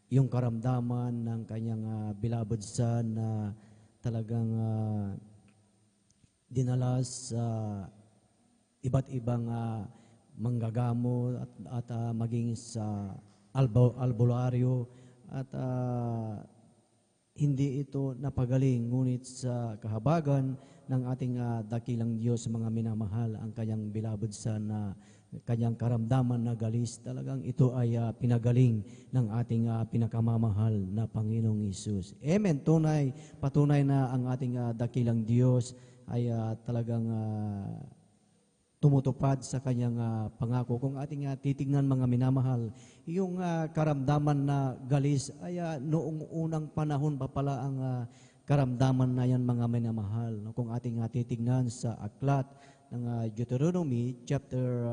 Speaker 10: yung karamdaman ng kanyang beloved son na talagang dinala sa iba't ibang manggagamot at maging sa albularyo at hindi ito napagaling, ngunit sa kahabagan ng ating dakilang Diyos, mga minamahal, ang kanyang beloved son na kanyang karamdaman na galis, talagang ito ay pinagaling ng ating pinakamamahal na Panginoong Isus. Amen. Tunay, patunay na ang ating dakilang Diyos ay talagang tumutupad sa kanyang pangako. Kung ating titignan mga minamahal, yung karamdaman na galis ay noong unang panahon pa pala ang karamdaman na yan mga minamahal. Kung ating titignan sa aklat ng Deuteronomy chapter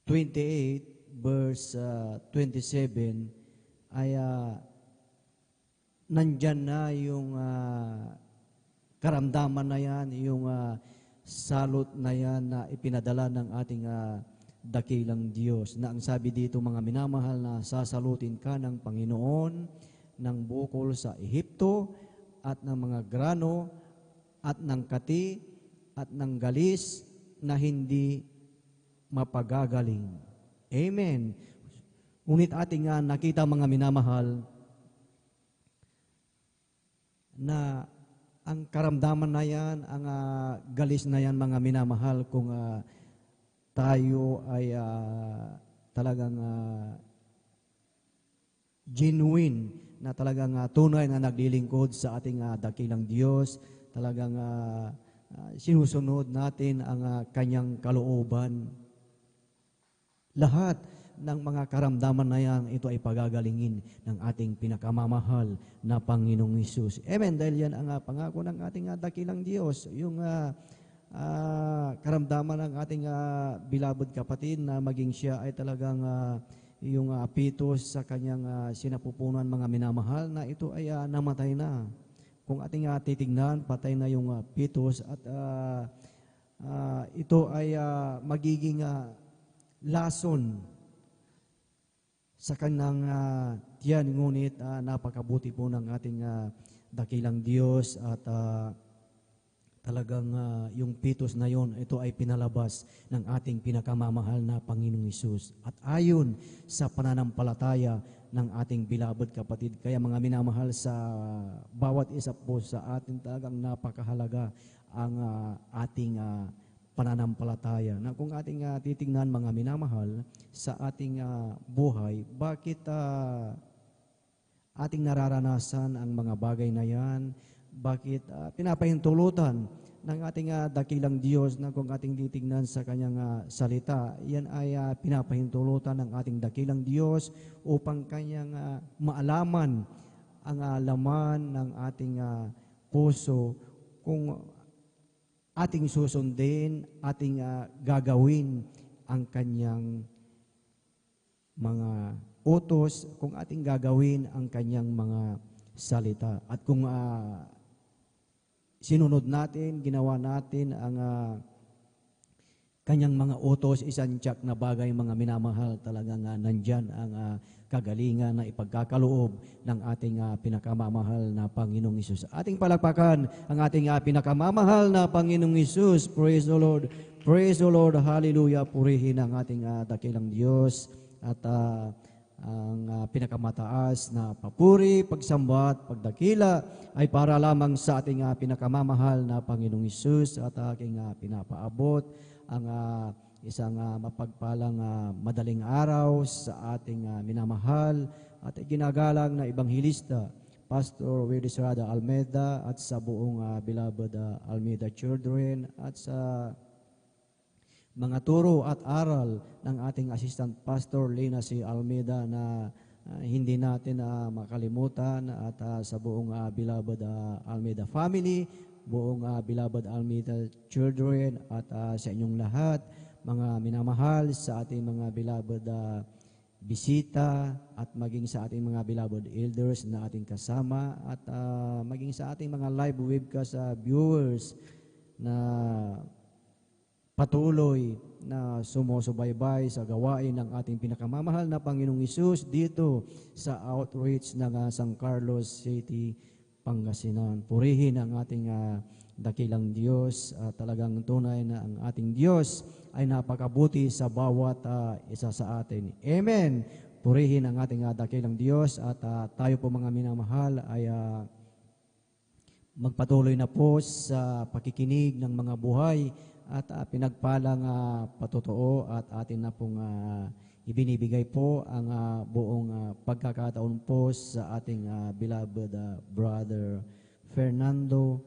Speaker 10: 28 verse 27 ay nandyan na yung karamdaman na yan, yung salot na yan na ipinadala ng ating dakilang Diyos. Na ang sabi dito mga minamahal na sasalutin ka ng Panginoon ng bukol sa Ehipto at ng mga grano at ng kati at ng galis na hindi mapagagaling. Amen. Ngunit ating nakita mga minamahal na ang karamdaman na yan, ang galis na yan mga minamahal, kung tayo ay talagang genuine na talagang tunay na naglilingkod sa ating dakilang Diyos, talagang sinusunod natin ang kanyang kalooban. Lahat ng mga karamdaman na yan, ito ay pagagalingin ng ating pinakamamahal na Panginoong Isus. Amen. Dahil yan ang pangako ng ating dakilang Diyos. Yung karamdaman ng ating beloved kapatid na maging siya ay talagang yung pitos sa kanyang sinapupunan mga minamahal na ito ay namatay na. Kung ating titignan, patay na yung pitos at ito ay magiging lason sa kanyang tiyan, ngunit napakabuti po ng ating dakilang Diyos at talagang yung pitos na yon, ito ay pinalabas ng ating pinakamamahal na Panginoong Hesus. At ayon sa pananampalataya ng ating beloved kapatid. Kaya mga minamahal, sa bawat isa po sa atin talagang napakahalaga ang ating pananampalataya. Na kung ating titingnan mga minamahal sa ating buhay, bakit ating nararanasan ang mga bagay na yan? Bakit pinapahintulutan ng ating dakilang Diyos na kung ating titignan sa kanyang salita, yan ay pinapahintulutan ng ating dakilang Diyos upang kanyang maalaman ang laman ng ating puso, kung ating susundin, ating gagawin ang kanyang mga utos, kung ating gagawin ang kanyang mga salita. At kung sinunod natin, ginawa natin ang kanyang mga utos, isang tiyak na bagay mga minamahal, talagang nandyan ang kagalingan na ipagkakaloob ng ating pinakamamahal na Panginoong Hesus. Ating palakpakan ang ating pinakamamahal na Panginoong Hesus. Praise the Lord. Praise the Lord. Hallelujah. Purihin ang ating dakilang Diyos at ang pinakamataas na papuri, pagsamba at pagdakila ay para lamang sa ating pinakamamahal na Panginoong Hesus. At aking pinapaabot ang isang mapagpalang madaling araw sa ating minamahal at ginagalang na Ebanghelista, Pastor Willie Serrada Almeida, at sa buong beloved Almeida Children, at sa mga turo at aral ng ating Assistant Pastor Lina C. Almeida na hindi natin makalimutan, at sa buong beloved Almeida family, buong beloved Almeida Children, at sa inyong lahat, mga minamahal, sa ating mga beloved bisita, at maging sa ating mga beloved elders na ating kasama, at maging sa ating mga live webcast viewers na patuloy na sumusubaybay sa gawain ng ating pinakamamahal na Panginoong Hesus dito sa outreach ng San Carlos City, Pangasinan. Purihin ang ating dakilang Diyos. Talagang tunay na ang ating Diyos ay napakabuti sa bawat isa sa atin. Amen. Purihin ang ating dakilang Diyos, at tayo po mga minamahal ay magpatuloy na po sa pakikinig ng mga buhay at pinagpalang patotoo, at atin na pong ibinibigay po ang buong pagkakataon po sa ating beloved brother Fernando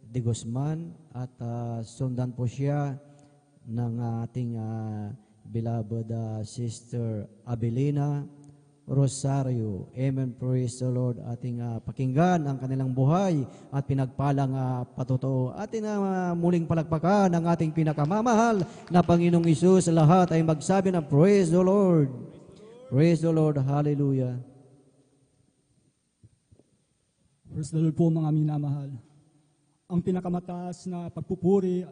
Speaker 10: de Guzman, at sundan po siya ng ating beloved sister Abelina Rosario. Amen. Praise the Lord. Ating pakinggan ang kanilang buhay at pinagpalang patotoo. Ating muling palakpakan ang ating pinakamamahal na Panginoong Hesus. Lahat ay magsabi na praise the Lord. Praise the Lord. Hallelujah.
Speaker 11: Praise the Lord po mga minamahal. Ang pinakamataas na pagpupuri,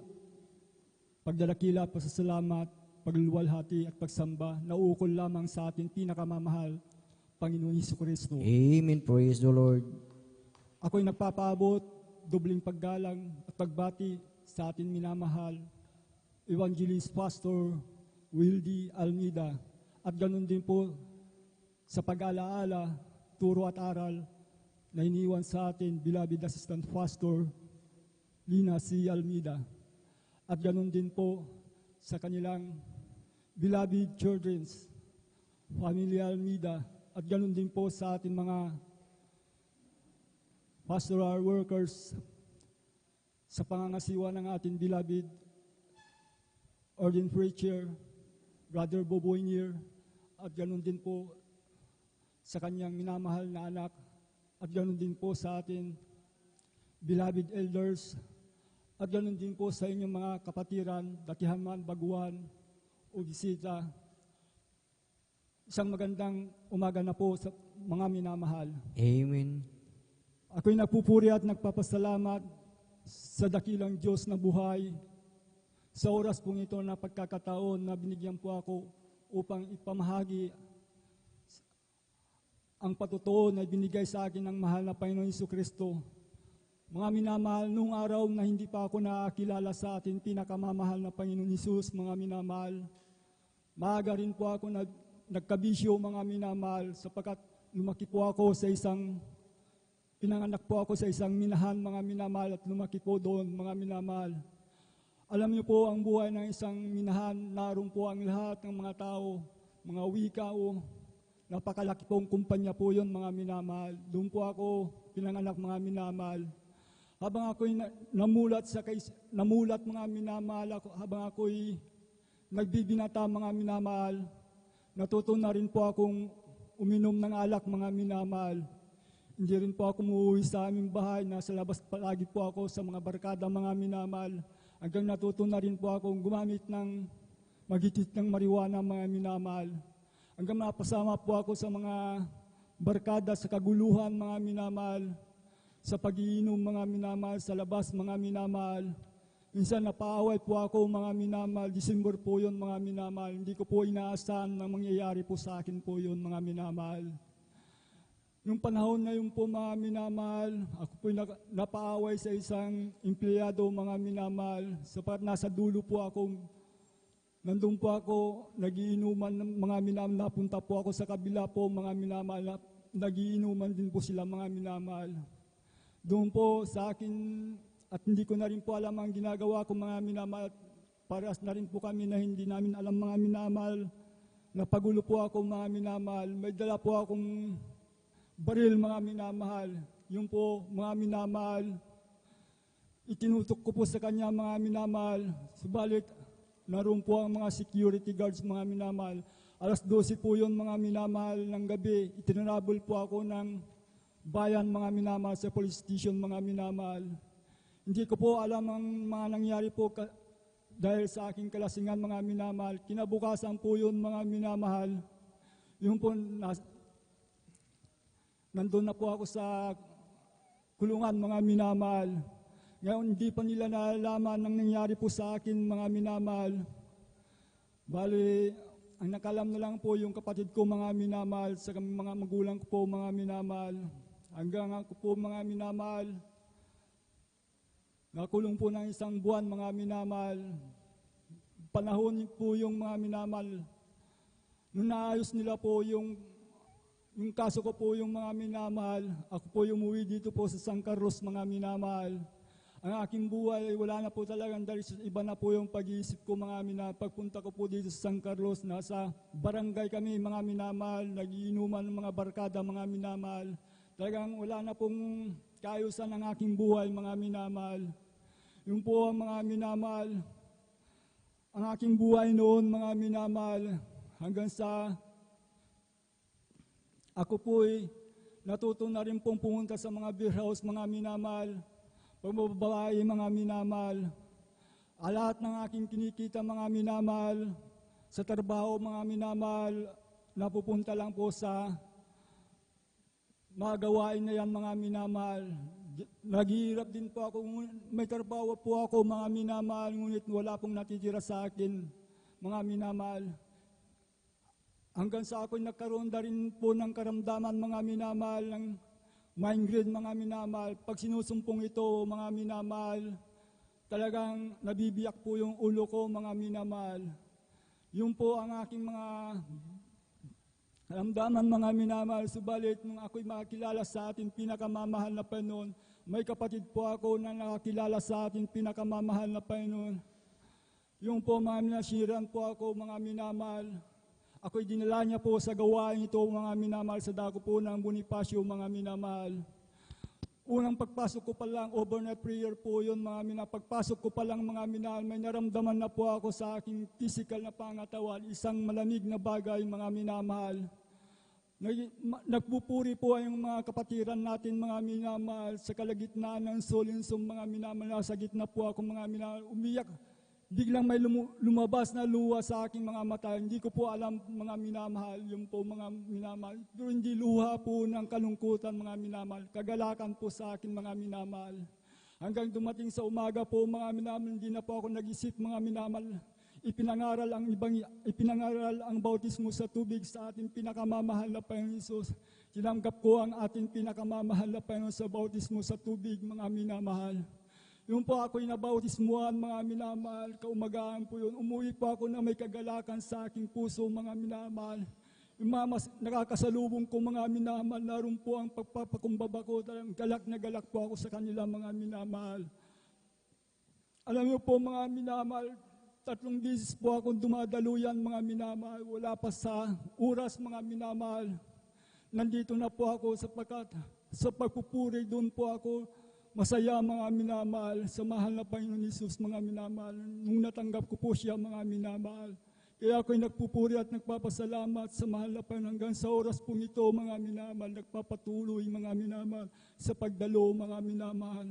Speaker 11: pagdalakila, pasasalamat, pagluluwalhati at pagsamba na uukol lamang sa ating pinakamamahal, Panginoon Jesucristo.
Speaker 10: Amen. Praise the Lord.
Speaker 11: Ako'y nagpapaabot, dobling paggalang at pagbati sa ating minamahal, Evangelist Pastor Wildy Almeida, at ganun din po sa pag-alaala, turo at aral na iniwan sa atin, beloved Assistant Pastor Lina C. Almeida, at ganun din po sa kanilang beloved children, Family Almeida, at ganun din po sa ating mga pastoral workers sa pangangasiwa ng ating beloved ordained preacher, Brother Boboinier, at ganun din po sa kanyang minamahal na anak, at ganun din po sa ating beloved elders, at ganun din po sa inyong mga kapatiran, datihan man, baguhan, o bisita. Isang magandang umaga na po sa mga minamahal.
Speaker 10: Amen.
Speaker 11: Ako'y nagpupuri at nagpapasalamat sa dakilang Diyos na buhay sa oras pong ito na pagkakataon na binigyan po ako upang ipamahagi ang patotoo na binigay sa akin ng mahal na Panginoon Jesucristo Mga minamahal, nung araw na hindi pa ako nakakilala sa ating pinakamamahal na Panginoon Hesus, mga minamahal, maaga rin po ako nagkabisyo, mga minamahal, sapagkat lumaki po ako sa pinanganak po ako sa isang minahan, mga minamahal, at lumaki po doon, mga minamahal. Alam niyo po, ang buhay ng isang minahan, naroon po ang lahat ng mga tao, mga wika o napakalaki pong kumpanya po yun, mga minamahal. Doon po ako pinanganak, mga minamahal. Habang ako'y namulat mga minamahal, habang ako'y nagbibinata, mga minamahal, natuto na rin po akong uminom ng alak, mga minamahal. Hindi rin po ako umuwi sa aming bahay, nasa labas palagi po ako sa mga barkada, mga minamahal. Hanggang natuto na rin po akong gumamit ng maghitit ng marijuana, mga minamahal. Hanggang napasama po ako sa mga barkada sa kaguluhan, mga minamahal. Sa pag-iinom, mga minamahal, sa labas, mga minamahal. Minsan napaaway po ako, mga minamahal. December po yun, mga minamahal. Hindi ko po inaasahan na mangyayari po sa akin po yun, mga minamahal. Nung panahon na yun po, mga minamahal, ako po napaaway sa isang empleyado, mga minamahal. Sapat nasa dulo po ako, nandun po ako, nagiinuman, mga minamahal. Napunta po ako sa kabila po, mga minamahal. Nagiinuman din po sila, mga minamahal. Doon po sa akin, at hindi ko na rin po alam ang ginagawa ko, mga minamahal. Paras na rin po kami na hindi namin alam, mga minamahal. Napagulo po ako, mga minamahal. May dala po akong baril, mga minamahal. Yung po, mga minamahal, itinutok ko po sa kanya, mga minamahal. Subalit, naroon po ang mga security guards, mga minamahal. Alas 12 po yun, mga minamahal, ng gabi. Itinarabol po ako ng bayan, mga minamahal, sa police station, mga minamahal. Hindi ko po alam ang mga nangyari po dahil sa aking kalasingan, mga minamahal. Kinabukasan po yun, mga minamahal. Yung po, nandun na po ako sa kulungan, mga minamahal. Ngayon, hindi pa nila nalalaman ang nangyari po sa akin, mga minamahal. Bali, ang nakalam na lang po yung kapatid ko, mga minamahal, sa mga magulang ko po, mga minamahal. Hanggang ako po, mga minamahal, nakulong po ng 1 buwan, mga minamahal. Panahon po yung mga minamahal. Nung naayos nila po yung kaso ko po, yung mga minamahal, ako po umuwi dito po sa San Carlos, mga minamahal. Ang aking buhay, wala na po talagang dahil iba na po yung pag-iisip ko, mga minamahal. Pagpunta ko po dito sa San Carlos, nasa barangay kami, mga minamahal, nagiinuman ng mga barkada, mga minamahal. Talagang wala na pong kaayusan ng aking buhay, mga minamahal. Yung po ang mga minamahal, ang aking buhay noon, mga minamahal, hanggang sa ako po'y natuto na rin pong pumunta sa mga beer house, mga minamahal, pagbababae, mga minamahal. Lahat ng aking kinikita, mga minamahal, sa trabaho, mga minamahal, napupunta lang po sa mga gawain na yan, mga minamahal. Naghihirap din po ako, may trabaho po ako, mga minamahal, ngunit wala pong natitira sa akin, mga minamahal. Hanggang sa ako'y nagkaroon na rin po ng karamdaman, mga minamahal, ng migraine, mga minamahal. Pag sinusumpong ito, mga minamahal, talagang nabibiyak po yung ulo ko, mga minamahal. Yun po ang aking mga karamdaman, mga minamahal. Subalit, nung ako'y makakilala sa ating pinakamamahal na Panginoon, may kapatid po ako na nakakilala sa ating pinakamamahal na Panginoon. Yung po, mga minasiran po ako, mga minamahal. Ako'y dinala niya po sa gawain ito, mga minamahal, sa dako po ng Bonifacio, mga minamahal. Unang pagpasok ko pa lang, overnight prayer po yun, mga minamahal. Pagpasok ko pa lang, mga minamahal, may naramdaman na po ako sa aking physical na pangatawan, isang malamig na bagay, mga minamahal. Nagpupuri po ang mga kapatiran natin, mga minamahal, sa kalagitnaan ng solinsong, mga minamahal. Sa gitna po ako, mga minamahal, umiyak. Biglang may lumabas na luha sa aking mga mata. Hindi ko po alam, mga minamahal, yung po, mga minamahal. Pero hindi luha po ng kalungkutan, mga minamahal. Kagalakan po sa akin, mga minamahal. Hanggang dumating sa umaga po, mga minamahal, hindi na po ako nag-isip, mga minamahal. ipinangaral ang bautismo sa tubig sa ating pinakamamahal na Panginoon Hesus. Tinanggap ko ang ating pinakamamahal na Panginoon sa bautismo sa tubig, mga minamahal. Yung po ako'y nabautismuhan, mga minamahal, kaumagahan po yun. Umuwi po ako na may kagalakan sa aking puso, mga minamahal. Yung nakakasalubong ko, mga minamahal, naroon po ang pagpapakumbaba ko. Galak na galak po ako sa kanila, mga minamahal. Alam niyo po, mga minamahal, 3 beses po akong dumadaluyan, mga minamahal. Wala pa sa oras, mga minamahal. Nandito na po ako sapagkat sa pagpupuri doon po ako masaya, mga minamahal, sa mahal na Panginoon Hesus, mga minamahal. Nung natanggap ko po siya, mga minamahal. Kaya ako'y nagpupuri at nagpapasalamat sa mahal na Panginoon. Hanggang sa oras pong ito, mga minamahal, nagpapatuloy, mga minamahal, sa pagdalo, mga minamahal.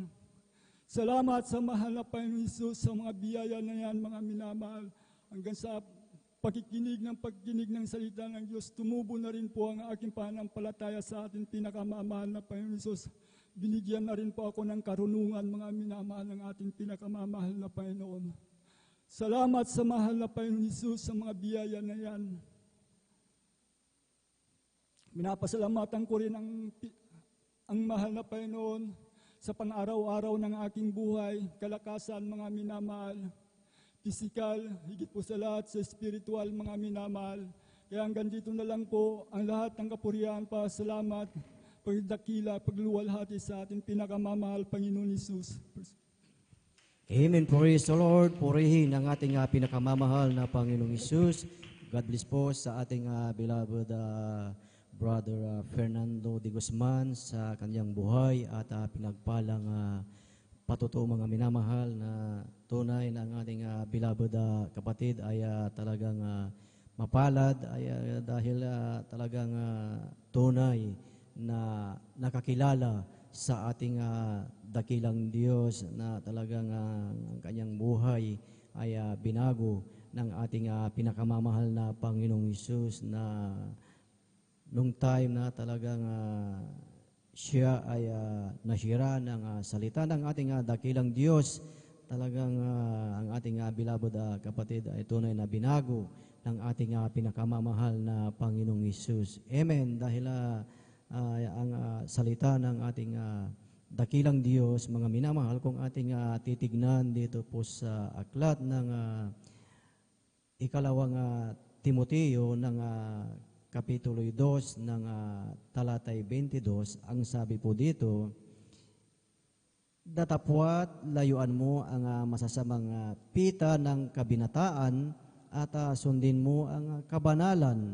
Speaker 11: Salamat sa mahal na Panginoon Hesus sa mga biyaya na yan, mga minamahal. Hanggang sa pagkikinig ng salita ng Diyos, tumubo na rin po ang aking pananampalataya sa ating pinakamamahal na Panginoon Hesus. Binigyan na rin po ako ng karunungan, mga minamahal, ng ating pinakamamahal na Panginoon. Salamat sa mahal na Panginoon Hesus sa mga biyaya na yan. Minapasalamatan ko rin ang mahal na Panginoon sa pang-araw-araw ng aking buhay, kalakasan, mga minamahal. Pisikal, higit po sa lahat, sa spiritual, mga minamahal. Kaya hanggang dito na lang po ang lahat ng kapurihan pa. Salamat, pagdakila, pagluwalhati sa ating pinakamamahal, Panginoon Hesus.
Speaker 10: Amen. Praise the Lord. Purihin ang ating pinakamamahal na Panginoong Hesus. God bless po sa ating beloved Brother Fernando de Guzman sa kanyang buhay at pinagpalang patuto, mga minamahal, na tunay na ang ating beloved kapatid ay talagang mapalad ay dahil talagang tunay na nakakilala sa ating dakilang Diyos na talagang ang kanyang buhay ay binago ng ating pinakamamahal na Panginoong Hesus, na nung time na talagang siya ay nasira ng salita ng ating dakilang Diyos, talagang ang ating beloved kapatid ay tunay na binago ng ating pinakamamahal na Panginoong Hesus. Amen. Dahil ang salita ng ating dakilang Diyos, mga minamahal, kung ating titignan dito po sa aklat ng ikalawang Timoteo ng Kapitulo 2 ng talatay 22, ang sabi po dito, datapwat layuan mo ang masasamang pita ng kabinataan at sundin mo ang kabanalan,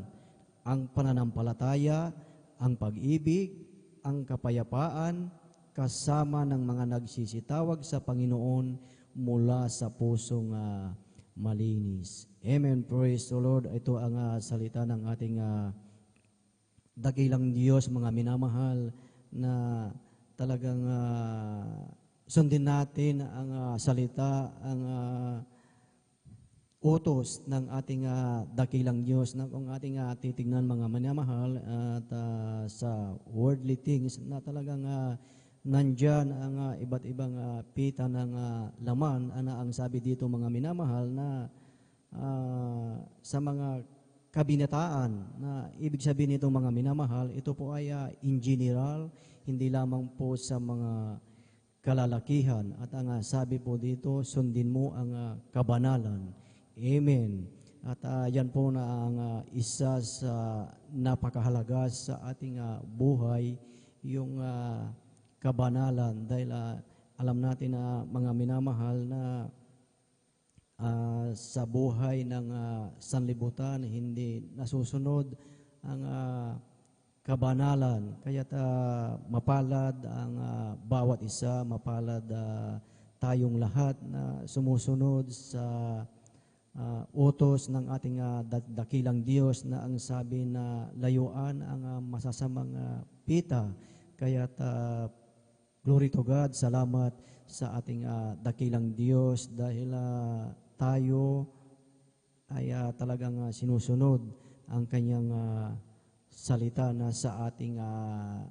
Speaker 10: ang pananampalataya, ang pag-ibig, ang kapayapaan, kasama ng mga nagsisitawag sa Panginoon mula sa pusong malinis. Amen. Praise the Lord. Ito ang salita ng ating dakilang Diyos, mga minamahal, na talagang sundin natin ang salita, ang utos ng ating dakilang Diyos, na kung ating titignan, mga minamahal, at sa worldly things na talagang nandyan ang iba't ibang pita ng laman, ang sabi dito, mga minamahal, na sa mga kabinataan, na ibig sabihin nito, mga minamahal, ito po ay in general, hindi lamang po sa mga kalalakihan. At ang sabi po dito, sundin mo ang kabanalan. Amen. At yan po na ang isa sa napakahalaga sa ating buhay, yung kabanalan, dahil alam natin na, mga minamahal, na sa buhay ng sanlibutan hindi nasusunod ang kabanalan. Kaya't mapalad ang bawat isa, mapalad tayong lahat na sumusunod sa utos ng ating dakilang Diyos, na ang sabi na layuan ang masasamang pita. Kaya't glory to God, salamat sa ating dakilang Diyos, dahil tayo ay talagang sinusunod ang kanyang salita na sa ating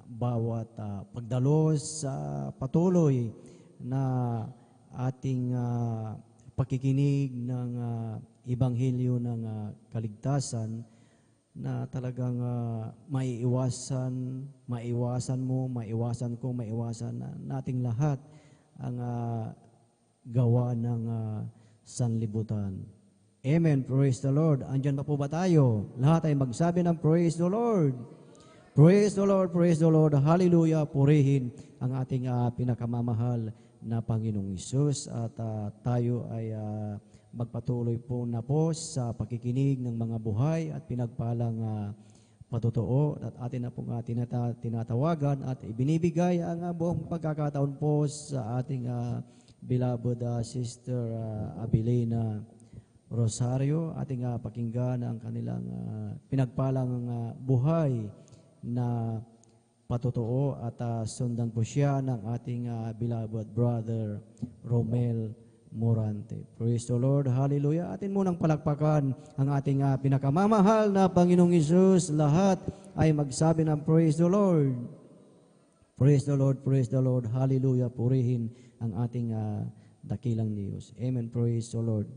Speaker 10: bawat pagdalos sa patuloy na ating pakikinig ng ebanghelyo ng kaligtasan na talagang maiiwasan mo, maiwasan ko, maiwasan nating lahat ang gawa ng sanlibutan. Amen. Praise the Lord. Andyan pa po ba tayo? Lahat ay magsabi ng praise the Lord. Praise the Lord, praise the Lord. Hallelujah. Purihin ang ating pinakamamahal na Panginoong Hesus at tayo ay magpatuloy po na po sa pakikinig ng mga buhay at pinagpalang patotoo at atin na pong tinatawagan at ibinibigay ang buong pagkakataon po sa ating beloved Sister Abilina Rosario. Ating pakinggan ang kanilang pinagpalang buhay na patotoo at sundan po siya ng ating beloved brother Romel Morante. Praise the Lord. Hallelujah. Atin munang palakpakan ang ating pinakamamahal na Panginoong Hesus. Lahat ay magsabi ng praise the Lord. Praise the Lord. Praise the Lord. Hallelujah. Purihin ang ating dakilang Diyos. Amen. Praise the Lord.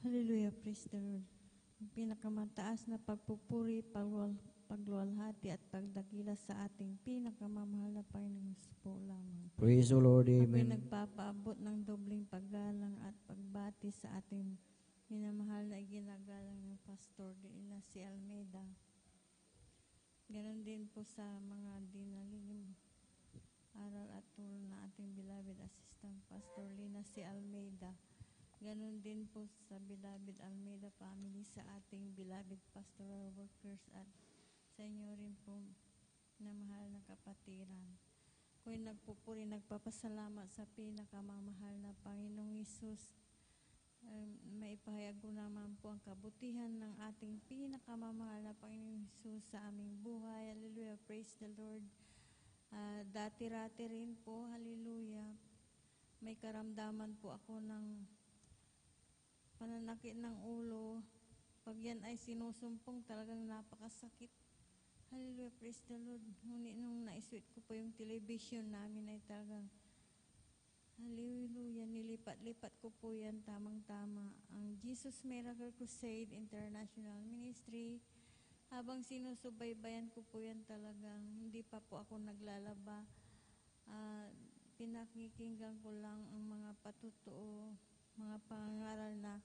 Speaker 12: Hallelujah, praise the Lord. Ang pinakamataas na pagpupuri, pagluwalhati at pagdakila sa ating pinakamamahal na Panginoon po lamang.
Speaker 10: Praise the Lord,
Speaker 12: Ako'y
Speaker 10: amen.
Speaker 12: nagpapaabot ng dobling paggalang at pagbati sa ating minamahal na iginagalang ng Pastor na si Almeida. Ganon din po sa mga dinaling aral at turo na ating beloved assistant Pastor Lina si Almeida. Ganon din po sa beloved Almeida family, sa ating beloved pastoral workers at sa inyo rin po na mahal na kapatiran. Ako'y nagpupuri, nagpapasalamat sa pinakamamahal na Panginoong Hesus. Maipahayag ko naman po ang kabutihan ng ating pinakamamahal na Panginoong Hesus sa aming buhay. Hallelujah, praise the Lord. Dati-rati rin po, hallelujah, may karamdaman po ako ng pananakit ng ulo. Pag yan ay sinusumpong, talagang napakasakit. Hallelujah, praise the Lord. Ngunit nung naiswit ko po yung television namin ay talagang, hallelujah, nilipat-lipat ko po yan tamang-tama. Ang Jesus Miracle Crusade International Ministry, habang sinusubaybayan ko po yan talagang, hindi pa po ako naglalaba. Pinakikinggan ko lang ang mga patotoo, mga pangaral na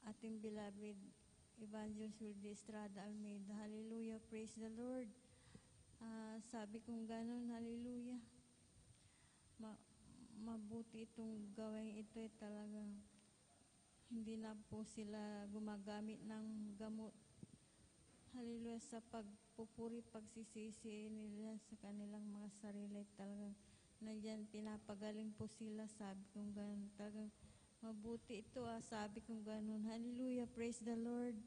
Speaker 12: ating beloved Evangelist Wildy Estrada Almeida. Hallelujah, praise the Lord. Sabi kong ganun, hallelujah. Mabuti itong gawin ito talagang hindi na po sila gumagamit ng gamot. Hallelujah, sa pagpupuri, pagsisisi nila sa kanilang mga sarili, talagang nandiyan pinapagaling po sila. Sabi kong ganun, talagang mabuti ito, sabi kong ganun. Hallelujah, praise the Lord.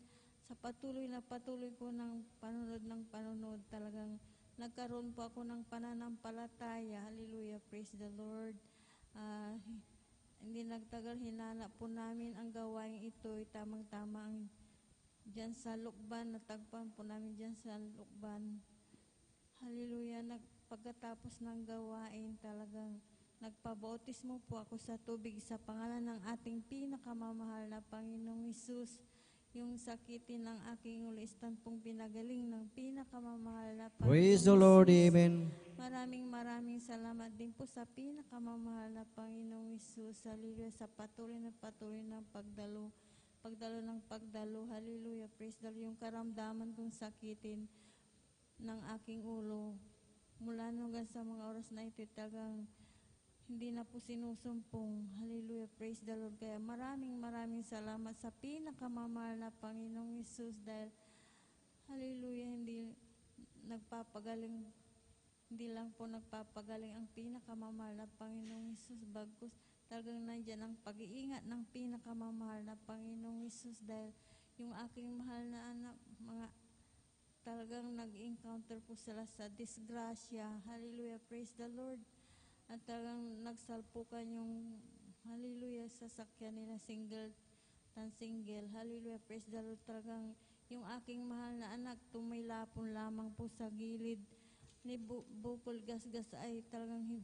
Speaker 12: Sa patuloy ko ng panunod, talagang nagkaroon po ako ng pananampalataya. Hallelujah, praise the Lord. Hindi nagtagal, hinanap po namin ang gawain ito, tamang-tama ang dyan sa Lukban, natagpan po namin dyan sa Lukban. Hallelujah, pagkatapos ng gawain, talagang nagpabautismo po ako sa tubig sa pangalan ng ating pinakamamahal na Panginoong Hesus. Yung sakitin ng aking ulistan pong pinagaling ng pinakamamahal na Panginoong
Speaker 10: Praise the Lord,
Speaker 12: Hesus.
Speaker 10: amen.
Speaker 12: Maraming salamat din po sa pinakamamahal na Panginoong Hesus. Hallelujah, sa patuloy ng pagdalo ng pagdalo. Hallelujah, praise the Lord. Yung karamdaman kong sakitin ng aking ulo, mula hanggang sa mga oras na ito, talagang hindi na po sinusumpong. Hallelujah, praise the Lord. Kaya maraming salamat sa pinakamamahal na Panginoong Hesus, dahil hallelujah, hindi lang po nagpapagaling ang pinakamamahal na Panginoong Hesus, bagkus talagang nandyan ang pag-iingat ng pinakamamahal na Panginoong Hesus, dahil yung aking mahal na anak, mga talagang nag-encounter po sila sa disgrasya. Hallelujah, praise the Lord. At talagang nagsalpukan yung, hallelujah, sasakyan nila single. Hallelujah, praise the Lord. Talagang yung aking mahal na anak, tumilapon lamang po sa gilid ni Bukol Gasgas ay talagang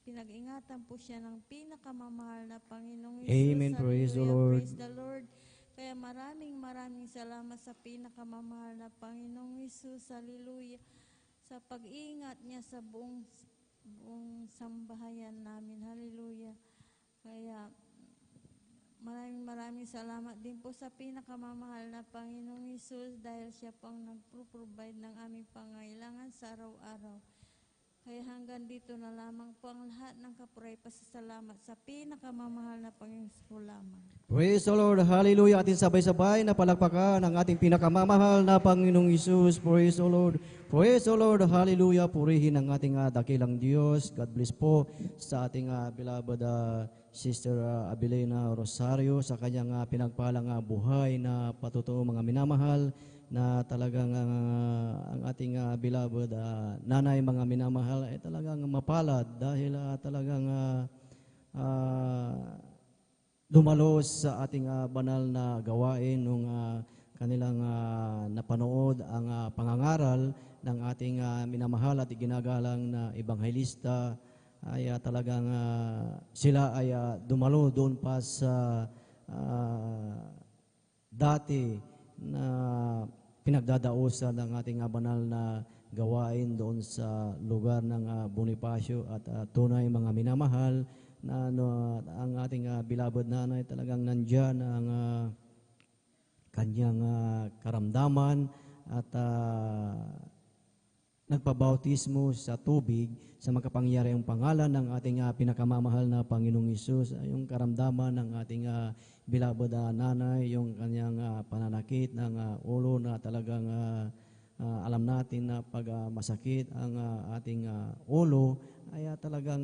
Speaker 12: pinag-ingatan po siya ng pinakamamahal na Panginoong Hesus.
Speaker 10: Amen, praise the Lord.
Speaker 12: Praise the Lord. Kaya maraming salamat sa pinakamamahal na Panginoong Hesus. Hallelujah. Sa pag-iingat niya sa buong sambahayan namin. Hallelujah. Kaya maraming salamat din po sa pinakamamahal na Panginoong Hesus dahil siya pang nagpro-provide ng aming pangailangan sa araw-araw. Kaya hanggang dito na lamang po ang lahat ng kapuray pasasalamat sa pinakamamahal na Panginoon po lamang.
Speaker 10: Praise the Lord. Hallelujah. Atin sabay-sabay na palakpakan ang ating pinakamamahal na Panginoong Hesus. Praise the Lord. Praise the Lord. Hallelujah. Purihin ang ating dakilang Diyos. God bless po sa ating beloved Sister Abilina Rosario sa kanyang pinagpalang buhay na patutuo mga minamahal na talagang ang ating beloved nanay mga minamahal ay talagang mapalad dahil talagang dumalos sa ating banal na gawain nung kanilang napanood ang pangangaral ng ating minamahal at iginagalang na ebanghelista ay talagang sila ay dumalo doon pa sa dati na pinagdadausan ng ating banal na gawain doon sa lugar ng Bonifacio at tunay mga minamahal na ang ating beloved nanay talagang nandyan ang kanyang karamdaman at nagpabautismo sa tubig sa makapangyarihang pangalan ng ating pinakamamahal na Panginoong Hesus. Yung karamdaman ng ating beloved nanay, yung kanyang pananakit ng ulo na talagang alam natin na pag masakit ang ating ulo ay talagang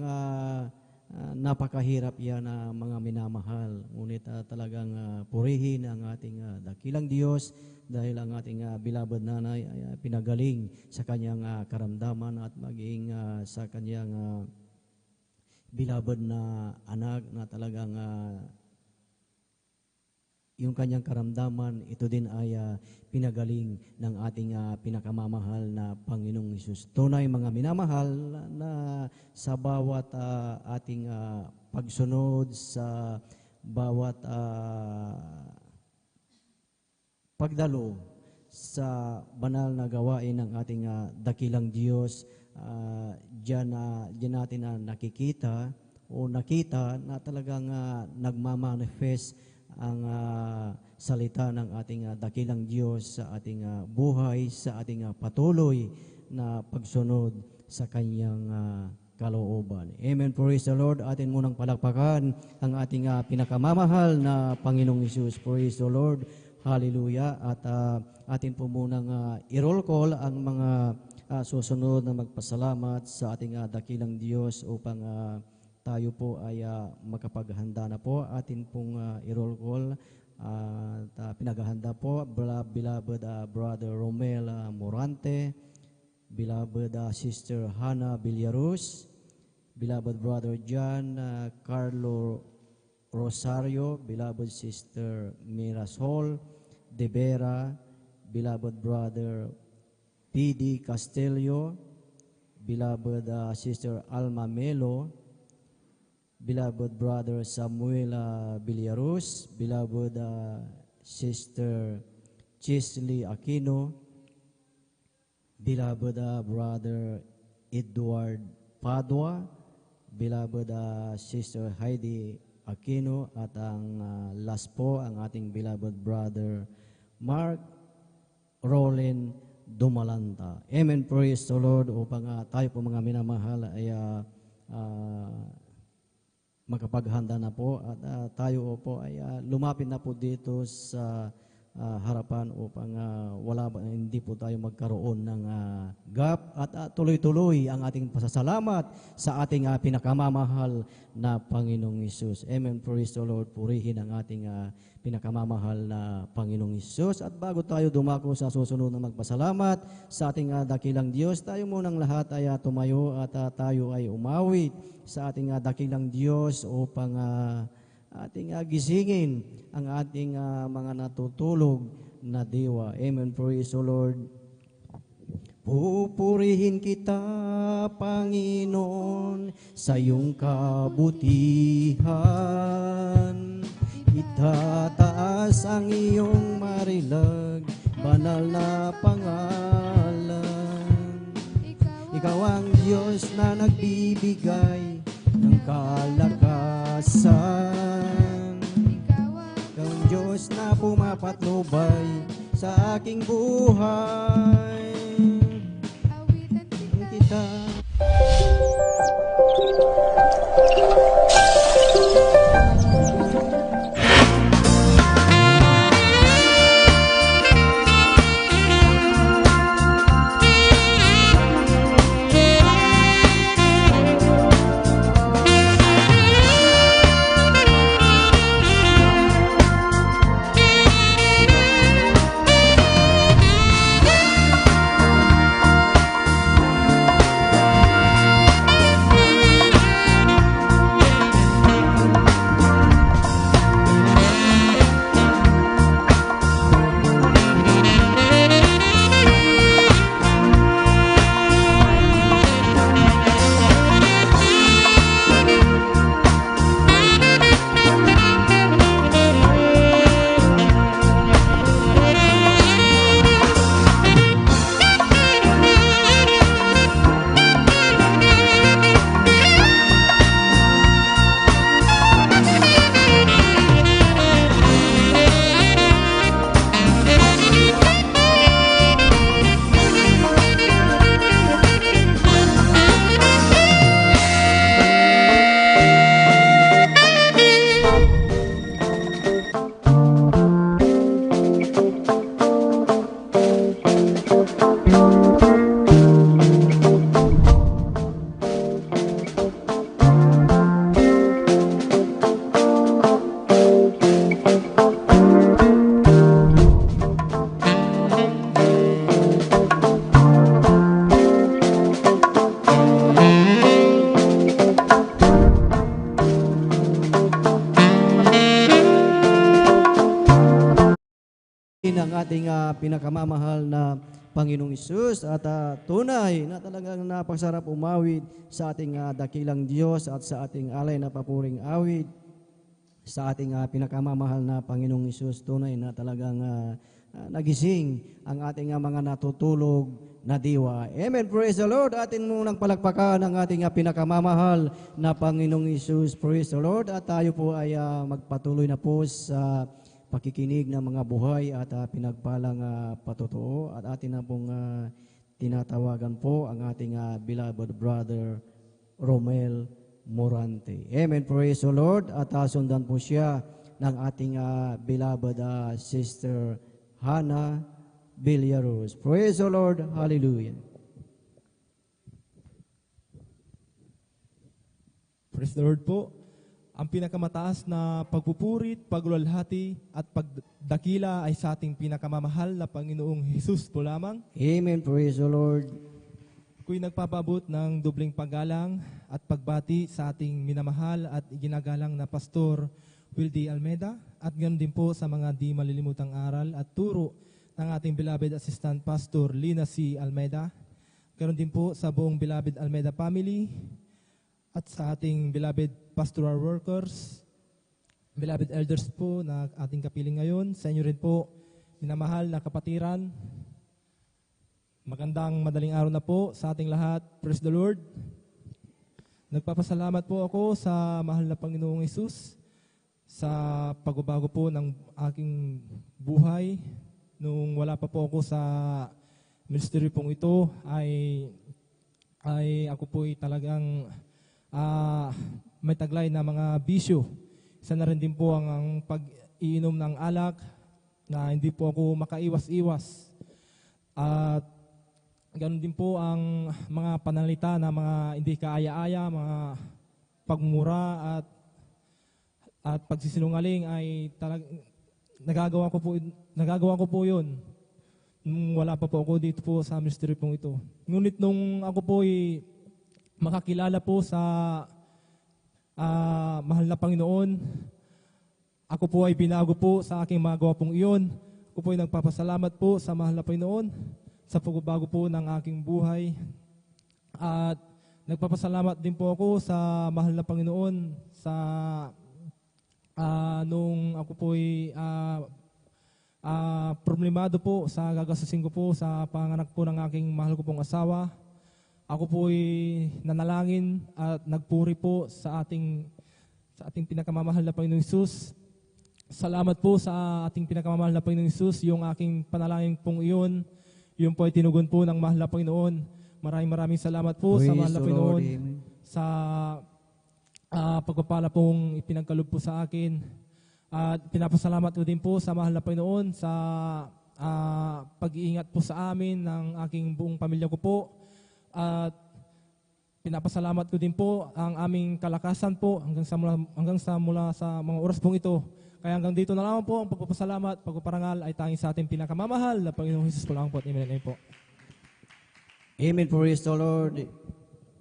Speaker 10: napakahirap yan mga minamahal. Ngunit talagang purihin ang ating dakilang Diyos dahil ang ating beloved nanay ay pinagaling sa kanyang karamdaman at maging sa kanyang beloved na anak na talagang yung kanyang karamdaman, ito din ay pinagaling ng ating pinakamamahal na Panginoong Hesus. Tunay mga minamahal na sa bawat ating pagsunod, sa bawat pagdalo sa banal na gawain ng ating dakilang Diyos, diyan natin nakikita o nakita na talagang nagmamanifest ang salita ng ating dakilang Diyos sa ating buhay, sa ating patuloy na pagsunod sa kanyang kalooban. Amen. Praise the Lord. Atin munang palakpakan ang ating pinakamamahal na Panginoong Hesus. Praise the Lord. Hallelujah. At atin po munang i-roll call ang mga susunod na magpasalamat sa ating dakilang Diyos upang tayo po ay makapaghanda na po. Atin pong i-roll call at pinaghahanda po beloved Brother Romel Morante, beloved Sister Hannah Villarus, beloved Brother John Carlo Rosario, beloved Sister Mirasol De Vera, beloved Brother P.D. Castelio, beloved Sister Alma Melo, beloved Brother Samuel Villarus, beloved Sister Chisley Aquino, beloved Brother Edward Padua, beloved Sister Heidi Aquino, at ang last po ang ating beloved Brother Mark Roland Dumalanta. Amen. Praise the Lord. Upang tayo po mga minamahal ay makapaghanda na po at tayo po ay lumapit na po dito sa harapan upang hindi po tayo magkaroon ng gap at tuloy-tuloy ang ating pasasalamat sa ating pinakamamahal na Panginoong Hesus. Amen. Praise the Lord. Purihin ang ating pinakamamahal na Panginoong Hesus. At bago tayo dumako sa susunod na magpasalamat sa ating dakilang Diyos, tayo munang lahat ay tumayo at tayo ay umawit sa ating dakilang Diyos upang ating gisingin ang ating mga natutulog na diwa. Amen. Praise the Lord. Pupurihin kita, Panginoon, sa iyong kabutihan. Itataas ang iyong marilag, banal na pangalan. Ikaw ang Diyos na nagbibigay ng kalakasan. Ikaw ang Diyos na pumapatnubay sa aking buhay. Awitan kita. Ang ating pinakamamahal na Panginoong Hesus at tunay na talagang napasarap umawit sa ating dakilang Diyos at sa ating alay na papuring awit sa ating pinakamamahal na Panginoong Hesus. Tunay na talagang nagising ang ating mga natutulog na diwa. Amen. Praise the Lord. Atin munang palakpakan ang ating pinakamamahal na Panginoong Hesus. Praise the Lord. At tayo po ay magpatuloy na po sa pakikinig ng mga buhay at pinagpalang patotoo. At atin na pong tinatawagan po ang ating beloved brother Romel Morante. Amen. Praise the Lord. At sundan po siya ng ating beloved sister Hannah Villaros. Praise the Lord. Hallelujah.
Speaker 13: Praise the Lord po. Ang pinakamataas na pagpupurit, pagluwalhati at pagdakila ay sa ating pinakamamahal na Panginoong Hesus po lamang.
Speaker 10: Amen. Praise the Lord.
Speaker 13: Ako'y nagpapabot ng dobling paggalang at pagbati sa ating minamahal at iginagalang na Pastor Wildy Almeida at ganoon din po sa mga di malilimutang aral at turo ng ating beloved Assistant Pastor Lina C. Almeida. Ganoon din po sa buong beloved Almeida family at sa ating beloved pastoral workers, beloved elders po na ating kapiling ngayon. Sa inyo rin po, minamahal na kapatiran. Magandang madaling araw na po sa ating lahat. Praise the Lord. Nagpapasalamat po ako sa mahal na Panginoong Hesus sa pagbabago po ng aking buhay. Nung wala pa po ako sa ministry pong ito, ay ako po ay talagang may taglay na mga bisyo. Isa na rin din po ang pag-iinom ng alak na hindi po ako makaiwas-iwas. At ganoon din po ang mga panalita na mga hindi kaaya-aya, mga pagmura at pagsisinungaling ay nagagawa ko po 'yun. Nung wala pa po ako dito po sa ministry pong ito. Ngunit nung ako po ay makakilala po sa mahal na Panginoon, ako po ay binago po sa aking magawa pong iyon. Ako po ay nagpapasalamat po sa mahal na Panginoon sa pagbabago po ng aking buhay. At nagpapasalamat din po ako sa mahal na Panginoon sa nung ako po ay problemado po sa gagastusin ko po sa panganak po ng aking mahal ko pong asawa. Ako po ay nanalangin at nagpuri po sa ating pinakamamahal na Panginoong Hesus. Salamat po sa ating pinakamamahal na Panginoong Hesus. Yung aking panalangin pong iyon, yun po ay tinugon po ng mahal na Panginoon. Maraming salamat po sa mahal na Panginoon sa pagpapala pong ipinagkaloob po sa akin. At pinapasalamat ko din po sa mahal na Panginoon sa pag-iingat po sa amin ng aking buong pamilya ko po. At pinapasalamat ko din po ang aming kalakasan po hanggang sa mula sa mga oras pong ito. Kaya hanggang dito na lang po ang pagpapasalamat, pagpaparangal ay tanging sa ating pinakamamahal na Panginoong Hesus po lang po. Amen. Amen po.
Speaker 10: Amen. Praise the Lord.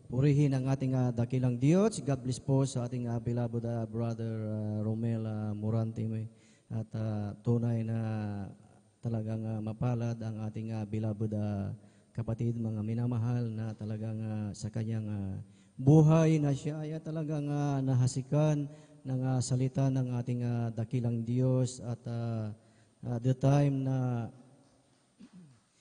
Speaker 10: Purihin ang ating dakilang Diyos. God bless po sa ating beloved brother Romel Morante. At tunay na talagang mapalad ang ating beloved kapatid, mga minamahal na talagang sa kanyang buhay na siya ay talagang nahasikan ng salita ng ating dakilang Diyos. At the time na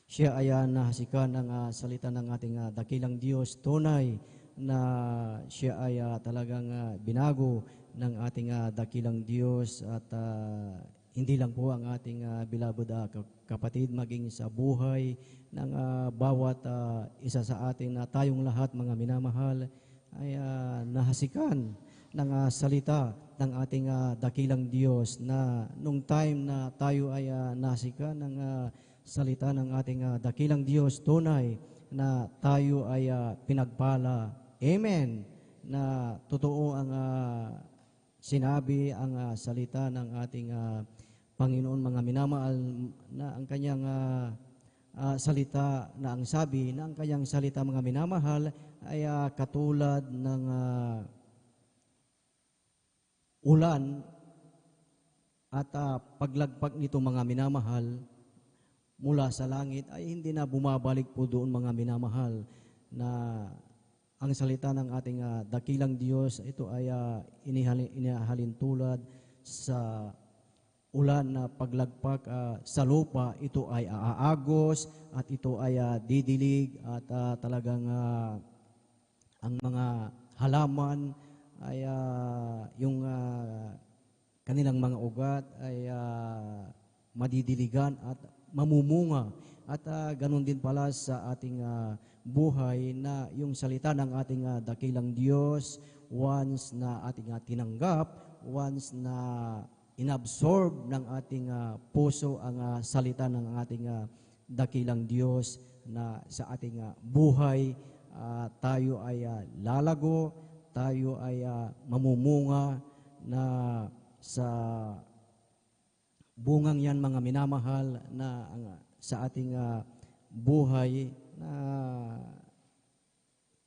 Speaker 10: siya ay nahasikan ng salita ng ating dakilang Diyos, tunay na siya ay talagang binago ng ating dakilang Diyos. At hindi lang po ang ating beloved kapatid, maging sa buhay ng bawat isa sa atin na tayong lahat, mga minamahal, ay nahasikan ng salita ng ating dakilang Diyos, na nung time na tayo ay nahasikan ng salita ng ating dakilang Diyos, tunay na tayo ay pinagpala. Amen. Na totoo ang sinabi, ang salita ng ating Panginoon, mga minamahal, na ang kanyang salita, na ang sabi na ang kanyang salita, mga minamahal, ay katulad ng ulan at paglagpak nito, mga minamahal, mula sa langit ay hindi na bumabalik po doon, mga minamahal, na ang salita ng ating dakilang Diyos, ito ay inihalin tulad sa ulan na paglagpak sa lupa. Ito ay aagos at ito ay didilig, at talagang ang mga halaman ay yung kanilang mga ugat ay madidiligan at mamumunga. At ganun din pala sa ating buhay, na yung salita ng ating dakilang Diyos, once na ating tinanggap, once na inabsorb ng ating puso ang salita ng ating dakilang Diyos, na sa ating buhay tayo ay lalago, tayo ay mamumunga, na sa bungang yan, mga minamahal, na sa ating buhay, na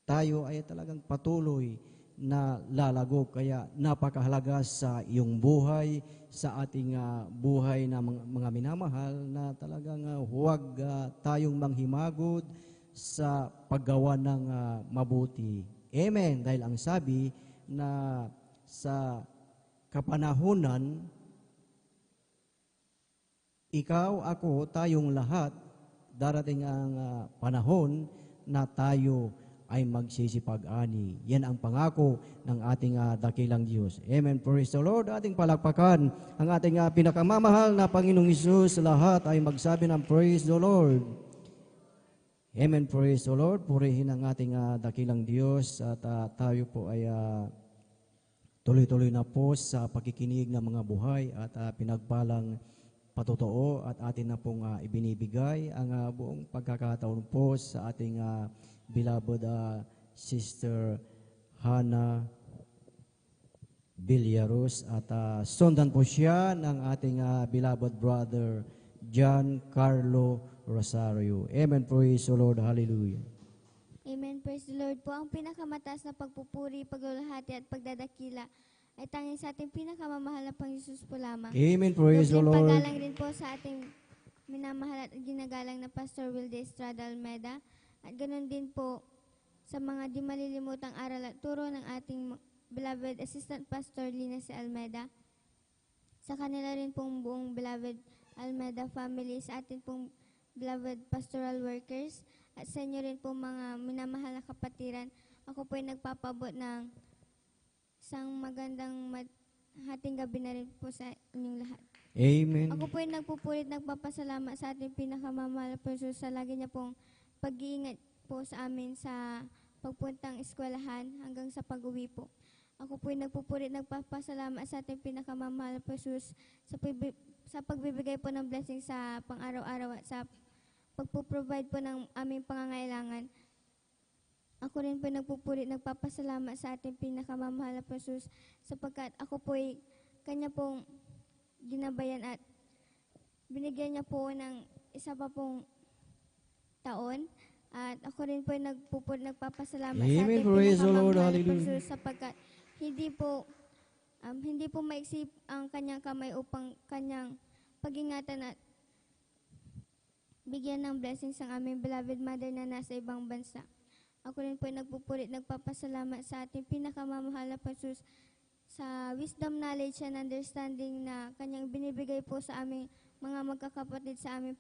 Speaker 10: tayo ay talagang patuloy na lalago. Kaya napakahalaga sa iyong buhay, sa ating buhay na mga minamahal, na talagang huwag tayong manghimagod sa paggawa ng mabuti. Amen. Dahil ang sabi na sa kapanahunan, ikaw, ako, tayong lahat, darating ang panahon na tayo ay magsisipag-ani. Yan ang pangako ng ating dakilang Diyos. Amen. Praise the Lord. Ating palakpakan ang ating pinakamamahal na Panginoong Hesus. Lahat ay magsabi ng praise the Lord. Amen. Praise the Lord. Purihin ang ating dakilang Diyos. At tayo po ay tuloy-tuloy na po sa pakikinig ng mga buhay at pinagpalang patotoo at atin na pong ibinibigay ang buong pagkakataon po sa ating beloved Sister Hannah Villaros at sundan po siya ng ating beloved brother John Carlo Rosario. Amen. Praise the Lord. Hallelujah.
Speaker 14: Amen. Praise the Lord po. Ang pinakamataas na pagpupuri, paglulahati at pagdadakila ay tanging sa ating pinakamamahal na Panginoon po lamang.
Speaker 10: Amen. Praise the Lord.
Speaker 14: Paggalang din po sa ating minamahal at ginagalang na Pastor Wilde Estrada Almeda at ganoon din po sa mga di malilimutang aral at turo ng ating beloved Assistant Pastor Lina C. Almeda, sa kanila rin pong buong beloved Almeda family, sa atin pong beloved pastoral workers, at sa inyo rin pong mga minamahal na kapatiran. Ako po ay nagpapabot ng isang magandang hating gabi na rin po sa inyong lahat.
Speaker 10: Amen.
Speaker 14: Ako po ay nagpupulit, nagpapasalamat sa ating pinakamamahal na Panginoon sa lagi niya pong pag-iingat po sa amin sa pagpuntang eskwelahan hanggang sa pag-uwi po. Ako po ay nagpupulit, nagpapasalamat sa ating pinakamamahal na Panginoon sa pagbibigay po ng blessing sa pang-araw-araw at sa pagpuprovide po ng aming pangangailangan. Ako rin po nagpupulit, nagpapasalamat sa ating pinakamamahal na Panginoon sapagkat ako po ay kanya pong ginabayan at binigyan niya po ng isa pa pong taon. At ako rin po ay nagpapasalamat sa ating pinakamamahal na Panginoon sapagkat hindi po maiksip ang kanyang kamay upang kanyang pag-ingatan at bigyan ng blessings ang aming beloved mother na nasa ibang bansa. Ako rin po ay nagpupulit, nagpapasalamat sa ating pinakamamahal na Panginoon sa wisdom, knowledge, and understanding na kanyang binibigay po sa aming mga magkakapatid sa aming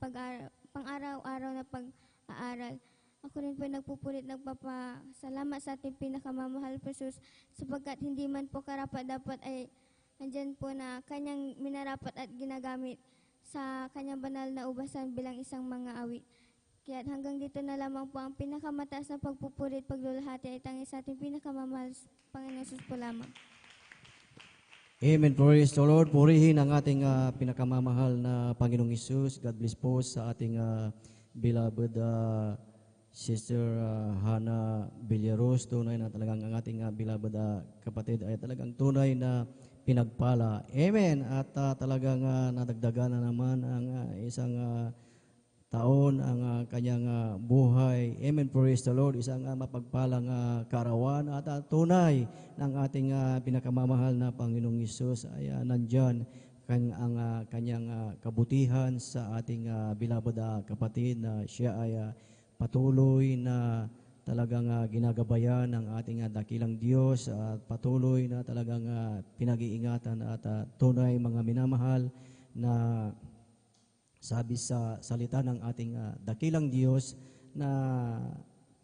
Speaker 14: pang-araw-araw na pag-aaral. Ako rin po nagpupulit, nagpapasalamat sa ating pinakamamahal po Jesus sapagkat hindi man po karapat-dapat ay andyan po na kanyang minarapat at ginagamit sa kanyang banal na ubasan bilang isang mga awit. Kaya hanggang dito na lamang po ang pinakamataas na pagpupulit, paglulahati ay tanging sa ating pinakamamahal Panginoon Jesus po lamang.
Speaker 10: Amen. Praise the Lord. Purihin ang ating pinakamamahal na Panginoong Hesus. God bless po sa ating beloved Sister Hannah Villaros. Tunay na talagang ang ating beloved kapatid ay talagang tunay na pinagpala. Amen. At talagang nadagdagan na naman ang isang taon ang kanyang buhay. Amen. Praise the Lord. Isang mapagpalang kaarawan at tunay ng ating pinakamamahal na Panginoong Hesus ay nandyan ang kanyang kabutihan sa ating beloved kapatid na siya ay patuloy na talagang ginagabayan ng ating dakilang Diyos at patuloy na talagang pinag-iingatan at tunay mga minamahal na sabi sa salita ng ating dakilang Diyos na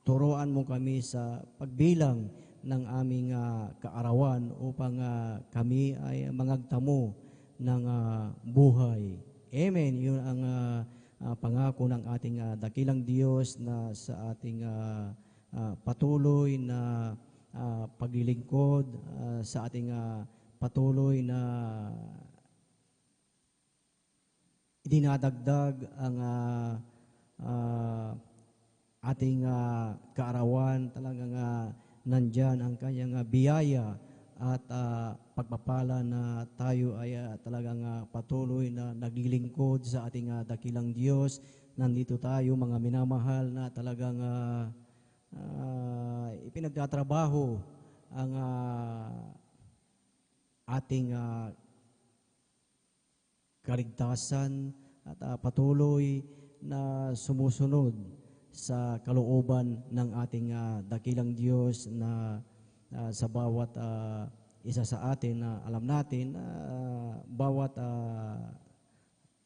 Speaker 10: turuan mo kami sa pagbilang ng aming kaarawan upang kami ay mangagtamo ng buhay. Amen. Yun ang pangako ng ating dakilang Diyos na sa ating patuloy na paglilingkod, sa ating patuloy na dinadagdag ang ating kaarawan. Talagang nandyan ang kanyang biyaya at pagpapala na tayo ay talagang patuloy na naglilingkod sa ating dakilang Diyos. Nandito tayo mga minamahal na talagang ipinagtatrabaho ang ating kaligtasan at patuloy na sumusunod sa kalooban ng ating dakilang Diyos na sa bawat isa sa atin na alam natin bawat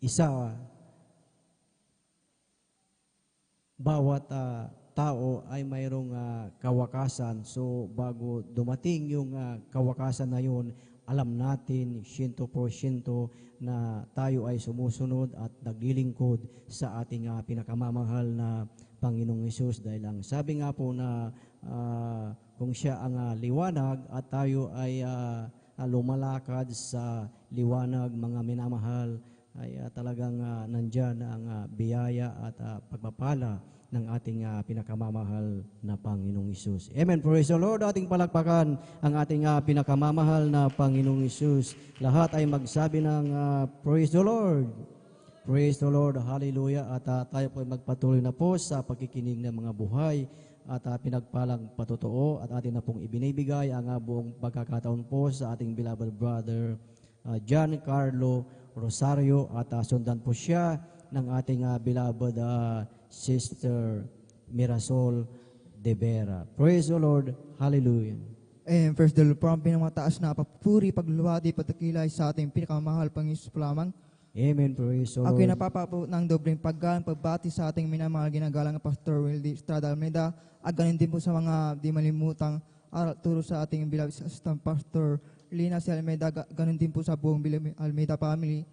Speaker 10: isa, bawat tao ay mayroong kawakasan. So bago dumating yung kawakasan na yun, alam natin 100% na tayo ay sumusunod at naglilingkod sa ating pinakamamahal na Panginoong Hesus. Dahil ang sabi nga po na kung siya ang liwanag at tayo ay lumalakad sa liwanag, mga minamahal, ay talagang nandyan ang biyaya at pagpapala ng ating pinakamamahal na Panginoong Isus. Amen. Praise the Lord. Ating palakpakan ang ating pinakamamahal na Panginoong Isus. Lahat ay magsabi ng Praise the Lord. Praise the Lord. Hallelujah. At tayo po ay magpatuloy na po sa pagkikinig ng mga buhay at pinagpalang patotoo at atin na pong ibinibigay ang buong pagkakataon po sa ating beloved brother John Carlo Rosario at sundan po siya ng ating beloved Sister Mirasol de Vera. Praise the Lord. Hallelujah.
Speaker 15: And first the Lord po ang pinamataas na papuri, pagluluwati, patakilay sa ating pinakamahal Panginoon lamang.
Speaker 10: Amen. Praise the Lord.
Speaker 15: Ako'y napapabot ng dobling paggalang pagbati sa ating minamahal ginagalang Pastor Wildy Estrada Almeida at ganun din po sa mga di malimutang aral turo sa ating beloved Assistant Pastor Lina C. Almeida, ganun din po sa buong Almeida family,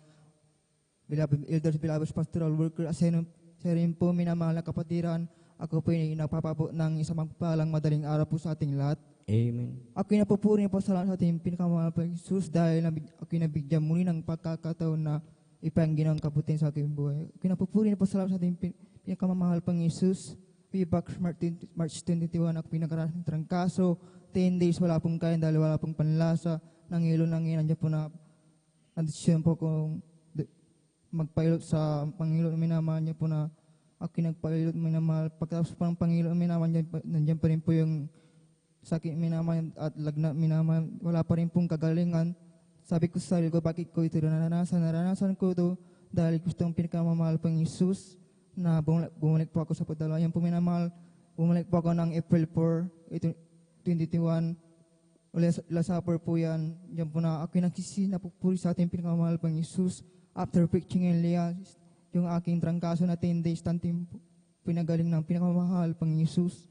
Speaker 15: beloved elders, beloved pastoral worker, sa rin po minamahal na kapatiran. Ako po ay napapabot ng isang magpalang madaling araw po sa ating lahat.
Speaker 10: Amen.
Speaker 15: Ako'y napupuri po sa ating pinakamahal Panginoon Jesus dahil ako'y nabigyan muli ng pagkakataon na ipangin ang kabutin sa aking buhay. Ako'y napupuri po sa ating pinakamahal Panginoon Jesus. Way back March 21, ako pinagkaranas ng trangkaso. 10 days wala pong kain dahil wala pong panlasa. Nangilo nandiyan po na nandisyon po kung magpailot sa Panginoon. Minamahal niya po na ako nagpailot, minamahal. Pagkatapos po ng Panginoon, minamahal, nandiyan pa rin po yung sakit, minamahal at lagnat, minamahal. Wala pa rin pong kagalingan. Sabi ko sa sarili ko, bakit ko ito naranasan? Naranasan ko ito dahil gusto kong pinakamamahal pang Jesus na bumalik po ako sa padala. Yan po minamahal, bumalik po ako ng April 4, 2021. Last Supper po yan. Yan po na ako nagsisi na pupuri sa ating pinakamamahal pang Jesus. After preaching in Leah, yung aking trangkaso na 10 days, tanting pinagaling ng pinakamamahal pang Jesus.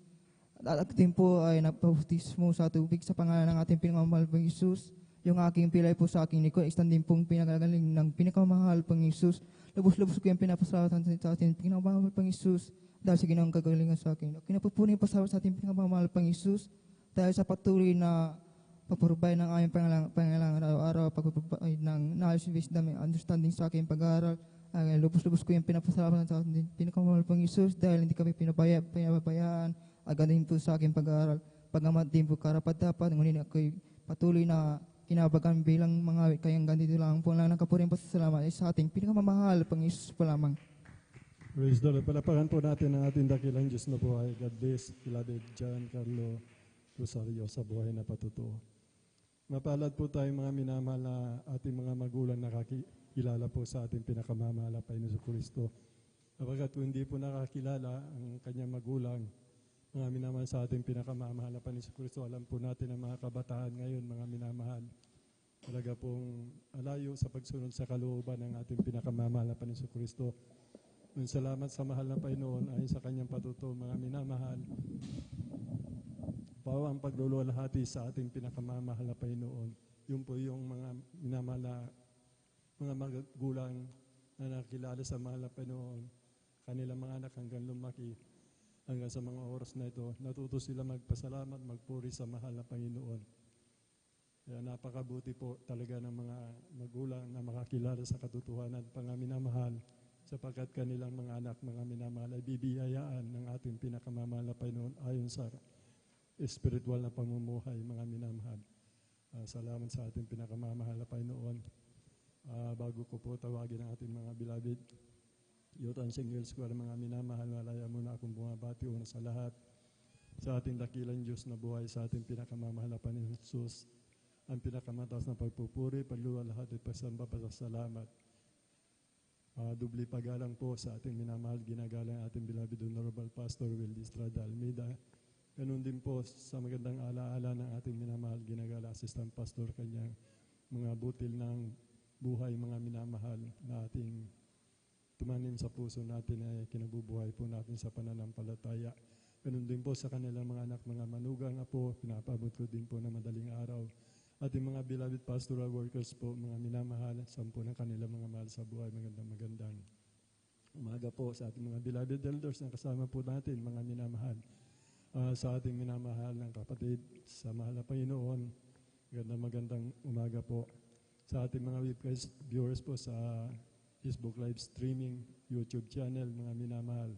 Speaker 15: At ating po ay napabautismo sa tubig sa pangalan ng ating pinakamamahal pang Jesus. Yung aking pilay po sa aking likod, extending pong pinagaling ng pinakamamahal pang Jesus. Lubos-lubos ko yung pinapasalatan sa ating pinakamamahal pang Jesus dahil sa ginawang kagalingan sa akin. Kinapupunin pa sa ating pinakamamahal pang Jesus dahil sa patuloy na pagpaprovide ng aming pangailangan araw-araw, pagpaprovide ng knowledge, wisdom, and understanding sa aking pag-aaral. Lubos-lubos ko yung pinapasalatan sa ating pinakamamahal pang Jesus dahil hindi kami pinabayaan. Agad po sa aking pag-aaral. Pagamat din po karapat-dapat, ngunit ako'y patuloy na kinabagan bilang mga kayang ganito lang po lang nakapurin pa sa salamat sa ating pinakamamahal pang Jesus po lamang.
Speaker 16: Praise the Lord. Palapakan po natin ang ating dakilang Diyos na buhay. God bless, beloved John Carlo Rosario sa buhay na patutuo. Mapalad po tayong mga minamahal na ating mga magulang nakakilala po sa ating pinakamamahal na Panginoon Kristo. Kapag hindi po nakakilala ang kanyang magulang, mga minamahal sa ating pinakamamahal na Panginoon Kristo, alam po natin ang mga kabataan ngayon, mga minamahal, talaga pong alayo sa pagsunod sa kalooban ng ating pinakamamahal na Panginoon Kristo. Salamat sa mahal na Panginoon ayon sa kanyang patutuo, mga minamahal. Pawang pagluluwalhati sa ating pinakamamahal na Panginoon. Yun po yung mga minamahal na mga magulang na nakilala sa mahal na Panginoon, kanilang mga anak hanggang lumaki. Hanggang sa mga oras na ito, natuto sila magpasalamat, magpuri sa mahal na Panginoon. Kaya napakabuti po talaga ng mga magulang na makakilala sa katotohanan, mga minamahal, sapagkat kanilang mga anak, mga minamahal, ay bibiyayaan ng ating pinakamamahal na Panginoon ayon sa spiritual na pamumuhay, mga minamahal. Salamat sa ating pinakamamahal na Panginoon. Bago ko po tawagin ang ating mga beloved Youth and Single Square, mga minamahal, malaya muna akong bumabati una sa lahat sa ating dakilang Diyos na buhay, sa ating pinakamamahal na Panginoon Jesus, ang pinakamataas na pagpupuri, pagluwalhati, pagsamba, pasasalamat. Dubli pagalang po sa ating minamahal, ginagalang ating beloved Honorable Pastor Wildy Estrada Almeida. Ganun din po sa magandang alaala ng ating minamahal, ginagala Assistant Pastor, kanyang mga butil ng buhay, mga minamahal na ating tumanim sa puso natin ay kinabubuhay po natin sa pananampalataya. Ganun din po sa kanilang mga anak, mga manugang apo, pinapabot ko din po na madaling araw. Ating mga beloved pastoral workers po, mga minamahal, sampu ng kanilang mga mahal sa buhay, magandang umaga po sa ating mga beloved elders na kasama po natin, mga minamahal. Sa ating minamahal ng kapatid, sa mahal na Panginoon, magandang umaga po. Sa ating mga webcast viewers po sa Facebook live streaming, YouTube channel, mga minamahal.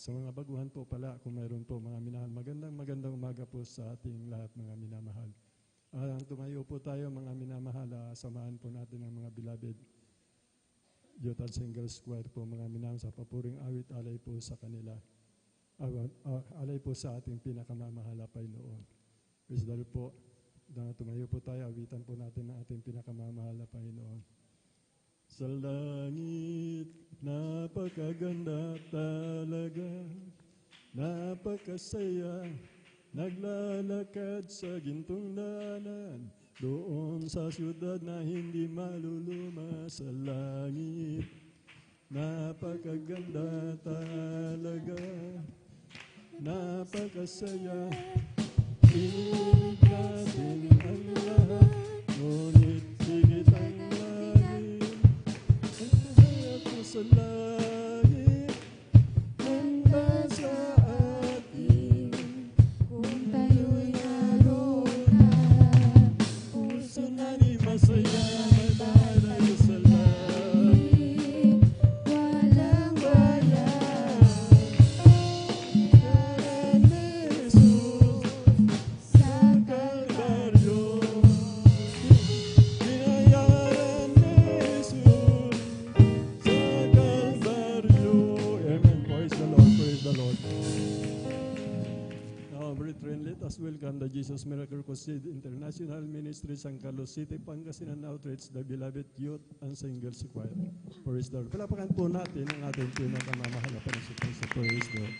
Speaker 16: Sa mga baguhan po pala, kung mayroon po mga minamahal, magandang umaga po sa ating lahat mga minamahal. Tumayo po tayo mga minamahal, samahan po natin ang mga beloved Youth and Singles Choir po mga minamahal sa papuring awit, alay po sa kanila. Alay po sa ating pinakamamahal na Panginoon. Praise the Lord po. Tumayo po tayo, awitan po natin ang ating pinakamamahal na Panginoon. Sa langit, napakaganda talaga, napakasaya, naglalakad sa gintong daanan, doon sa siyudad na hindi maluluma. Sa langit, napakaganda talaga, napakasaya, inig natin ang lahat, ngunit higit ang langit. Sa langit, nanda sa atin, kung tayo'y naroon na, puso natin masaya, madalay sa langit, walang bayan. Karan ni Jesus sa Kalbaryo, binayaran ni Jesus sa Kalbaryo. Amen. Praise the Lord. Praise the Lord. Now, brethren, let us welcome the Jesus Miracle Crusade International Ministry, San Carlos City, Pangasinan Outreach, the beloved Youth and Singles Choir. Praise the Lord. Palapakan po natin ang ating pinakamamahal na Panginoon sa praise the Lord.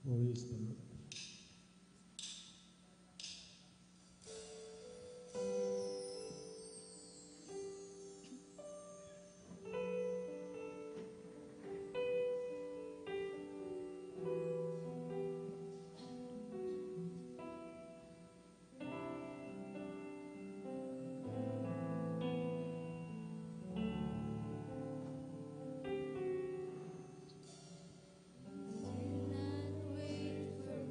Speaker 16: Praise the Lord.
Speaker 17: Do not wait for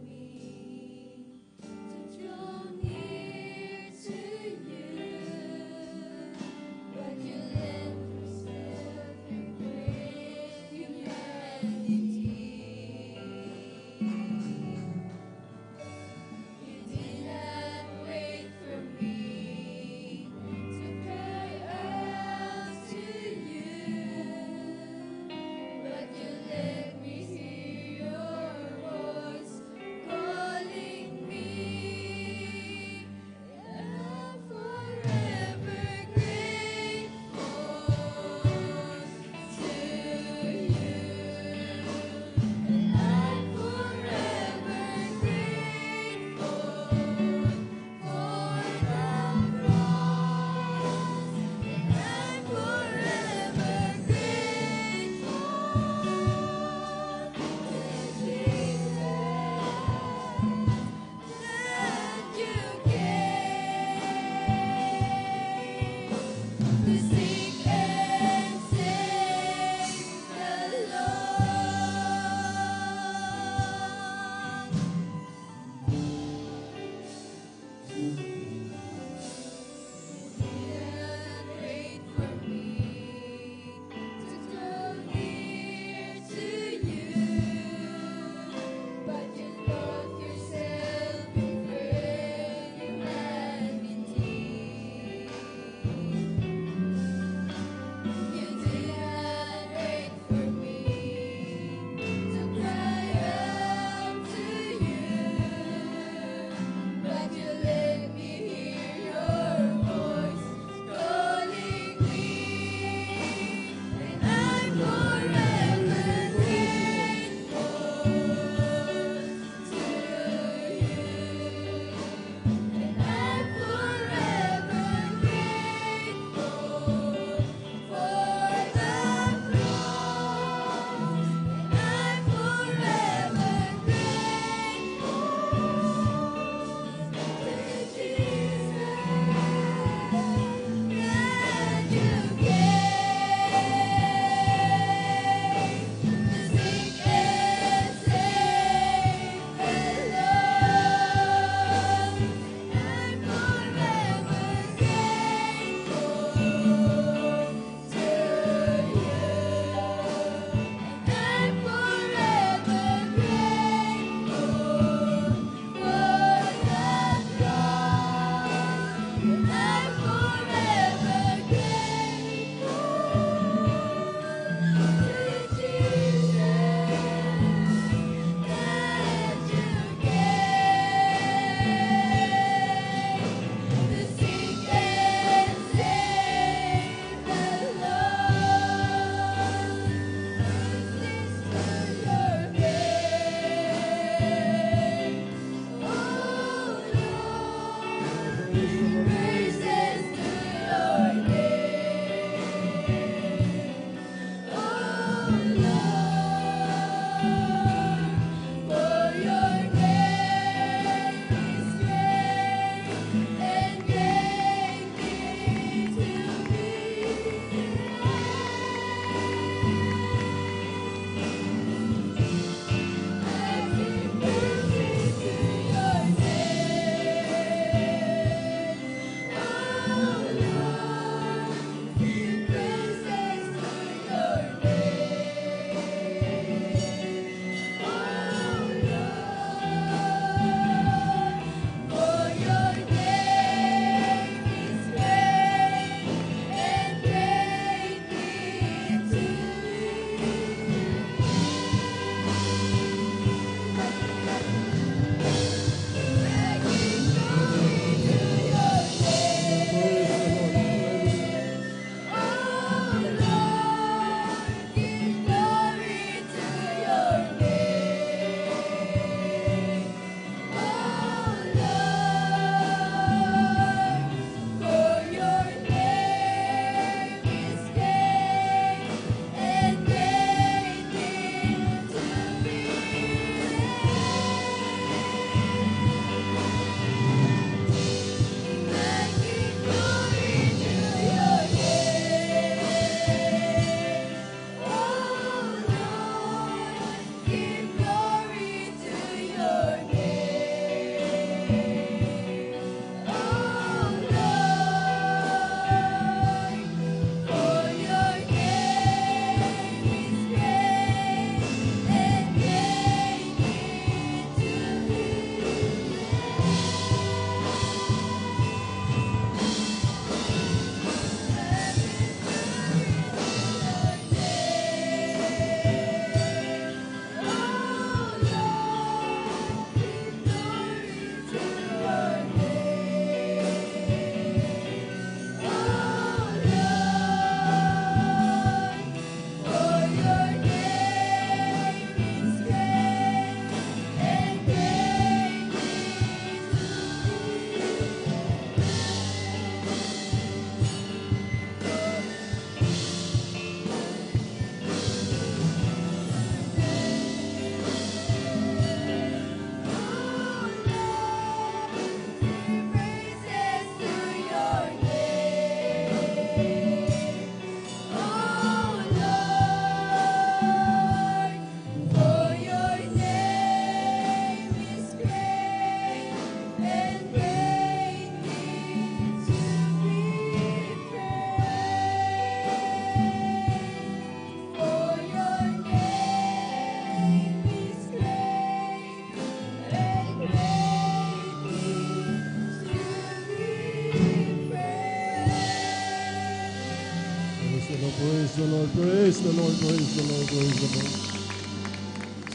Speaker 16: the Lord, praise the Lord, praise the Lord, praise the Lord.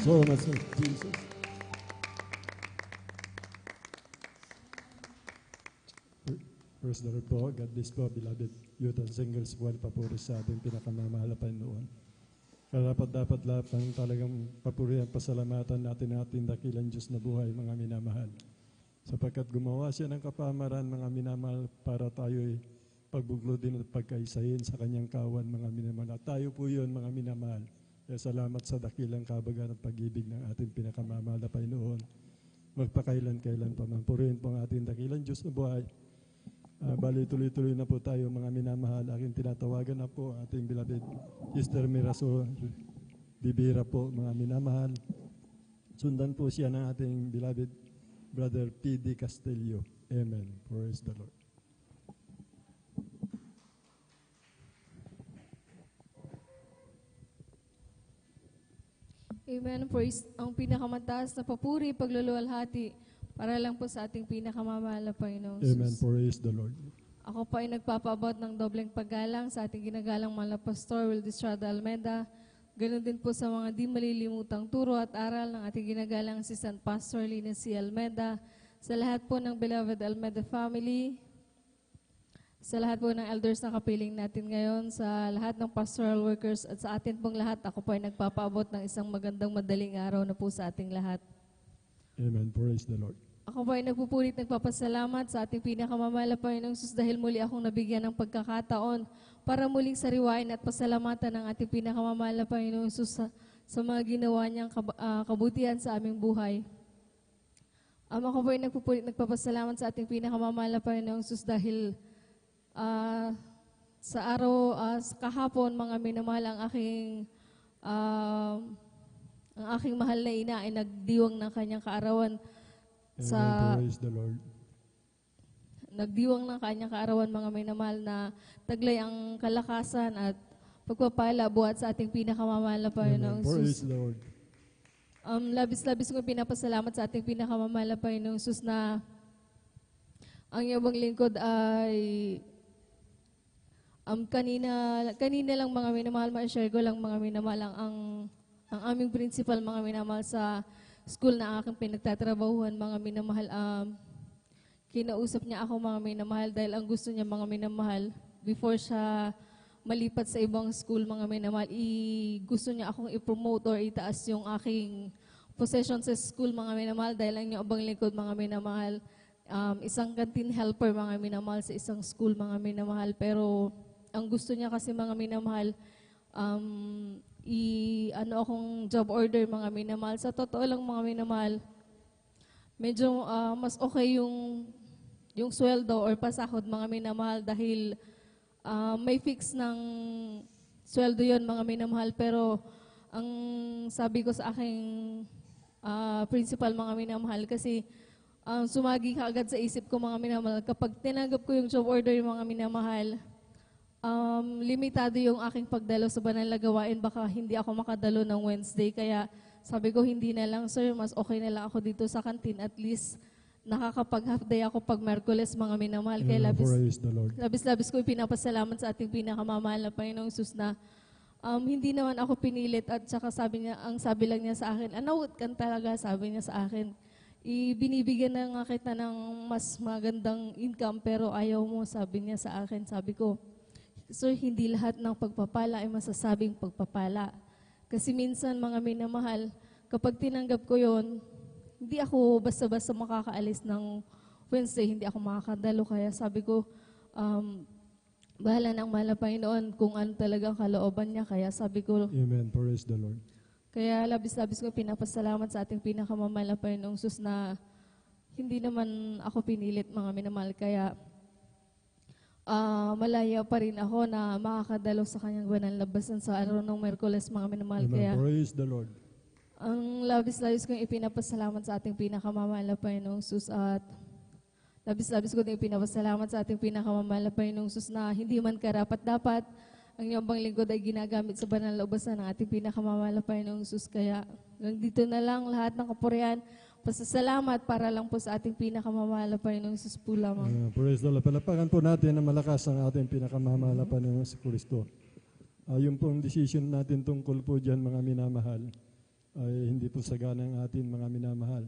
Speaker 16: So much of Jesus. Praise the Lord po. God bless po, beloved youth and singles po. Papuri sa ating pinakamamahal na Panginoon. Dapat lahat ng talagang papurihan, pasalamatan natin dakilang Diyos na buhay, mga minamahal. Sapagkat gumawa siya ng kapamaran, mga minamahal, para tayo'y pagbuglodin at pagkaisahin sa kanyang kawan, mga minamahal. At tayo po yun, mga minamahal. Kaya salamat sa dakilang kabagan at pag-ibig ng ating pinakamamahal na Panginoon. Magpakailan-kailan pa man. Purihin po ang ating dakilang Diyos na buhay. Bali, tuloy-tuloy na po tayo, mga minamahal. Aking tinatawagan na po ating beloved Sister Miraso Bibira po, mga minamahal. Sundan po siya ng ating beloved Brother P.D. Castillo. Amen. Praise the Lord.
Speaker 17: Amen. Praise ang pinakamataas na papuri, pagluluwalhati, para lang po sa ating pinakamamahal na Panginoong
Speaker 16: Amen.
Speaker 17: Jesus.
Speaker 16: Praise the Lord.
Speaker 17: Ako po ay nagpapaabot ng dobleng paggalang sa ating ginagalang mahal na Pastor Wildy Estrada Almeida. Ganon din po sa mga di malilimutang turo at aral ng ating ginagalang Assistant Pastor Lina C. Almeida. Sa lahat po ng beloved Almeida family, sa lahat po ng elders na kapiling natin ngayon, sa lahat ng pastoral workers at sa atin pong lahat, ako po ay nagpapaabot ng isang magandang madaling araw na po sa ating lahat.
Speaker 16: Amen. Praise the Lord.
Speaker 17: Ako po ay nagpupulit nagpapasalamat sa ating pinakamamahal na Panginoong Jesus dahil muli akong nabigyan ng pagkakataon para muling sariwain at pasalamatan ng ating pinakamamahal na Panginoong Jesus sa mga ginawa niyang kabutihan sa aming buhay. Ako po ay nagpupulit nagpapasalamat sa ating pinakamamahal na Panginoong Jesus dahil sa araw, kahapon, mga minamahal, ang aking mahal na ina ay nagdiwang ng kanyang kaarawan
Speaker 16: Praise the Lord.
Speaker 17: Nagdiwang ng kanyang kaarawan, mga minamahal, na taglay ang kalakasan at pagpapala buhat sa ating pinakamamahal na Panginoong
Speaker 16: Praise
Speaker 17: Jesus.
Speaker 16: the Lord.
Speaker 17: Labis-labis ko pinapasalamat sa ating pinakamamahal na Panginoong Jesus na ang iyong lingkod ay kanina lang, mga minamahal, ma-share ko lang, mga minamahal, ang aming principal, mga minamahal, sa school na aking pinagtatrabahuhan, mga minamahal, kinausap niya ako, mga minamahal, dahil ang gusto niya, mga minamahal, before siya malipat sa ibang school, mga minamahal, gusto niya akong i-promote or itaas yung aking possession sa school, mga minamahal, dahil ang iyong abang lingkod, mga minamahal, isang canteen helper, mga minamahal, sa isang school, mga minamahal, pero ang gusto niya kasi, mga minamahal, akong job order, mga minamahal. Sa totoo lang, mga minamahal, medyo mas okay yung sweldo or pasahod, mga minamahal, dahil may fix ng sweldo yon, mga minamahal. Pero ang sabi ko sa aking principal, mga minamahal, kasi sumagi ka agad sa isip ko, mga minamahal, kapag tinanggap ko yung job order, mga minamahal, limitado yung aking pagdalo sa banal na gawain, baka hindi ako makadalo ng Wednesday. Kaya sabi ko, hindi na lang, sir, mas okay na lang ako dito sa kantin. At least nakakapag-half day ako pag Merkules, mga minamahal. Kaya labis-labis ko pinapasalamat sa ating pinakamamahal na Panginoong Jesus na hindi naman ako pinilit. At saka ang sabi lang niya sa akin, anawat kan talaga, sabi niya sa akin. Binibigyan na nga kita ng mas magandang income pero ayaw mo, sabi niya sa akin. Sabi ko, sir, hindi lahat ng pagpapala ay masasabing pagpapala. Kasi minsan, mga minamahal, kapag tinanggap ko yon, hindi ako basta-basta makakaalis ng Wednesday, hindi ako makakadalo. Kaya sabi ko, bahala ng mahal na Panginoon kung ano talagang kalooban niya. Kaya sabi ko,
Speaker 16: Amen. Praise the Lord.
Speaker 17: Kaya labis-labis ko pinapasalamat sa ating pinakamamahal na Panginoong Jesus na hindi naman ako pinilit, mga minamahal. Kaya malaya pa rin ako na makakadalo sa kanyang banal na labasan sa araw ng Merkules, mga minamahal.
Speaker 16: Amen.
Speaker 17: Kaya
Speaker 16: Praise the Lord.
Speaker 17: ang labis-labis kong ipinapasalamat sa ating pinakamamahal na Panginoong Jesus at labis-labis ko din ipinapasalamat sa ating pinakamamahal na Panginoong Jesus na hindi man karapat-dapat ang iyong bang lingkod ay ginagamit sa banal na labasan ng ating pinakamamahal na Panginoong Jesus. Kaya dito na lang lahat ng kapurihan, pasasalamat para lang po sa ating pinakamamahal na Panginoong Jesus po lamang.
Speaker 16: Praise the Lord. Palapakan po natin na malakas ang ating pinakamamahal na Panginoong si Kristo. Yung pong decision natin tungkol po dyan, mga minamahal, ay hindi po sagana ang atin, mga minamahal.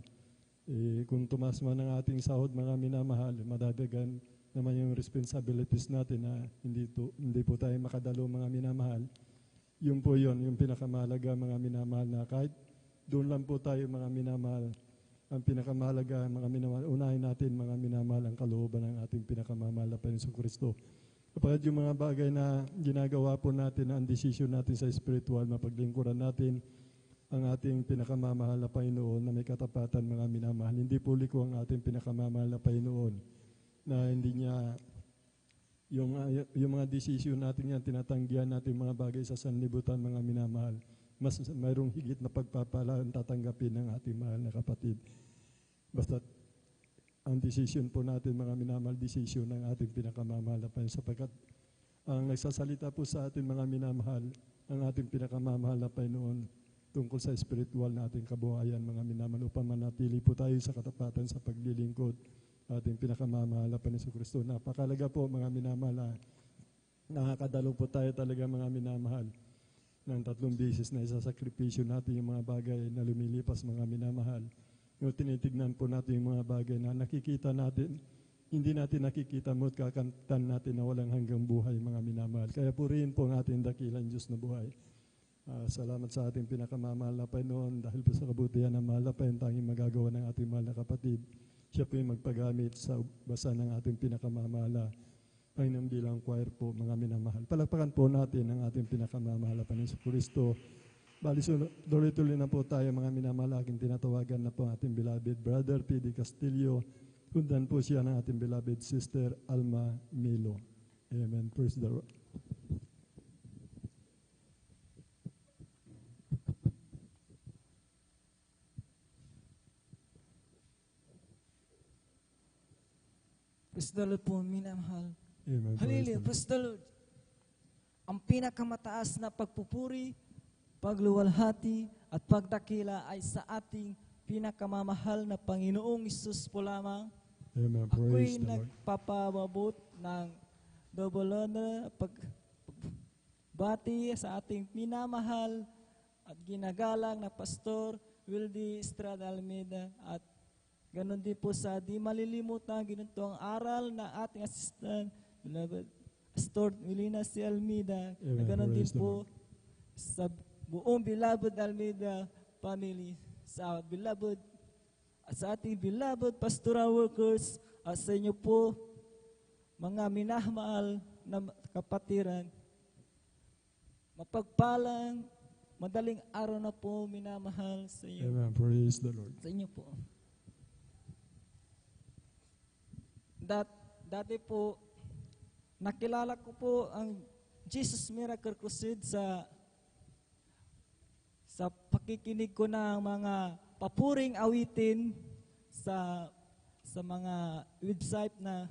Speaker 16: Kung tumas man ang ating sahod, mga minamahal, madadagan naman yung responsibilities natin na hindi po tayo makadalo, mga minamahal. Yun po yun, yung pinakamahalaga, mga minamahal, na kahit doon lang po tayo, mga minamahal, ang pinakamahalaga, mga minamahal, unahin natin, mga minamahal, ang kalooban ng ating pinakamamahal na Panginoong Kristo. Kapag yung mga bagay na ginagawa po natin, ang desisyon natin sa spiritual, mapaglingkuran natin ang ating pinakamamahal na Panginoon na may katapatan, mga minamahal. Hindi po liko ang ating pinakamamahal na Panginoon na hindi niya yung mga desisyon natin yan, tinatanggihan natin mga bagay sa sanlibutan, mga minamahal. Mas mayroong higit na pagpapala ang tatanggapin ng ating mahal na kapatid. Basta ang decision po natin, mga minamahal, decision ng ating pinakamamahal na Panginoon, sapagkat ang nagsasalita po sa atin, mga minamahal, ang ating pinakamamahal na Panginoon tungkol sa spiritual na ating kabuhayan, mga minamahal, upang manatili po tayo sa katapatan sa paglilingkod ating pinakamamahal na Panginoon Kristo. Napakalaga po, mga minamahal, nakakadalo po tayo talaga, mga minamahal, ng 3 beses na isasakripisyo natin yung mga bagay na lumilipas, mga minamahal. Yung tinitignan po natin yung mga bagay na nakikita natin, hindi natin nakikita mo at kakantan natin na walang hanggang buhay, mga minamahal. Kaya purihin po ang ating dakilang Diyos na buhay. Salamat sa ating pinakamamahal na Panginoon dahil po sa kabutihan ng mahal na Panginoon, tanging magagawa ng ating mahal na kapatid. Siya po yung magpagamit sa basa ng ating pinakamamahal na Panginoon bilang choir po, mga minamahal. Palakpakan po natin ang ating pinakamamahal na Panginoon Kristo. Bali, tuloy-tuloy na po tayo, mga minamahal. Aking tinatawagan na po ang ating beloved brother P.D. Castillo. Hundan po siya ng ating beloved sister Alma Milo. Amen. Praise the Lord.
Speaker 18: Praise the Lord po, minamahal.
Speaker 16: Amen.
Speaker 18: Hallelujah. Praise the Lord. Ang pinakamataas na pagpupuri, pagluwalhati, at pagdakila ay sa ating pinakamamahal na Panginoong Isus po lamang.
Speaker 16: Amen.
Speaker 18: Ako'y
Speaker 16: Praise the Lord.
Speaker 18: nagpapababot ng double honor, pagbati sa ating minamahal at ginagalang na Pastor Wildy Estrada Almeida, at ganon din po sa di malilimutan ginitong aral na ating assistant, beloved Pastor Wilina C. Almeida.
Speaker 16: Amen.
Speaker 18: Ganon din
Speaker 16: Praise the
Speaker 18: po sa buong beloved Almeida family, sa beloved at sa ating beloved pastoral workers, at sa inyo po mga minamahal na kapatiran. Mapagpalang madaling araw na po, minamahal sa inyo.
Speaker 16: Amen. Praise the Lord.
Speaker 18: Sa inyo po. Dati po, nakilala ko po ang Jesus Miracle Crusade sa pakikinig ko ng mga papuring awitin sa mga website na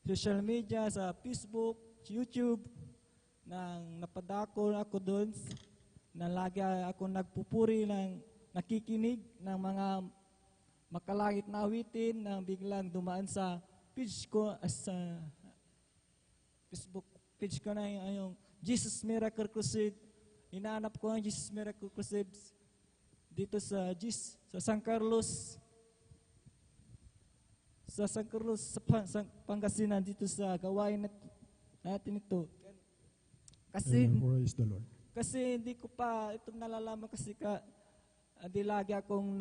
Speaker 18: social media, sa Facebook, YouTube, nang napadako ako doon, na lagi ako nagpupuri nakikinig ng mga makalangit na awitin na biglang dumaan sa page ko, sa Facebook page ko na yung Jesus Miracle Crusade. Hinahanap ko ang Jesus Miracle Crusade dito sa San Carlos, sa Pangasinan, dito sa gawain natin ito. Kasi,
Speaker 16: praise the Lord.
Speaker 18: Kasi hindi ko pa itong nalalaman kasi di lagi akong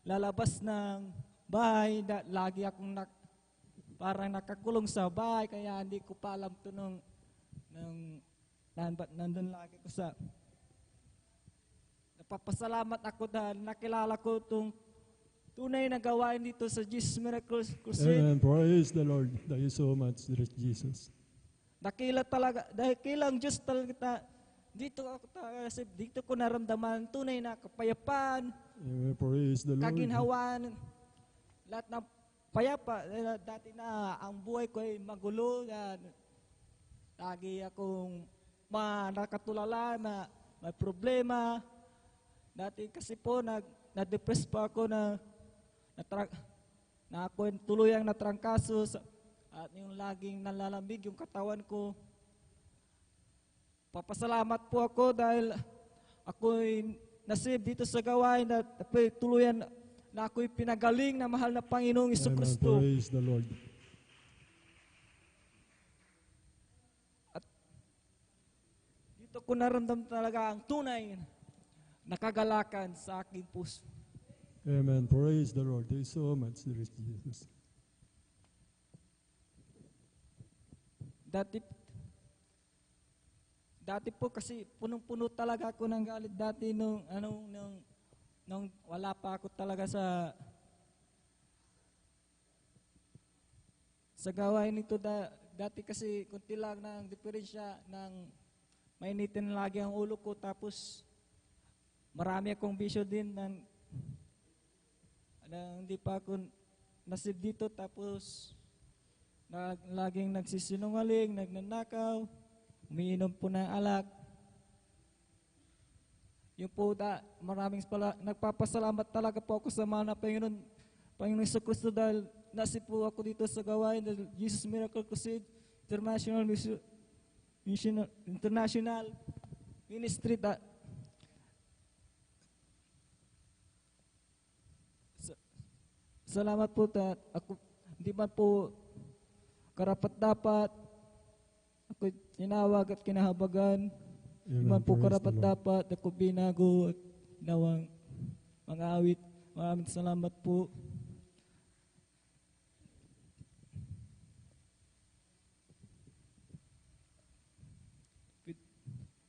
Speaker 18: lalabas ng bahay, lagi akong parang nakakulong sa bahay, kaya hindi ko pa alam ito nandun lagi ko sa napapasalamat ako dahil nakilala ko itong tunay na gawain dito sa Jesus Miracle Crusade.
Speaker 16: Amen. Praise the Lord. Thank you so much, Jesus.
Speaker 18: Dakila talaga, dahil kilang Diyos talaga dito ko naramdaman tunay na kapayapaan,
Speaker 16: praise the Lord.
Speaker 18: kaginhawan, lahat ng payapa. Dati na ang buhay ko ay magulo, lagi akong nakatulala, may problema. Dati kasi po na-depress pa ako na ako tuluyang natrangkaso at yung laging nalalambig yung katawan ko. Papasalamat po ako dahil ako'y nasib dito sa gawain at tuluyan na ako'y pinagaling na mahal na Panginoong Jesucristo.
Speaker 16: Praise the Lord.
Speaker 18: At dito ko naramdaman talaga ang tunay na kagalakan sa aking puso.
Speaker 16: Amen. Praise the Lord. There is so much there is Jesus.
Speaker 18: Dati po kasi punong-puno talaga ako ng galit dati nung wala pa ako talaga sa gawain nito. Dati kasi kunti lang ng diferensya ng mainitin lagi ang ulo ko, tapos marami akong bisyo din ng hindi pa ako nasib dito, tapos laging nagsisinungaling, nagnanakaw, umiinom po ng alak. Yung po, nagpapasalamat talaga po ako sa mahal na Panginoon Jesucristo dahil nasib po ako dito sa gawain dahil Jesus Miracle Crusade International Ministry. Salamat po ako, hindi man po karapat-dapat ako tinawag at kinahabagan. Hindi man po karapat-dapat ako binago at nawang mga awit. Maraming salamat po.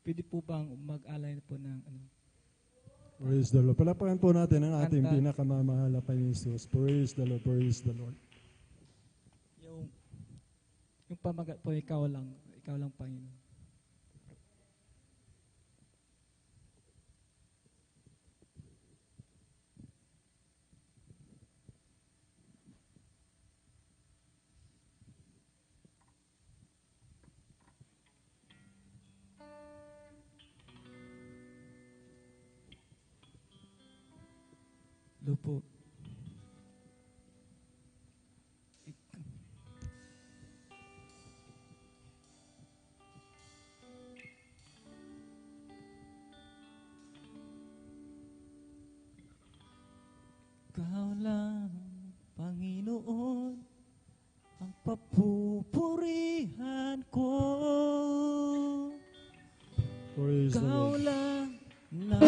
Speaker 18: Pwede po bang mag-alay po ng
Speaker 16: Praise the Lord. Palapakan po natin ang ating
Speaker 18: Kanta.
Speaker 16: pinakamamahal na Panginoon Jesus. Praise the Lord. Praise the Lord.
Speaker 18: Yung pamagat po, ikaw lang Panginoon. Lupo. Ikaw lang, Panginoon, ang papupurihan ko.
Speaker 16: Praise the
Speaker 18: Ikaw
Speaker 16: Lord.
Speaker 18: lang na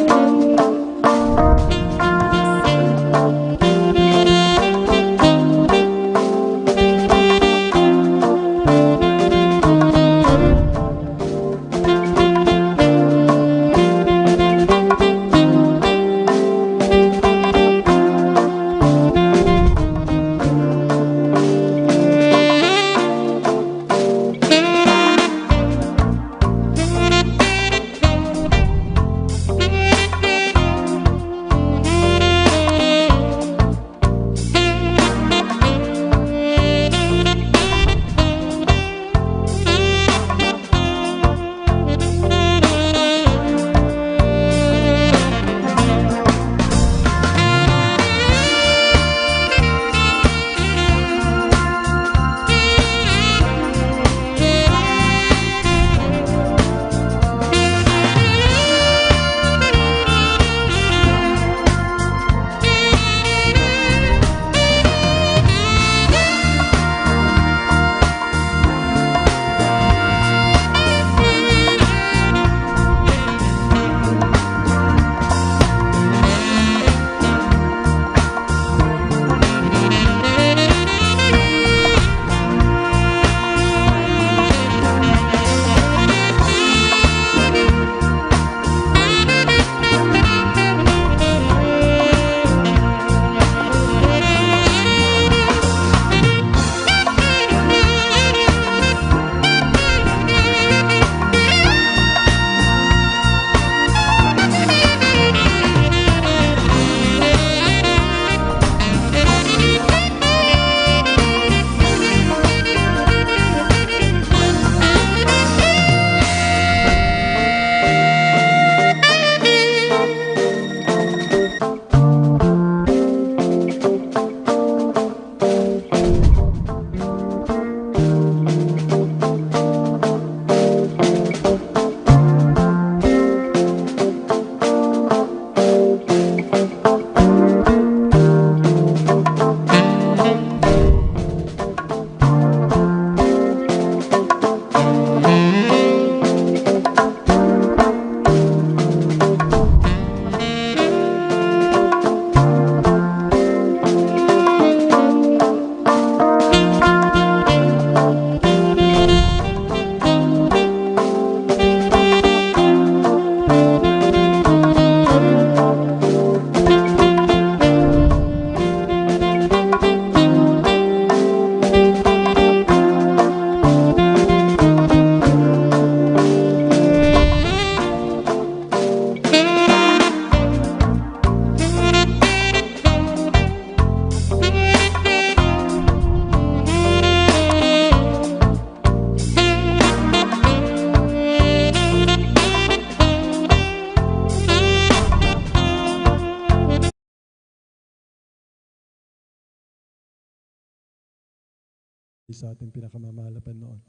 Speaker 16: sa ating pinakamamahal na Panginoon.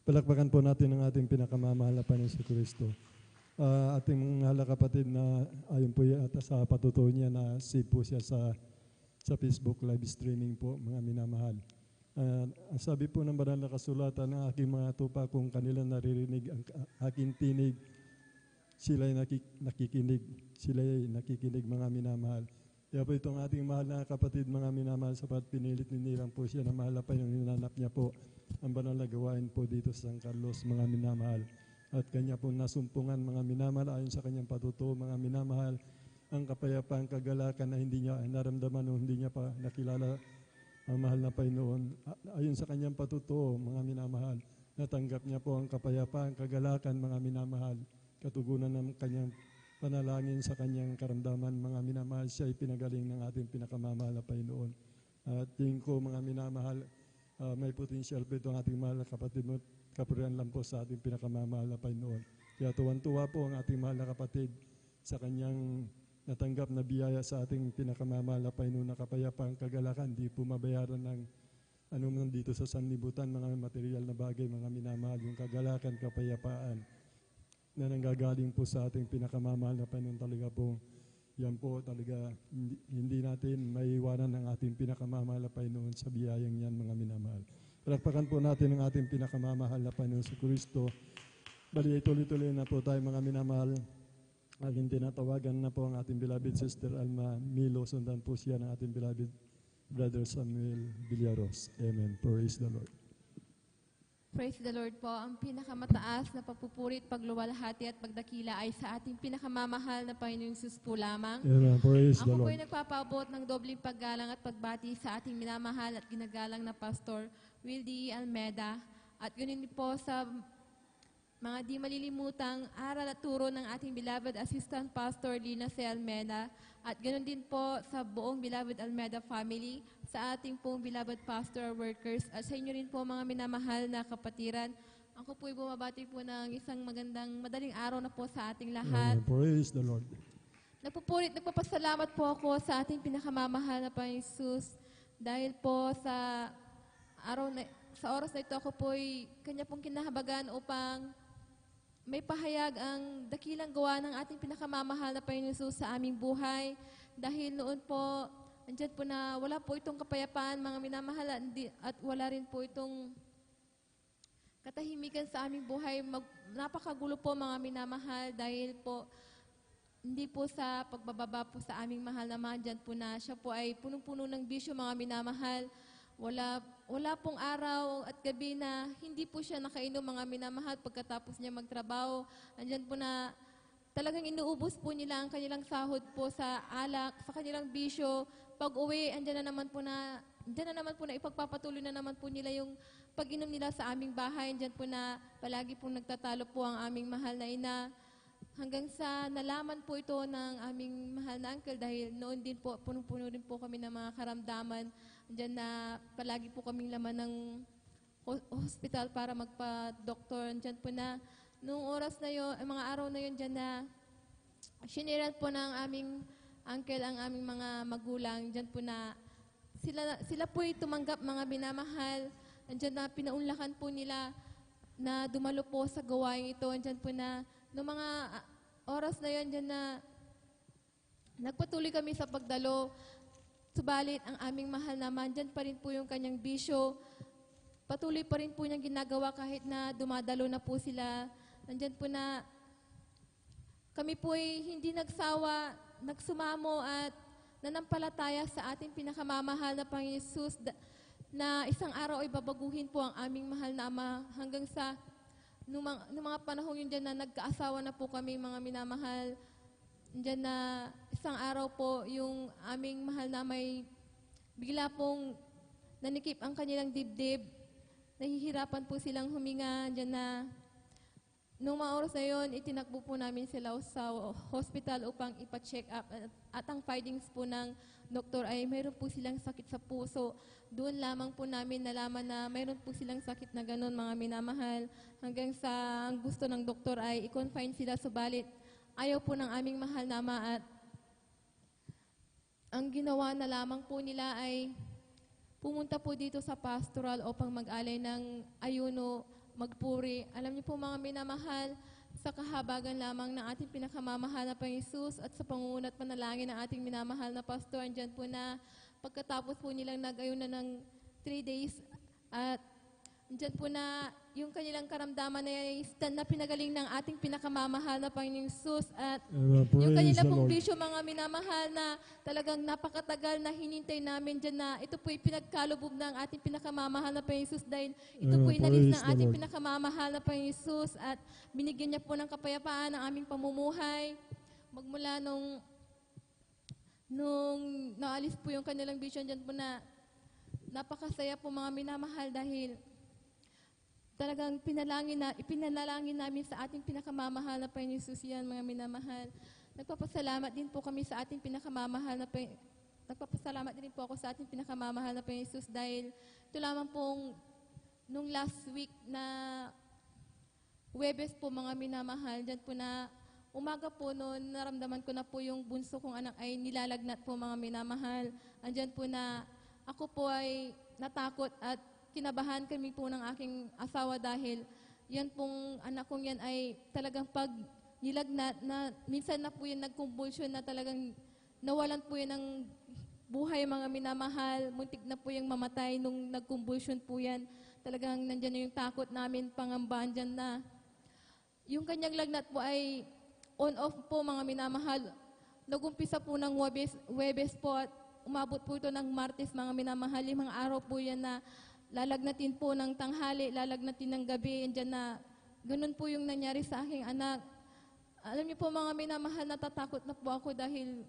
Speaker 16: Palakpakan po natin ang ating pinakamamahal na Panginoon si Kristo. Ating mga kapatid na ayon po yata sa patutuo niya na save po siya sa Facebook live streaming po, mga minamahal. Ang sabi po ng banal na kasulatan ng aking mga tupa, kung kanilang naririnig ang aking tinig, sila'y nakikinig mga minamahal. Kaya po itong ating mahal na kapatid, mga minamahal, sapat pinilit ninirang po siya na mahal pa yung hinanap niya po ang banal na gawain po dito sa San Carlos, mga minamahal. At kanya po nasumpungan, mga minamahal, ayon sa kanyang patutuo, mga minamahal, ang kapayapaan, kagalakan na hindi niya naramdaman o hindi niya pa nakilala ang mahal na Panginoon. Ayon sa kanyang patutuo, mga minamahal, natanggap niya po ang kapayapaan, kagalakan, mga minamahal, katugunan ng kanyang panalangin sa kanyang karamdaman, mga minamahal, siya ay pinagaling ng ating pinakamamahal na Panginoon. At tingin ko, mga minamahal, may potensyal po itong ating mahal na kapatid mo, kapurihan lang po sa ating pinakamamahal na Panginoon. Kaya tuwan-tuwa po ang ating mahal na kapatid sa kanyang natanggap na biyaya sa ating pinakamamahal na Panginoon na kapayapaan, kagalakan, di po mabayaran ng anumang dito sa sanlibutan, mga material na bagay, mga minamahal, yung kagalakan, kapayapaan na nanggagaling po sa ating pinakamamahal na Panginoon. Talaga po, yan po talaga, hindi natin maiiwanan ang ating pinakamamahal na Panginoon sa biyayang yan, mga minamahal. Palakpakan po natin ang ating pinakamamahal na Panginoon si Kristo. Bali, tuloy-tuloy na po tayo, mga minamahal. Aking tinatawagan na po ang ating beloved Sister Alma Milo. Sundan po siya ng ating beloved Brother Samuel Villaros. Amen. Praise the Lord.
Speaker 19: Praise the Lord po. Ang pinakamataas na pagpupuri at pagluwalhati at pagdakila ay sa ating pinakamamahal na Panginoong Sus po lamang.
Speaker 16: Amen. Praise the
Speaker 19: Ako po
Speaker 16: Lord.
Speaker 19: ay nagpapaabot ng dobling paggalang at pagbati sa ating minamahal at ginagalang na Pastor Wildy Almeda. At yun po sa mga di malilimutang aral at turo ng ating beloved Assistant Pastor Lina C. Almeda. At ganoon din po sa buong beloved Almeda family, sa ating pong beloved pastor workers, at sa inyo rin po mga minamahal na kapatiran. Ako po'y bumabati po ng isang madaling araw na po sa ating lahat.
Speaker 16: Amen. Praise the Lord.
Speaker 19: Nagpapasalamat po ako sa ating pinakamamahal na Panginoon Jesus dahil po sa oras na ito ako po'y kanya pong kinahabagan upang may pahayag ang dakilang gawa ng ating pinakamamahal na Panginoon Jesus sa aming buhay. Dahil noon po, andyan po na wala po itong kapayapaan, mga minamahal, at wala rin po itong katahimikan sa aming buhay. Napakagulo po, mga minamahal, dahil po hindi po sa pagbababa po sa aming mahal na mga andyan po na siya po ay punong-puno ng bisyo, mga minamahal. Wala pong araw at gabi na hindi po siya nakainom, mga minamahal, pagkatapos niya magtrabaho. Andyan po na talagang inuubos po nila ang kanilang sahod po sa alak, sa kanilang bisyo. Pag uwi, andyan na naman po na ipagpapatuloy na naman po nila yung pag-inom nila sa aming bahay. Andyan po na palagi po nagtatalo po ang aming mahal na ina. Hanggang sa nalaman po ito ng aming mahal na uncle dahil noon din po, punong-puno din po kami ng mga karamdaman. Diyan na palagi po kaming laman ng hospital para magpa-doktor. Diyan po na, noong oras na yun, mga araw na yun, diyan na siniran po ng aming uncle ang aming mga magulang. Diyan po na, sila po'y tumanggap, mga minamahal. Diyan na pinaunlakan po nila na dumalo po sa gawain ito. Diyan po na, noong mga oras na yun, diyan na nagpatuloy kami sa pagdalo. Subalit, ang aming mahal naman, dyan pa rin po yung kanyang bisyo. Patuloy pa rin po niyang ginagawa kahit na dumadalo na po sila. Nandyan po na kami po ay hindi nagsawa, nagsumamo at nanampalataya sa ating pinakamamahal na Panginoon Jesus na isang araw ay babaguhin po ang aming mahal na Ama hanggang sa nung mga panahon yun dyan na nagkaasawa na po kami, mga minamahal. Diyan na isang araw po yung aming mahal na may bigla pong nanikip ang kanilang dibdib. Nahihirapan po silang huminga. Diyan na nung mga oras na yun, itinakbo po namin sila sa hospital upang ipa-check up. At ang findings po ng doktor ay mayroon po silang sakit sa puso. Doon lamang po namin nalaman na mayroon po silang sakit na ganun, mga minamahal. Hanggang sa ang gusto ng doktor ay i-confine sila, subalit ayaw po ng aming mahal na Ama at ang ginawa na lamang po nila ay pumunta po dito sa pastoral upang mag-alay ng ayuno, magpuri. Alam niyo po mga minamahal, sa kahabagan lamang ng ating pinakamamahal na Panginoong Hesus at sa pangunat panalangin ng ating minamahal na pastor, andyan po na pagkatapos po nilang nag-ayuno ng 3 days at andyan po na yung kanilang karamdaman na stand na pinagaling ng ating pinakamamahal na Panginoong Hesus at yung kanila pong bisyo mga minamahal na talagang napakatagal na hinintay namin dyan na ito po'y pinagkalubog ng ating pinakamamahal na Panginoong Hesus dahil ito po'y inalis ng ating pinakamamahal na Panginoong Hesus at binigyan niya po ng kapayapaan ang aming pamumuhay magmula nung naalis po yung kanilang bisyo dyan po na napakasaya po mga minamahal dahil talagang ipinalangin namin sa ating pinakamamahal na Panginoong Hesus yan, mga minamahal. Nagpapasalamat din po kami sa ating pinakamamahal na nagpapasalamat din po ako sa ating pinakamamahal na Panginoong Hesus dahil ito lamang pong nung last week na Huwebes po mga minamahal, dyan po na umaga po noon, naramdaman ko na po yung bunso kong anak ay nilalagnat po mga minamahal. Andyan po na ako po ay natakot at kinabahan kami po ng aking asawa dahil yan pong anak kong yan ay talagang pag nilagnat na minsan na po yan nagkumbulsyon na talagang nawalan po yan ng buhay mga minamahal. Muntik na po yung mamatay nung nagkumbulsyon po yan. Talagang nandyan na yung takot namin, pangambaan dyan na. Yung kanyang lagnat po ay on-off po mga minamahal. Nagumpisa po ng Huwebes po at umabot po ito ng Martes mga minamahal. 5 araw po yan na lalagnatin po ng tanghali, lalagnatin ng gabi, andyan na ganun po yung nangyari sa aking anak. Alam niyo po mga minamahal, natatakot na po ako dahil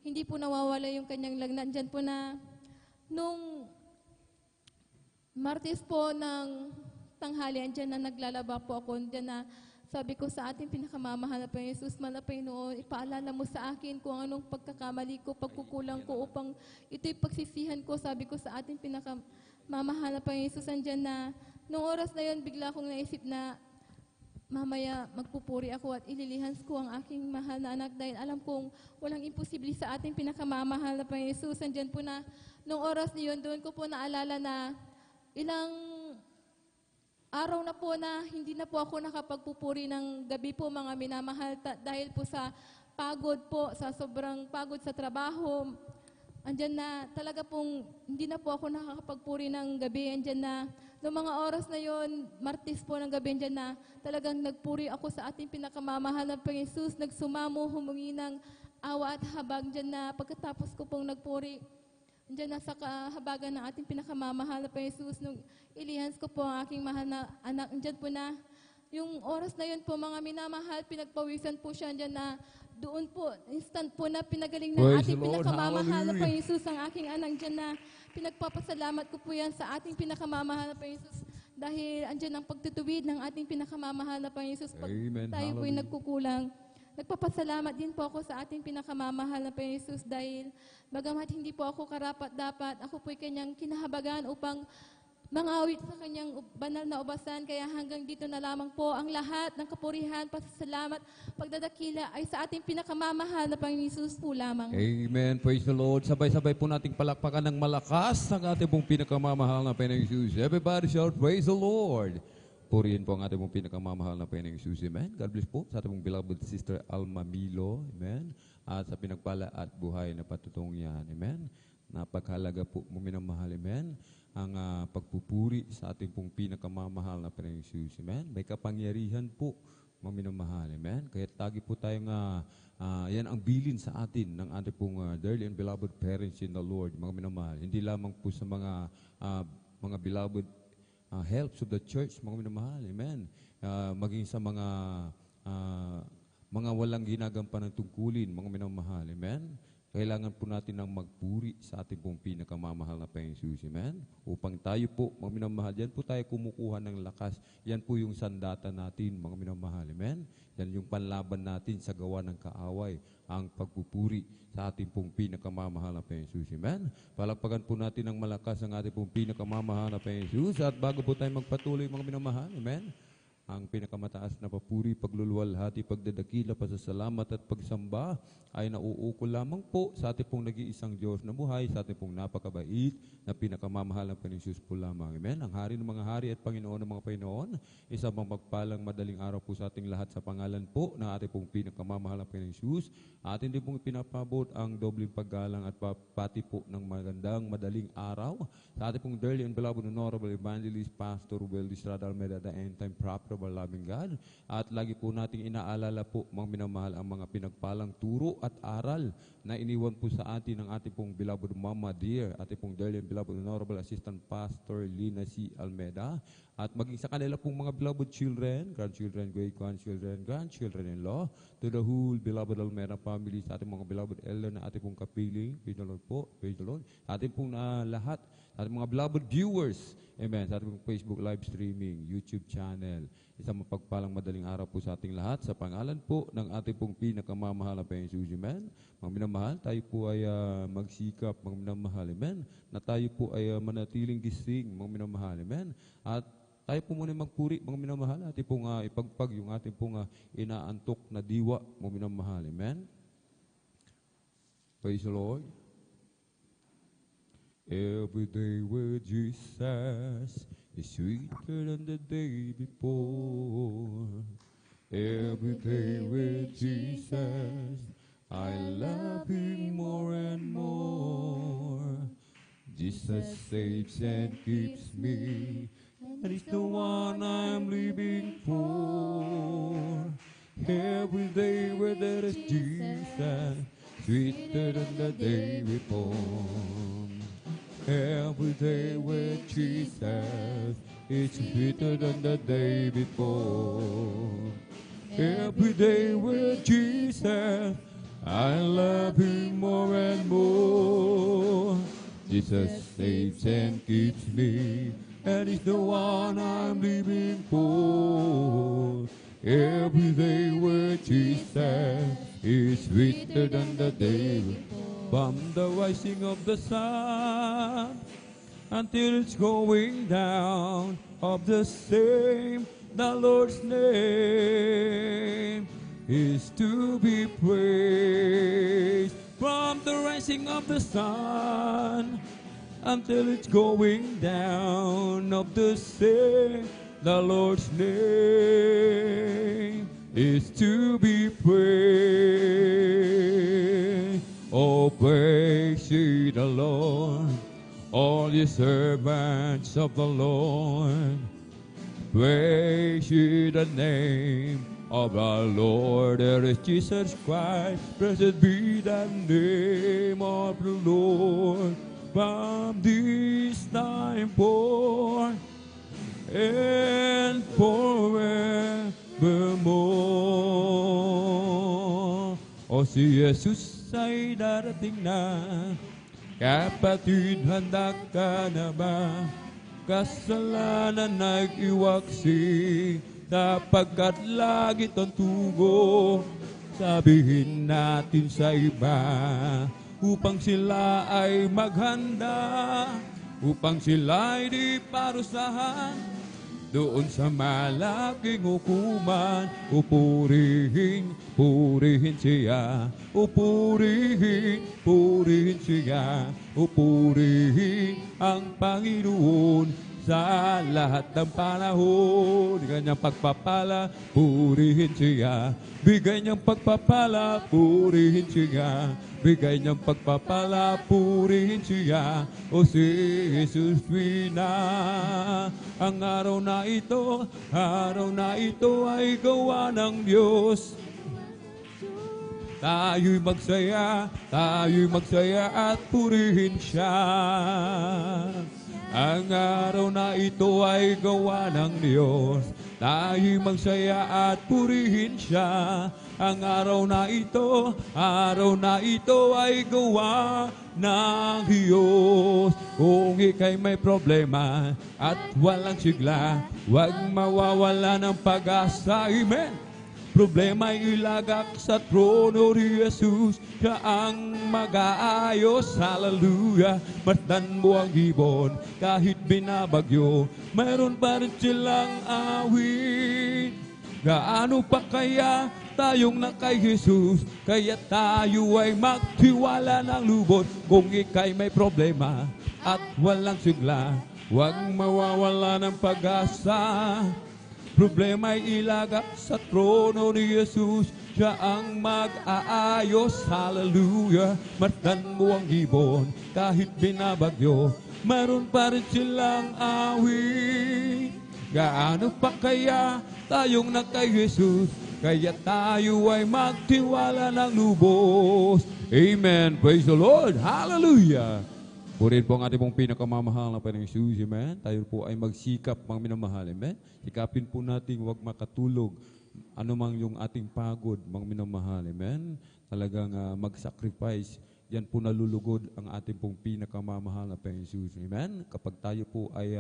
Speaker 19: hindi po nawawala yung kanyang lagnat. Andyan po na nung Martes po ng tanghali, andyan na naglalaba po ako, andyan na sabi ko sa ating pinakamamahal na Panginoon Hesus, Panginoon, ipaalala mo sa akin kung anong pagkakamali ko, pagkukulang ko upang ito'y pagsisihan ko. Sabi ko sa ating pinakamamahal na Panginoon Hesus, andyan na noong oras na yun, bigla akong naisip na mamaya magpupuri ako at ililihans ko ang aking mahal na anak dahil alam kong walang imposible sa ating pinakamamahal na Panginoon Hesus. Andyan po na noong oras na yun, doon ko po naalala na ilang araw na po na hindi na po ako nakapagpupuri ng gabi po mga minamahal dahil po sa pagod po, sa sobrang pagod sa trabaho. Andyan na talaga pong hindi na po ako nakakapagpuri ng gabi. Andyan na noong mga oras na yon, Martes po ng gabi, andyan na talagang nagpuri ako sa ating pinakamamahal na Panginoon Hesus. Nagsumamo, humingi ng awa at habag. Andyan na pagkatapos ko pong nagpuri, andyan na sa kahabagan ng ating pinakamamahal na Panginoon Hesus, nung ilihans ko po ang aking mahal na anak. Andyan po na, yung oras na yun po mga minamahal, pinagpawisan po siya. Andyan na, doon po, instant po na pinagaling ng
Speaker 1: Praise
Speaker 19: ating
Speaker 1: the Lord.
Speaker 19: pinakamamahal na
Speaker 1: Hallelujah.
Speaker 19: Panginoon Hesus ang aking anak. Andyan na, pinagpapasalamat ko po yan sa ating pinakamamahal na Panginoon Hesus dahil andyan ang pagtutuwid ng ating pinakamamahal na Panginoon Hesus pag
Speaker 1: Amen.
Speaker 19: tayo po'y
Speaker 1: Hallelujah.
Speaker 19: nagkukulang. Nagpapasalamat din po ako sa ating pinakamamahal na Panginoon Hesus dahil bagamat hindi po ako karapat-dapat, ako po'y kanyang kinahabagan upang mangawit sa kanyang banal na ubasan. Kaya hanggang dito na lamang po ang lahat ng kapurihan, pasasalamat, pagdadakila ay sa ating pinakamamahal na Panginoon Hesus po lamang.
Speaker 1: Amen. Praise the Lord. Sabay-sabay po nating palakpakan ng malakas ang ating pong pinakamamahal na Panginoong Hesus. Everybody shout, praise the Lord. Purihin po ang ating pong pinakamamahal na Panginoong Hesus. Amen. God bless po sa ating pong beloved sister Alma Milo. Amen. At sa pinagpala at buhay na patutong yan. Amen. Napakahalaga po mo minamahal. Amen. Ang pagpupuri sa ating pong pinakamamahal na Panginoong Hesus. Amen. May kapangyarihan po mga minamahal. Amen. Kaya tagi po tayong yan ang bilin sa atin ng ating pong dearly and beloved parents in the Lord, mga minamahal. Hindi lamang po sa mga beloved helps of the church, mga minamahal. Amen. Maging sa mga walang ginagampanan ng tungkulin, mga minamahal. Amen. Kailangan po natin ng magpuri sa ating pong pinakamamahal na Panginoong Hesus. Amen. Upang tayo po, mga minamahal, yan po tayo kumukuha ng lakas. Yan po yung sandata natin, mga minamahal. Amen. Yan yung panlaban natin sa gawa ng kaaway, ang pagpupuri sa ating pong pinakamamahal na Panginoong Hesus. Amen. Palakpakan po natin ng malakas ang ating pong pinakamamahal na Panginoong Hesus. At bago po tayo magpatuloy, mga minamahal, amen, ang pinakamataas na papuri, pagluluwalhati, pagdadakila, pasasalamat at pagsamba ay nauukol lamang po sa ating pong nag-iisang Diyos na buhay, sa ating pong napakabait na pinakamamahal ng Panginoon Jesus po lamang. Amen. Ang hari ng mga hari at Panginoon ng mga Panginoon, isang magpalang madaling araw po sa ating lahat sa pangalan po ng ating pong pinakamamahal ng Panginoon Jesus. Atin din pong pinapabot ang dobling paggalang at pati po ng magandang madaling araw sa ating pong dearly and beloved honorable evangelist Pastor Wildy Estrada Almeida, the end time prophet of our loving God. At lagi po nating inaalala po mga minamahal ang mga pinagpalang turo at aral na iniwan po sa atin ng ating pong beloved Mama Dear, ating pong dearly and beloved honorable assistant Pastor Lina C. Almeida, at maging sa kanila pong mga beloved children, grandchildren, great-grandchildren, grandchildren-in-law, to the whole beloved Almeida family, sa ating mga beloved elder na ating pong kapiling, praise the Lord po, praise the Lord, ating pong lahat, ating mga beloved viewers, amen, sa ating pong Facebook live streaming, YouTube channel, isang mapagpalang madaling araw po sa ating lahat, sa pangalan po ng ating pong pinakamamahal na Panginoon Jesus, amen. Mga minamahal, tayo po ay magsikap, mga minamahal, amen, na tayo po ay manatiling gising, mga minamahal, amen, at tayo po muna magpuri, mga minamahal, ating pong ipagpag yung ating pong inaantok na diwa, mga minamahal, amen. Praise the Lord. Every day with Jesus is sweeter than the day before. Every day with Jesus, I love Him more and more. Jesus saves and keeps me, and He's the one I'm living for. Every day where there is Jesus, sweeter than the day before. Every day with Jesus, it's sweeter than the day before. Every day with Jesus, I love Him more and more. Jesus saves and keeps me, and He's the one I'm living for. Every day with Jesus is sweeter than the day before. From the rising of the sun until it's going down of the same, the Lord's name is to be praised. From the rising of the sun until it's going down of the same, the Lord's name is to be praised. Oh, praise ye the Lord, all ye servants of the Lord. Praise ye the name of our Lord. There is Jesus Christ. Blessed be the name of the Lord from this time forth and forevermore. O si Jesus ay darating na, kapatid, handa ka na ba? Kasalanan nag-iwaksi, sapagkat lagi ang tugo. Sabihin natin sa iba, upang sila ay maghanda, upang sila ay di parusahan doon sa malaking hukuman. Purihin siya, purihin siya, purihin ang Panginoon sa lahat ng panahon. Bigay niyang pagpapala, purihin siya. Bigay niyang pagpapala, purihin siya. Bigay niyang pagpapala, purihin siya. O si Jesus wina. Ang araw na ito ay gawa ng Diyos. Tayo'y magsaya at purihin siya. Ang araw na ito ay gawa ng Diyos. Tayo'y magsaya at purihin siya. Ang araw na ito ay gawa ng Diyos. Kung ika'y may problema at walang sigla, huwag mawawala ng pag-asa. Amen. Problema'y ilagak sa trono ni Jesus, siya ang mag-aayos. Hallelujah. Masdan mo ang ibon kahit binabagyo, mayroon pa rin silang awit. Gaano pa kaya tayong na kay Jesus, kaya tayo ay magtiwala ng lubos. Kung ika'y may problema at walang sigla, huwag mawawala ng pag-asa. Problema'y ilagak sa trono ni Jesus, siya ang mag-aayos. Hallelujah. Masdan mo ang ibon kahit binabagyo, mayroon pa rin silang awit. Gaano pa kaya tayong na kay Jesus, kaya tayo ay magtiwala ng lubos. Amen. Praise the Lord. Hallelujah. Purihin po ang ating pong pinakamamahal na Panginoong Jesus. Amen. Tayo po ay magsikap, mga minamahal. Amen. Sikapin po natin huwag makatulog anumang yung ating pagod, mga minamahal. Amen. Talagang mag-sacrifice. Yan po nalulugod ang ating pong pinakamamahal na Panginoong Jesus. Amen. Kapag tayo po ay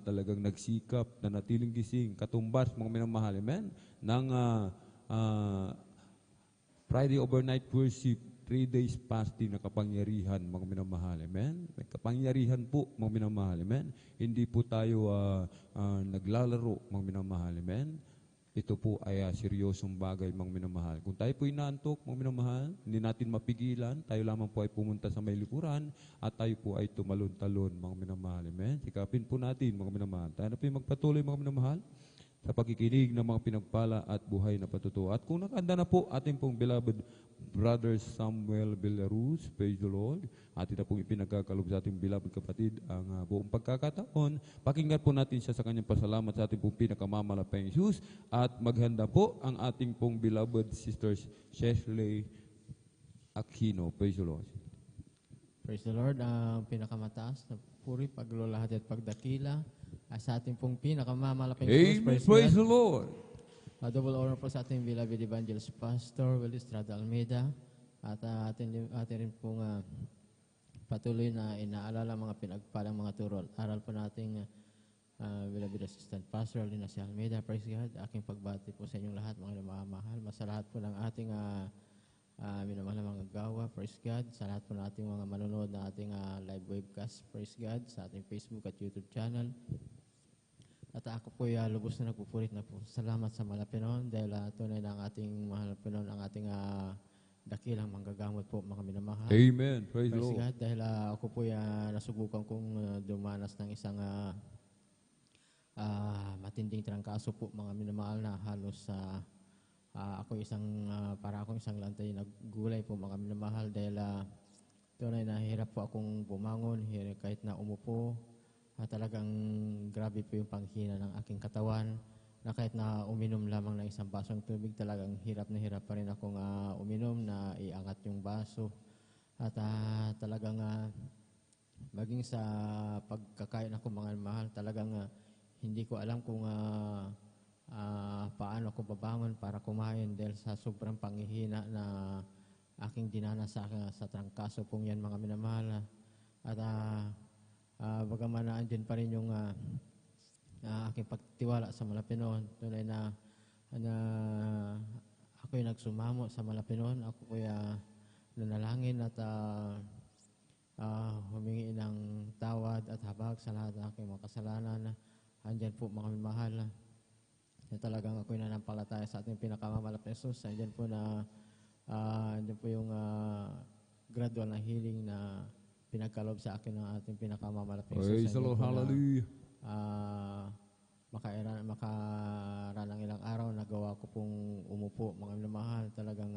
Speaker 1: talagang nagsikap na natiling gising, katumbas, mga minamahal. Amen. Ng Friday overnight worship, 3 days fasting na kapangyarihan, mga minamahal. Amen? May kapangyarihan po, mga minamahal. Amen? Hindi po tayo naglalaro, mga minamahal. Amen? Ito po ay seryosong bagay, mga minamahal. Kung tayo po inaantok, mga minamahal, hindi natin mapigilan, tayo lamang po ay pumunta sa may likuran at tayo po ay tumalon-talon, mga minamahal. Amen? Sikapin po natin, mga minamahal. Tayo na po yung magpatuloy, mga minamahal, sa pagkikinig ng mga pinagpala at buhay na patutuo. At kung nakanda na po ating pong beloved Brother Samuel Villaruz, praise the Lord, atin na pong ipinagkakalob sa ating beloved kapatid ang buong pagkakataon. Pakinggan po natin siya sa kanyang pasalamat sa ating pong pinakamalapayang Jesus at maghanda po ang ating pong beloved Sister Shesley Aquino. Praise the Lord.
Speaker 20: Praise the Lord. Ang pinakamataas na puri, paglulahati at pagdakila sa ating pong pinakamamalaking
Speaker 1: Amen. Praise the Lord.
Speaker 20: Double honor po sa ating beloved evangelist pastor Will Estrada Almeida at atin rin pong patuloy na inaalala mga pinagpalang mga turo. Aral po nating beloved assistant pastor Lina si Almeida. Praise God. Aking pagbati po sa inyong lahat, mga namamahal. Sa lahat po ng ating minamahal na mga gawa. Praise God. Sa lahat po ng ating mga manonood na ating live webcast. Praise God. Sa ating Facebook at YouTube channel. At ako po lubos na nagpupurit na po. Salamat sa Malapinon dahil tunay na ang ating mahal na Pinon, ang ating dakilang manggagamot po, mga minamahal.
Speaker 1: Amen. Praise the Lord.
Speaker 20: God. Dahil ako po nasubukan kong dumanas ng isang matinding trangkaso po, mga minamahal, na halos ako para akong isang lantay na gulay po, mga minamahal, dahil tunay na hirap po akong bumangon kahit na umupo. Talagang grabe po yung panghina ng aking katawan, na kahit na uminom lamang ng isang basong tubig, talagang hirap na hirap pa rin akong uminom, na iangat yung baso. At talagang maging sa pagkakain ako, mga mahal, talagang hindi ko alam kung paano ako babangon para kumain dahil sa sobrang panghihina na aking dinanas sa trangkaso pong yan, mga minamahal. At bagaman andyan pa rin yung aking pagtiwala sa Malapinon, tunay na ako'y nagsumamo sa Malapinon, ako'y nanalangin at humingi ng tawad at habag sa lahat ng aking mga kasalanan. Andyan po, mga minamahal, na talagang ako'y nanampalataya sa ating pinakamamalapit na Jesus. Andyan po yung gradual na healing na pinagkalob sa akin ng ating pinakamamalapit na Jesus.
Speaker 1: Praise the Lord. Hallelujah.
Speaker 20: Makaranang ilang araw, nagawa ko pong umupo, mga minamahal. Talagang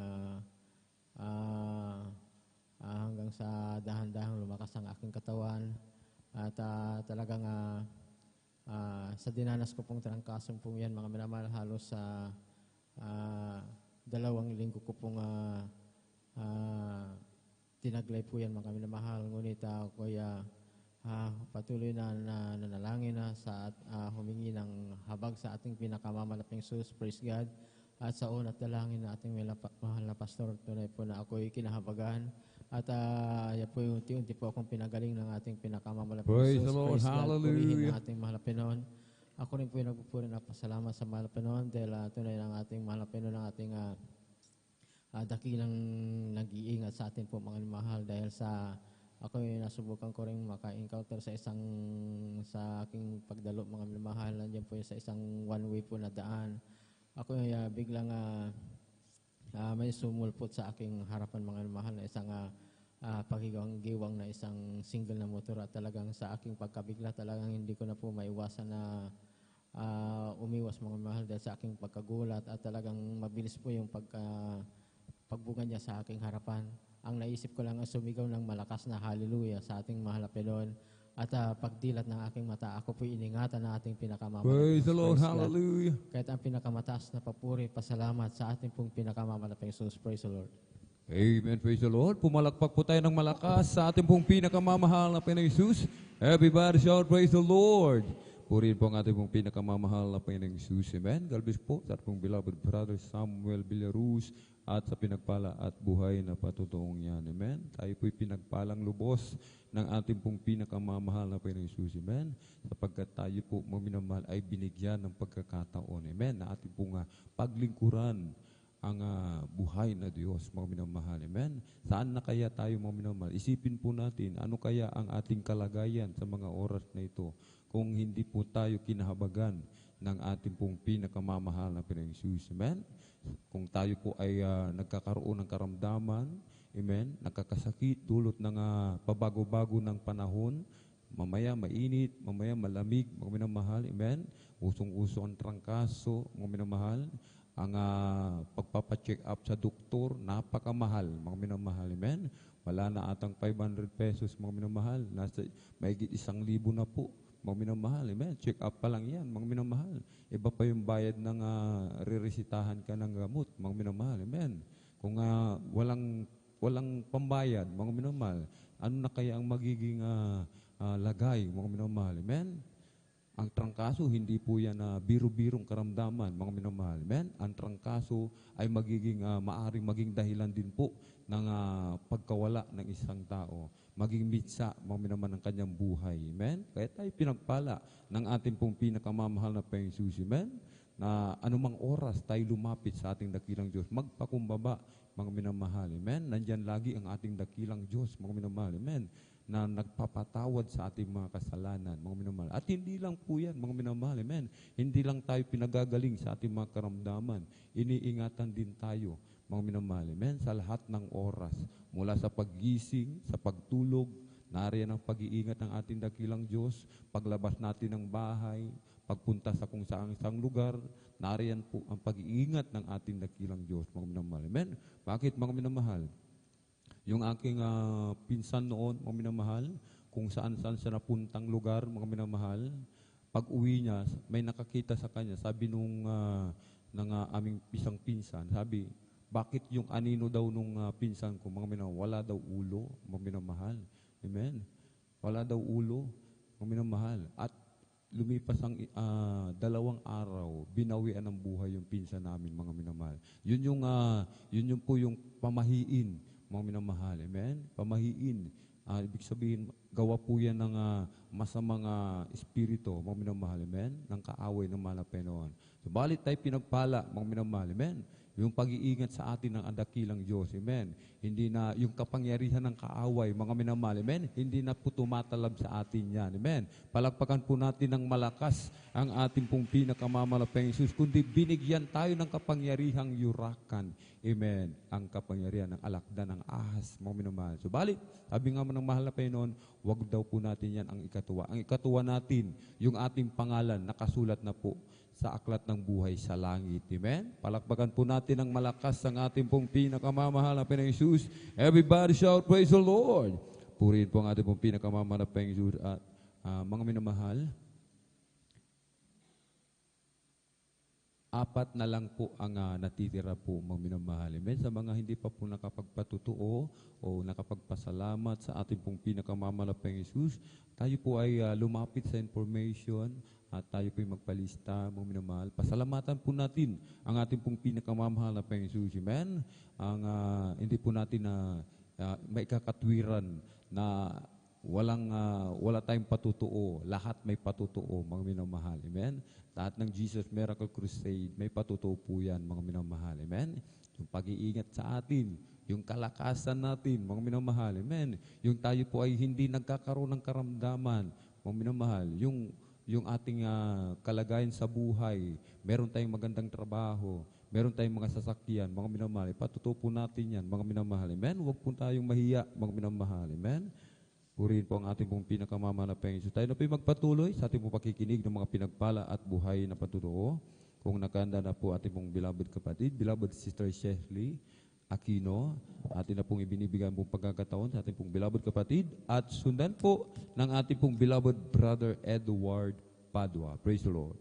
Speaker 20: hanggang sa dahan-dahan lumakas ang aking katawan. At talagang sa dinanas ko pong trangkasong pong yan, mga minamahal, halos sa 2 linggo ko pong tinaglay po yan, mga minamahal. Ngunit ako'y patuloy na nanalangin sa humingi ng habag sa ating pinakamamalaping Jesus. Praise God. At sa unat dalangin na ating mahal na pastor, tunay po na ako'y kinahabagan. At yan po yung unti-unti po akong pinagaling ng ating pinakamamalaping Jesus.
Speaker 1: Praise the Lord. Hallelujah.
Speaker 20: Ng ating mahal na Pinon. Ako rin po yung nagpupuri na pasalamat sa mahal na Panginoon dahil tunay ng ating mahal na Panginoon ng ating dakilang nag-iingat sa atin po mga mahal dahil sa ako yung nasubukan ko rin maka-encounter sa aking pagdalo mga mahal. Nandiyan po yung sa isang one-way po na daan. Ako yung biglang may sumulpot sa aking harapan mga mahal na isang pagiwang-giwang na isang single na motor at talagang sa aking pagkabigla talagang hindi ko na po maiwasan na umiwas mga mahal dahil sa aking pagkagulat at talagang mabilis po yung pagbuga niya sa aking harapan. Ang naisip ko lang ang sumigaw ng malakas na hallelujah sa ating mahal na Panginoon at pagdilat ng aking mata, ako po iningatan ng ating pinakamamataas.
Speaker 1: Praise the Lord, hallelujah.
Speaker 20: Kahit ang pinakamataas na papuri, pasalamat sa ating pong pinakamamataas Jesus. Praise the Lord.
Speaker 1: Amen, praise the Lord. Pumalakpak po tayo ng malakas sa ating pong pinakamamahal na Panginoong Jesus. Everybody shout, praise the Lord. Purihin po ang ating pong pinakamamahal na Panginoong Jesus. Amen. Galbis po sa ating pong beloved brother Samuel Villaruz at sa pinagpala at buhay na patutuong yan. Amen. Tayo po'y pinagpalang lubos ng ating pong pinakamamahal na Panginoong Jesus. Amen. Sapagkat tayo po, mga minamahal, ay binigyan ng pagkakataon. Amen. Na ating pong paglingkuran ang buhay na Diyos, mga minamahal. Amen. Saan na kaya tayo, mga minamahal? Isipin po natin, ano kaya ang ating kalagayan sa mga oras na ito kung hindi po tayo kinahabagan ng ating pong pinakamamahal na Panginoong Jesus. Amen. Kung tayo po ay nagkakaroon ng karamdaman, amen, nakakasakit dulot ng pabago-bago ng panahon, mamaya mainit, mamaya malamig, mga minamahal, amen. Usong-uso ang trangkaso, mga minamahal. Ang pagpapacheck up sa doktor, napakamahal, mga minamahal, amen. Wala na atang 500 pesos, mga minamahal. Nasa mahigit 1,000 na po, mga minamahal, amen. Check up pa lang yan, mga minamahal. Iba pa yung bayad ng riresitahan ka ng gamot, mga minamahal, amen. Kung walang pambayad, mga minamahal, ano na kaya ang magiging lagay, mga minamahal, amen. Ang trangkaso, hindi po yan biro-birong karamdaman, mga minamahal. Amen? Ang trangkaso ay maaring maging dahilan din po ng pagkawala ng isang tao. Maging mitsa, mga minamahal, ng kanyang buhay. Amen? Kaya tayo pinagpala ng ating pong pinakamamahal na Panginoong Jesus. Amen? Na anumang oras tayo lumapit sa ating dakilang Diyos, magpakumbaba, mga minamahal. Amen? Nandyan lagi ang ating dakilang Diyos, mga minamahal. Amen? Na nagpapatawad sa ating mga kasalanan, mga minamahal. At hindi lang po yan, mga minamahal, amen. Hindi lang tayo pinagagaling sa ating mga karamdaman. Iniingatan din tayo, mga minamahal, amen, sa lahat ng oras. Mula sa paggising, sa pagtulog, nariyan ang pag-iingat ng ating dakilang Diyos. Paglabas natin ng bahay, pagpunta sa kung saang isang lugar, nariyan po ang pag-iingat ng ating dakilang Diyos, mga minamahal, amen. Bakit, mga minamahal? Yung aking pinsan noon, mga minamahal, kung saan-saan siya napuntang lugar, mga minamahal, pag uwi niya, may nakakita sa kanya, sabi nung aming isang pinsan, sabi, bakit yung anino daw nung pinsan ko, mga minamahal, wala daw ulo, mga minamahal. Amen. Wala daw ulo, mga minamahal. At lumipas ang 2 araw, binawian ng buhay yung pinsan namin, mga minamahal. Yun yung po yung pamahiin, mga minamahal, amen? Pamahiin. Ibig sabihin, gawa po yan ng masamang espiritu, mga minamahal, amen? Ng kaaway ng mahal na Panginoon. Subalit tayo pinagpala, mga minamahal, amen? Yung pag-iingat sa atin ng dakilang Diyos, amen? Hindi na yung kapangyarihan ng kaaway, mga minamahal, amen? Hindi na po tumatalab sa atin yan, amen? Palakpakan po natin ng malakas ang ating pong pinakamamahal Jesus, kundi binigyan tayo ng kapangyarihang yurakan, amen? Ang kapangyarihan ng alakdan ng ahas, mga minamahal. Subalit, sabi nga ng mahal na Panginoon, wag daw po natin yan ang ikatuwa. Ang ikatuwa natin, yung ating pangalan, nakasulat na po sa aklat ng buhay sa langit. Amen? Palakpakan po natin ng malakas ang ating pong pinakamamahal na Panginoong Jesus. Everybody shout, praise the Lord. Purihin po ang ating pong pinakamamahal na Panginoong Jesus. At mga minamahal, 4 na lang po ang natitira po, mga minamahal. Amen? Sa mga hindi pa po nakapagpatutuo o nakapagpasalamat sa ating pong pinakamamahal na Panginoong Jesus, tayo po ay lumapit sa information at tayo po ay magpalista, mga minamahal. Pasalamatan po natin ang ating pong pinakamamahal na Panginoong Jesus. Amen? Hindi po natin may kakatwiran na wala tayong patutuo. Lahat may patutuo, mga minamahal. Amen? Lahat ng Jesus Miracle Crusade, may patutuo po yan, mga minamahal. Amen? Yung pag-iingat sa atin, yung kalakasan natin, mga minamahal. Amen? Yung tayo po ay hindi nagkakaroon ng karamdaman, mga minamahal. Yung ating kalagayan sa buhay, meron tayong magandang trabaho, meron tayong mga sasakyan, mga minamahal. Patutuo po natin yan, mga minamahal. Amen? Huwag po tayong mahiya, mga minamahal. Amen? Purihin po ang ating pong pinakamamahal na Panginoon. Tayo na po magpatuloy sa ating pong pakikinig ng mga pinagpala at buhay na patutuo. Kung nakahanda na po ating pong beloved kapatid, beloved Sister Shirley Aquino, atin na pong ibinibigay ang pong pagkakataon sa ating pong beloved kapatid at sundan po ng ating pong beloved brother Edward Padua. Praise the Lord.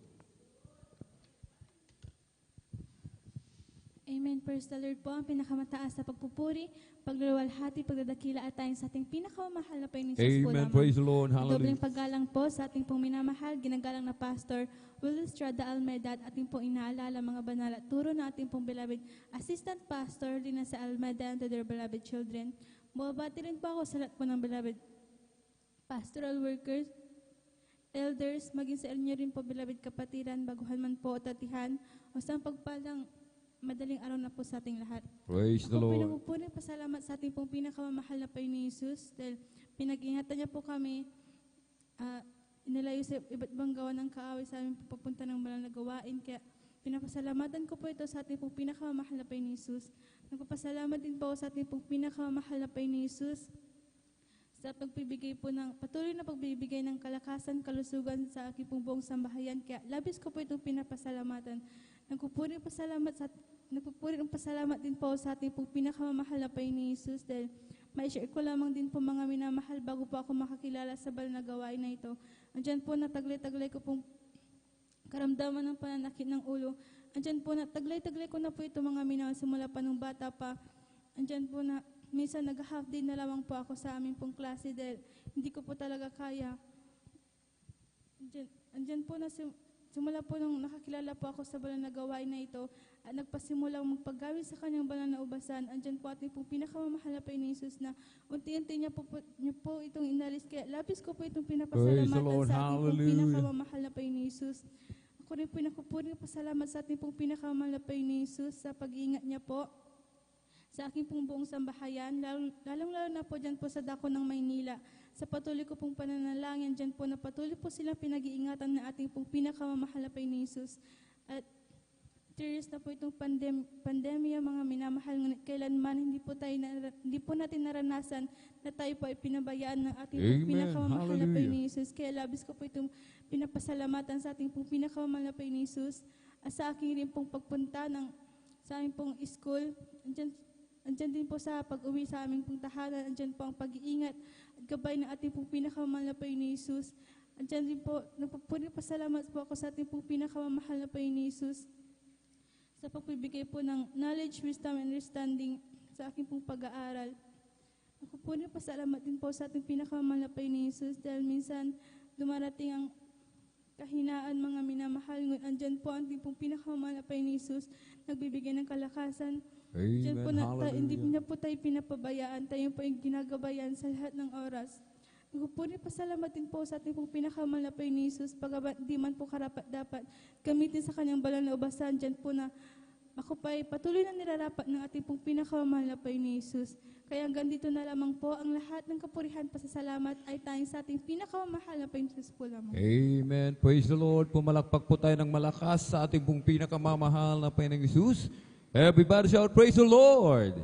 Speaker 21: Amen. Praise the Lord po. Ang pinakamataas na pagpupuri, pagluluwalhati, pagdadakila at tayo sa ating pinakamamahal na Panginoon Jesus po
Speaker 1: Amen.
Speaker 21: lamang.
Speaker 1: Praise the Lord. Hallelujah.
Speaker 21: Dobling paggalang po sa ating pong minamahal, ginagalang na Pastor Will Estrada Almeda at ating pong inaalala mga banal at turo na ating pong beloved Assistant Pastor Lina sa Almeda and to their beloved children. Mababati rin po ako sa lahat po ng beloved pastoral workers, elders, maging sa inyo rin po beloved kapatiran, baguhan man po o tatihan, o sa pagpalang madaling araw na po sa ating lahat.
Speaker 1: Praise the Lord.
Speaker 21: Ako po pasalamat sa ating pong pinakamamahal na Panginoon Jesus dahil pinag-ingatan niya po kami, inalayo sa iba't ibang gawa ng kaaway sa aming papunta ng malang na gawain. Kaya pinapasalamatan ko po ito sa ating pong pinakamamahal na Panginoon Jesus. Nagpapasalamat din po sa ating pong pinakamamahal na Panginoon Jesus sa pagbibigay po ng patuloy na pagbibigay ng kalakasan, kalusugan sa aking pong buong sambahayan. Kaya labis ko po itong pinapasalamatan. Nagpupuri ang pasalamat din po sa ating pong pinakamamahal na Panginoon Jesus dahil ma-share ko lamang din po mga minamahal bago po ako makakilala sa banal na gawain na ito. Andyan po na taglay-taglay ko pong karamdaman ng pananakit ng ulo. Andyan po na taglay-taglay ko na po ito mga minamahal simula pa nung bata pa. Andyan po na minsan nag-half day na lamang po ako sa aming pong klase dahil hindi ko po talaga kaya. Andyan po na simula po nung nakakilala po ako sa banal na gawain na ito at nagpasimulang magpagawin sa kanyang banal na ubasan, andyan po ating pong pinakamamahal na Panginoon Jesus na unti-unti niya po itong inalis. Kaya labis ko po itong pinapasalamatan sa ating pong pinakamamahal na Panginoon Jesus. Ako rin po nakupuri pasalamat sa ating pong pinakamamahal na Panginoon Jesus sa pag-iingat niya po sa aking pong buong sambahayan, lalong-lalo na po dyan po sa dako ng Maynila. Sa patuloy ko pong pananalangin, dyan po na patuloy po silang pinag-iingatan na ating pong pinakamamahal na Panginoon Jesus. At 3 years na po itong pandemya, mga minamahal, ngunit kailanman hindi po natin naranasan na tayo po ay pinabayaan ng ating pong pinakamamahal na Panginoon Jesus. Kaya labis ko po itong pinapasalamatan sa ating pong pinakamamahal na Panginoon Jesus at sa aking rin pong pagpunta sa aming pong school. Andyan din po sa pag-uwi sa aming pong tahanan, andyan po ang pag-iingat at gabay ng ating pong pinakamamahal na Panginoon Jesus. Andyan din po, nagpupuri pasalamat po ako sa ating pong pinakamamahal na Panginoon Jesus sa pagbibigay po ng knowledge, wisdom, and understanding sa aking pong pag-aaral. Nagpupuri pasalamat din po sa ating pinakamamahal na Panginoon Jesus dahil minsan dumarating ang kahinaan mga minamahal. Ngunit andyan po ang ating pong pinakamamahal na Panginoon Jesus nagbibigay ng kalakasan. Diyan po hindi niya po tayo pinapabayaan, tayo po yung ginagabayan sa lahat ng oras. Nagpupuri pasalamat din po sa ating pong pinakamahal na Panginoon Jesus, pagabat di man po karapat dapat gamitin sa kanyang banal na ubasan. Diyan po na ako pa ay patuloy na nirarapat ng ating pong pinakamahal na Panginoon Jesus. Kaya hanggang dito na lamang po ang lahat ng kapurihan pasasalamat ay tayong sa ating pinakamahal na Panginoon Jesus po lamang.
Speaker 1: Amen. Praise the Lord. Pumalakpak po tayo ng malakas sa ating pong pinakamamahal na Panginoong Jesus. Everybody shout, praise the Lord!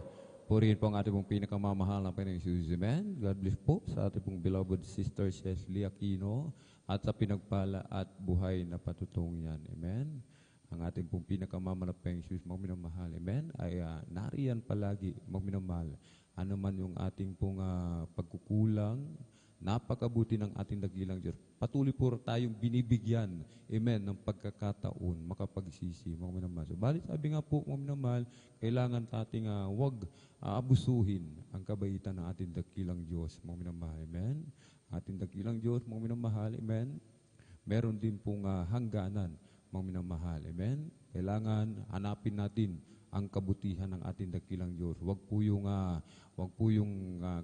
Speaker 1: Purihin po ang ating pong pinakamamahal na Panginoong Jesus. Amen. God bless po sa ating pong beloved Sister Shirley Aquino at sa pinagpala at buhay na patutong yan. Amen. Ang ating pong pinakamamahal na Panginoong Jesus, mga minamahal. Amen. Ay nariyan palagi, mga minamahal. Ano man yung ating pong pagkukulang, napakabuti ng ating dakilang Diyos. Patuloy po tayong binibigyan, amen, ng pagkakataon, makapagsisi, mga minamahal. So, bali sabi nga po, mga minamahal, kailangan nating wag abusuhin ang kabaitan ng ating dakilang Diyos, mga minamahal, amen. Ating dakilang Diyos, mga minamahal, amen. Meron din pong hangganan, mga minamahal, amen. Kailangan hanapin natin ang kabutihan ng ating dakilang Diyos. Wag po yung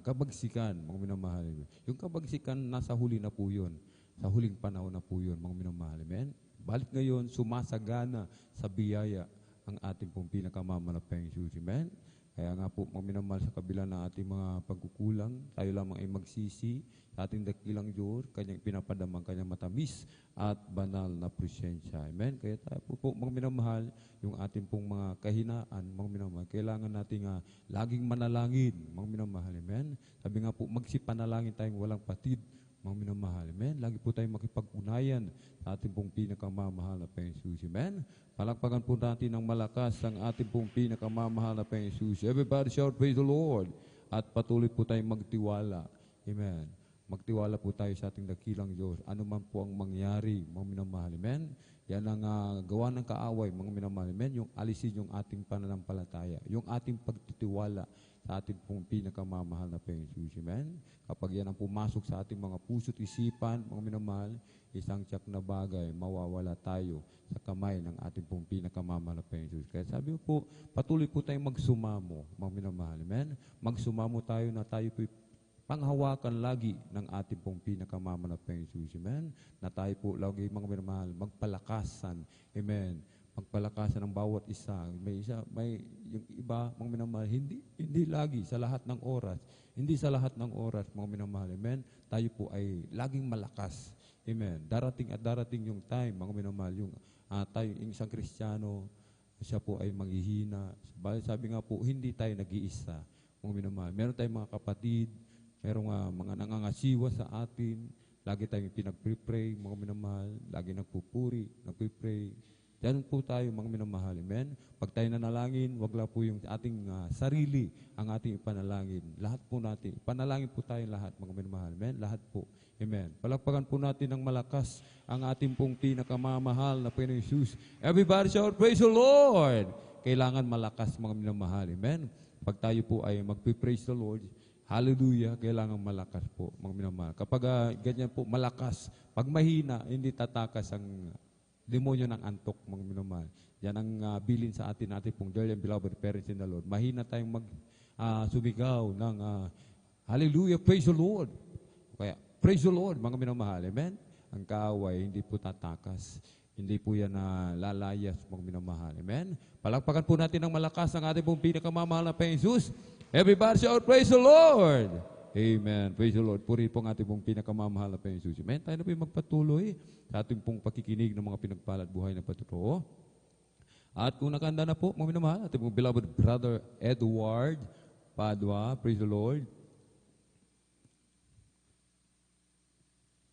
Speaker 1: kabagsikan, mga minamahal. Yung kabagsikan, nasa huli na po yun. Sa huling panahon na po yun, mga minamahal. Amen? Balik ngayon, sumasagana sa biyaya ang ating pong pinakamamalapayang Diyos. Amen? Kaya nga po, mga minamahal, sa kabila ng ating mga pagkukulang, tayo lamang ay magsisi sa ating dakilang Diyos, kanyang pinapadamang, kanyang matamis at banal na presensya. Amen? Kaya tayo po, mga minamahal, yung ating pong mga kahinaan, mga minamahal, kailangan natin laging manalangin, mga minamahal. Amen? Sabi nga po, magsipanalangin tayong walang patid, mga minamahal. Amen? Lagi po tayong makipag-unayan sa ating pong pinakamamahal na Panginoon. Amen? Palakpakan po natin ng malakas ang ating pong pinakamamahal na Panginoon. Everybody shout, praise the Lord. At patuloy po tayong magtiwala. Amen? Magtiwala po tayo sa ating dakilang Diyos. Ano man po ang mangyari, mga minamahal. Amen? Yan ang gawa ng kaaway, mga minamahal. Amen? Yung alisin yung ating pananampalataya. Yung ating pagtitiwala sa ating pong pinakamamahal na Panginoon. Amen? Kapag yan ang pumasok sa ating mga puso't isipan, mga minamahal, isang tiyak na bagay, mawawala tayo sa kamay ng ating pong pinakamamahal na Panginoon. Kaya sabi po, patuloy po tayong magsumamo, mga minamahal. Amen? Magsumamo tayo na tayo po'y panghawakan lagi ng ating pong pinakamamahal na Panginoon. Amen? Na tayo po lagi, mga minamahal, magpalakasan. Amen? Magpalakasan ng bawat isa. May yung iba, mga minamahal, hindi lagi sa lahat ng oras. Hindi sa lahat ng oras, mga minamahal. Amen? Tayo po ay laging malakas. Amen? Darating at darating yung time, mga minamahal, yung tayo, yung isang Kristiyano, siya po ay manghihina. Sabi nga po, hindi tayo nag-iisa, mga minamahal. Meron tayong mga kapatid, merong mga nangangasiwa sa atin, lagi tayong pinag-pray, mga minamahal, lagi nagpupuri, nagpipray. Diyan po tayo, mga minamahal. Amen? Pag tayo nanalangin, wag lang po yung ating sarili ang ating ipanalangin. Lahat po natin. Panalangin po tayo lahat, mga minamahal. Amen? Lahat po. Amen. Palakpakan po natin ng malakas ang ating pong pinakamamahal na Panginoon Jesus. Everybody shout, praise the Lord! Kailangan malakas, mga minamahal. Amen? Pag tayo po ay magpipraise the Lord, hallelujah, kailangan malakas po, mga minamahal. Kapag ganyan po, malakas. Pag mahina, hindi tatakas ang demonyo ng antok, mga minamahal. Yan ang bilin sa atin pong dearly and beloved parents in the Lord. Mahina tayong sumigaw ng hallelujah, praise the Lord. Kaya, praise the Lord, mga minamahal. Amen? Ang kaaway, hindi po tatakas. Hindi po yan lalayas, mga minamahal. Amen? Palakpakan po natin ng malakas ang ating pong pinakamamahal na Panginoon Jesus. Everybody shout, praise the Lord! Amen. Praise the Lord. Puri po ang ating pong pinakamamahal na Panginoon Jesus. Amen. Tayo na po yung magpatuloy sa ating pong pakikinig ng mga pinagpalad buhay na patotoo. At kung nakanda na po, mga minamahal, ating pong beloved brother Edward Padua. Praise the Lord.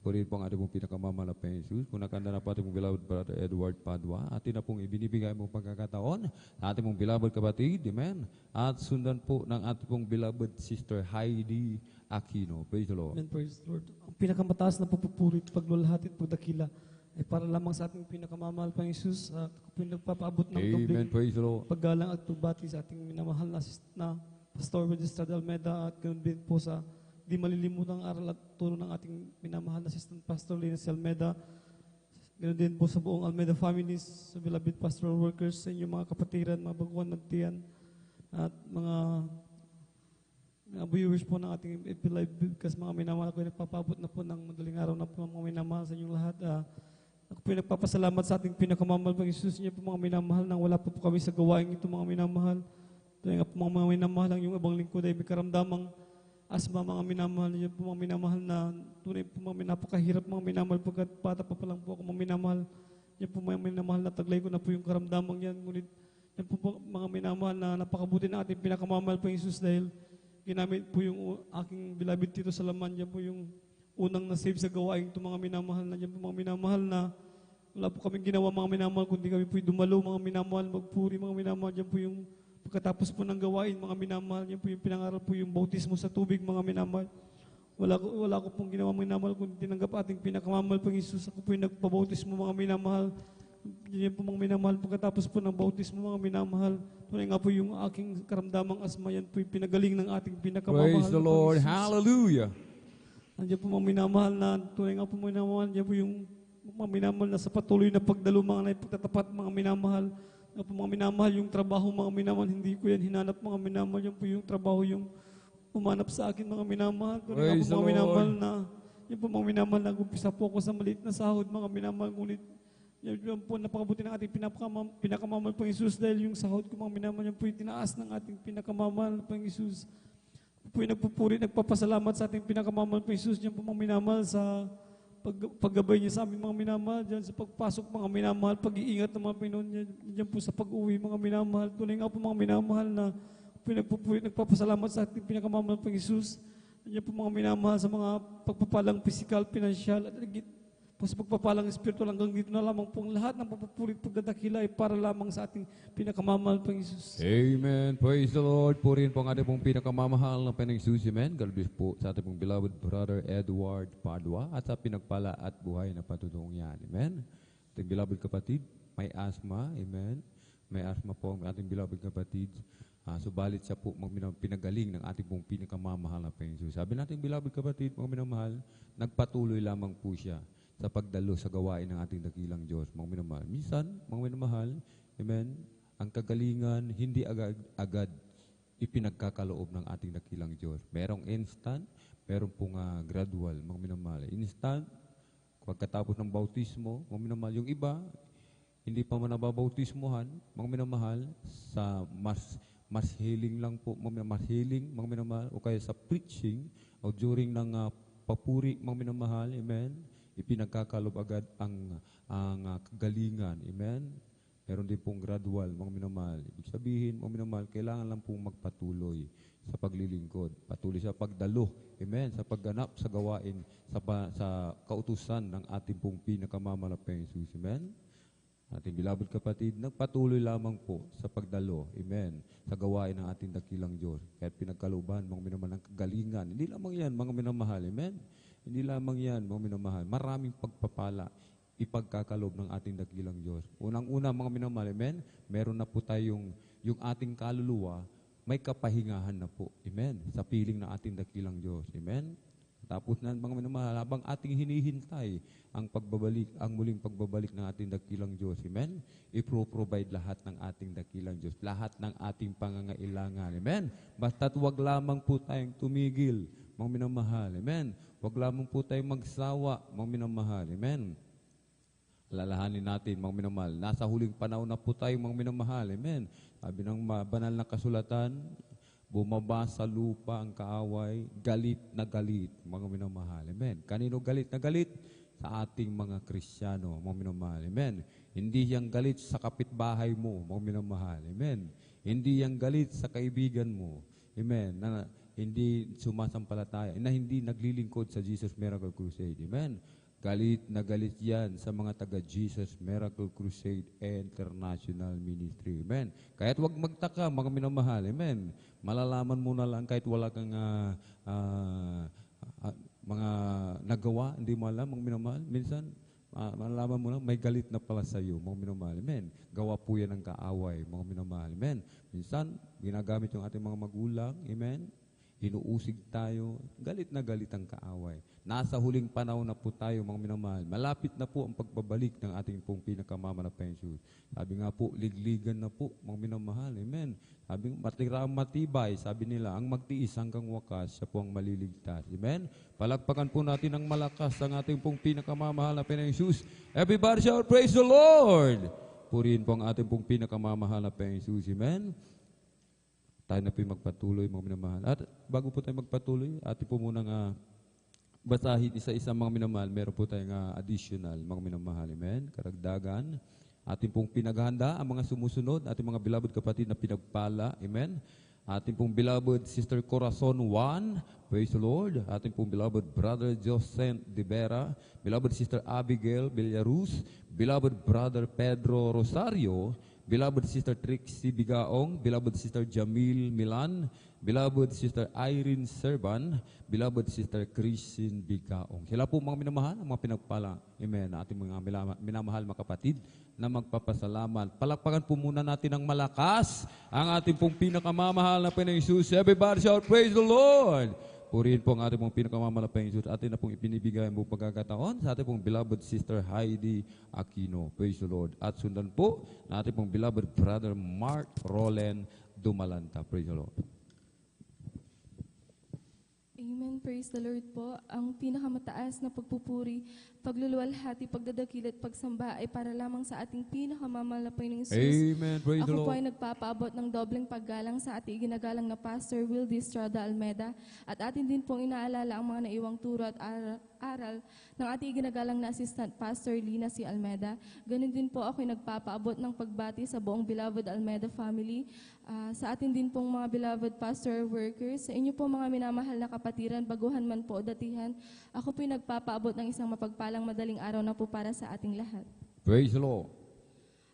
Speaker 1: Puri po ang ating pong pinakamamahal na Panginoon Jesus. Kung nakanda na po ating pong beloved brother Edward Padua, atin na pong ibinibigay mong pagkakataon sa ating pong beloved kapatid. Amen. At sundan po ng ating pong beloved sister Heidi Aquino. Praise the Lord.
Speaker 3: Amen, praise the Lord. Ang pinakamataas na pagpupuri at paglulahati at pagdakila ay para lamang sa ating pinakamamahal pang Jesus. Ako po nagpapaabot ng
Speaker 1: Amen, praise the Lord.
Speaker 3: paggalang at pagbati sa ating minamahal na Pastor Willie Estrada Almeida at ganoon din po sa di malilimutang aral at turo ng ating minamahal na Assistant Pastor Linus Almeida. Ganoon din po sa buong Almeida families, sa beloved pastoral workers, sa inyong mga kapatiran, mga baguhan, magtiyan, at mga viewers po ng ating FB Live because mga minamahal ko ay nagpapabot na po ng madaling araw na po mga minamahal sa inyong lahat. Ako po ay nagpapasalamat sa ating pinakamamahal pang Jesus niyo po mga minamahal nang wala po kami sa gawain ito mga minamahal. Dahil nga po mga minamahal ang yung ibang lingkod ay may karamdamang asma mga minamahal niyo po mga minamahal na tunay po mga napakahirap mga minamahal pagkat bata pa lang po ako mga minamahal. Yan po mga minamahal na taglay ko na po yung karamdamang yan. Ngunit yan po mga minamahal na napakabuti na ating pinakamamahal pang Jesus dahil ginamit po yung aking beloved Tito Salaman. Yan po yung unang na-save sa gawain ito mga minamahal na yan po mga minamahal na wala po kaming ginawa mga minamahal kundi kami po dumalo mga minamahal, magpuri mga minamahal. Yan po yung pagkatapos po ng gawain mga minamahal. Yan po yung pinangaral po yung bautismo sa tubig mga minamahal. Wala ko pong ginawa mga minamahal kundi tinanggap ating pinakamamahal pang Jesus. Ako po yung nagpabautismo mga minamahal. Yan po mga minamahal, pagkatapos po ng bautismo mga minamahal, tunay nga po yung aking karamdamang asma, yan po yung pinagaling ng ating pinakamamahal.
Speaker 1: Praise the Lord, hallelujah.
Speaker 3: Nandiyan po mga minamahal na, tunay nga po mga minamahal, yan po yung mga minamahal na sa patuloy na pagdalo, mga naipagtatapat mga minamahal, Nga po mga minamahal, yung trabaho mga minamahal, hindi ko yan hinanap mga minamahal. Yan po yung trabaho yung umanap sa akin mga minamahal. Kung nga
Speaker 1: Praise
Speaker 3: po
Speaker 1: the
Speaker 3: mga minamahal
Speaker 1: Lord.
Speaker 3: na, yan po mga minamahal, nag-umpisa po ako sa maliit na sahod mga minamahal. Ngunit yan po napakabuti ng ating pinakamamahal pang Isus dahil yung sahod ko mga minamahal, yan po yung tinaas ng ating pinakamamahal pang Isus. Po yung nagpupuri, nagpapasalamat sa ating pinakamamahal pang Isus. Yan po mga minamahal sa paggabay niya sa aming mga minamahal, dyan sa pagpasok mga minamahal, pag-iingat ng mga Pinoon, dyan po sa pag-uwi mga minamahal. Tunay nga po mga minamahal na pinagpupuri, nagpapasalamat sa ating pinakamamahal pang Isus. Dyan po mga minamahal sa mga pagpapalang pisikal, pinansyal, at po sa pagpapalang espiritual hanggang dito na lamang pong lahat ng pagpupuri at pagdadakila ay para lamang sa ating pinakamamahal pang Isus.
Speaker 1: Amen. Praise the Lord. Purihin po ang ating pong pinakamamahal na Panginoong Jesus. Amen. God bless po sa ating pong beloved brother Edward Padua at sa pinagpala at buhay na patutong yan. Amen. Ating beloved kapatid, may asthma. Amen. May asthma po ang ating beloved kapatid. Subalit siya po pinagaling ng ating pong pinakamamahal na Panginoong Jesus. Sabi natin, beloved kapatid, mga minamahal, nagpatuloy lamang po siya sa pagdalo sa gawain ng ating dakilang Diyos, mga minamahal. Minsan, mga minamahal, amen, ang kagalingan hindi agad ipinagkakaloob ng ating dakilang Diyos. Merong instant, meron pong gradual, mga minamahal. Instant, pagkatapos ng bautismo, mga minamahal. Yung iba, hindi pa man nababautismohan, mga minamahal, sa mas healing lang po, mas healing, mga minamahal, o kaya sa preaching, o during ng papuri, mga minamahal, amen, ipinagkakalob agad ang kagalingan. Amen? Meron din pong gradual, mga minamahal. Ibig sabihin, mga minamahal, kailangan lang pong magpatuloy sa paglilingkod. Patuloy sa pagdalo. Amen? Sa pagganap sa gawain, sa kautusan ng ating pong pinakamamahal na Jesus. Amen? Ating beloved kapatid, nagpatuloy lamang po sa pagdalo. Amen? Sa gawain ng ating dakilang Diyos. Kahit pinagkaluban, mga minamahal, ng kagalingan. Hindi lamang yan, mga minamahal. Amen? Hindi lamang yan, mga minamahal. Maraming pagpapala ipagkakalob ng ating dakilang Diyos. Unang-una, mga minamahal, amen? Meron na po tayong yung ating kaluluwa, may kapahingahan na po. Amen? Sa piling ng ating dakilang Diyos. Amen? Tapos na, mga minamahal, habang ating hinihintay ang pagbabalik, ang muling pagbabalik ng ating dakilang Diyos. Amen? I-provide lahat ng ating dakilang Diyos. Lahat ng ating pangangailangan. Amen? Basta't wag lamang po tayong tumigil, mga minamahal. Amen? Wag lamang po tayong magsawa, mga minamahal. Amen? Alalahanin natin, mga minamahal. Nasa huling panahon na po tayo, mga minamahal. Amen? Sabi ng banal na kasulatan, bumaba sa lupa ang kaaway, galit na galit, mga minamahal. Amen? Kanino galit na galit? Sa ating mga Kristiyano, mga minamahal. Amen? Hindi yang galit sa kapitbahay mo, mga minamahal. Amen? Hindi yang galit sa kaibigan mo. Amen? Na hindi sumasampalataya, na hindi naglilingkod sa Jesus Miracle Crusade. Amen? Galit na galit yan sa mga taga-Jesus Miracle Crusade International Ministry. Amen? Kaya't huwag magtaka, mga minamahal. Amen? Malalaman mo na lang kahit wala kang mga nagawa, hindi mo alam, mga minamahal. Minsan, malalaman mo lang, may galit na pala sa iyo, mga minamahal. Amen? Gawa po yan ng kaaway, mga minamahal. Amen? Minsan, ginagamit yung ating mga magulang. Amen? Inuusig tayo, galit na galit ang kaaway. Nasa huling panahon na po tayo, mga minamahal. Malapit na po ang pagbabalik ng ating pong pinakamamahal na pension. Sabi nga po, ligligan na po, mga minamahal. Amen. Sabi, matibay, sabi nila, ang magtiis hanggang wakas, siya po ang maliligtas. Amen. Palagpakan po natin ang malakas ang ating pong pinakamamahal na pension. Everybody shout, praise the Lord! Purihin po ang ating pong pinakamamahal na pension. Amen. Tayo na po magpatuloy, mga minamahal. At bago po tayo magpatuloy, atin po munang basahin isa-isa, mga minamahal. Meron po tayong additional, mga minamahal. Amen? Karagdagan. Atin pong pinaghanda ang mga sumusunod, ating mga beloved kapatid na pinagpala. Amen? Ating pong beloved Sister Corazon Juan. Praise the Lord. Ating pong beloved Brother Joseph De Vera. Beloved Sister Abigail Villaruz. Beloved Brother Pedro Rosario. Beloved Sister Trixie Bigaong, Beloved Sister Jamil Milan, Beloved Sister Irene Serban, Beloved Sister Christine Bigaong. Sila po mga minamahal, mga pinagpala. Amen. Ating mga minamahal mga kapatid na magpapasalamat. Palakpakan po muna natin ng malakas ang ating pong pinakamamahal na Panginoong Jesus. Everybody shout, praise the Lord! Purihin po ang ating pong pinakamamalapayang Diyos. Atin na pong ipinibigay ang buong pagkakataon sa ating pong beloved Sister Heidi Aquino. Praise the Lord. At sundan po na ating pong beloved Brother Mark Roland Dumalanta. Praise the Lord.
Speaker 17: Amen. Praise the Lord po. Ang pinakamataas na pagpupuri, pagluluwalhati, pagdadakil at pagsamba ay para lamang sa ating pinakamamahal na Panginoong Jesus.
Speaker 1: Amen. Praise the
Speaker 17: Ako po
Speaker 1: Lord.
Speaker 17: ay nagpapaabot ng dobleng paggalang sa ating ginagalang na Pastor Wildy Estrada Almeda at atin din pong inaalala ang mga naiwang turo at aral ng ating ginagalang na Assistant Pastor Lina C. Almeda. Ganun din po ako ay nagpapaabot ng pagbati sa buong beloved Almeda family, sa atin din pong mga beloved pastor workers, sa inyo po mga minamahal na kapatiran, baguhan man po o datihan, ako po ay nagpapaabot ng isang mapagpalang madaling araw na po para sa ating lahat.
Speaker 1: Praise the Lord.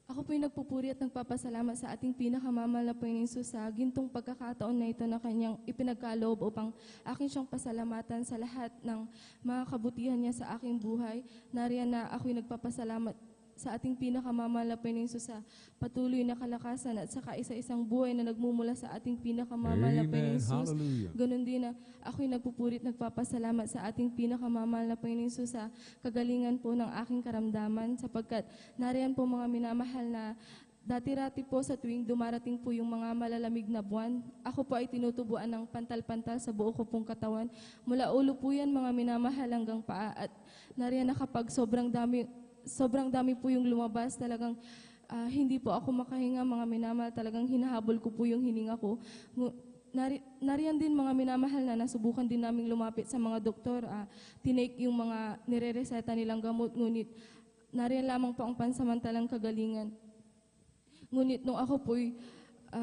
Speaker 17: Ako po ay nagpupuri at nagpapasalamat sa ating pinakamamahal na Panginoon Jesus sa gintong pagkakataon na ito na kanyang ipinagkaloob upang akin siyang pasalamatan sa lahat ng mga kabutihan niya sa aking buhay. Nariyan na ako ay nagpapasalamat sa ating pinakamamahal na Panginoon Jesus sa patuloy na kalakasan at sa kaisa-isang buhay na nagmumula sa ating pinakamamahal na
Speaker 1: Amen.
Speaker 17: Panginoon Jesus.
Speaker 1: Hallelujah.
Speaker 17: Ganon din na ako'y nagpupurit, nagpapasalamat sa ating pinakamamahal na Panginoon Jesus sa kagalingan po ng aking karamdaman sapagkat nariyan po mga minamahal na dati-rati po sa tuwing dumarating po yung mga malalamig na buwan, ako po ay tinutubuan ng pantal-pantal sa buo ko pong katawan. Mula ulo po yan mga minamahal hanggang paa at nariyan na kapag sobrang dami po yung lumabas, talagang hindi po ako makahinga mga minamahal, talagang hinahabol ko po yung hininga ko. Nariyan din mga minamahal na nasubukan din naming lumapit sa mga doktor, tinake yung mga nirereseta nilang gamot, ngunit nariyan lamang po ang pansamantalang kagalingan. Ngunit nung ako po'y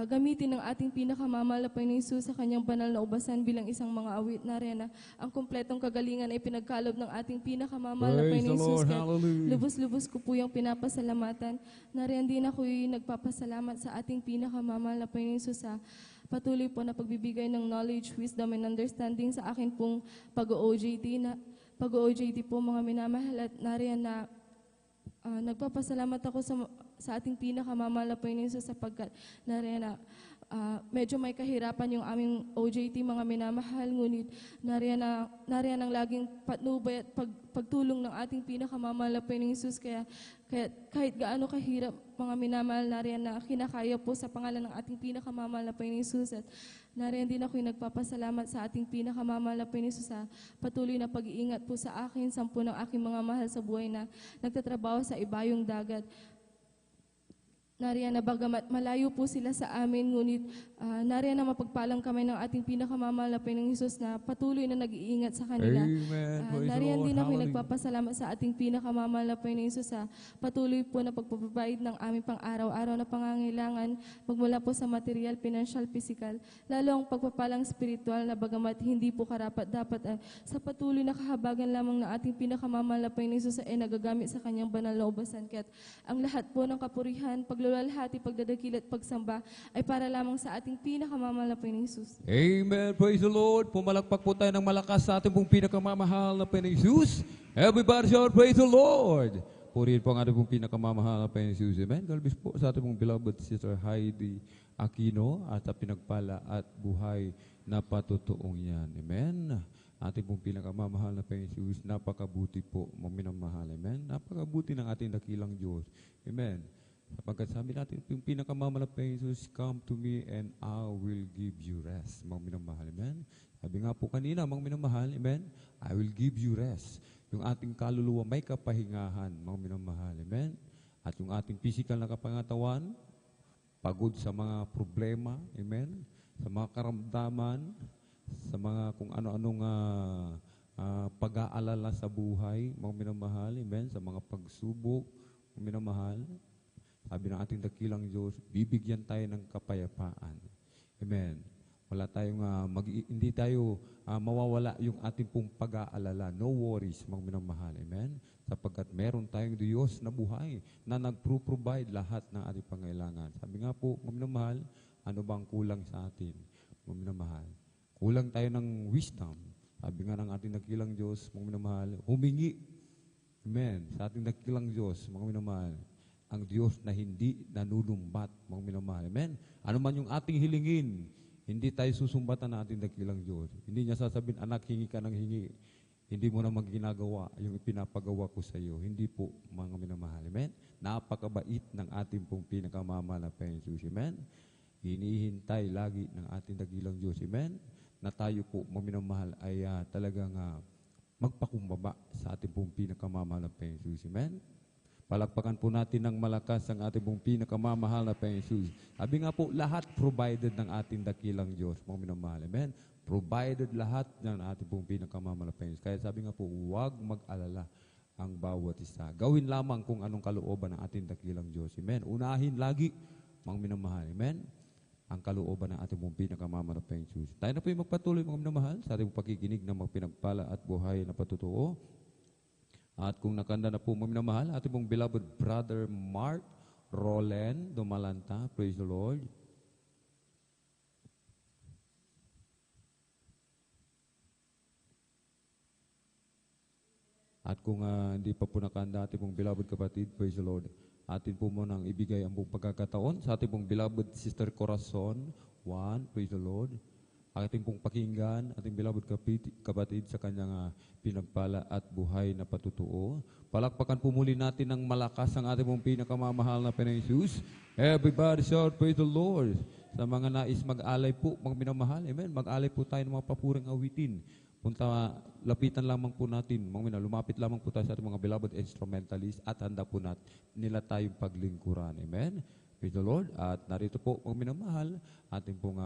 Speaker 17: gamitin ng ating pinakamamahal na Panginoong Jesus sa kanyang banal na ubasan bilang isang mga awit na rena. Ang kumpletong kagalingan ay pinagkalob ng ating pinakamamahal na
Speaker 1: Praise
Speaker 17: Panginoong
Speaker 1: the
Speaker 17: Jesus.
Speaker 1: Lord.
Speaker 17: Kaya
Speaker 1: Hallelujah.
Speaker 17: lubos-lubos ko po yung pinapasalamatan. Nariyan din ako'y nagpapasalamat sa ating pinakamamahal na Panginoong Jesus sa patuloy po na pagbibigay ng knowledge, wisdom, and understanding sa akin pong pag-OJT po mga minamahal at nariyan na nagpapasalamat ako sa ating pinakamamahal na Panginoon Jesus sapagkat nariyan na medyo may kahirapan yung aming OJT mga minamahal, ngunit nariyan ang laging patnubay at pagtulong ng ating pinakamamahal na Panginoon Jesus. Kaya kahit gaano kahirap mga minamahal, nariyan na kinakaya po sa pangalan ng ating pinakamamahal na Panginoon Jesus. At nariyan din ako'y nagpapasalamat sa ating pinakamamahal na Panginoon Jesus sa patuloy na pag-iingat po sa akin, 10 ng aking mga mahal sa buhay na nagtatrabaho sa ibayong dagat. Nariyan na bagamat malayo po sila sa amin, ngunit nariyan na mapagpalang kami ng ating pinakamamahal na Panginoong Jesus na patuloy na nag-iingat sa kanila.
Speaker 1: Amen. Praise the
Speaker 17: Nariyan
Speaker 1: Lord.
Speaker 17: din ako'y
Speaker 1: Hallelujah.
Speaker 17: nagpapasalamat sa ating pinakamamahal na Panginoong Jesus sa patuloy po na pagpapabait ng aming pang-araw-araw na pangangailangan magmula po sa material, financial, physical, lalo ang pagpapalang spiritual na bagamat hindi po karapat-dapat sa patuloy na kahabagan lamang ng ating pinakamamahal na Panginoong Jesus ay nagagamit sa kanyang banal na ubasan. Kaya't ang lahat po ng kapurihan, pagluluwalhati, pagdadakil at pagsamba ay para lamang sa ating pinakamamahal na Panginoong Jesus.
Speaker 1: Amen. Praise the Lord. Pumalakpak po tayo ng malakas sa ating pong pinakamamahal na Panginoong Jesus. Everybody shout, praise the Lord. Purihin po ang ating pong pinakamamahal na Panginoong Jesus. Amen. Galbis po sa ating pong beloved Sister Heidi Aquino at pinagpala at buhay na patutuong yan. Amen. Ating pong pinakamamahal na Panginoong Jesus, napakabuti po, maminamahal. Amen. Napakabuti ng ating dakilang Diyos. Amen. Sapagkat sabi natin, yung pinakamamahal na Panginoong Jesus, come to me and I will give you rest. Mga minamahal, amen? Sabi nga po kanina, mga minamahal, amen? I will give you rest. Yung ating kaluluwa may kapahingahan, mga minamahal, amen? At yung ating physical na kapangatawan, pagod sa mga problema, amen? Sa mga karamdaman, sa mga kung ano-anong pag-aalala sa buhay, mga minamahal, amen? Sa mga pagsubok, mga minamahal, sabi ng ating dakilang Diyos, bibigyan tayo ng kapayapaan. Amen. Wala tayong, hindi tayo mawawala yung ating pong pag-aalala. No worries, mga minamahal. Amen. Sapagkat meron tayong Diyos na buhay na nag-provide lahat ng ating pangailangan. Sabi nga po, mga minamahal, ano bang kulang sa atin? Mga minamahal. Kulang tayo ng wisdom. Sabi nga ng ating dakilang Diyos, mga minamahal, humingi. Amen. Sa ating dakilang Diyos, mga minamahal, ang Diyos na hindi nanunumbat, mga minamahal. Amen? Ano man yung ating hilingin, Hindi tayo susumbatan ng ating dakilang Diyos. Hindi niya sasabihin, anak, hingi ka ng hingi. Hindi mo naman ginagawa yung ipinapagawa ko sa iyo. Hindi po, mga minamahal. Amen? Napakabait ng ating pong pinakamamahal na Panginoon. Amen? Hinihintay lagi ng ating dakilang Diyos. Amen? Na tayo po, mga minamahal, ay talagang magpakumbaba sa ating pong pinakamamahal na Panginoon. Amen? Palakpakan po natin ng malakas ang ating pong pinakamamahal na Panginoon. Sabi nga po, lahat provided ng ating dakilang Diyos, mga minamahal. Amen? Provided lahat ng ating pong pinakamamahal na Panginoon. Kaya sabi nga po, huwag mag-alala ang bawat isa. Gawin lamang kung anong kalooban ng ating dakilang Diyos. Amen? Unahin lagi, mga minamahal. Amen? Ang kalooban ng ating pong pinakamamahal na Panginoon. Tayo na po yung magpatuloy, mga minamahal, sa ating pakikinig ng magpinagpala at buhay na patutuo. At kung nakanda na po, mga minamahal, ating pong beloved brother Mark Roland Dumalanta. Praise the Lord. At kung hindi pa po nakanda ating pong beloved kapatid, praise the Lord, atin po munang ibigay ang buong pagkakataon sa ating pong beloved Sister Corazon. Praise the Lord. Ating pong pakinggan, ating beloved kapatid sa kanyang pinagpala at buhay na patutuo. Palakpakan po muli natin ng malakas ang ating pong pinakamamahal na Panginoong Jesus. Everybody shout, praise the Lord. Sa mga nais mag-alay po, mga minamahal, amen, mag-alay po tayo ng mga papuring awitin. Lapitan lamang po natin, lumapit lamang po tayo sa ating mga beloved instrumentalist at handa po nila tayong paglingkuran. Amen? Praise the Lord. At narito po, mga minamahal, ating pong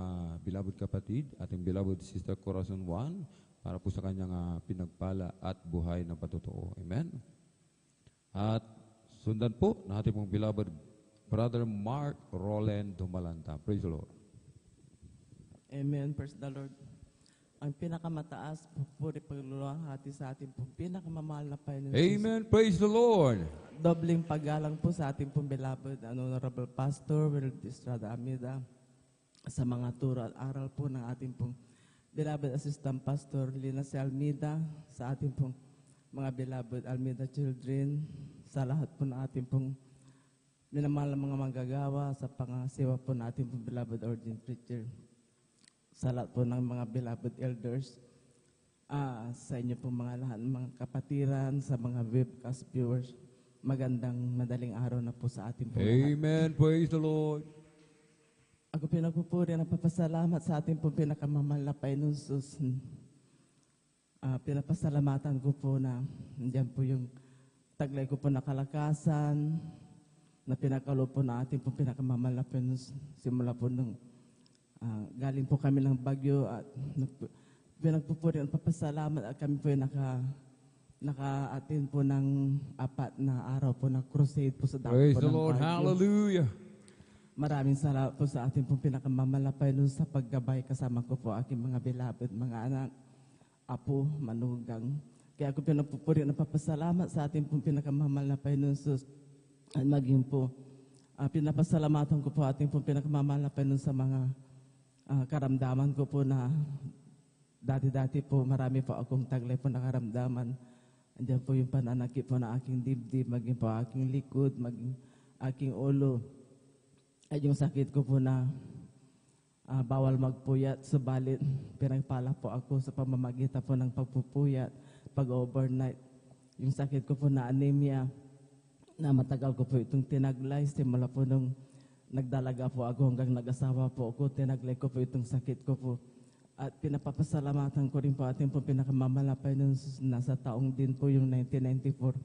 Speaker 1: beloved kapatid, ating beloved Sister Corazon Juan, para po sa kanyang pinagpala at buhay na patutuo. Amen? At sundan po na ating pong beloved Brother Mark Roland Dumalanta. Praise the Lord.
Speaker 6: Amen. Praise the Lord. Ang pinakamataas, pupuri pagluluwalhati sa ating pong pinakamamahal na Panginoon.
Speaker 1: Amen. Praise the Lord.
Speaker 6: Dobling paggalang po sa ating pong beloved Honorable Pastor Wildy Estrada Almeida, sa mga turo at aral po ng ating pong beloved Assistant Pastor Lina C. Almeida, sa ating pong mga beloved Almeida Children, sa lahat po ng ating pong minamahal na mga manggagawa, sa pangasiwa po ng ating pong beloved Ordained Preacher, sa lahat po ng mga beloved elders, sa inyo po mga lahat, mga kapatiran, sa mga webcast viewers, magandang madaling araw na po sa ating po lahat.
Speaker 1: Amen. Praise the Lord.
Speaker 6: Ako pinagpupuri ng papasalamat sa ating po pinakamamahal na Panginoon Jesus. Pinapasalamatan ko po na nandiyan po yung taglay ko po na kalakasan, na pinakalo po na ating po pinakamamahal na Panginoon simula po nung galing po kami ng Bagyo at pinagpupuri ang papasalamat at kami po yung naka-attend po ng 4 na araw po na crusade po sa dako
Speaker 1: Praise
Speaker 6: po
Speaker 1: the
Speaker 6: ng
Speaker 1: Lord.
Speaker 6: Baguio.
Speaker 1: Hallelujah.
Speaker 6: Maraming salamat po sa ating pong pinakamamahal na Panginoon sa paggabay kasama ko po aking mga beloved, mga anak, apo, manugang. Kaya ako pinagpupuri ang papasalamat sa ating pong pinakamamahal na Panginoon Jesus at maging po pinapasalamatan ko po ating pong pinakamamahal na Panginoon sa mga karamdaman ko po na dati-dati po marami po akong taglay po na karamdaman. Andiyan po yung pananakit po na aking dibdib, maging po aking likod, maging aking ulo. Ay yung sakit ko po na bawal magpuyat, subalit pinagpala po ako sa pamamagitan po ng pagpupuyat, pag-overnight. Yung sakit ko po na anemia, na matagal ko po itong tinaglay, simula po nung nagdalaga po ako hanggang nag-asawa po ako, tinaglay ko po itong sakit ko po. At pinapapasalamatan ko rin po ating po pinakamalapay nung nasa taong din po yung 1994.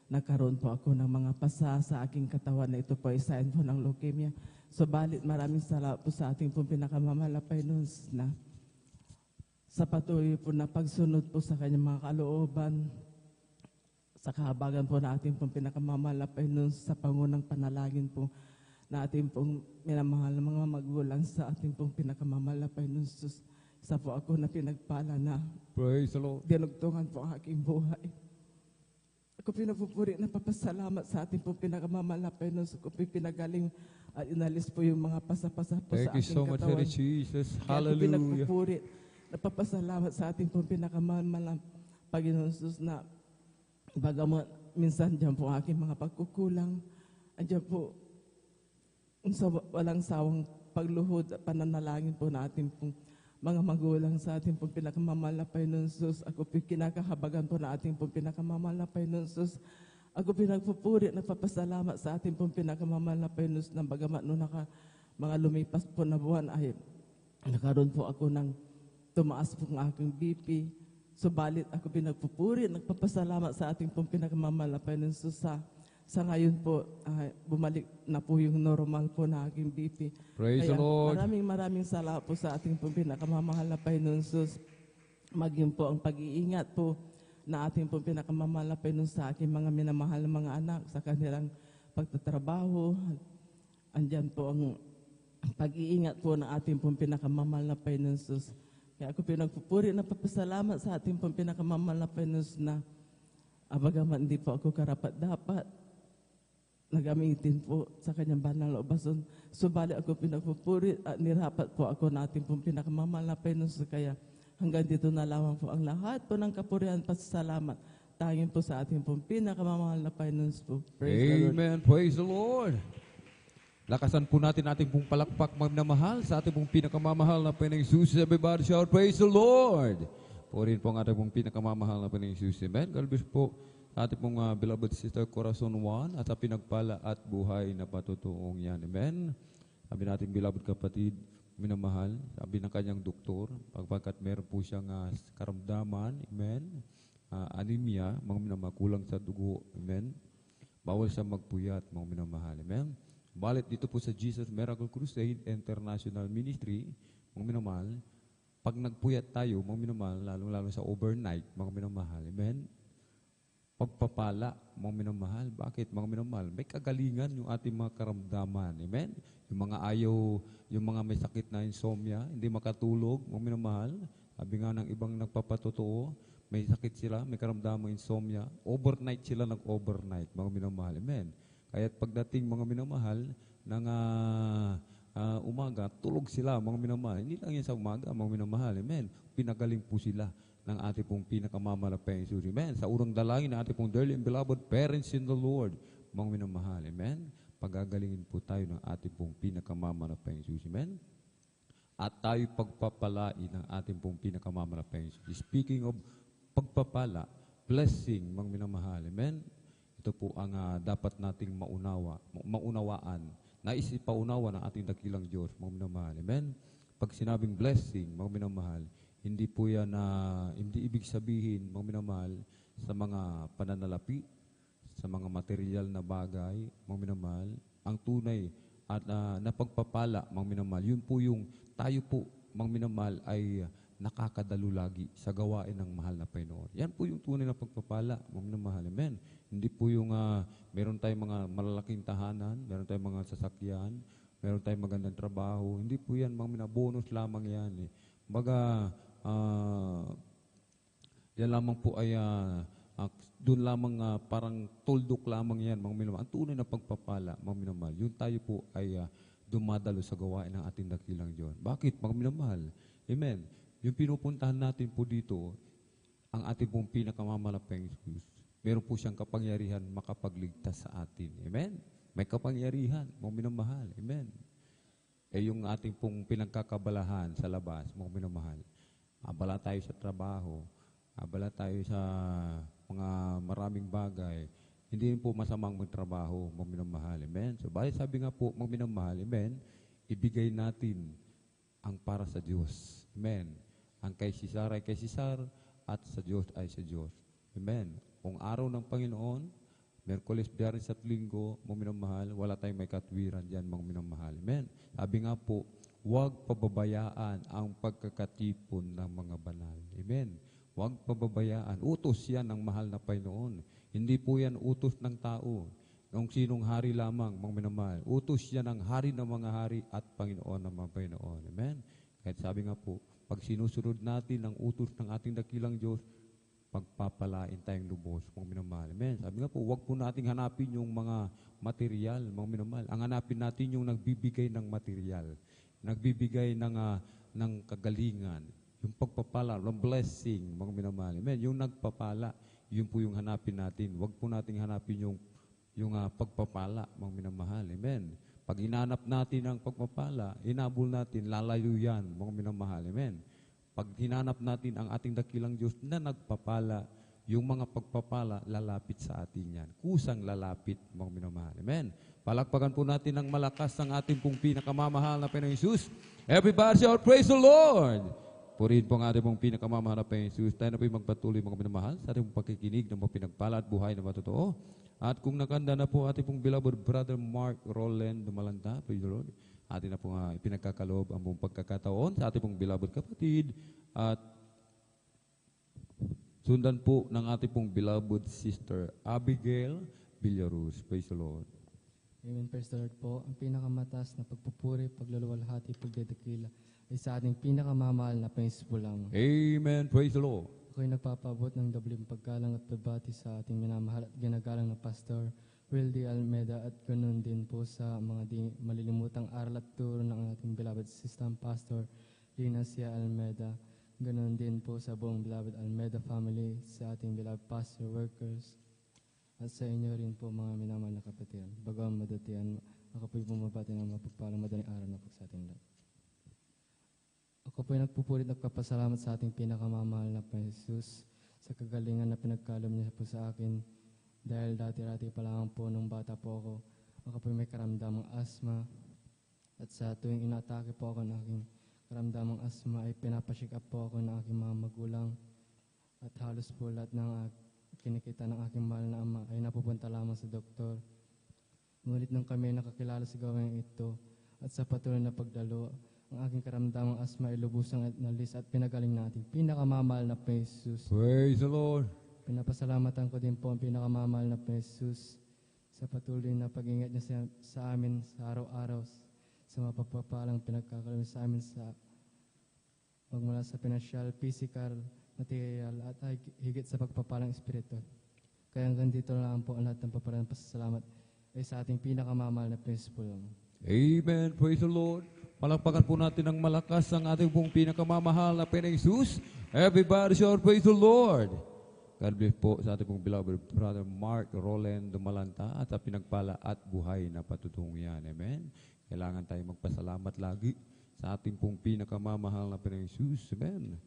Speaker 6: Nagkaroon po ako ng mga pasa sa aking katawan na ito po ay sign po ng leukemia. Subalit maraming salamat po sa ating po pinakamalapay nung na sa patuloy po na pagsunod po sa kanyang mga kalooban, sa kahabagan po na ating po pinakamalapay nung sa pangunang panalangin po na ating pong minamahal ng mga magulang sa ating pong pinakamamahal na Panginoon Jesus. Isa po ako na pinagpala na
Speaker 1: Praise the Lord.
Speaker 6: dinugtungan po ang aking buhay. Ako pinapupuri na papasalamat sa ating pong pinakamamahal na Panginoon Jesus. Ako pinagaling at inalis po yung mga pasa-pasa po sa
Speaker 1: Thank you
Speaker 6: aking
Speaker 1: so much,
Speaker 6: katawan.
Speaker 1: Lord Jesus.
Speaker 6: Kaya ako
Speaker 1: Hallelujah.
Speaker 6: pinagpupuri na papasalamat sa ating pong pinakamamahal na Panginoon Jesus na bagamat minsan dyan po ang aking mga pagkukulang, andyan po, walang sawang pagluhod at pananalangin po natin pong mga magulang sa ating pong pinakamamahal na Panginoon Jesus. Ako po kinakahabagan po na ating pong pinakamamahal na Panginoon Jesus. Ako pinagpupuri at nagpapasalamat sa ating pong pinakamamahal na Panginoon Jesus, na bagamat noon mga lumipas po na buwan ay nakaroon po ako ng tumaas po ang aking BP. Subalit ako pinagpupuri at nagpapasalamat sa ating pong pinakamamahal na Panginoon Jesus. Sa ngayon po, bumalik na po yung normal po na aking BP.
Speaker 1: Praise the
Speaker 6: Kaya
Speaker 1: Lord.
Speaker 6: maraming salamat po sa ating pong pinakamamahal na Panginoon Jesus. Maging po ang pag-iingat po na ating pong pinakamamahal na Panginoon sa aking mga minamahal na mga anak sa kanilang pagtatrabaho. Andyan po ang pag-iingat po ng ating pong pinakamamahal na Panginoon Jesus. Kaya ako pinagpupuri na papasalamat sa ating pong pinakamamahal na Panginoon Jesus na bagamat hindi po ako karapat-dapat, nagamitin po sa kanyang banal na ubason. Subalit ako pinagpupuri at nirapat po ako na ating pong pinakamamahal na Panginoon Jesus. Kaya hanggang dito na lamang po ang lahat po ng kapurihan at pasasalamat. Tangin po sa ating pong pinakamamahal na Panginoon Jesus po. Praise the Lord.
Speaker 1: Amen. Praise the Lord. Lakasan po natin ating pong palakpak magmamahal sa ating pong pinakamamahal na Panginoong Jesus. Everybody shout, praise the Lord. Purihin po ang ating pong pinakamamahal na Panginoong Jesus. Amen. God bless po sa ating pong beloved sister Corazon Juan at sa pinagpala at buhay na patutuong yan. Amen. Sabi natin beloved kapatid, minamahal, sabi ng kanyang doktor, pagkat meron po siyang karamdaman, amen, anemia, mga minamahal, kulang sa dugo, amen. Bawal siya magpuyat, mga minamahal, amen. Balit dito po sa Jesus Miracle Crusade International Ministry, mga minamahal, pag nagpuyat tayo, mga minamahal, lalong-lalo sa overnight, mga minamahal, amen, pagpapala, mga minamahal. Bakit, mga minamahal? May kagalingan yung ating mga karamdaman, amen. Yung mga yung mga may sakit na insomnia, hindi makatulog, mga minamahal. Sabi nga ng ibang nagpapatotoo, may sakit sila, may karamdaman insomnia, overnight sila nag-overnight, mga minamahal, amen. Kaya pagdating, mga minamahal, ng umaga, tulog sila, mga minamahal. Hindi lang yan sa umaga, mga minamahal, amen. Pinagaling po sila ng ating pong pinakamalapayang Jesus, amen. Sa urang dalangin ng ating pong dearly and beloved parents in the Lord, mga minamahal, amen. Pagagalingin po tayo ng ating pong pinakamalapayang Jesus, amen. At tayo pagpapalain ng ating pong pinakamalapayang Jesus. Speaking of pagpapala, blessing, mga minamahal, amen. Ito po ang dapat nating maunawaan, naisipaunawa ng ating dakilang Diyos, mga minamahal, amen. Pag sinabing blessing, mga minamahal, hindi po yan hindi ibig sabihin, mga minamahal, sa mga pananalapi, sa mga material na bagay, mga minamahal. Ang tunay at napagpapala, mga minamahal, yun po yung tayo po, mga minamahal, ay nakakadalo lagi sa gawain ng mahal na Panginoon. Yan po yung tunay na pagpapala, mga minamahal. Amen. Hindi po yung meron tayong mga malalaking tahanan, meron tayong mga sasakyan, meron tayong magandang trabaho. Hindi po yan, mga minamahal, bonus lamang yan. Baga, yan lamang po ay doon lamang parang tuldok lamang yan, mga minamahal. Ang tunay na pagpapala, mga minamahal, yun tayo po ay dumadalo sa gawain ng ating dakilang Diyos. Bakit, mga minamahal? Amen. Yung pinupuntahan natin po dito, ang ating pong pinakamamalapayang Jesus, meron po siyang kapangyarihan makapagligtas sa atin. Amen. May kapangyarihan, mga minamahal. Amen. Yung ating pong pinagkakabalahan sa labas, mga minamahal. Abala tayo sa trabaho, abala tayo sa mga maraming bagay, hindi rin po masamang magtrabaho, mga minamahal. Amen. So, bali sabi nga po, mga minamahal, amen, ibigay natin ang para sa Diyos. Amen. Ang kay Cesar ay kay Cesar, at sa Diyos ay sa Diyos. Amen. Kung araw ng Panginoon, Merkules, Biyernes at Linggo, mga minamahal, wala tayong may katwiran dyan, mga minamahal. Amen. Sabi nga po, huwag pababayaan ang pagkakatipon ng mga banal. Amen. Huwag pababayaan. Utos yan ng mahal na Panginoon. Hindi po yan utos ng tao. Kung sinong hari lamang, mga minamahal. Utos yan ng hari ng mga hari at Panginoon ng mga Panginoon. Amen. Kahit sabi nga po, pag sinusunod natin ang utos ng ating dakilang Diyos, pagpapalain tayong lubos, mga minamahal. Amen. Sabi nga po, huwag po nating hanapin yung mga material, mga minamahal. Ang hanapin natin yung nagbibigay ng material, nagbibigay ng kagalingan, yung pagpapala, ng blessing, mga minamahal. Amen. Yung nagpapala, yun po yung hanapin natin. Huwag po nating hanapin yung pagpapala, mga minamahal. Amen. Pag hinanap natin ang pagpapala, inabol natin, lalayo yan, mga minamahal. Amen. Pag hinanap natin ang ating dakilang Diyos na nagpapala, yung mga pagpapala, lalapit sa atin yan. Kusang lalapit, mga minamahal. Amen. Palakpakan po natin ng malakas ang ating pong pinakamamahal na Panginoong Jesus. Everybody shout, praise the Lord! Purihin po ang ating pong pinakamamahal na Panginoong Jesus. Tayo na po magpatuloy, mga minamahal, sa ating pong pakikinig ng mga pinagpala at buhay na matotoo. At kung nakanda na po ating pong beloved brother Mark Roland Dumalanta, praise the Lord, atin na po pinagkakaloob ang pong pagkakataon sa ating pong beloved kapatid. At sundan po ng ating pong beloved sister Abigail Villaruz. Praise the Lord.
Speaker 5: Amen. Praise the Lord po. Ang pinakamataas na pagpupuri, pagluluwalhati, pagdedekila ay sa ating pinakamamahal na Panginoon po lamang.
Speaker 1: Amen. Praise the Lord.
Speaker 5: Ako'y nagpapaabot ng dobleng paggalang at pagbati sa ating minamahal at ginagalang na Pastor Wildy Almeida at ganoon din po sa mga di malilimutang aral at turo ng ating beloved assistant Pastor Lina Cia Almeida. Ganoon din po sa buong beloved Almeida family, sa ating beloved pastor workers, at sa inyo rin po mga minamahal na kapatid. Bagaman madatian, ako po'y bumabati ng mapagpalang madaling araw na po sa ating lahat. Ako po'y nagpupulit at nagpapasalamat sa ating pinakamamahal na Panginoon Jesus sa kagalingan na pinagkaloob niya po sa akin. Dahil dati-dati pa lang po nung bata po ako po'y may karamdamang asma. At sa tuwing inatake po ako ng aking karamdamang asma ay pinapashik up po ako ng aking mga magulang. At halos po lahat ng kinikita ng aking mahal na ama ay napupunta lamang sa doktor. Ngunit nung kami nakakilala sa gawing ito at sa patuloy na pagdalo, ang aking karamdamang asma ay lubusang nalis at pinagaling natin. Pinakamamahal na Panginoon Jesus.
Speaker 1: Praise the Lord.
Speaker 5: Pinapasalamatan ko din po ang pinakamamahal na Panginoon Jesus sa patuloy na pag-ingat niya sa amin sa araw-araw, sa mapagpapalang pinagkakaroon sa amin sa magmula sa financial, physical, material at higit sa pagpapalang espiritu. Kaya hanggang dito lang po ang lahat ng paparang pasasalamat ay sa ating pinakamamahal na Panginoon po.
Speaker 1: Amen. Praise the Lord. Palakpakan po natin ng malakas ang ating pong pinakamamahal na Panginoong Jesus. Everybody shout, praise the Lord. God bless po sa ating pong beloved brother Mark Roland Dumalanta at sa pinagpala at buhay na patutungo yan. Amen. Kailangan tayo magpasalamat lagi sa ating pong pinakamamahal na Panginoong Jesus. Amen.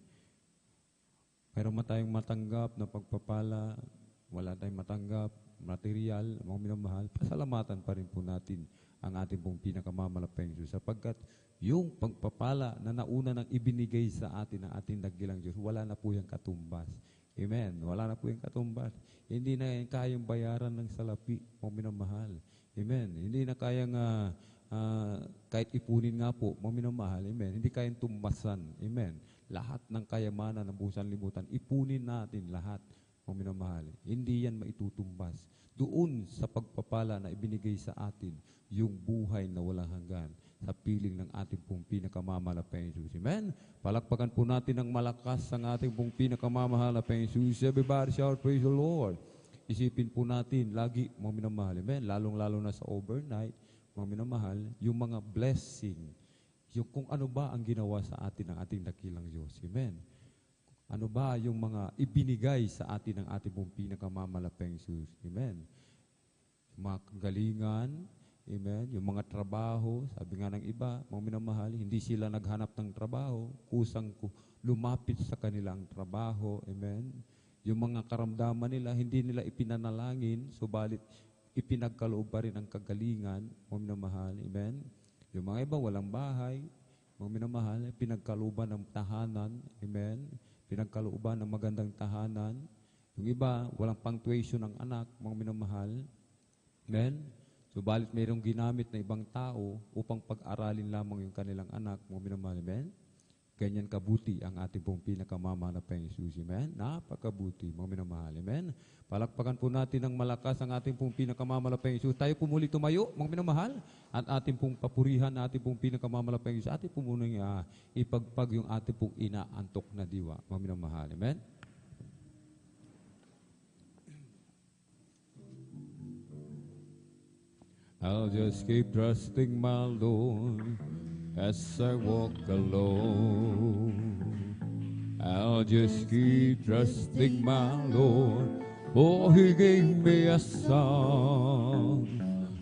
Speaker 1: Mayroon tayong matanggap na pagpapala, wala tayong matanggap, material, mga minamahal, pasalamatan pa rin po natin ang ating pong pinakamamalaking Diyos sapagkat yung pagpapala na nauna nang ibinigay sa atin ng ating dakilang Diyos, wala na po yung katumbas. Amen. Wala na po yung katumbas. Hindi na kayang bayaran ng salapi, mga minamahal. Amen. Hindi na kayang kahit ipunin nga po, mga minamahal. Amen. Hindi kayang tumbasan. Amen. Lahat ng kayamanan ng buong libutan, ipunin natin lahat, mga minamahal. Hindi yan maitutumbas. Doon sa pagpapala na ibinigay sa atin, yung buhay na walang hanggan sa piling ng ating pong pinakamamahal na Panginoon Jesus. Amen? Palakpakan po natin ng malakas ang ating pong pinakamamahal na Panginoon Jesus. Everybody shout, praise the Lord. Isipin po natin lagi, mga minamahal. Amen? Lalong-lalo na sa overnight, mga minamahal, yung mga blessing, yung kung ano ba ang ginawa sa atin ng ating dakilang Diyos. Amen? Ano ba yung mga ibinigay sa atin ng ating pong pinakamamahal na Panginoon Jesus. Amen? Yung mga kagalingan, amen. Yung mga trabaho, sabi nga ng iba, mga minamahal, hindi sila naghanap ng trabaho, kusang lumapit sa kanilang trabaho, amen. Yung mga karamdaman nila, hindi nila ipinanalangin, subalit ipinagkaloob pa rin ang kagalingan, mga minamahal, amen. Yung mga iba, walang bahay, mga minamahal, pinagkalooban ng tahanan, amen. Pinagkalooban ng magandang tahanan. Yung iba, walang punctuation ng anak, mga minamahal, amen. Subalit mayroong ginamit na ibang tao upang pag-aralin lamang yung kanilang anak, mga minamahal, amen? Ganyan kabuti ang ating pong pinakamamahal na Panginoon Jesus, amen? Napakabuti, mga minamahal, amen? Palakpakan po natin ng malakas ang ating pong pinakamamahal na Panginoon Jesus. Tayo po muli tumayo, mga minamahal, at ating pong papurihan na ating pong pinakamamahal na Panginoon Jesus. Ating po muna ipagpag yung ating pong inaantok na diwa, mga minamahal, amen? I'll just keep trusting my Lord as I walk alone. I'll just keep trusting my Lord, for He gave me a song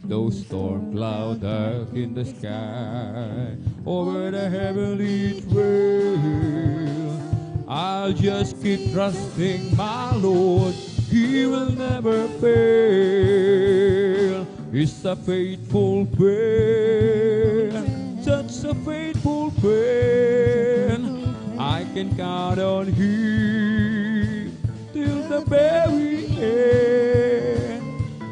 Speaker 1: Those storm clouds dark in the sky, over the heavenly trail, I'll just keep trusting my Lord. He will never fail. He's a faithful friend, such a faithful friend. I can count on Him till the very end.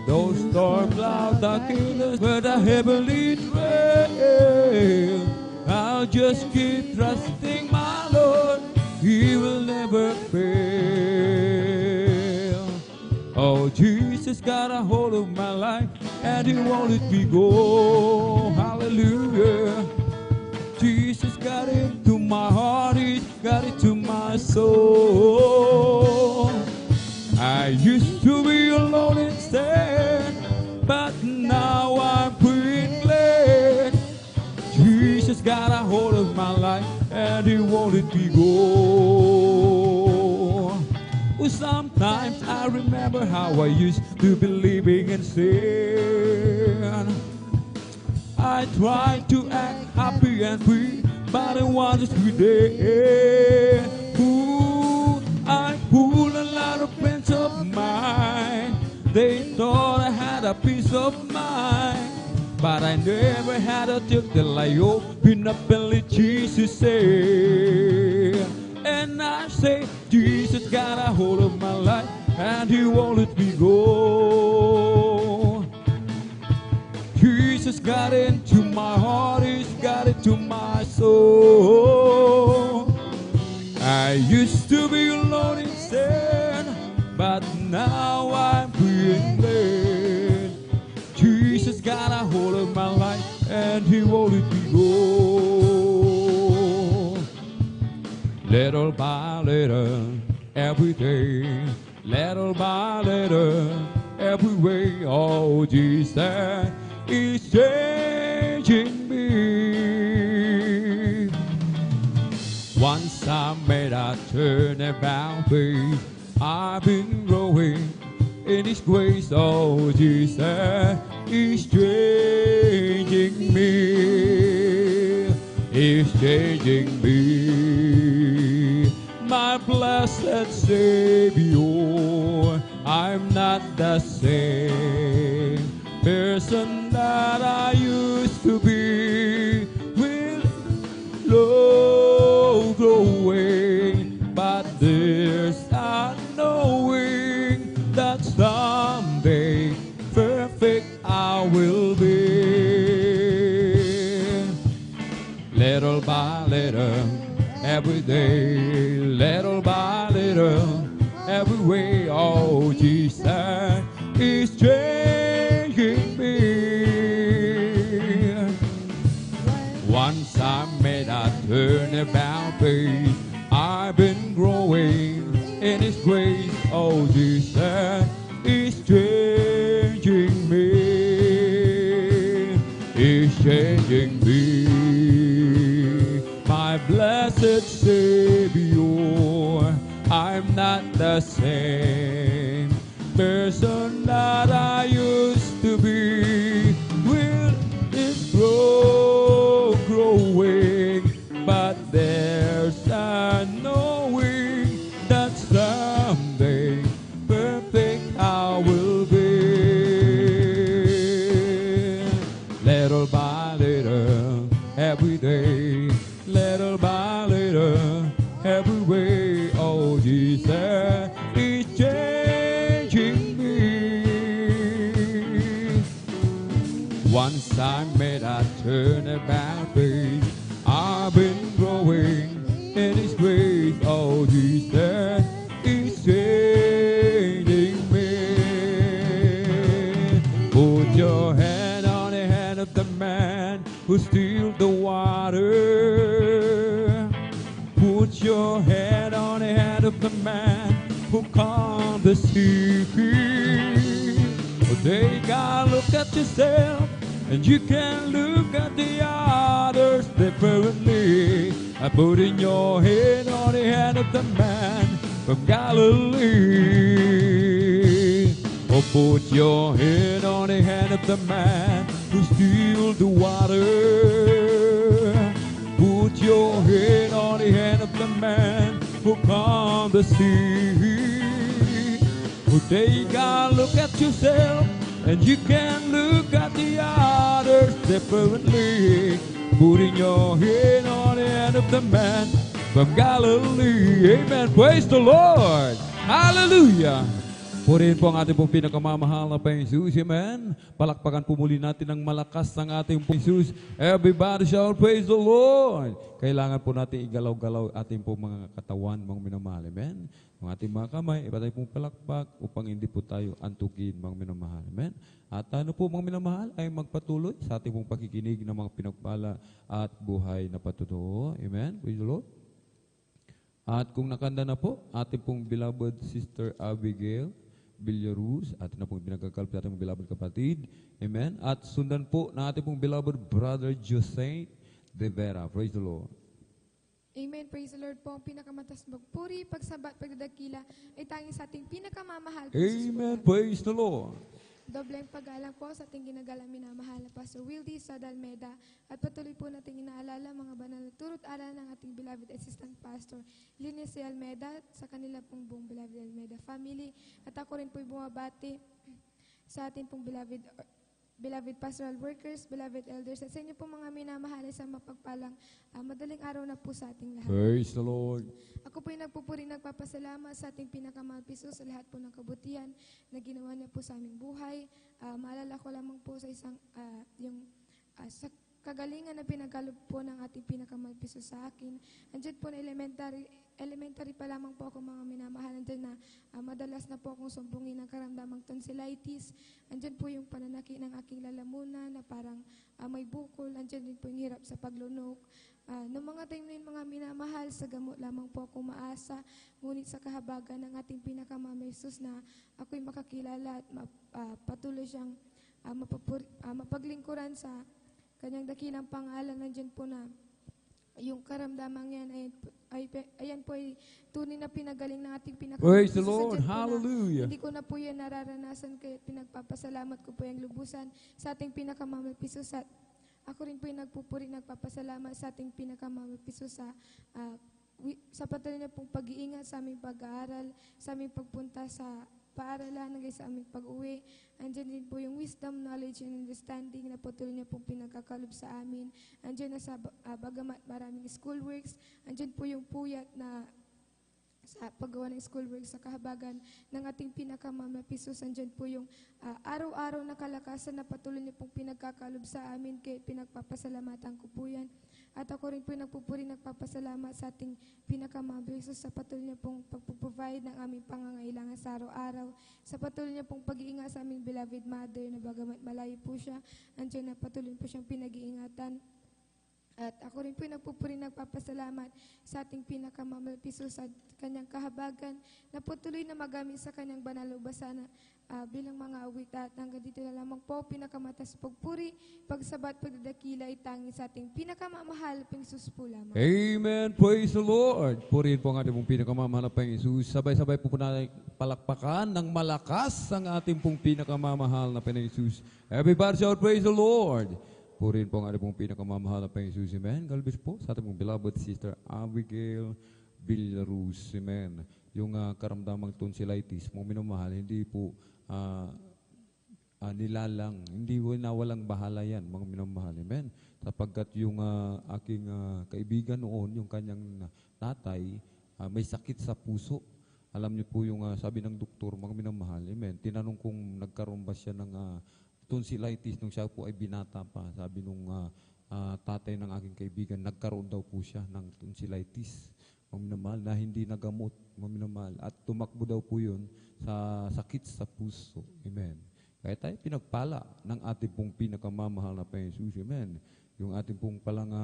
Speaker 1: Those storm clouds darken the heavenly trail, I'll just keep trusting my Lord. He will never fail. Oh, Jesus got a hold of my life, and He won't let me go. Hallelujah. Jesus got into my heart, He's got into my soul. I used to be alone and sad, but now I'm free and glad. Jesus got a hold of my life, and He won't let me go. Well, sometimes I remember how I used to be living in sin. I tried to act happy and free, but I wanted to be there. Ooh, I pulled a lot of friends of mine. They thought I had a peace of mind, but I never had a till I opened up and let Jesus say. And I say, Jesus got a hold of my life, and He won't let me go. Jesus got into my heart, He's got into my soul. I used to be alone in sin, but now I'm free and glad. Jesus got a hold of my life, and He won't let me go. Little by little, every day, little by little, every way, oh, Jesus is changing me. Once I made a turn about faith, I've been growing in His grace. Oh, Jesus is changing me. He's changing me. My blessed Savior, I'm not the same person that I used to be. With low growing, but there's a knowing that someday perfect I will be. Little by little, every day, little by little, every way, oh, Jesus is changing me. Once I made a turn about faith, I've been growing in His grace. Oh, Jesus is changing me. He's changing me. My blessed Savior, I'm not the same person that I used to be. Will is growing, but there's a knowing that someday perfect I will be. Little by little, every day, little by little, every way, oh, Jesus is changing me. Once I made a turn about faith, I've been growing in His grace. Oh, Jesus is changing me. Put your hand on the hand of the man who steals the water. Put your hand on the hand of the man who calmed the sea. Take a look at yourself, and you can look at the others differently. I put in your hand on the hand of the man from Galilee. Oh, put your hand on the hand of the man who stilled the water. Put your hand on the hand of the man who calmed the sea. Take a look at yourself, and you can look at the others differently. Putting your hand on the hand of the man from Galilee. Amen. Praise the Lord. Hallelujah. Purihin po ang ating pong pinakamamahal na Panginoong Jesus. Amen. Palakpakan po muli natin ng malakas ng ating pong Jesus. Everybody shout, praise the Lord. Kailangan po natin igalaw-galaw ating pong mga katawan, mga minamahal. Amen. Ang ating mga kamay, iba tayo pong palakpak upang hindi po tayo antukin, mga minamahal. Amen. At ano po, mga minamahal, ay magpatuloy sa ating pong pakikinig ng mga pinagpala at buhay na patutuo. Amen. Praise the Lord. At kung nakanda na po, ating pong beloved Sister Abigail Villaruz, atin na pong pinagkakalp sa ating beloved kapatid. Amen. At sundan po na ating pong beloved brother Jose De Vera. Praise the Lord.
Speaker 4: Amen. Praise the Lord po. Ang pinakamatas magpuri, pagsabat, pagdadakila ay tanging sa ating pinakamamahal.
Speaker 1: Amen. Praise the Lord.
Speaker 4: Dobleng paggalang po sa ating ginagalang minamahal na Pastor Wildy Sadalmeda at patuloy po nating inaalala mga banal na turo't aral ng ating beloved assistant pastor Linus Almeda sa kanila pong buong beloved Almeda family. At ako rin po'y bumabati sa ating pong beloved pastoral workers, beloved elders, at sa inyo po mga minamahal sa mapagpalang madaling araw na po sa ating lahat.
Speaker 1: Praise the Lord.
Speaker 4: Ako po'y nagpupuri, nagpapasalamat sa ating pinakamahal piso sa lahat po ng kabutihan na ginawa niya po sa aming buhay. Maalala ko lamang po sa isang, sa kagalingan na pinagkaloob po ng ating pinakamahal piso sa akin. Andiyan po na elementary pa lamang po ako mga minamahal. Andiyan na madalas na po akong sumbungin ng karamdamang tonsillitis. Andiyan po yung pananaki ng aking lalamunan na parang may bukol. Andiyan din po yung hirap sa paglunok. Noong mga time na yun, mga minamahal, sa gamot lamang po ako maasa. Ngunit sa kahabagan ng ating pinakamamay Jesus na ako'y makakilala at patuloy siyang mapaglingkuran sa kanyang dakilang pangalan. Nandiyan po na yung karamdamang yan ayan po ay tunay na pinagaling ng ating pinakamamay.
Speaker 1: Praise the Lord. Hallelujah.
Speaker 4: Hindi ko na po yan nararanasan kaya pinagpapasalamat ko po yung lubusan sa ating pinakamamay Jesus. At ako rin po yung nagpupuri, nagpapasalamat sa ating pinakamamapiso sa patuloy na pong pag-iingat sa aming pag-aaral, sa aming pagpunta sa paaralan, hanggang sa aming pag-uwi. Andiyan din po yung wisdom, knowledge, and understanding na patuloy na pong pinagkakalob sa amin. Andiyan na sa bagamat maraming schoolworks, andiyan po yung puyat na sa paggawa ng schoolwork sa kahabagan ng ating pinakamamapisos. Andyan po yung araw-araw na kalakasan na patuloy niyo pong pinagkakalob sa amin kaya pinagpapasalamatan ko po yan. At ako rin po nagpupuri, nagpapasalamat sa ating pinakamamapisos sa patuloy niyo pong pagpuprovide ng aming pangangailangan sa araw-araw. Sa patuloy niyo pong pag-iingat sa aming beloved mother na bagamat malayo po siya, andyan na patuloy po siyang pinag-iingatan. At ako rin po nagpupuri, nagpapasalamat sa ating pinakamamapiso sa kanyang kahabagan na patuloy na magamit sa kanyang banal na ubasan bilang mga awit. At hanggang dito na lamang po, pinakamatas pagpuri, pagsabat, pagdadakila, itangin sa ating pinakamamahal, Panginoon po lamang.
Speaker 1: Amen. Praise the Lord. Purihin po ang ating pong pinakamamahal na Panginoon. Sabay-sabay po natin palakpakan ng malakas ang ating pong pinakamamahal na Panginoon. Everybody shout, praise the Lord. Purihin po ang ating pong pinakamamahal na Panginoon. Amen. Galbis po sa ating pong beloved Sister Abigail Villaruz. Amen. Yung karamdamang tonsillitis, mga minamahal, hindi po nilalang, hindi na walang bahala yan, mga minamahal. Amen. Sapagkat yung aking kaibigan noon, yung kanyang tatay, may sakit sa puso. Alam niyo po yung sabi ng doktor, mga minamahal. Amen. Tinanong kung nagkaroon ba siya ng tonsillitis nung siya po ay binata pa. Sabi nung tatay ng aking kaibigan, nagkaroon daw po siya ng tonsillitis, maminamahal, na hindi nagamot, maminamahal. At tumakbo daw po yun sa sakit sa puso. Amen. Kaya tayo pinagpala ng ating pong pinakamamahal na Panginoon. Amen. Yung ating pong palang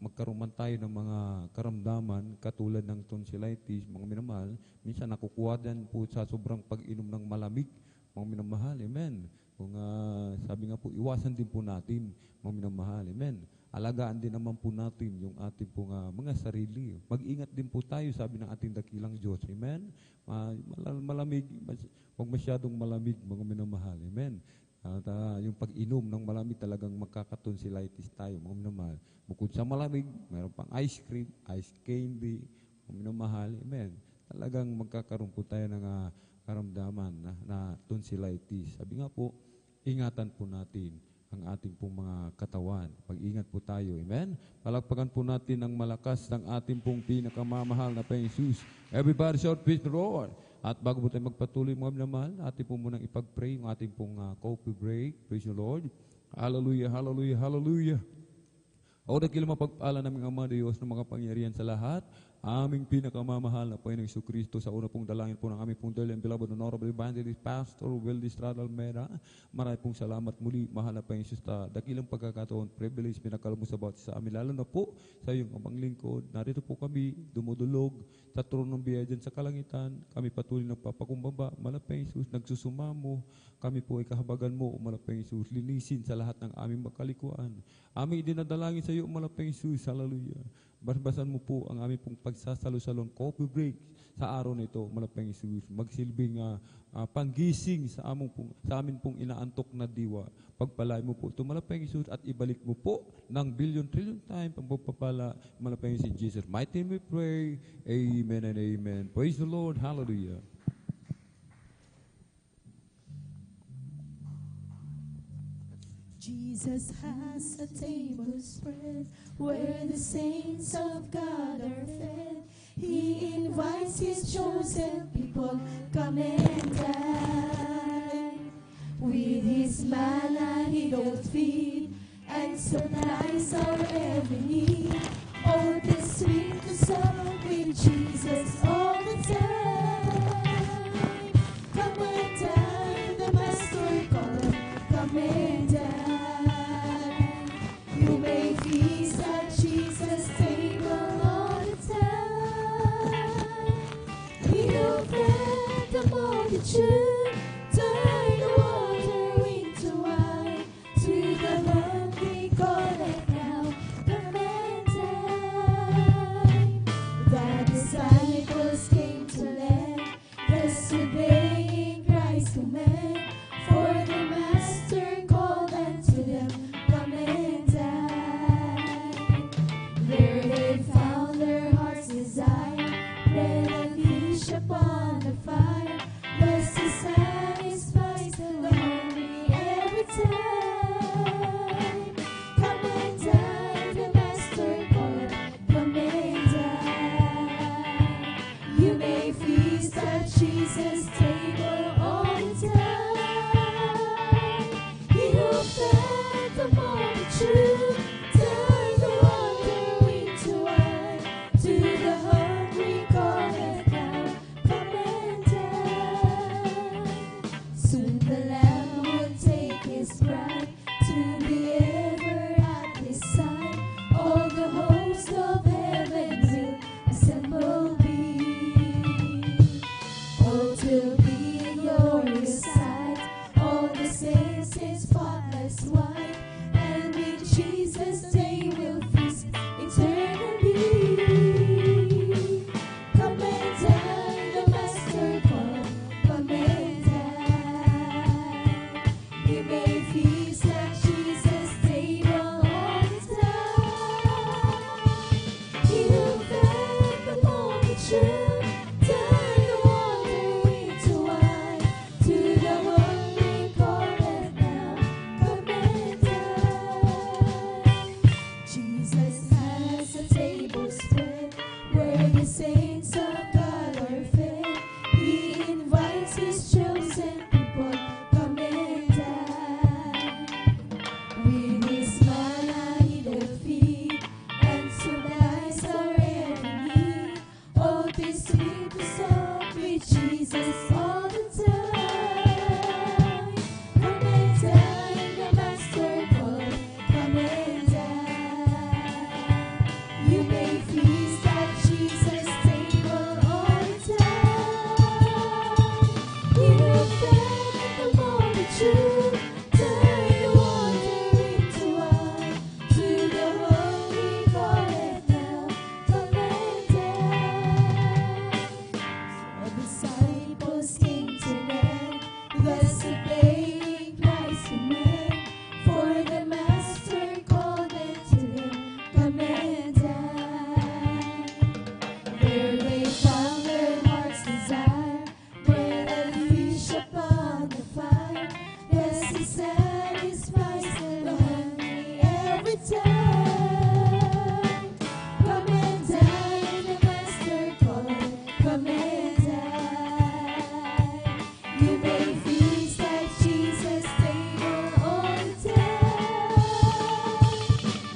Speaker 1: magkaroon man tayo ng mga karamdaman katulad ng tonsillitis, mga minamahal, minsan nakukuha din po sa sobrang pag-inom ng malamig, mga minamahal. Amen. Kung sabi nga po, iwasan din po natin, mga minamahal. Amen. alagaan din naman po natin yung ating pong mga sarili. Mag-ingat din po tayo, sabi ng ating dakilang Diyos. Amen? Malamig, huwag masyadong malamig, mga minamahal. Amen? At yung pag-inom ng malamig talagang magkakatonsillitis tayo, mga minamahal. Bukod sa malamig, mayroon pang ice cream, ice candy, mga minamahal. Amen? Talagang magkakaroon po tayo ng karamdaman na tonsillitis. Sabi nga po, ingatan po natin ang ating pong mga katawan. Pag-ingat po tayo. Amen? Palakpakan po natin ang malakas ng ating pong pinakamamahal na Panginoong Jesus. Everybody shout, praise the Lord. At bago po tayo magpatuloy mga minamahal, ating po munang ipag-pray yung ating pong coffee break. Praise the Lord. Hallelujah, hallelujah, hallelujah. O dakil mapagpala naming Ama Diyos ng mga pangyarihan sa lahat, aming pinakamamahal na Panginoong Jesucristo, sa una pong dalangin po ng aming pong dearly and beloved Honorable Evangelist Pastor Wildy Estrada Almeda. Marami pong salamat muli, mahal na Panginoong Jesus, dakilang pagkakataon, privilege, pinakala mo sa bawat sa amin, lalo na po sa iyong amang lingkod. Narito po kami, dumudulog sa trono ng biyaya dyan sa kalangitan. Kami patuloy nagpapakumbaba, malapang Jesus, nagsusumamo. Kami po ay kahabagan mo, malapang Jesus, linisin sa lahat ng aming makalikuan. Aming dinadalangin sa iyo, malapang Jesus, hallelujah. Basahan mo po ang aming pong pagsasalo-salon coffee break sa araw na ito, malapang Jesus. Magsilbing panggising sa amin pong inaantok na diwa. Pagpalain mo po ito, malapang Jesus, at ibalik mo po ng billion-trillion time pagpapala, malapang Jesus. Jesus, mighty name we pray. Amen and amen. Praise the Lord. Hallelujah.
Speaker 7: Jesus has a table spread where the saints of God are fed. He invites His chosen people, come and dine. With His manna He doth feed and supplies our every need. Oh, this sweet to song with Jesus all the time. Come and dine, the Master calleth, come and dine. You may feast at Jesus' table all the time. He'll fed the multitude, turn the water into wine. To the hungry call it now, come and dine. The disciples came to learn, yesterday in Christ's command. For the Master called unto them, come and dine. There they found their heart's desire, bread and fish upon the fire. Thus He satisfies the hungry every time. Come and dine, the Master called, come and dine. You may feast at Jesus' table all the time. He'll fed the multitude, turn the water into wine. To the hungry calleth now, come and dine. Soon the Lamb will take His bride to be ever at His side. All the hosts of heaven will assemble be. Oh, 'twill be a glorious sight, all the saints in spotless white, and with Jesus they will feast eternally. Come and dine, the Master called, come and dine. to men. For the Master called them to him, come and dine. There they found their heart's desire, bread and fish upon the fire. Yes, he satisfies the hungry every time. Come and dine, the Master called, come and dine. You may feast at Jesus' table all the time.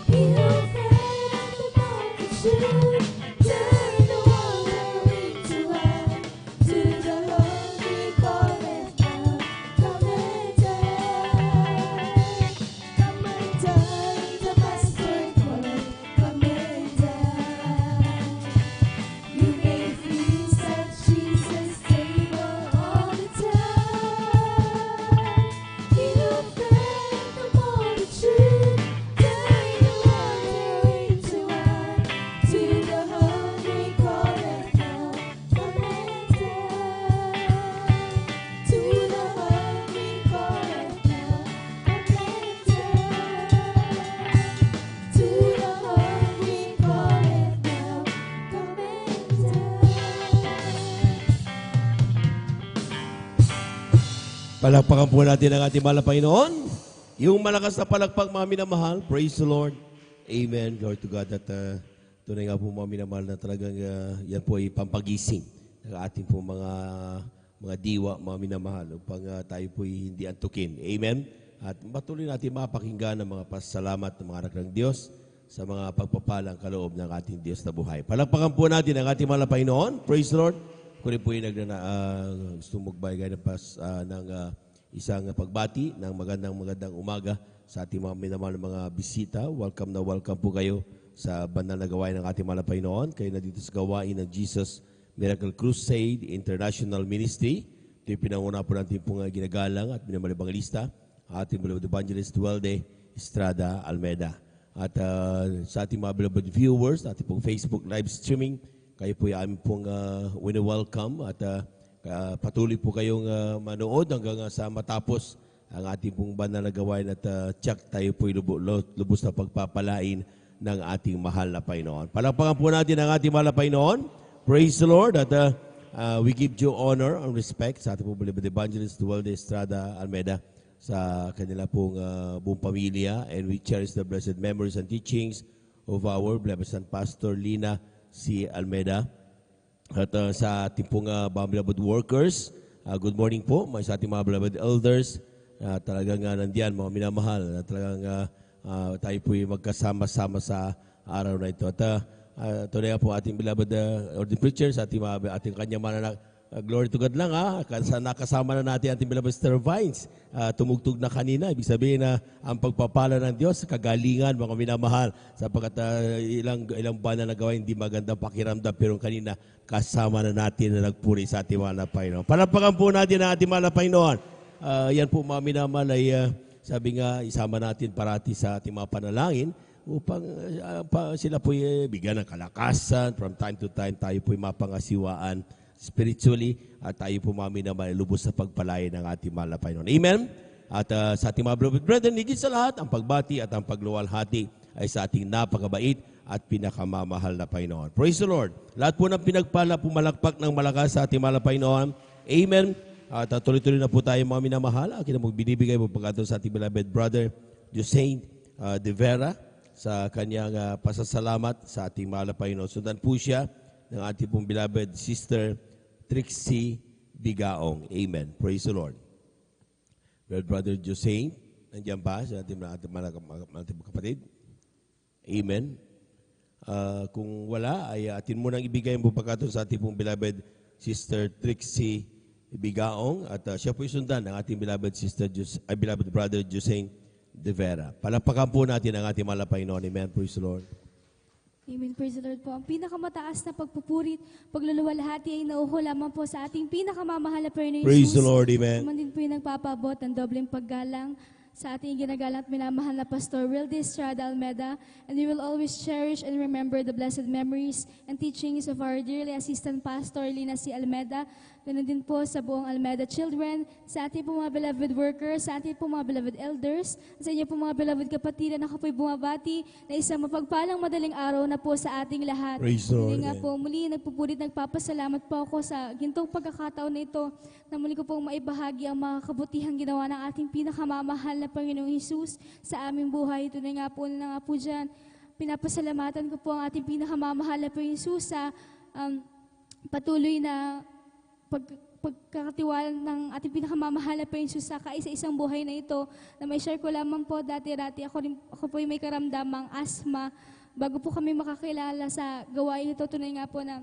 Speaker 7: He who fed the multitude turned the water into wine. To the hungry calleth now, come and dine. Come and dine, the Master calleth, come and dine. You may feast at Jesus' table all the time. He who fed the multitude turned the water into wine. To the hungry calleth now, come and dine. To the hungry calleth now, come and dine. To the hungry calleth now, come and
Speaker 2: Palakpakan po natin ang ating mahal na Panginoon. Yung malakas na palakpak, mga minamahal. Praise the Lord. Amen. Glory to God. At tunay nga po mga minamahal na talagang yan po ay pampagising ng ating po mga diwa, mga minamahal, upang tayo po hindi antukin. Amen. At patuloy natin mapakinggan ang mga pasalamat ng mga anak ng Diyos sa mga pagpapalang kaloob ng ating Diyos na buhay. Palakpakan po natin ang ating mahal na Panginoon. Praise the Lord. Kung po yung gusto magbigay ng isang pagbati ng magandang umaga sa ating mga minamahal na mga bisita. Welcome na welcome po kayo sa banal na gawain ng ating mahal na Panginoon. Kayo na dito sa gawain ng Jesus Miracle Crusade International Ministry. Ito yung pinanguna po natin pong ginagalang at minamalibang lista. Ating beloved evangelist Dualde Estrada Almeida. At sa ating mga beloved viewers, ating pong Facebook live streaming, kayo po yung aming pong welcome at patuloy po kayong manood hanggang sa matapos ang ating pong banal na gawain at tiyak tayo po yung lubos na pagpapalain ng ating mahal na Panginoon. Palakpakan po natin ang ating mahal na Panginoon. Praise the Lord. At we give due honor and respect sa ating pong beloved evangelist Dualde Estrada Almeida sa kanila pong buong pamilya, and we cherish the blessed memories and teachings of our beloved San Pastor Lina C. Almeida. At sa ating pong mga beloved workers, good morning po. May sa ating mga beloved elders, talagang nandiyan, mga minamahal, talagang tayo po magkasama-sama sa araw na ito. At tunay po ating beloved ordained preachers, ating kanyang mananak. Glory to God lang nakasama na natin ating beloved Sister Vines. Tumugtog na kanina. Ibig sabihin na ang pagpapala ng Diyos, kagalingan, mga minamahal. Sapagkat ilang buwan na nagawa, hindi magandang pakiramdam. Pero kanina, kasama na natin na nagpuri sa ating mahal na Panginoon. Palapakan po natin ang ating mahal na Panginoon. Yan po mga minamahal ay sabi nga, isama natin parati sa ating mga panalangin upang sila po bigyan ng kalakasan. From time to time, tayo po mapangasiwaan spiritually, at tayo po mami na malubos sa pagpalain ng ating mahal na Panginoon. Amen? At sa ating mga beloved brethren, higit sa lahat, ang pagbati at ang pagluwalhati ay sa ating napakabait at pinakamamahal na Panginoon. Praise the Lord. Lahat po ng pinagpala, pumalakpak ng malakas sa ating mahal na Panginoon. Amen? At tuloy-tuloy na po tayo mga minamahal. Akin na magbinibigay po pagkatapos sa ating beloved brother, Josain De Vera, sa kanyang pasasalamat sa ating mahal na Panginoon. Sundan po siya ng ating pong beloved sister, Trixie Bigaong. Amen. Praise the Lord. Well, Brother Josain, nandiyan ba sa ating mga kapatid? Amen. Kung wala, ay atin mo nang ibigay mo pagkatapos sa ating pong beloved sister Trixie Bigaong, at siya po isundan ng ating beloved sister, beloved brother Josain De Vera. Palapakan po natin ang ating mahal na Panginoon. Amen. Praise the Lord.
Speaker 8: Amen. Praise the Lord po. Ang pinakamataas na pagpupurit, pagluluwalhati ay nauho lamang po sa ating pinakamamahal na Panginoon.
Speaker 2: Praise the Lord. Amen.
Speaker 8: Naman din po yung nagpapabot ng dobleng paggalang sa ating ginagalang at minamahal na Pastor Wildy Estrada Almeida, and we will always cherish and remember the blessed memories and teachings of our dearly assistant Pastor Lina C. Almeida, Ganun din po sa buong Almeda Children, sa ating po mga beloved workers, sa ating po mga beloved elders, sa inyo po mga beloved kapatiran, ako po'y bumabati na isang mapagpalang madaling araw na po sa ating lahat.
Speaker 2: Praise the Lord,
Speaker 8: Hindi nga
Speaker 2: amen.
Speaker 8: po, muli nagpupulit, nagpapasalamat po ako sa gintong pagkakataon na ito na muli ko pong maibahagi ang mga kabutihang ginawa ng ating pinakamamahal na Panginoong Hesus sa aming buhay. Ito na nga po dyan. Pinapasalamatan ko po ang ating pinakamamahal na Panginoong Hesus sa patuloy na pagkakatiwala ng ating pinakamamahal na Panginoong Hesus sa kaisa-isang buhay na ito, na may share ko lamang po dati-dati, ako po may karamdamang asthma. Bago po kami makakilala sa gawain ito, tunay nga po na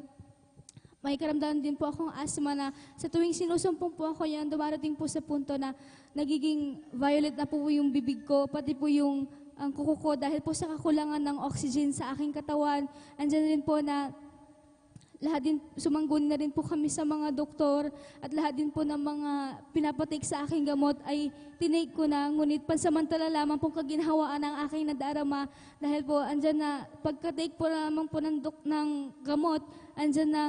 Speaker 8: may karamdaman din po akong asthma na sa tuwing sinusumpong po ako yan, dumarating po sa punto na nagiging violet na po yung bibig ko, pati po yung ang kuko ko dahil po sa kakulangan ng oxygen sa aking katawan. Andyan rin po na lahat din, sumangguni na rin po kami sa mga doktor at lahat din po ng mga pinapatake sa aking gamot ay tinake ko na, ngunit pansamantala lamang pong kaginhawaan ng aking nadarama dahil po andyan na pagka-take po lamang po ng gamot, andyan na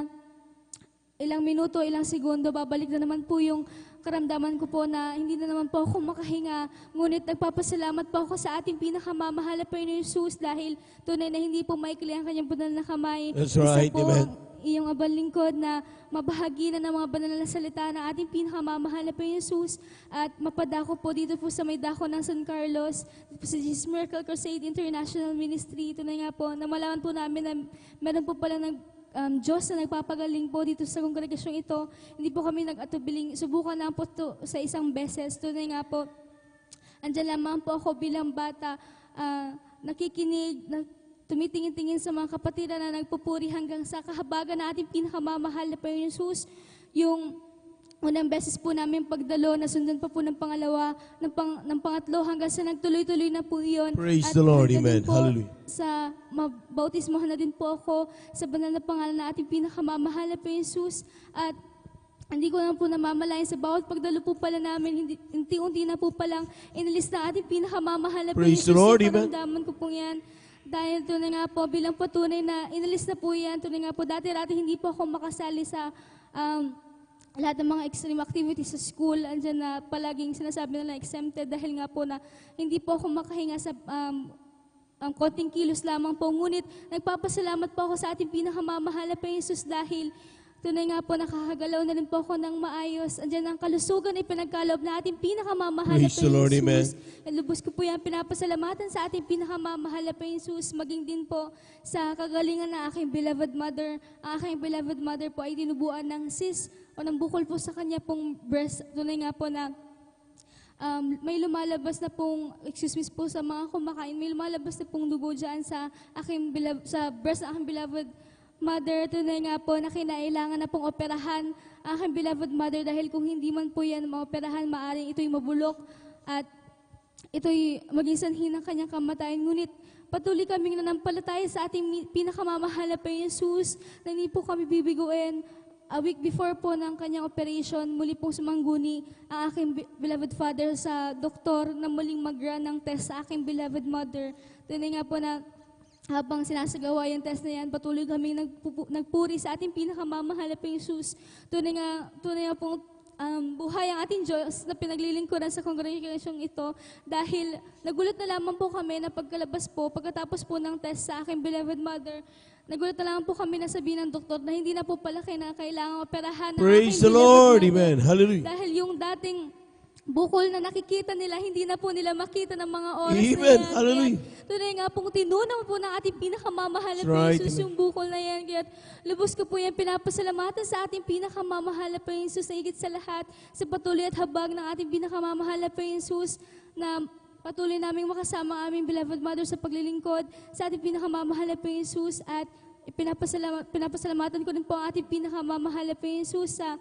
Speaker 8: ilang minuto, ilang segundo, babalik na naman po yung karamdaman ko po na hindi na naman po ako makahinga. Ngunit nagpapasalamat po ako sa ating pinakamamahal na Panginoon Hesus dahil tunay na hindi po maikli ang kanyang banal na kamay.
Speaker 2: That's right,
Speaker 8: Isa po
Speaker 2: amen.
Speaker 8: ang iyong abang lingkod na mabahagi na ng mga banal na salita ng ating pinakamamahal na Panginoon Hesus at mapadako po dito po sa may dako ng San Carlos, sa Jesus Miracle Crusade International Ministry. Tunay nga po, na malaman po namin na meron po pala Diyos na nagpapagaling po dito sa kongregasyong ito. Hindi po kami nag-atubiling. Subukan lang po ito sa isang beses. Tunay nga po, andyan lamang po ako bilang bata, nakikinig, tumitingin-tingin sa mga kapatiran na nagpupuri hanggang sa kahabagan na ating pinakamamahal na Panginoon Hesus. Yung unang beses po namin pagdalo, nasundan pa po ng pangalawa, ng pangatlo, hanggang sa nagtuloy-tuloy na po iyon.
Speaker 2: Praise
Speaker 8: At
Speaker 2: the Lord,
Speaker 8: hanggang
Speaker 2: amen.
Speaker 8: din po
Speaker 2: Hallelujah.
Speaker 8: Sa mabautismohan na din po ako sa banal na pangalan na ating pinakamamahal na Panginoon Hesus. At hindi ko lang po namamalayan sa bawat pagdalo po pala namin, unti-unti na po palang inalis na ating pinakamamahal na Panginoon
Speaker 2: Praise the
Speaker 8: Hesus.
Speaker 2: Lord,
Speaker 8: Sa
Speaker 2: amen.
Speaker 8: karamdaman ko pong yan. Dahil tunay nga po, bilang patunay na inalis na po yan, tunay nga po, dati-dati hindi po ako makasali sa lahat ng mga extreme activities sa school. Andyan na palaging sinasabi nila exempted dahil nga po na hindi po ako makahinga sa ang konting kilos lamang po. Ngunit nagpapasalamat po ako sa ating pinakamamahal na Panginoon Hesus dahil tunay nga po nakakagalaw na rin po ako ng maayos. Andyan ang kalusugan ay pinagkaloob na ating pinakamamahal na
Speaker 2: Praise the Lord,
Speaker 8: Panginoon
Speaker 2: amen.
Speaker 8: Hesus. Lubos ko po yan pinapasalamatan sa ating pinakamamahal na Panginoon Hesus, maging din po sa kagalingan ng aking beloved mother. Ang aking beloved mother po ay dinubuan ng cyst o ng bukol po sa kanya pong breast. Tunay nga po na may lumalabas na pong, excuse me po sa mga kumakain, may lumalabas na pong dugo dyan sa sa breast ng aking beloved mother. Tunay nga po na kinailangan na pong operahan ang aking beloved mother dahil kung hindi man po yan maoperahan, maaaring ito'y mabulok at ito'y maging sanhi ng kanyang kamatayan. Ngunit patuloy kaming nanampalataya sa ating pinakamamahal na Panginoon Hesus na hindi po kami bibiguin. A week before po ng kanyang operation, muli pong sumangguni ang aking beloved father sa doktor na muling mag-run ng test sa aking beloved mother. Tunay nga po na habang sinasagawa yung test na yan, patuloy kami nagpuri sa ating pinakamamahal na Panginoon Hesus. Tunay nga pong buhay ang ating Diyos na pinaglilingkuran sa kongregasyong ito dahil nagulat na lamang po kami na pagkatapos po ng test sa aking beloved mother, nagulat na lamang po kami na sabihin ng doktor na hindi na po pala kailangan operahan ng
Speaker 2: Praise
Speaker 8: aking
Speaker 2: the
Speaker 8: beloved
Speaker 2: Lord,
Speaker 8: mother.
Speaker 2: amen. Hallelujah.
Speaker 8: Dahil yung dating bukol na nakikita nila, hindi na po nila makita ng mga oras
Speaker 2: Amen.
Speaker 8: na yan.
Speaker 2: Hallelujah.
Speaker 8: Kaya, tunay nga pong tinunaw po ng ating pinakamamahal na
Speaker 2: That's right.
Speaker 8: Panginoon Hesus yung bukol na yan. Kaya lubos ko po yan pinapasalamatan sa ating pinakamamahal na Panginoon Hesus na higit sa lahat, sa patuloy at habag ng ating pinakamamahal na Panginoon Hesus na patuloy naming makasama ang aming beloved mother sa paglilingkod sa ating pinakamamahal na Panginoon Hesus at pinapasalamatan ko rin po ang ating pinakamamahal na Panginoon Hesus sa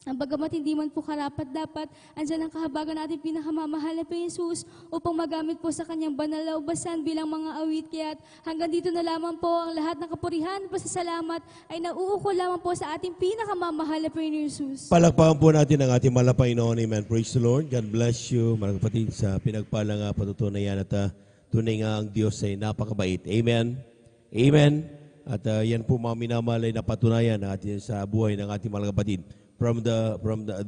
Speaker 8: bagamat hindi man po karapat-dapat, andyan ang kahabagan natin pinakamamahal na Panginoon Hesus upang magamit po sa kanyang banal na ubasan bilang mga awit. Kaya hanggang dito na lamang po ang lahat ng kapurihan at pasasalamat ay nauukol lamang po sa ating pinakamamahal na Panginoon Hesus.
Speaker 2: Palakpakan po natin ang ating mahal na Panginoon. Amen. Praise the Lord. God bless you, mga kapatid, sa pinagpalang patutunayan at tunay nga ang Diyos ay napakabait. Amen. Amen. At yan po mga minamahal ay napatunayan natin sa buhay ng ating mga kapatid.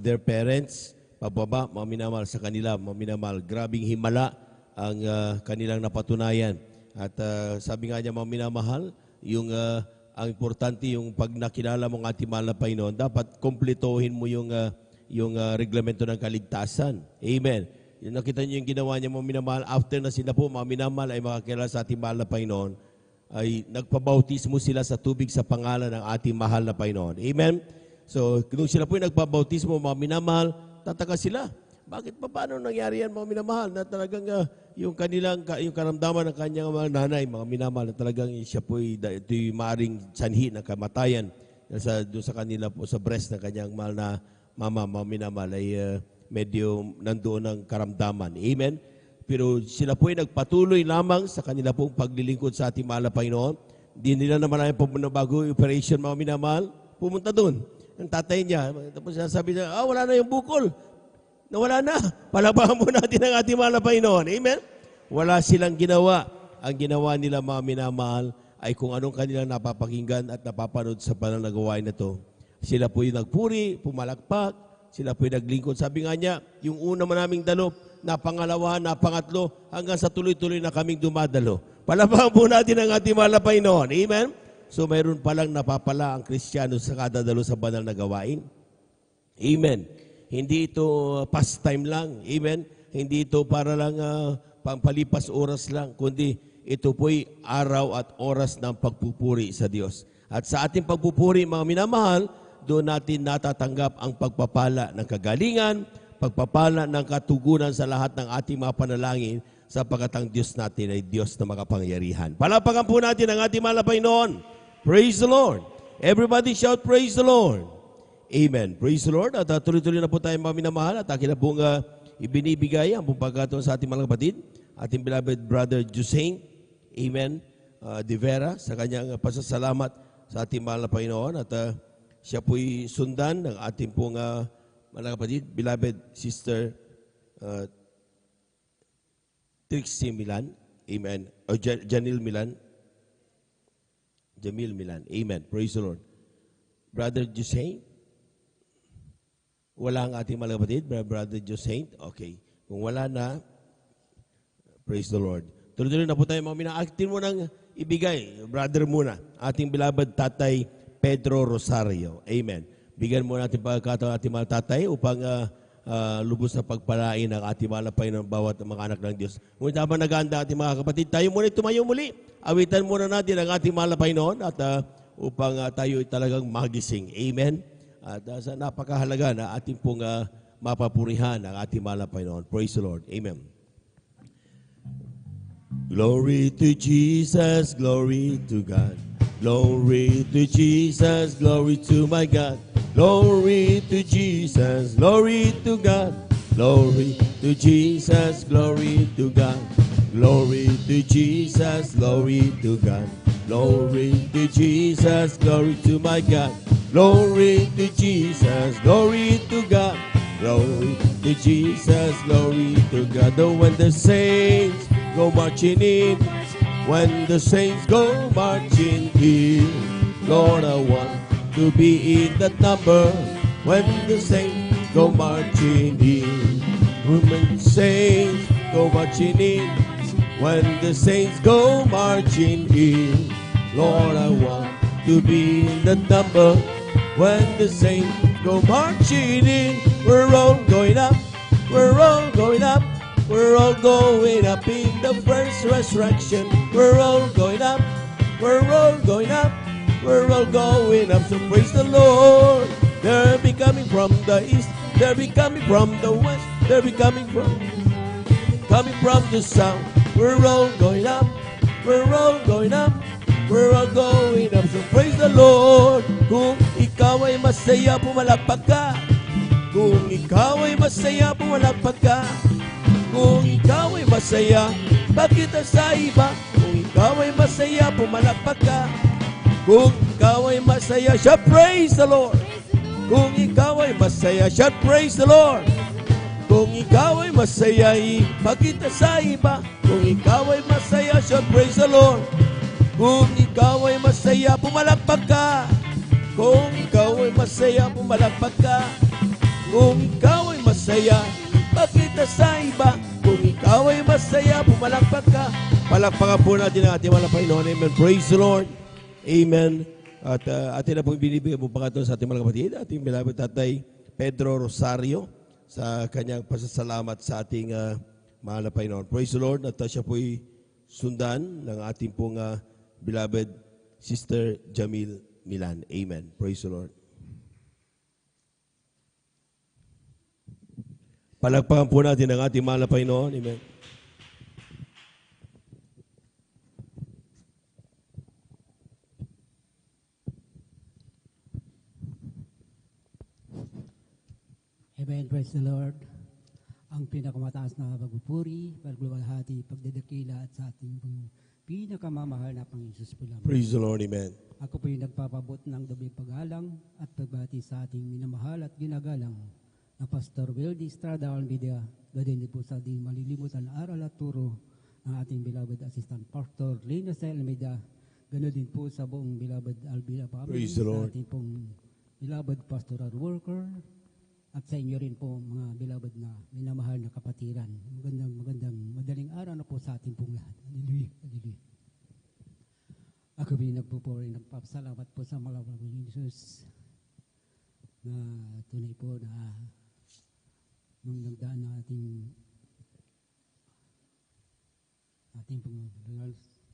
Speaker 2: their parents, pababa, mga minamahal sa kanila, mga minamahal. Grabing himala ang kanilang napatunayan. At sabi nga niya, mga minamahal, ang importante yung pag nakilala mo ang ating mahal na Panginoon, dapat kumpletohin mo yung reglamento ng kaligtasan. Amen. Yung nakita niyo yung ginawa niya, mga minamahal, after na sila po, mga minamahal, ay makakilala sa ating mahal na Panginoon, ay nagpabautismo sila sa tubig sa pangalan ng ating mahal na Panginoon. Amen. So, kung sila po yung nagpabautismo, mga minamahal, tataka sila. Bakit pa paano nangyari yan, mga minamahal, na talagang yung karamdaman ng kanyang mga nanay, mga minamahal, na talagang siya po ito yung maaaring sanhi ng kamatayan doon sa kanila po, sa breast ng kanyang mahal na mama, mga minamahal, ay medyo nandoon ng karamdaman. Amen? Pero sila po ay nagpatuloy lamang sa kanila pong paglilingkod sa ating mahal na Panginoon. Hindi nila naman ay bago operation, mga minamahal, pumunta doon. Ang tatay niya, tapos sabi niya, wala na yung bukol. Nawala na. Palabahan mo natin ang ating mahal na Panginoon. Amen? Wala silang ginawa. Ang ginawa nila, mga minamahal, ay kung anong kanilang napapakinggan at napapanood sa pananagawain na ito. Sila po yung nagpuri, pumalakpak, sila po yung naglingkod. Sabi nga niya, yung una man naming dalo, napangalawa, napangatlo, hanggang sa tuloy-tuloy na kaming dumadalo. Palabahan po natin ang ating mahal na Panginoon. Amen? So mayroon palang napapala ang Kristiyano sa kadadalo sa banal na gawain. Amen. Hindi ito pastime lang. Amen. Hindi ito para lang pampalipas oras lang, kundi ito po'y araw at oras ng pagpupuri sa Diyos. At sa ating pagpupuri, mga minamahal, doon natin natatanggap ang pagpapala ng kagalingan, pagpapala ng katugunan sa lahat ng ating mga panalangin, sapagkat ang Diyos natin ay Diyos na makapangyarihan. Palapakan po natin ang ating mahal na Panginoon. Praise the Lord. Everybody shout, praise the Lord. Amen. Praise the Lord. At tuloy-tuloy na po tayo, mga minamahal, at akin na pong ibinibigay ang pagkakataon sa ating mga kapatid, ating beloved brother Jusain, amen, De Vera, sa kanyang pasasalamat sa ating mahal na Panginoon. At siya po'y sundan ng ating pong mga kapatid, beloved sister Trixie Milan, amen, o Jamil Milan, amen. Praise the Lord. Brother Jusain, wala ang ating mga kapatid, Brother Jusain, okay. Kung wala na, praise the Lord. Tuloy-tuloy na po tayo, mga minaakitin mo nang ibigay, brother muna, ating beloved tatay Pedro Rosario. Amen. Bigyan mo natin pagkakataon ating mga tatay upang lubos na pagpalain ang ating mahal na Panginoon bawat mga anak ng Diyos. Ngunit habang nag-aanda ating mga kapatid, tayo muna tumayo muli. Awitan muna natin ang ating mahal na Panginoon at upang tayo talagang magising. Amen. At sa napakahalaga na ating pong mapapurihan ang ating mahal na Panginoon. Praise the Lord. Amen. Glory to Jesus, glory to God. Glory to Jesus, glory to my God. Glory to Jesus, glory to God. Glory to Jesus, glory to God. Glory to Jesus, glory to God. Glory to Jesus, glory to my God. Glory to Jesus, glory to God. Glory to Jesus, glory to God. Oh, when the saints go marching in, when the saints go marching in, Lord, I want to be in that number. When the saints go marching in, when the saints go marching in, when the saints go marching in, Lord, I want to be in that number. When the saints go marching in, we're all going up, we're all going up, we're all going up in the first resurrection. We're all going up, we're all going up, we're all going up. So praise the Lord. They'll be coming from the east, they'll be coming from the west, they'll be coming from the south. We're all going up, we're all going up, we're all going up. So praise the Lord. Kung ikaw ay masaya, pumalakpak ka. Kung ikaw ay masaya, pumalakpak ka. Kung ikaw ay masaya, pakita sa iba. Kung ikaw ay masaya, pumalakpak ka. Kung ikaw ay masaya, shout praise the Lord. Kung ikaw ay masaya, shout praise the Lord. Kung ikaw ay masaya, ipakita sa iba. Kung ikaw ay masaya, shout praise the Lord. Kung ikaw ay masaya, pumalakpak ka. Kung ikaw ay masaya, pumalakpak ka. Kung ikaw ay masaya, pakita sa iba. Kung ikaw ay masaya, pumalakpak ka. Palakpakan po natin ang ating mga Panginoon. Amen. Praise the Lord. Amen. At atin na pong binibigay po pagkatuloy sa ating mga kapatid, ating beloved Tatay Pedro Rosario sa kanyang pasasalamat sa ating mahal na Panginoon. Praise the Lord. At siya po'y sundan ng ating pong beloved Sister Jamil Milan. Amen. Praise the Lord. Palakpakan po natin ang ating mahal na Panginoon. Amen.
Speaker 9: Amen. Praise the Lord. Ang pinakamataas na pagpupuri, pagluwalhati, pagdedakila at sa ating pinakamamahal na Panginoon Jesus po lamang.
Speaker 2: Praise the Lord. Amen.
Speaker 9: Ako po yung nagpapabot ng dobling paggalang at pagbati sa ating minamahal at ginagalang na Pastor Wildy Estrada Almeida, gadin din po sa di malilimutan na aral at turo ng ating beloved Assistant Pastor Lina C. Almeida, ganoon din po sa buong beloved Almeida family,
Speaker 2: Praise the
Speaker 9: sa
Speaker 2: Lord.
Speaker 9: ating pong beloved pastoral worker, at sa inyo rin po mga beloved na minamahal na kapatiran. Magandang madaling araw na po sa ating pong lahat. Hallelujah. Hallelujah. Ako bin nagpupuri, nagpapasalamat po sa mga Panginoon Jesus na tunay po na nung nagdaan na ating pong reals.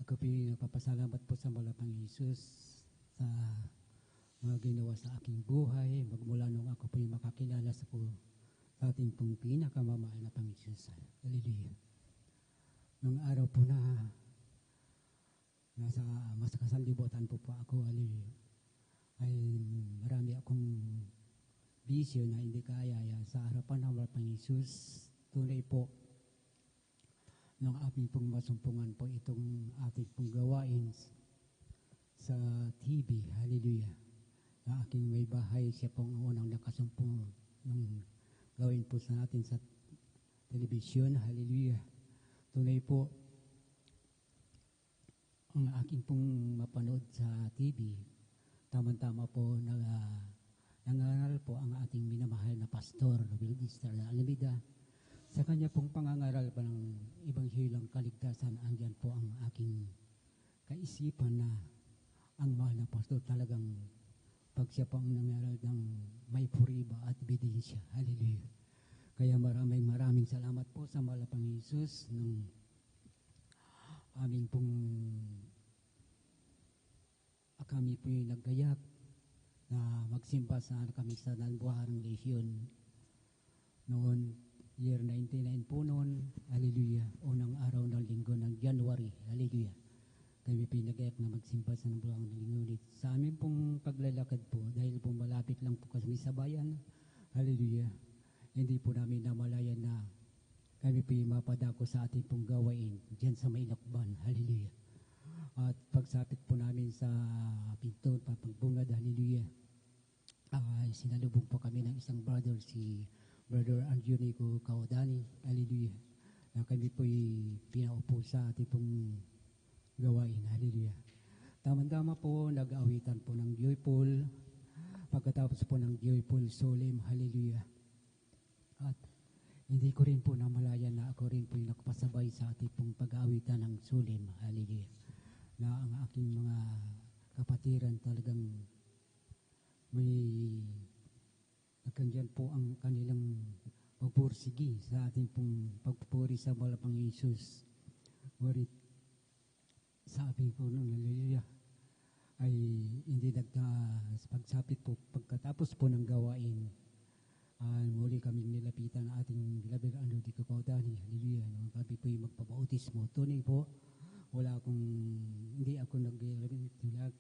Speaker 9: Ako bin nagpapasalamat po sa mga Panginoon Jesus sa mga ginawa sa aking buhay, magmula nung ako po'y makakilala sa ating pong pinakamamahal na Panginoon Jesus. Hallelujah. Nung araw po na nasa mas kasanlibutan po ako, hallelujah, ay marami akong bisyo na hindi kaya sa harapan ng Panginoon Jesus. Tunay po, nung aking pong masumpungan po itong ating pong gawain sa TV, hallelujah, na aking may bahay, siya pong unang nakasumpong ng gawin po sa natin sa telebisyon. Hallelujah. Tunay po, ang aking pong mapanood sa TV, tamang-tama po nangaral po ang ating minamahal na Pastor Wildy Estrada Almeida. Sa kanya pong pangangaral pa ng Ibanghilyong Kaligtasan, andyan po ang aking kaisipan na ang mahal na pastor talagang pag siya pang nangaral ng may puriba at ebidensya. Hallelujah. Kaya maraming salamat po sa mahal na Panginoon Jesus nung aming pong kami po yung naggayak na magsimba sa kami sa Nanbuharang Legion noon year 99 po noon. Hallelujah. Unang araw ng linggo ng January. Hallelujah. Kami pinagayak na magsimba sa Nanbuharang Legion ulit. Sa amin pong paglalakad po, dahil po malapit lang po kami sa bayan. Hallelujah. Hindi po namin namalayan na kami po yung mapadako sa ating pong gawain dyan sa may lakban. Hallelujah. At pagsapit po namin sa pinto, pagbungad, hallelujah, sinalubong po kami ng isang brother, si Brother Anjunico Caudani, hallelujah, na kami po'y pinaupo sa ating pong gawain, hallelujah. Tama-tama po, nag-awitan po ng joyful, pagkatapos po ng joyful solemn, hallelujah. At hindi ko rin po namalayan na ako rin po'y nakapasabay sa ating pong pag-awitan ng solemn, hallelujah, na ang aking mga kapatiran talagang may nagkandyan po ang kanilang pagpursigi sa ating pong pagpupuri sa Malapang Isus. Ngunit sabi ko nung hallelujah ay hindi pagsapit po pagkatapos po ng gawain, muli kami nilapitan ng ating beloved Anjunico Caudani, hallelujah, nung kami po'y magpabautismo. Tunay po, hindi ako nag-tilag.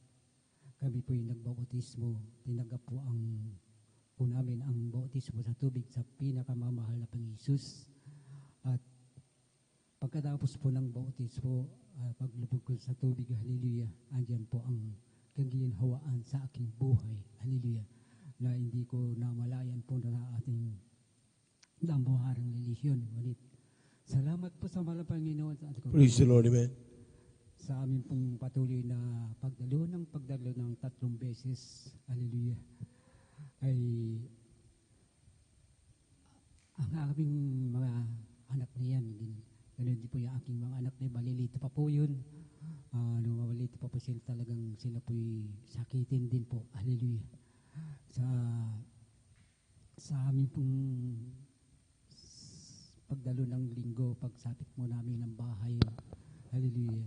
Speaker 9: Kami po yung nagbautismo. Tinanggap po namin ang bautismo sa tubig sa pinakamamahal na Panginoon Jesus. At pagkatapos po ng bautismo, paglubog ko sa tubig, hallelujah, andyan po ang kaginhawaan sa aking buhay, hallelujah, na hindi ko namalayan po na ating Nanbuharang Legion. Ngunit salamat po sa mahal na Panginoon.
Speaker 2: Praise the Lord, amen.
Speaker 9: sa amin pong patuloy na pagdalo ng 3 beses, hallelujah, ay ang aming mga anak na yan, ganun din po yung aking mga anak na malilito pa po yun. Nung malilito pa po sila talagang sila po'y sakitin din po, hallelujah. Sa amin pong pagdalo ng linggo, pagsapit mo namin ng bahay, hallelujah.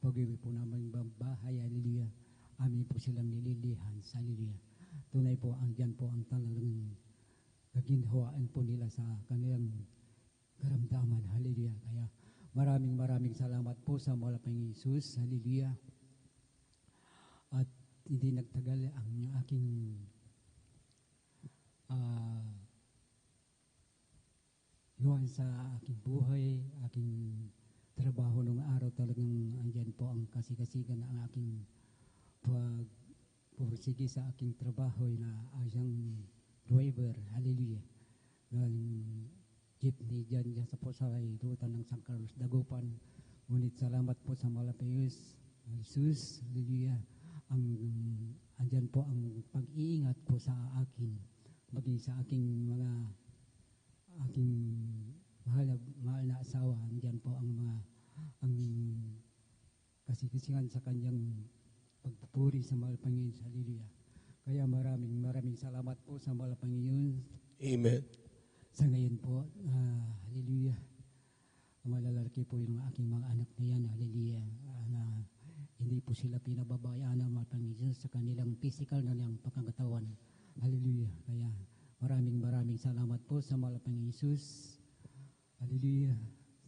Speaker 9: Pag-iwi po namin ng bahay, hallelujah. Amin po silang nililihan, hallelujah. Tunay po, andyan po ang talagang naginhawaan po nila sa kanilang karamdaman, hallelujah. Kaya maraming salamat po sa Malapang Jesus, hallelujah. At hindi nagtagal ang aking iwan sa aking buhay, aking trabaho nung araw talagang andyan po ang kasikasigan ng aking pagpursige sa aking trabaho na isang driver, hallelujah, ng jeepney dyan sa po sa rutan ng San Carlos, Dagupan. Ngunit salamat po sa Malapang Jesus, hallelujah. Andyan po ang pag-iingat po sa akin, maging sa aking mahal na asawa. Andyan po ang kasikasigan sa kanyang pagpupuri sa mahal Panginoon, hallelujah. Kaya maraming salamat po sa mahal Panginoon.
Speaker 2: Amen.
Speaker 9: Sa ngayon po, hallelujah, malalaki po yung aking mga anak na yan, hallelujah, na hindi po sila pinababayaan ng mga Panginoon sa kanilang physical na niyang pagkakatawan, hallelujah. Kaya maraming salamat po sa mahal Panginoon Jesus, hallelujah.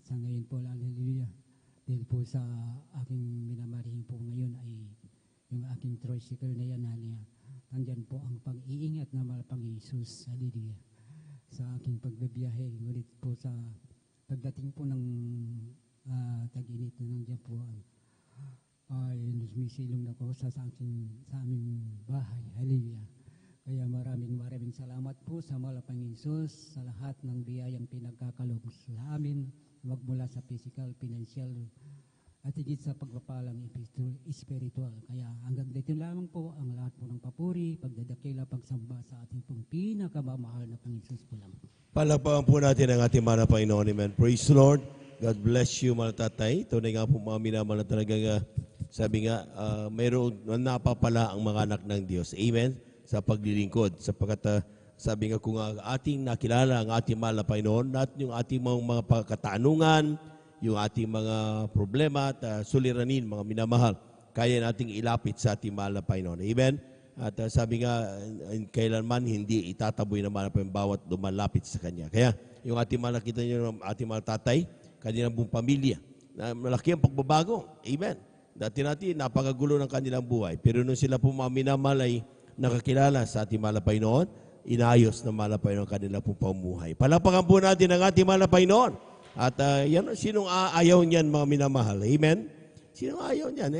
Speaker 9: Sa ngayon po, hallelujah, dahil po sa aking minamarihin po ngayon ay yung aking tricycle na yan, hallelujah. Nandyan po ang pag-iingat na mahal Panginoon Jesus, hallelujah, sa aking pagbibiyahe. Ngunit po sa pagdating po ng tag-init na nandiyan po ay lumisilong na po sa aming bahay, hallelujah. Kaya maraming salamat po sa mahal Panginoon Jesus sa lahat ng biyayang pinagkakaloob sa amin, magmula sa physical, financial, at higit sa pagpapalang spiritual. Kaya hanggang dito lamang po ang lahat po ng papuri, pagdadakila, pagsamba sa ating pong pinakamamahal na Panginoon Jesus po naman.
Speaker 2: Palakpakan po natin ang ating mahal na Panginoon. Amen. Praise the Lord. God bless you, mga tatay. Tunay nga po mga minamahal na talagang sabi nga, mayroon napapala ang mga anak ng Diyos. Amen. Sa paglilingkod. Sapagkat sabi nga kung ating nakilala ang ating mahal na Panginoon, natin yung ating mga pagkatanungan, yung ating mga problema at suliranin, mga minamahal, kaya nating ilapit sa ating mahal na Panginoon. Amen? At sabi nga, kailanman hindi itataboy naman ang bawat lumalapit sa Kanya. Kaya yung ating mahal, nakita nyo, ating mahal tatay, kanilang buong pamilya, na malaki ang pagbabago. Amen? Dati natin, napakagulo ng kanilang buhay. Pero nung sila po mga minamahal ay nakakilala sa ating mahal na Panginoon, inayos ng mahal na Panginoon kanilang pong pamuhay. Palakpakan po natin ang ating mahal na Panginoon. At yan, sinong ayaw niyan, mga minamahal? Amen? Sinong ayaw niyan?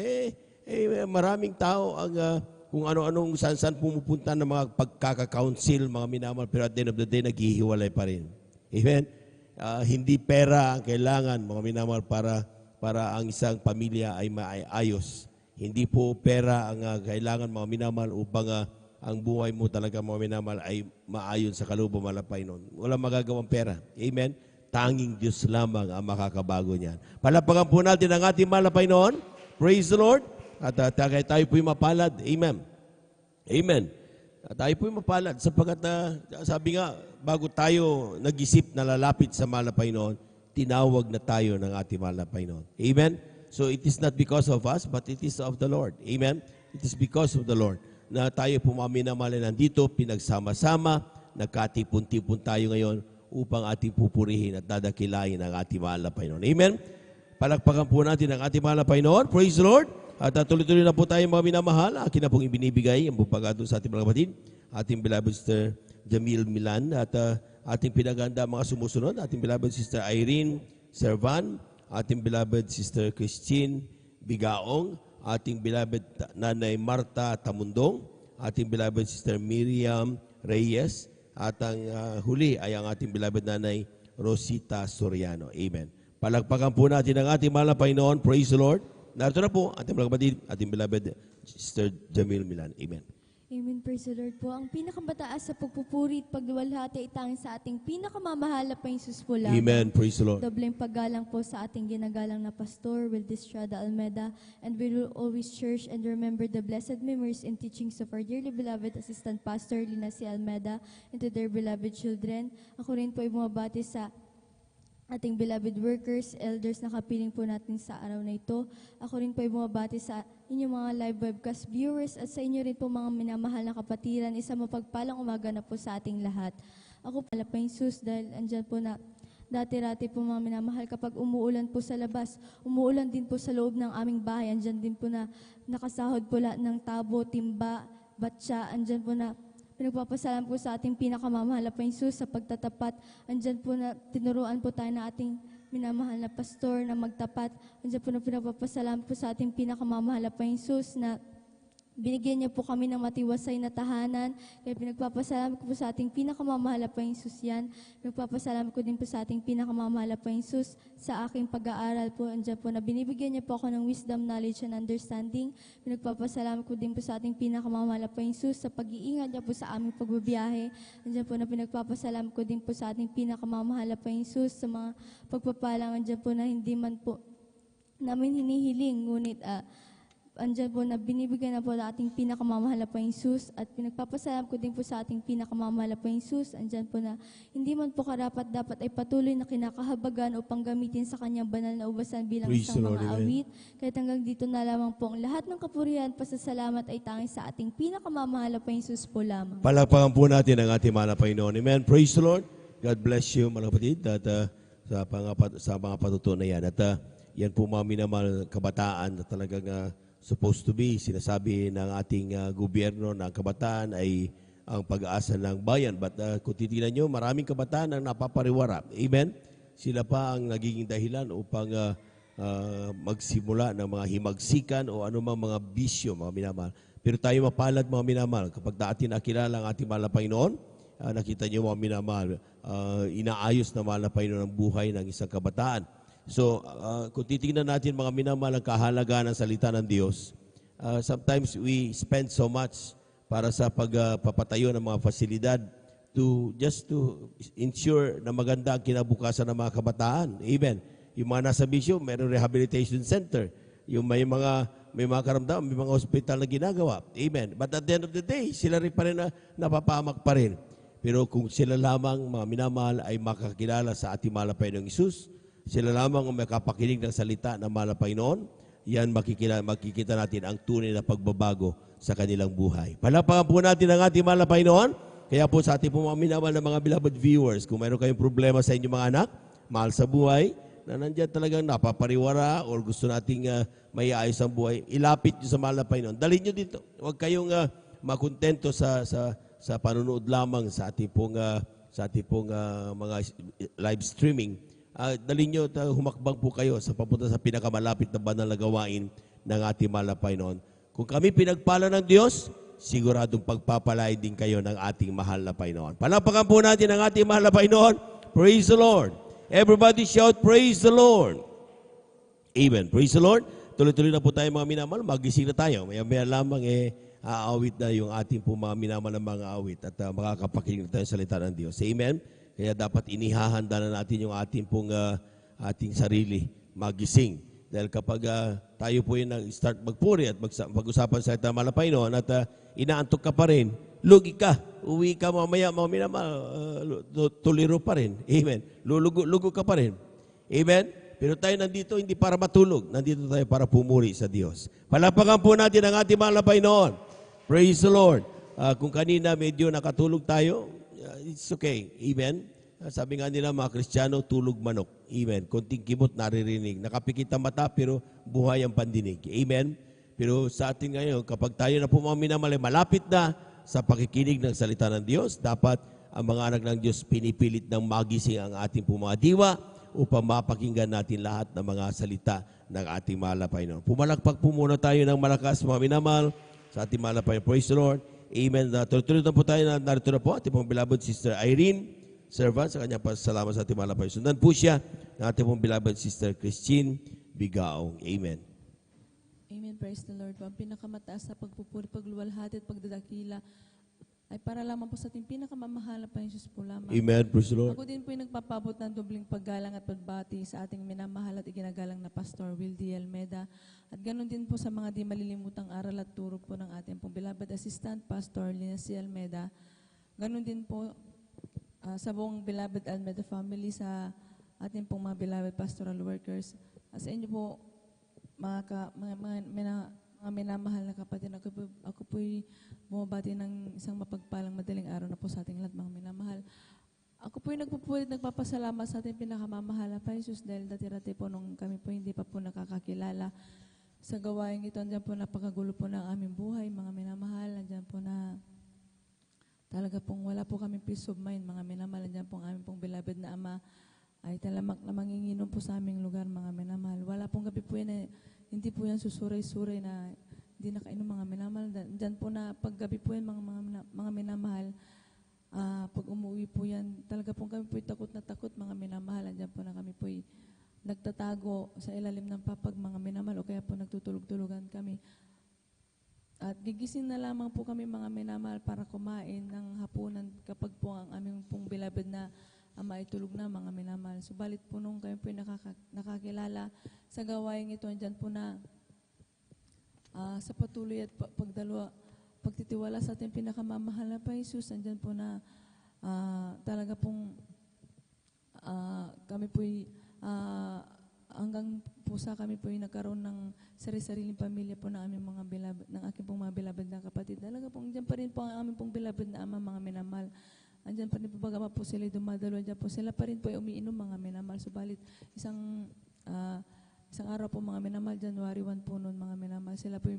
Speaker 2: Maraming tao ang kung ano-anong saan-saan pumupunta ng mga pagkaka-council, mga minamahal, pero at the end of the day, naghihiwalay pa rin. Amen? Hindi pera ang kailangan, mga minamahal, para ang isang pamilya ay maayos. Hindi po pera ang kailangan, mga minamahal, upang ang buhay mo talaga, mga minamahal, ay maayon sa kalooban ng Panginoon. Walang magagawang pera. Amen? Tanging Diyos lamang ang makakabago niyan. Palapakan po natin ang ating mahal na Panginoon. Praise the Lord. At tayo po'y mapalad. Amen. Amen. At tayo po'y mapalad sapagkat sabi nga, bago tayo nag-isip na lalapit sa mahal na Panginoon, tinawag na tayo ng ating mahal na Panginoon. Amen. So it is not because of us, but it is of the Lord. Amen. It is because of the Lord na tayo pumaminamahal nandito, pinagsama-sama, nagkatipon-tipon tayo ngayon upang ating pupurihin at dadakilain ang ating mahal na Panginoon. Amen? Palakpakan po natin ang ating mahal na Panginoon. Praise the Lord. At tuloy-tuloy na po tayo mga minamahal. Akin na pong ibinibigay ang bupagado sa ating mga kapatid. Ating beloved Sister Jamil Milan at ating pinaganda mga sumusunod. Ating beloved Sister Irene Servan. Ating beloved Sister Christine Bigaong. Ating beloved Nanay Marta Tamundong. Ating beloved Sister Miriam Reyes. At ang huli ay ang ating beloved nanay Rosita Soriano. Amen. Palakpakan po natin ang ating mahal na Panginoon. Praise the Lord. Narito na po, ating mga kapatid, ating beloved Sister Jamil Milan. Amen.
Speaker 8: Amen, praise the Lord po. Ang pinakamataas sa pagpupuri at pagluwalhati ay tanging sa ating pinakamamahal na Panginoon po lamang.
Speaker 2: Amen, praise the Lord.
Speaker 8: Dobleng paggalang po sa ating ginagalang na Pastor Wildy Estrada Almeda, and we will always cherish and remember the blessed memories and teachings of our dearly beloved Assistant Pastor Lina C. Almeda and to their beloved children. Ako rin po ay bumabati sa ating beloved workers, elders na kapiling po natin sa araw na ito. Ako rin po ay bumabati sa inyong mga live webcast viewers at sa inyo rin po mga minamahal na kapatiran. Isa mapagpalang umaga na po sa ating lahat. Ako po pala Jesus dahil andyan po na dati-rati po mga minamahal kapag umuulan po sa labas, umuulan din po sa loob ng aming bahay. Andyan din po na nakasahod po lahat ng tabo, timba, batsa. Andyan po na pinagpapasalam po sa ating pinakamamahal na Panginoon sa pagtatapat. Andyan po na tinuruan po tayo na ating minamahal na pastor na magtapat. Andyan po na pinagpapasalam po sa ating pinakamamahal na Panginoon na binigyan niyo po kami ng matiwasay na tahanan. Kaya pinagpapasalamat ko po sa ating pinakamamahal na Panginoon yan. Pinagpapasalamat ko din po sa ating pinakamamahal na Panginoon sa aking pag-aaral po. Andiyan po na binibigyan niyo po ako ng wisdom, knowledge, and understanding. Pinagpapasalamat ko din po sa ating pinakamamahal na Panginoon sa pag-iingat niya po sa aming pagbabiyahe. Andiyan po na pinagpapasalamat ko din po sa ating pinakamamahal na Panginoon sa mga pagpapalang. Andiyan po na hindi man po namin hinihiling, ngunit andyan po na binibigyan na po na ating pinakamamahal na Panginoon at pinagpapasalamat ko din po sa ating pinakamamahal na Panginoon. Andyan po na hindi man po karapat dapat ay patuloy na kinakahabagan upang gamitin sa kanyang banal na ubasan bilang
Speaker 2: Praise
Speaker 8: isang
Speaker 2: the Lord,
Speaker 8: mga
Speaker 2: amen.
Speaker 8: awit. Kahit hanggang dito na lamang po ang lahat ng kapurihan, pasasalamat ay tanging sa ating pinakamamahal na Panginoon po lamang.
Speaker 2: Palakpakan po natin ang ating mahal na Panginoon. Amen. Praise the Lord. God bless you, mga kapatid, at sa mga patutunan yan. At yan po mga minamahal kabataan na talagang supposed to be, sinasabi ng ating gobyerno na ang kabataan ay ang pag-asa ng bayan. But kung titignan nyo, maraming kabataan ang napapariwara. Amen? Sila pa ang nagiging dahilan upang magsimula ng mga himagsikan o anumang mga bisyo, mga minamahal. Pero tayo mapalad, mga minamahal, kapag dati nakilala ang ating mahal na Panginoon, nakita nyo mga minamahal, inaayos na mahal na Panginoon ang buhay ng isang kabataan. So, kung titignan natin mga minamahal ang kahalagaan ng salita ng Diyos, sometimes we spend so much para sa pagpapatayo ng mga fasilidad just to ensure na maganda ang kinabukasan ng mga kabataan. Amen. Yung mga nasa bisyo, mayroong rehabilitation center. Yung may mga karamdaman, may mga hospital na ginagawa. Amen. But at the end of the day, sila rin pa rin na napapahamak pa rin. Pero kung sila lamang, mga minamahal, ay makakilala sa ating mahal na Panginoong Hesus, sila lamang ang makapakinig ng salita ng mahal na Panginoon, yan makikita natin ang tunay na pagbabago sa kanilang buhay. Palakpakan po natin ang ating mahal na Panginoon. Kaya po sa ating po mga minamahal na mga beloved viewers, kung mayroon kayong problema sa inyong mga anak, mahal sa buhay, na nandiyan talagang napapariwara or gusto nating maiayos ang buhay, ilapit nyo sa mahal na Panginoon. Dalhin nyo dito. Huwag kayong makontento sa panunood lamang sa ating pong mga live streaming. Dalhin nyo, humakbang po kayo sa papunta sa pinakamalapit na banal na gawain ng ating mahal na Panginoon. Kung kami pinagpala ng Diyos, siguradong pagpapalain din kayo ng ating mahal na Panginoon. Palakpakan po natin ang ating mahal na Panginoon. Praise the Lord. Everybody shout, praise the Lord. Amen. Praise the Lord. Tuloy-tuloy na po tayo mga minamahal. Magising na tayo. Maya-maya lamang aawit na yung ating po mga minamahal ng mga awit at makakapakinig na tayo sa salita ng Diyos. Amen. Kaya dapat inihahanda na natin yung ating ating sarili magising. Dahil kapag tayo po yung nag-start magpuri at mag-usapan sa salita ng mahal na Panginoon at inaantok ka pa rin, lugi ka, uwi ka mamaya, tuliro pa rin. Amen. Lugo ka pa rin. Amen. Pero tayo nandito hindi para matulog. Nandito tayo para pumuri sa Diyos. Palakpakan po natin ang ating mahal na Panginoon. Praise the Lord. Kung kanina medyo nakatulog tayo, it's okay. Amen. Sabi nga nila mga Kristiyano, tulog manok. Amen. Konting kimot naririnig. Nakapikit ang mata pero buhay ang pandinig. Amen. Pero sa atin ngayon, kapag tayo na po mga minamahal, malapit na sa pakikinig ng salita ng Diyos, dapat ang mga anak ng Diyos pinipilit ng magising ang ating po mga diwa upang mapakinggan natin lahat ng mga salita ng ating mahal na Panginoon. Pumalakpak po muna tayo ng malakas mga minamahal sa ating mahal na Panginoon. Praise the Lord. Amen. Tuloy-tuloy na po tayo. Narito na po ating pong beloved Sister Irene Servant sa kanyang pasalamat sa ating mahal na Panginoon. Sundan po siya ng ating pong beloved Sister Christine Bigaong. Amen.
Speaker 11: Amen. Praise the Lord. Ang pinakamataas na pagpupuri, pagluwalhati at pagdadakila ay para lamang po sa ating pinakamamahal na Panginoon po lamang.
Speaker 2: Amen. Praise the Lord.
Speaker 11: Ako din po yung nagpapabot ng dubling paggalang at pagbati sa ating minamahal at iginagalang na Pastor Will D. Almeda. At ganoon din po sa mga di malilimutang aral at turo po ng ating pong beloved assistant, Pastor Lina C. Almeda. Ganoon din po sa buong beloved Almeda family, sa ating pong mga beloved pastoral workers. Sa inyo po, mga minamahal na kapatid, ako po'y bumabati ng isang mapagpalang madaling araw na po sa ating lahat, mga minamahal. Ako po'y nagpupulit, nagpapasalamat sa ating pinakamamahal na Jesus dahil dati-rati po nung kami po hindi pa po nakakakilala sa gawain ito. Andiyan po napakagulo po ng aming buhay, mga minamahal. Andiyan po na talaga pong wala po kami peace of mind, mga minamahal. Andiyan po ang aming pong beloved na Ama ay talamak na manginginom po sa aming lugar, mga minamahal. Wala pong gabi po yan, hindi po yan susuray-suray na hindi nakainom, mga minamahal. Diyan po na paggabi po yan, mga minamahal, pag umuwi po yan, talaga pong kami po'y takot na takot, mga minamahal. Diyan po na kami po'y nagtatago sa ilalim ng papag, mga minamahal, o kaya po nagtutulog-tulugan kami. At gigising na lamang po kami, mga minamahal, para kumain ng hapunan kapag po ang aming pong beloved na Ama ay tulog na, mga minamahal. Subalit po nung kayo po nakakilala sa gawain ito, andyan po na sa patuloy at pagtitiwala sa ating pinakamamahal na pa Jesus, andyan po na talaga pong kami po'y hanggang po sa kami po'y nagkaroon ng sari-sariling pamilya po ng aming mga beloved, ng aking pong mga beloved na kapatid. Talaga pong andyan pa rin po ang aming pong beloved na Ama, mga minamahal. Andyan pa rin po bagama po sila dumadalo. Andyan po sila pa rin po ay umiinom, mga minamahal. Subalit isang araw po, mga minamahal, January 1 po noon, mga minamahal, sila po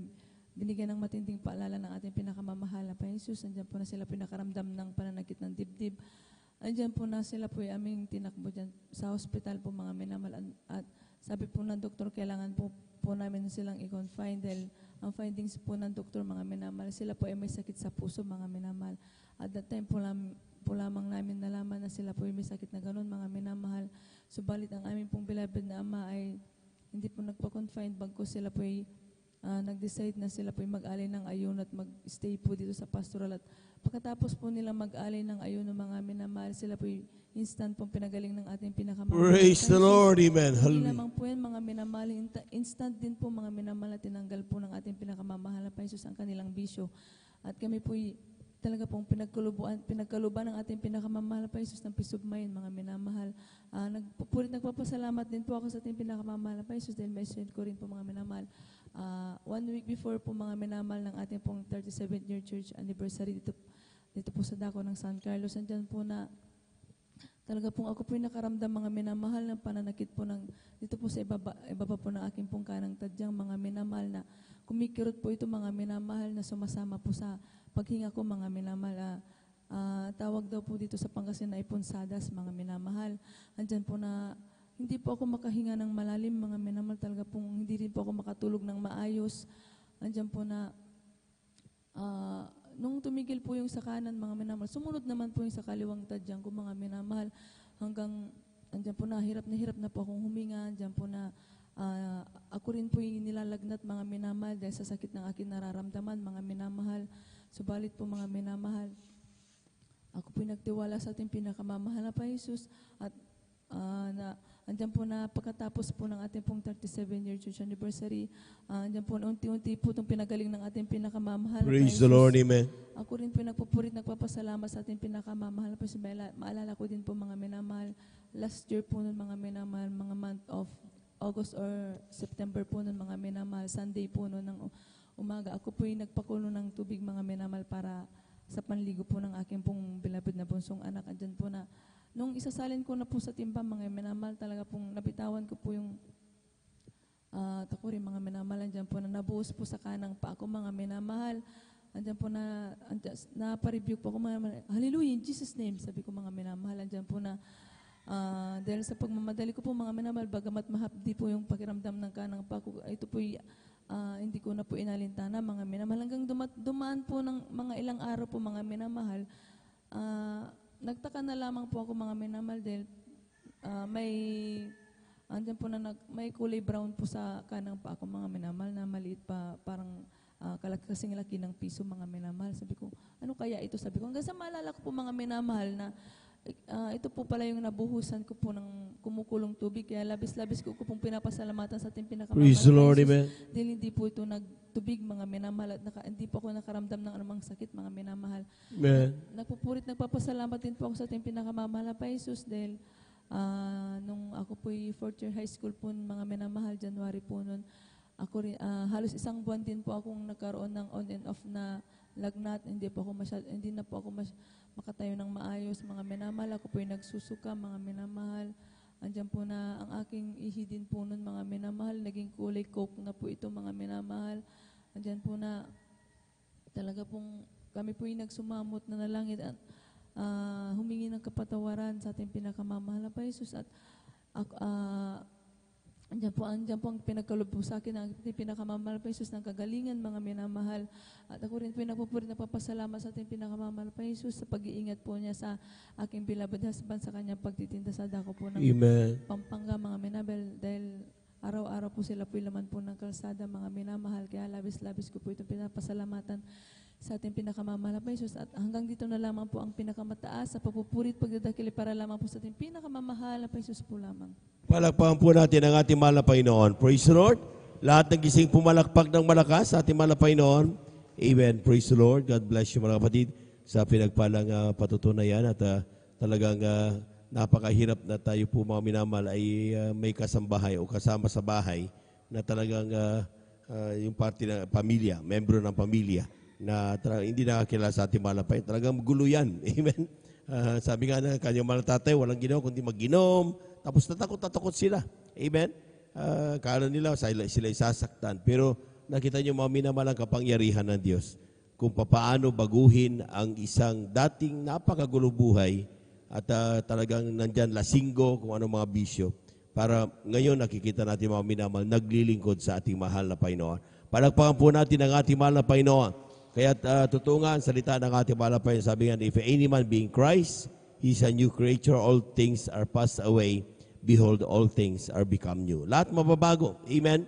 Speaker 11: binigyan ng matinding paalala ng ating pinakamamahal na pa Jesus. Andyan po na sila po nakaramdam ng pananakit ng dibdib. Andyan po na sila po ay aming tinakbo dyan sa hospital po, mga minamahal. At sabi po ng doktor, kailangan po namin silang i-confine dahil ang findings po ng doktor, mga minamahal, sila po ay may sakit sa puso, mga minamahal. At that time po lamang namin nalaman na sila po ay may sakit na ganun, mga minamahal. Subalit ang aming pong beloved na Ama ay hindi po nagpa-confine, bagko sila po ay nag-decide na sila po ay mag-alay ng ayun at mag-stay po dito sa pastoral. At pagkatapos po nila mag-alay ng ayun ng mga minamahal, sila po ay instant pong pinagaling ng ating pinakamahal.
Speaker 2: Praise the Lord, amen.
Speaker 11: Hindi
Speaker 2: Hallelujah.
Speaker 11: lamang po yan, mga minamahal, instant din po, mga minamahal, na tinanggal po ng ating pinakamamahal na Jesus ang kanilang bisyo. At kami po ay talaga pong pinagkaluban ng ating pinakamamahal pa Jesus ng peace of mind, mga minamahal. Nagpapasalamat din po ako sa ating pinakamamahal pa Jesus dahil may ko rin po, mga minamahal. 1 week before po, mga minamahal, ng ating pong 37th year church anniversary dito po sa dako ng San Carlos. Andyan po na talaga pong ako po yung nakaramdam, mga minamahal, ng pananakit po dito po sa ibaba po ng aking pong kanang tadyang, mga minamahal, na kumikirot po ito, mga minamahal, na sumasama po sa paghinga ko, mga minamahal. Tawag daw po dito sa Pangasinan ay punsadas, mga minamahal. Andyan po na hindi po ako makahinga ng malalim, mga minamahal, talaga pong hindi rin po ako makatulog ng maayos. Andyan po na nung tumigil po yung sa kanan, mga minamahal, sumunod naman po yung sa kaliwang tadyang ko, mga minamahal, hanggang andyan po na hirap na po akong huminga. Andyan po na ako rin po yung nilalagnat, mga minamahal, dahil sa sakit ng aking nararamdaman, mga minamahal. Subalit po, mga minamahal, ako po yung nagtiwala sa ating pinakamamahal na pa Jesus. At andyan po na pagkatapos po ng ating pong 37-year church anniversary, andyan po na unti-unti po itong pinagaling ng ating pinakamamahal.
Speaker 2: Praise the Lord, amen.
Speaker 11: Ako rin po nagpupurit, nagpapasalamat sa ating pinakamamahal. Maalala ko din po, mga minamahal, last year po nun, mga minamahal, mga month of August or September po nun, mga minamahal, Sunday po nun ng umaga, ako po yung nagpakulo ng tubig, mga minamahal, para sa panligo po ng aking pong beloved na bunsong anak. Andyan po na nung isasalin ko na po sa timbang, mga minamahal, talaga pong nabitawan ko po yung takuri, mga minamahal. Andyan po na nabuhos po sa kanang pa ako, mga minamahal. Andyan po na naparebuke po ako, mga minamahal. Hallelujah, in Jesus' name, sabi ko, mga minamahal. Andyan po na dahil sa pagmamadali ko po, mga minamahal, bagamat mahapdi po yung pakiramdam ng kanang pa ako, ito po hindi ko na po inalintana, mga minamahal. Hanggang dumaan po ng mga ilang araw po, mga minamahal, nagtaka na lamang po ako, mga minamahal, dahil may andyan po na may kulay brown po sa kanang pa ako, mga minamahal, na maliit pa, parang kasing laki ng piso, mga minamahal. Sabi ko, ano kaya ito? Sabi ko, hanggang sa maalala ko po, mga minamahal, na ito po pala yung nabuhusan ko po ng kumukulong tubig. Kaya labis-labis ko pong pinapasalamatan sa ating pinakamamahal.
Speaker 2: Praise the Lord, amen.
Speaker 11: Dahil hindi po ito nagtubig, mga minamahal, at hindi po ako nakaramdam ng anumang sakit, mga minamahal.
Speaker 2: Amen.
Speaker 11: Nagpupurit, nagpapasalamat din po ako sa ating pinakamamahal na pa Jesus, dahil nung ako po fourth year high school po, mga minamahal, January po nun, ako rin, halos isang buwan din po akong nagkaroon ng on and off na lagnat. Hindi na po ako makatayo ng maayos, mga minamahal. Ako po yung nagsusuka, mga minamahal. Andiyan po na ang aking ihi din po nun, mga minamahal. Naging kulay coke na po ito, mga minamahal. Andiyan po na talaga pong kami po yung nagsumamot na nalangit at humingi ng kapatawaran sa ating pinakamamahal na pa Jesus. At andyan po ang pinagkaloob po sa akin ng pinakamamahal pa Jesus ng kagalingan, mga minamahal. At ako rin po yung napapasalamat sa ating pinakamamahal pa Jesus sa pag-iingat po niya sa aking beloved husband sa kanyang pagtitinda sa dako po ng
Speaker 2: Amen.
Speaker 11: Pampanga, mga minamahal. Dahil araw-araw po sila po laman po ng kalsada, mga minamahal. Kaya labis-labis ko po itong pinapasalamatan sa ating pinakamamahal pa Jesus. At hanggang dito na lamang po ang pinakamataas sa papupurit, pagdadakili para lamang po sa ating pinakamamahal pa Jesus po lamang.
Speaker 2: Palakpakan po natin ang ating mahal na Panginoon. Praise the Lord. Lahat ng gising pumalakpak ng malakas sa ating mahal na Panginoon. Amen. Praise the Lord. God bless you, mga kapatid, sa pinagpalang patutunayan. At talagang napakahirap na tayo po, mga minamahal, ay may kasambahay o kasama sa bahay na talagang yung parte ng pamilya, membro ng pamilya, na hindi nakakilala sa ating mahal na Panginoon. Talagang gulo yan. Amen. Sabi nga na kanyang mahal na tatay, walang ginawa kundi mag-inom. Tapos natakot sila. Amen? Kala nila sila isasaktan. Pero nakita niyo, mga minamahal, ang kapangyarihan ng Diyos kung papaano baguhin ang isang dating napakagulo buhay at talagang nandyan lasinggo, kung ano mga bisyo. Para ngayon nakikita natin, mga minamahal, naglilingkod sa ating mahal na Panginoon. Palakpakan po natin ang ating mahal na Panginoon. Kaya totoo nga ang salita ng ating mahal na Panginoon. Sabi nga, if any man be in Christ, he is a new creature. All things are passed away. Behold, all things are become new. Lahat mababago. Amen?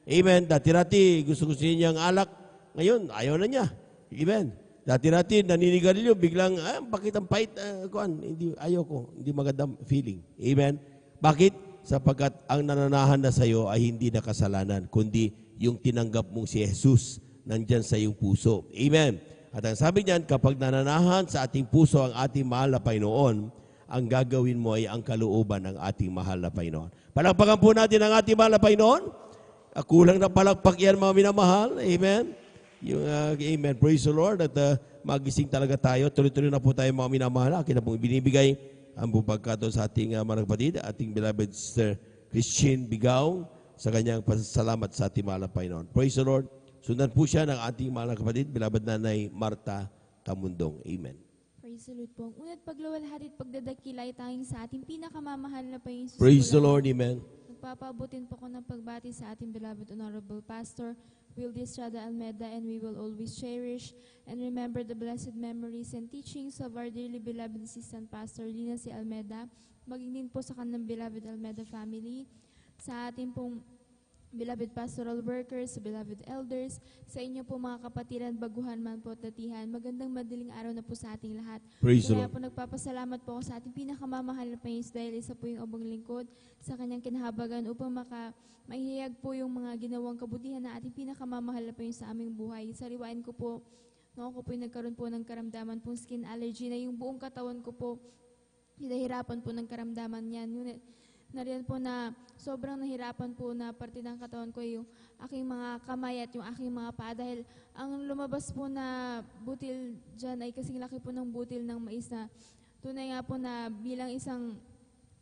Speaker 2: Amen. Dati-dati, gusto niya ang alak. Ngayon, ayaw na niya. Amen. Dati-dati, naninigarilyo, biglang, bakit ang pait? Hindi, ayaw ko. Hindi magandang feeling. Amen. Bakit? Sapagkat ang nananahan na sa iyo ay hindi na kasalanan, kundi yung tinanggap mong si Jesus nandyan sa iyong puso. Amen. At ang sabi niyan, kapag nananahan sa ating puso ang ating mahal na Panginoon, ang gagawin mo ay ang kalooban ng ating mahal na Panginoon. Palakpakan po natin ang ating mahal na Panginoon. Kulang na palakpak yan, mga minamahal. Amen. Amen. Praise the Lord. At magising talaga tayo. Tuloy-tuloy na po tayo, mga minamahal. Akin na pong binibigay ang buong pagkataon sa ating mga kapatid, ating beloved Sister Christine Bigaw, sa kanyang pasasalamat sa ating mahal na Panginoon. Praise the Lord. Sundan po siya ng ating mahal na kapatid, beloved Nanay Marta Tamundong. Amen.
Speaker 12: Praise the Lord po. Unat pagluwalhati at pagdadakila ay tanging sa ating pinakamamahal na Panginoon.
Speaker 2: Praise the Lord. Amen.
Speaker 12: Nagpapabutin po ko ng pagbati sa ating beloved Honorable Pastor Wildy Estrada Almeda, and we will always cherish and remember the blessed memories and teachings of our dearly beloved Assistant Pastor Lina C. Almeda, maging din po sa kanilang beloved Almeda family, sa ating pong beloved pastoral workers, beloved elders, sa inyo po mga kapatiran, baguhan man po at datihan, magandang madaling araw na po sa ating lahat.
Speaker 2: Praise the
Speaker 12: Kaya
Speaker 2: Lord.
Speaker 12: po nagpapasalamat po ako sa ating pinakamamahal na Panginoon dahil isa po yung obang lingkod sa kanyang kinahabagan upang maihayag po yung mga ginawang kabutihan na ating pinakamamahal na Panginoon sa aming buhay. Sariwain ko po, noong ako po yung nagkaroon po ng karamdaman pong skin allergy na yung buong katawan ko po, hinahirapan po ng karamdaman yan. Nariyan po na sobrang nahirapan po na parte ng katawan ko yung aking mga kamay at yung aking mga paa dahil ang lumabas po na butil dyan ay kasing laki po ng butil ng mais na tunay nga po na bilang isang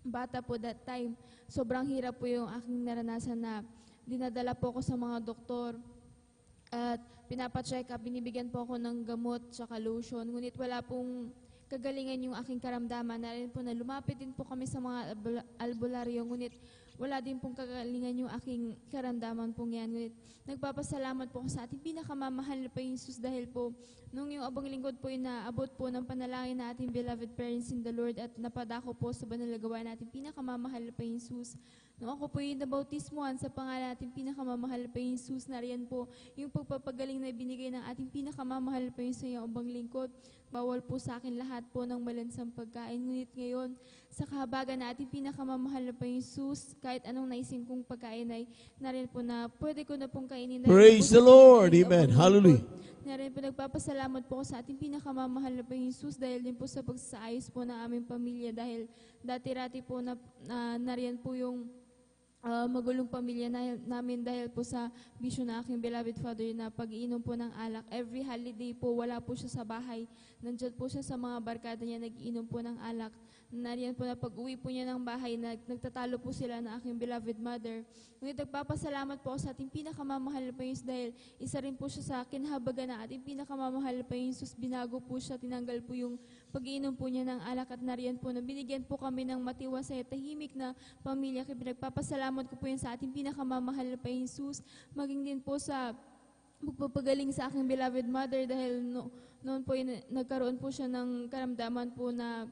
Speaker 12: bata po that time, sobrang hirap po yung aking naranasan na dinadala po ako sa mga doktor at pinapacheck up, binibigyan po ako ng gamot tsaka lotion, ngunit wala pong kagalingan yung aking karamdaman. Na rin po na lumapit din po kami sa mga albularyo, ngunit wala din pong kagalingan yung aking karamdaman pong yan. Ngunit nagpapasalamat po ako sa ating pinakamamahal na Panginoong Jesus dahil po nung yung abang lingkod po yung naabot po ng panalangin na ating beloved parents in the Lord at napadako po sa banal na gawain natin pinakamamahal na Panginoong Jesus. Nung ako po yung nabautismuhan sa pangalan natin pinakamamahal na Panginoong Jesus, nariyan po yung pagpapagaling na binigay ng ating pinakamamahal na Panginoong sa iyong abang lingkod. Bawal po sa akin lahat po ng malansang pagkain. Ngunit ngayon, sa kahabagan na ating pinakamamahal na Panginoong Jesus, kahit anong naisin kong pagkain ay nariyan po na pwede ko na pong kainin.
Speaker 2: Praise the Lord. Amen. Hallelujah.
Speaker 12: Nariyan po nagpapasalamat po ako sa ating pinakamamahal na Panginoong Jesus dahil din po sa pagsaayos po ng aming pamilya dahil dati-rati po na nariyan po yung magulong pamilya namin dahil po sa bisyo na aking beloved father na pag-iinom po ng alak. Every holiday po, wala po siya sa bahay. Nandyan po siya sa mga barkada niya, nag-iinom po ng alak. Nariyan po na pag-uwi po niya ng bahay, nagtatalo po sila ng aking beloved mother. Ngunit nagpapasalamat po ako sa ating pinakamamahal na Panginoon dahil isa rin po siya sa kinhabagan na ating pinakamamahal na Panginoon. Binago po siya, tinanggal po yung pag-iinom po niya ng alak at nariyan po na binigyan po kami ng matiwasay at tahimik na pamilya. Kaya pinagpapasalamat ko po yun sa ating pinakamamahal na Panginoon. Maging din po sa magpapagaling sa aking beloved mother dahil noon po nagkaroon po siya ng karamdaman po na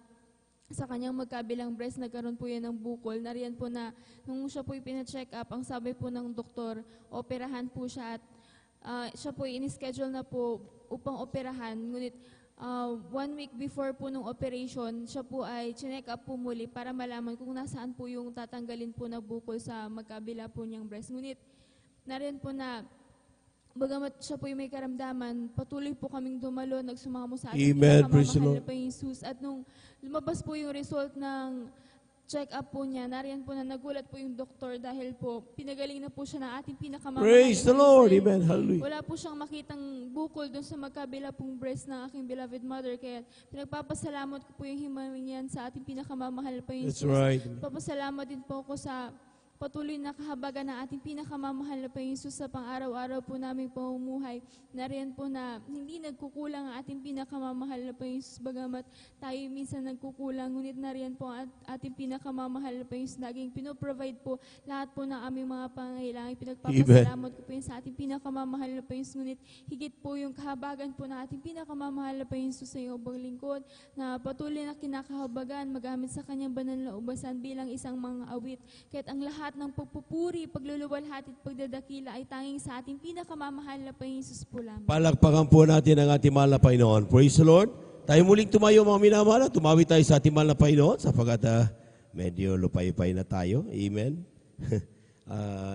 Speaker 12: sa kanyang magkabilang breast, nagkaroon po yan ng bukol. Nariyan po na nung siya po pina-check up, ang sabi po ng doktor, operahan po siya at siya po in-schedule na po upang operahan. Ngunit 1 week before po nung operation, siya po ay chinek up po muli para malaman kung nasaan po yung tatanggalin po na bukol sa magkabila po niyang breast. Ngunit nariyan po na bagamat siya po yung may karamdaman, patuloy po kaming dumalo, nagsumamo sa ating pinakamamahal na Panginoong Jesus. At nung lumabas po yung result ng check-up po niya, nariyan po na nagulat po yung doktor dahil po pinagaling na po siya ng ating pinakamamahal.
Speaker 2: Praise the Lord. Amen. Hallelujah.
Speaker 12: Wala po siyang makitang bukol doon sa magkabila pong breast ng aking beloved mother. Kaya pinagpapasalamat ko po yung himaling yan sa ating pinakamamahal na Panginoong Jesus.
Speaker 2: That's right.
Speaker 12: Papasalamat din po ako sa patuloy na kahabagan ng ating pinakamamahal na Panginoon Jesus sa pang-araw-araw po naming pamumuhay. Nariyan po na hindi nagkukulang ang ating pinakamamahal na Panginoon Jesus. Bagamat tayo minsan nagkukulang, ngunit nariyan po ang ating pinakamamahal na Panginoon Jesus. Laging pinoprovide po lahat po ng aming mga pangangailangan. Pinagpapasalamat ko po yun sa ating pinakamamahal na Panginoon Jesus. Ngunit higit po yung kahabagan po ng ating pinakamamahal na Panginoon Jesus sa iyong bang lingkod na patuloy na kinakahabagan magamit sa kanyang banal na ubasan bilang isang mga awit. Kaya't ang lahat ng pagpupuri, pagluluwalhati at pagdadakila ay tanging sa ating pinakamamahal na Panginoon Jesus po lamang.
Speaker 2: Palakpakan po natin ang ating mahal na Panginoon. Praise the Lord. Tayo muling tumayo mga minamahal. Tumawi tayo sa ating mahal na Panginoon sapagkat medyo lupay-pay na tayo. Amen.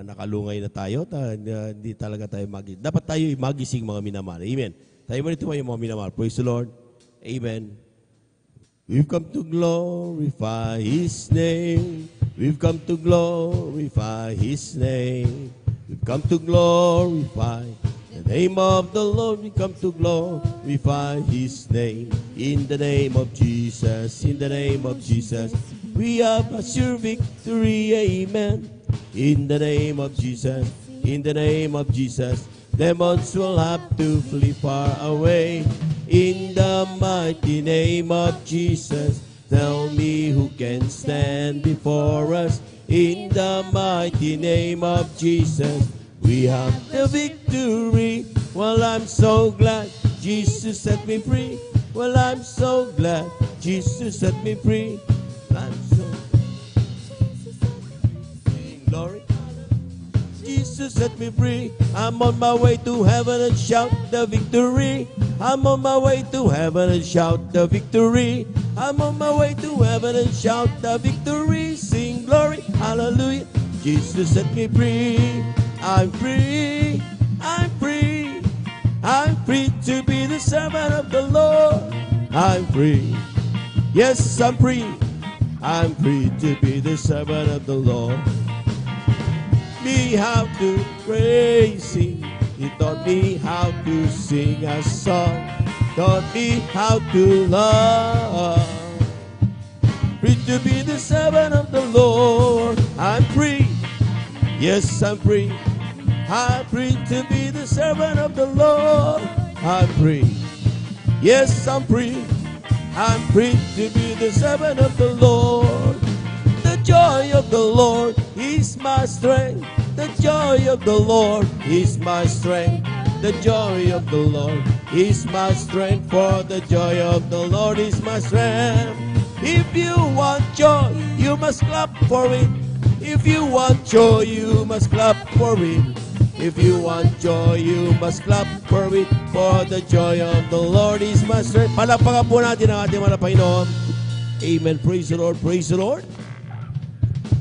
Speaker 2: Nakalungay na tayo. Hindi talaga tayo magising. Dapat tayo magising mga minamahal. Amen. Tayo muling tumayo mga minamahal. Praise the Lord. Amen. We've come to glorify His name. We've come to glorify His name. We've come to glorify the name of the Lord. We come to glorify His name. In the name of Jesus, in the name of Jesus, we have a sure victory. Amen. In the name of Jesus, in the name of Jesus, demons will have to flee far away. In the mighty name of Jesus, tell me who can stand before us. In the mighty name of Jesus, we have the victory. Well, I'm so glad Jesus set me free. Well, I'm so glad Jesus set me free. I'm so glory. Jesus set me free. I'm on my way to heaven and shout the victory. I'm on my way to heaven and shout the victory. I'm on my way to heaven and shout the victory. Sing glory, hallelujah. Jesus set me free. I'm free. I'm free. I'm free to be the servant of the Lord. I'm free. Yes, I'm free. I'm free to be the servant of the Lord. Me how to praise Him. He taught me how to sing a song. Taught me how to love. Free to be the servant of the Lord. I'm free. Yes, I'm free. I'm free to be the servant of the Lord. I'm free. Yes, I'm free. I'm free to be the servant of the Lord. The joy of the Lord is my strength. The joy of the Lord is my strength. The joy of the Lord is my strength. For the joy of the Lord is my strength. If you want joy, you must clap for it. If you want joy, you must clap for it. If you want joy, you must clap for it. For the joy of the Lord is my strength. Palakpakan po natin ang ating mga Panginoon. Amen. Praise the Lord. Praise the Lord.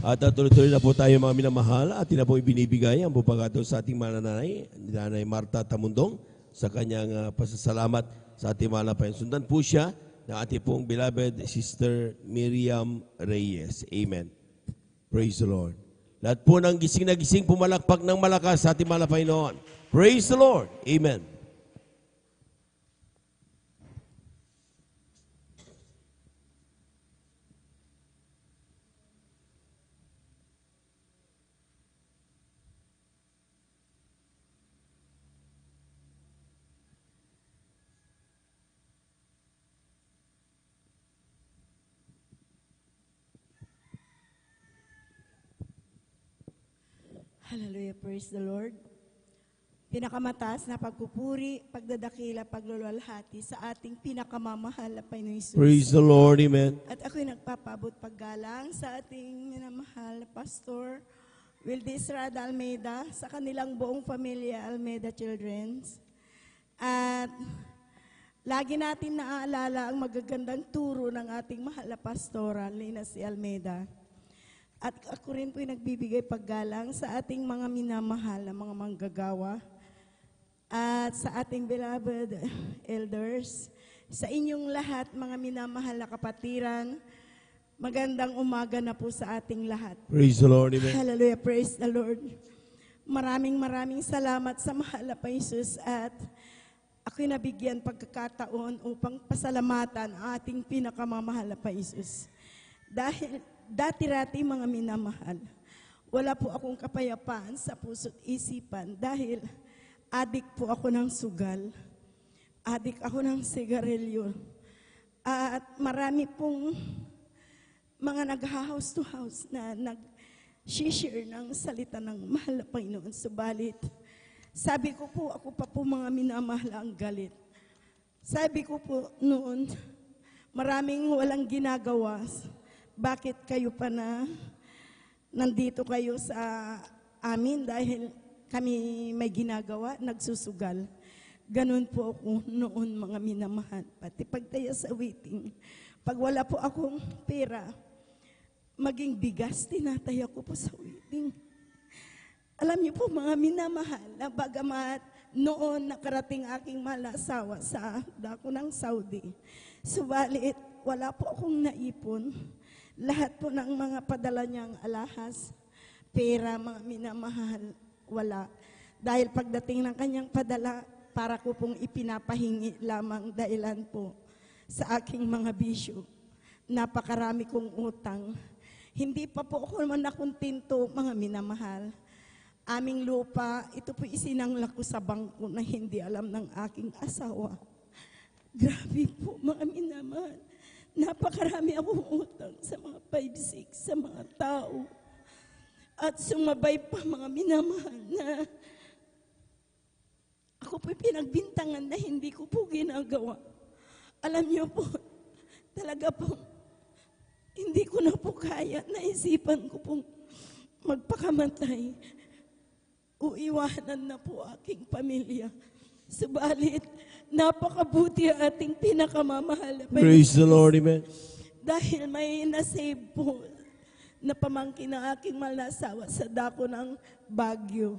Speaker 2: At tuloy-tuloy na po tayo mga minamahal. At na po ibinibigay ang bupagato sa ating mananay, Nanay Marta Tamundong, sa kanyang pasasalamat sa ating mga Panginoon. Sundan po siya ng ating pong beloved Sister Miriam Reyes. Amen. Praise the Lord. Lahat po ng gising na gising, pumalakpak ng malakas sa ating mga Panginoon. Praise the Lord. Amen.
Speaker 13: Hallelujah, praise the Lord. Pinakamataas na pagpupuri, pagdadakila, pagluluwalhati sa ating pinakamamahal na Panginoon Jesus.
Speaker 2: Praise the Lord, amen.
Speaker 13: At ako'y nagpapabot paggalang sa ating minamahal na Pastor Wildis Rada Almeida, sa kanilang buong pamilya Almeida Children's. At lagi natin naaalala ang magagandang turo ng ating mahal na Pastora, Lina C. Almeida. At ako rin po'y nagbibigay paggalang sa ating mga minamahal na mga manggagawa at sa ating beloved elders, sa inyong lahat mga minamahal na kapatiran, magandang umaga na po sa ating lahat.
Speaker 2: Praise the Lord, amen.
Speaker 13: Hallelujah, praise the Lord. Maraming salamat sa mahal na Jesus at ako'y nabigyan pagkakataon upang pasalamatan ang ating pinakamamahal na Jesus. Dahil dati-rati mga minamahal, wala po akong kapayapaan sa puso't isipan dahil adik po ako ng sugal, adik ako ng sigarilyo, at marami pong mga nag-house to house na nag-share ng salita ng mahal na Panginoon. Subalit, sabi ko po, ako pa po mga minamahal ang galit. Sabi ko po noon, maraming walang ginagawa. Bakit kayo pa na nandito kayo sa amin dahil kami may ginagawa, nagsusugal. Ganun po ako noon mga minamahal. Pati pagtaya sa waiting, pag wala po akong pera, maging bigas, tinataya ko po sa waiting. Alam niyo po mga minamahal, na bagamat noon nakarating aking malasawa sa dako ng Saudi, subalit wala po akong naipon. Lahat po ng mga padala niyang alahas, pera, mga minamahal, wala. Dahil pagdating ng kanyang padala, para ko pong ipinapahingi lamang dahilan po sa aking mga bisyo. Napakarami kong utang. Hindi pa po ako naman nakuntinto, mga minamahal. Aming lupa, ito po isinanglak ko sa bangko na hindi alam ng aking asawa. Grabe po, mga minamahal. Napakarami akong utang sa mga 5-6, sa mga tao. At sumabay pa mga minamahal na ako po'y pinagbintangan na hindi ko po ginagawa. Alam niyo po, talaga po, hindi ko na po kaya, naisipan ko pong magpakamatay. Uiwanan na po aking pamilya. Subalit, napakabuti ang ating pinakamamahal.
Speaker 2: Praise the Lord, amen.
Speaker 13: Dahil may nasave po na pamangkin ng aking mahal na asawa sa dako ng Baguio.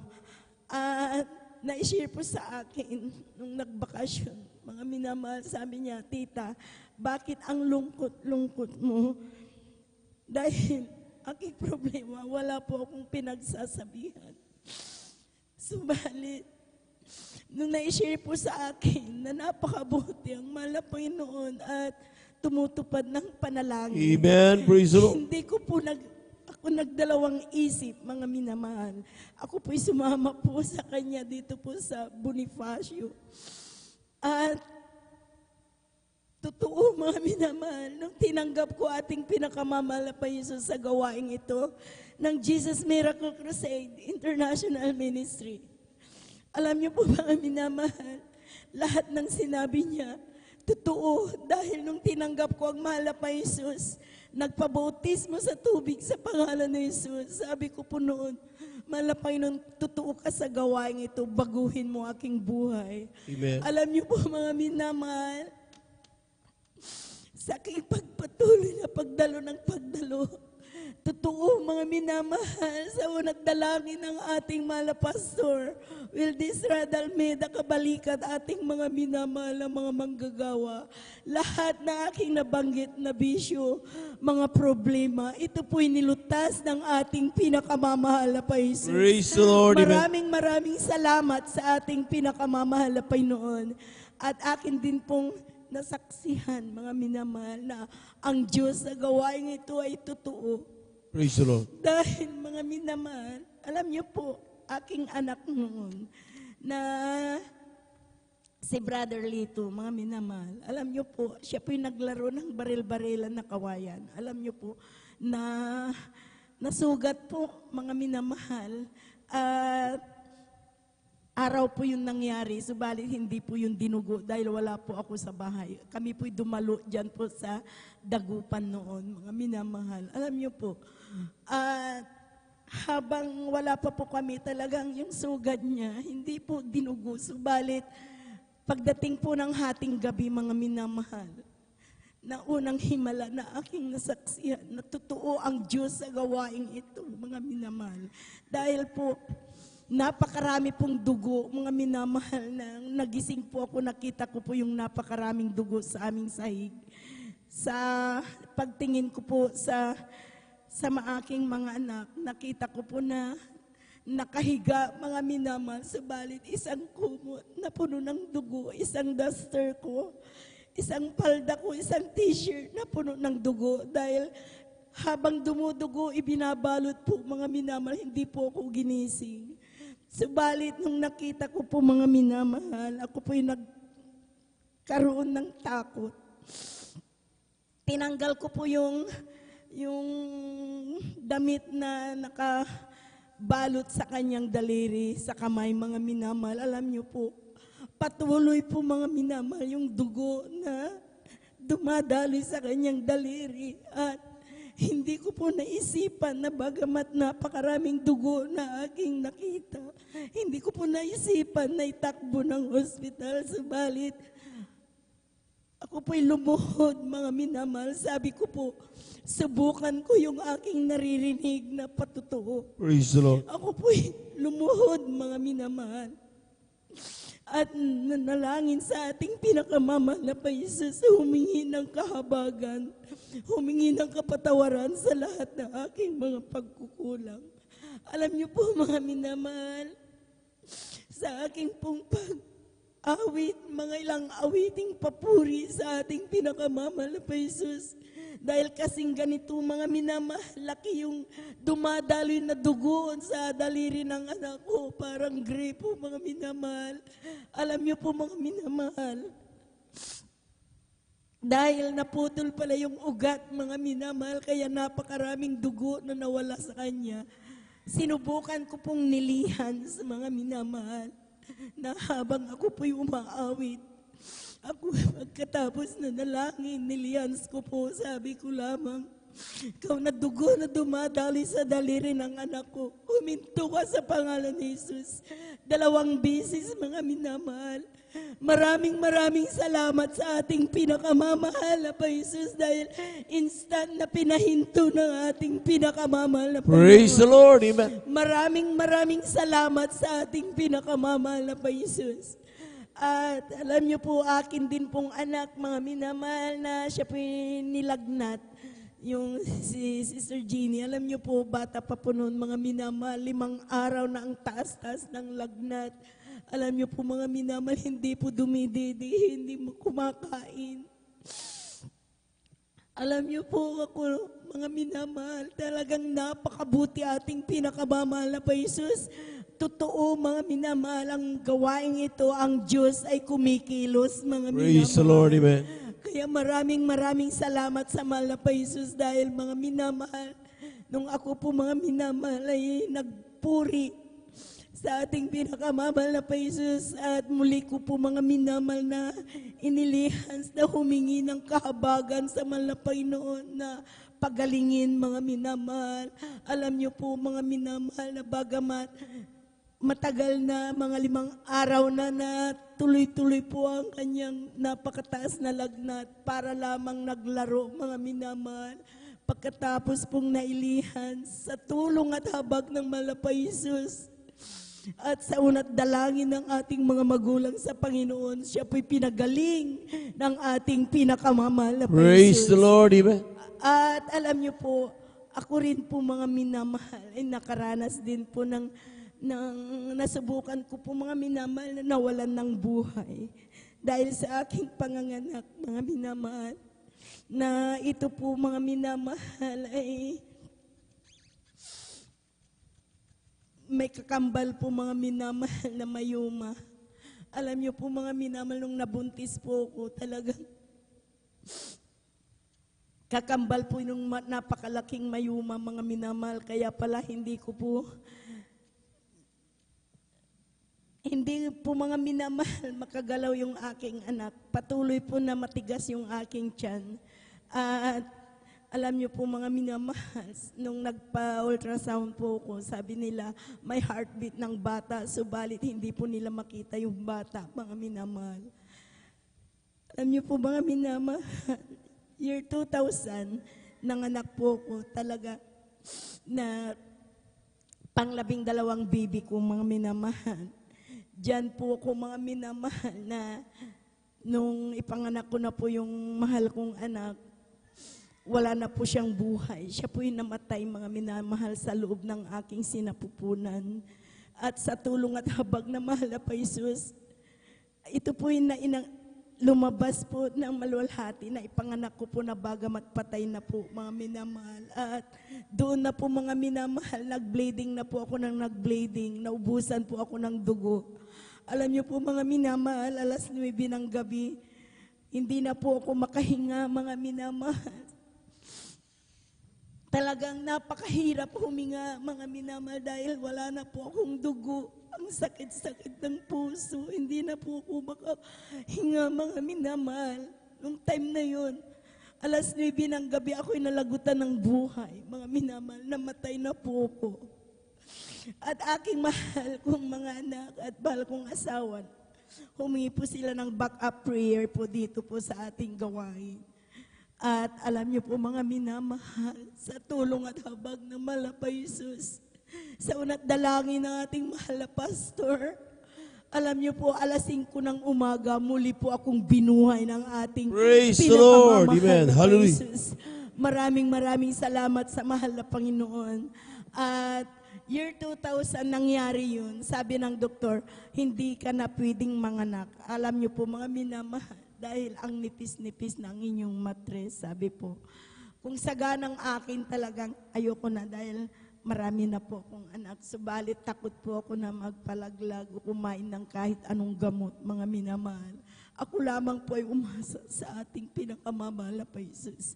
Speaker 13: At na-share po sa akin nung nagbakasyon. Mga minamahal, sabi niya, tita, bakit ang lungkot-lungkot mo? Dahil aking problema, wala po akong pinagsasabihan. Subalit, nung na-share po sa akin na napakabuti ang mahal na Panginoon at tumutupad ng panalangin.
Speaker 2: Amen. Praise the Lord.
Speaker 13: Hindi ko po ako nagdalawang isip, mga minamahal. Ako po'y sumama po sa kanya dito po sa Bonifacio. At Totoo mga minamahal, nung tinanggap ko ating pinakamamahal na Jesus sa gawaing ito ng Jesus Miracle Crusade International Ministry. Alam niyo po mga minamahal, lahat ng sinabi niya, totoo dahil nung tinanggap ko ang mahal na Jesus, nagpabautismo sa tubig sa pangalan ni Jesus. Sabi ko po noon, mahal na Panginoon, totoo ka sa gawaing ito, baguhin mo aking buhay.
Speaker 2: Amen.
Speaker 13: Alam niyo po mga minamahal, sa aking pagpatuloy na pagdalo ng pagdalo, totoo mga minamahal, sa unang dalangin ng ating mahal na Pastor Wildy Almeida, kabalikat ating mga minamahal na mga manggagawa, lahat na aking nabanggit na bisyo, mga problema, ito po'y nilutas ng ating pinakamamahal na Jesus.
Speaker 2: Praise the Lord.
Speaker 13: Maraming salamat sa ating pinakamamahal na Panginoon. At akin din pong nasaksihan, mga minamahal, na ang Diyos sa gawain ito ay totoo.
Speaker 2: Praise the Lord.
Speaker 13: Dahil mga minamahal, alam niyo po, aking anak noon, na si Brother Lito, mga minamahal, alam niyo po, siya po'y naglaro ng baril-barilan na kawayan. Alam niyo po, na nasugat po, mga minamahal, at araw po yung nangyari, subalit hindi po yung dinugo dahil wala po ako sa bahay. Kami po'y dumalo dyan po sa Dagupan noon, mga minamahal. Alam niyo po, habang wala pa po kami, talagang yung sugat niya, hindi po dinugo. Subalit, pagdating po ng hating gabi, mga minamahal, na unang himala na aking nasaksihan, na totoo ang Diyos sa gawaing ito, mga minamahal. Dahil po, napakarami pong dugo, mga minamahal, na nagising po ako, nakita ko po yung napakaraming dugo sa aming sahig. Sa pagtingin ko po sa aking mga anak, nakita ko po na nakahiga, mga minamahal, subalit isang kumot na puno ng dugo, isang duster ko, isang palda ko, isang t-shirt na puno ng dugo, dahil habang dumudugo, ibinabalot po, mga minamahal, hindi po ako ginising. Subalit, nung nakita ko po, mga minamahal, ako po'y nagkaroon ng takot. Tinanggal ko po yung damit na nakabalot sa kanyang daliri, sa kamay, mga minamahal. Alam niyo po, patuloy po, mga minamahal, yung dugo na dumadaloy sa kanyang daliri. At hindi ko po naisipan na bagamat napakaraming dugo na aking nakita, hindi ko po naisipan na itakbo ng ospital. Subalit, ako po'y lumuhod, mga minamahal. Sabi ko po, subukan ko yung aking naririnig na patotoo.
Speaker 2: Praise the Lord.
Speaker 13: Ako po'y lumuhod, mga minamahal. At nanalangin sa ating pinakamamahal na Jesus, humingi ng kahabagan, humingi ng kapatawaran sa lahat ng aking mga pagkukulang. Alam niyo po, mga minamahal, sa aking pong pag-awit, mga ilang awiting papuri sa ating pinakamamahal na Jesus. Dahil kasing ganito, mga minamahal, laki yung dumadaloy na dugo sa daliri ng anak ko. Parang gripo, mga minamahal. Alam niyo po, mga minamahal, dahil naputol pala yung ugat, mga minamahal, kaya napakaraming dugo na nawala sa kanya. Sinubukan ko pong nilihan sa mga minamahal na habang ako po'y umaawit, ako pagkatapos na nalangin, nilihans ko po, sabi ko lamang, ikaw na dugo na dumadali sa daliri ng anak ko, huminto ka sa pangalan ni Jesus. 2 beses, mga minamahal. Maraming salamat sa ating pinakamamahal na Jesus dahil instant na pinahinto ng ating pinakamamahal na Panginoon.
Speaker 2: Praise the Lord. Amen.
Speaker 13: Maraming salamat sa ating pinakamamahal na Jesus. At alam niyo po, akin din pong anak, mga minamahal, na siya po nilagnat. Yung si Sister Jeannie, alam niyo po, bata pa po noon, mga minamahal, 5 araw na ang taas-taas ng lagnat. Alam niyo po, mga minamahal, hindi po dumididi, hindi mo kumakain. Alam niyo po ako, mga minamahal, talagang napakabuti ating pinakamamahal na Jesus. Totoo, mga minamahal, ang gawain ito, ang Diyos ay kumikilos, mga minamahal.
Speaker 2: Praise the Lord, amen.
Speaker 13: Kaya maraming salamat sa mahal na Jesus dahil mga minamahal, nung ako po mga minamahal ay nagpuri sa ating pinakamamahal na Jesus at muli ko po mga minamahal na inilihans na humingi ng kahabagan sa mahal na Panginoon na pagalingin mga minamahal. Alam niyo po mga minamahal na bagamat matagal na, mga 5 araw na tuloy-tuloy po ang kanyang napakataas na lagnat para lamang naglaro mga minamahal. Pagkatapos pong nailihan sa tulong at habag ng malapay Jesus at sa unat dalangin ng ating mga magulang sa Panginoon, siya po'y pinagaling ng ating pinakamamahal na
Speaker 2: Praise the Lord, amen.
Speaker 13: At alam niyo po, ako rin po mga minamahal ay nakaranas din po ng nasubukan ko po mga minamahal na nawalan ng buhay dahil sa aking panganganak mga minamahal na ito po mga minamahal ay may kakambal po mga minamahal na mayuma. Alam niyo po mga minamahal nung nabuntis po ko talagang kakambal po yung napakalaking mayuma mga minamahal kaya pala hindi po mga minamahal makagalaw yung aking anak. Patuloy po na matigas yung aking tiyan. At alam niyo po mga minamahal, nung nagpa-ultrasound po ko, sabi nila may heartbeat ng bata, subalit hindi po nila makita yung bata, mga minamahal. Alam niyo po mga minamahal, year 2000, nanganak po ko talaga na pang-12 baby ko mga minamahal. Diyan po ako mga minamahal na nung ipanganak ko na po yung mahal kong anak, wala na po siyang buhay. Siya po yung namatay mga minamahal sa loob ng aking sinapupunan. At sa tulong at habag na mahal na pa Jesus, ito po yung lumabas po ng maluwalhati na ipanganak ko po na bagamat patay na po mga minamahal. At doon na po mga minamahal, nag-bleeding na po ako ng nag-bleeding, naubusan po ako ng dugo. Alam niyo po mga minamahal, alas 9 ng gabi, hindi na po ako makahinga mga minamahal. Talagang napakahirap huminga mga minamahal dahil wala na po akong dugo. Ang sakit-sakit ng puso, hindi na po ako makahinga mga minamahal. Nung time na yun, alas 9 ng gabi ako'y nalagutan ng buhay. Mga minamahal, namatay na po ako. At aking mahal kong mga anak at mahal kong asawa, humingi po sila ng backup prayer po dito po sa ating gawain. At alam niyo po mga minamahal, sa tulong at habag ng mahal na Jesus, sa unat dalangin ng ating mahal na pastor, alam niyo po, alas 5 ng umaga, muli po akong binuhay ng ating
Speaker 2: Praise the Lord, amen, hallelujah.
Speaker 13: Jesus. Maraming salamat sa mahal na Panginoon. At year 2000 nangyari yun, sabi ng doktor, hindi ka na pwedeng manganak. Alam niyo po mga minamahal, dahil ang nipis-nipis ng inyong matres, sabi po. Kung saganang akin talagang ayoko na dahil marami na po akong anak. Subalit takot po ako na magpalaglag o kumain ng kahit anong gamot, mga minamahal. Ako lamang po ay umasa sa ating pinakamamahal na Jesus.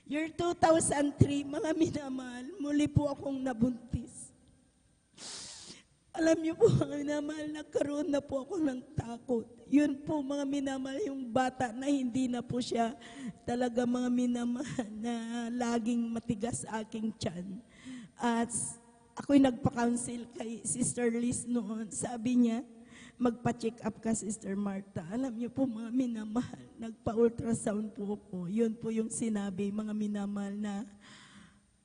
Speaker 13: Year 2003, mga minamahal, muli po akong nabuntis. Alam niyo po mga minamahal, nagkaroon na po ako ng takot. Yun po mga minamahal, yung bata na hindi na po siya talaga mga minamahal na laging matigas sa aking tiyan. At ako'y nagpa-counsel kay Sister Liz noon. Sabi niya, magpa-check up ka Sister Martha. Alam niyo po mga minamahal, nagpa-ultrasound po ako. Yun po yung sinabi mga minamahal na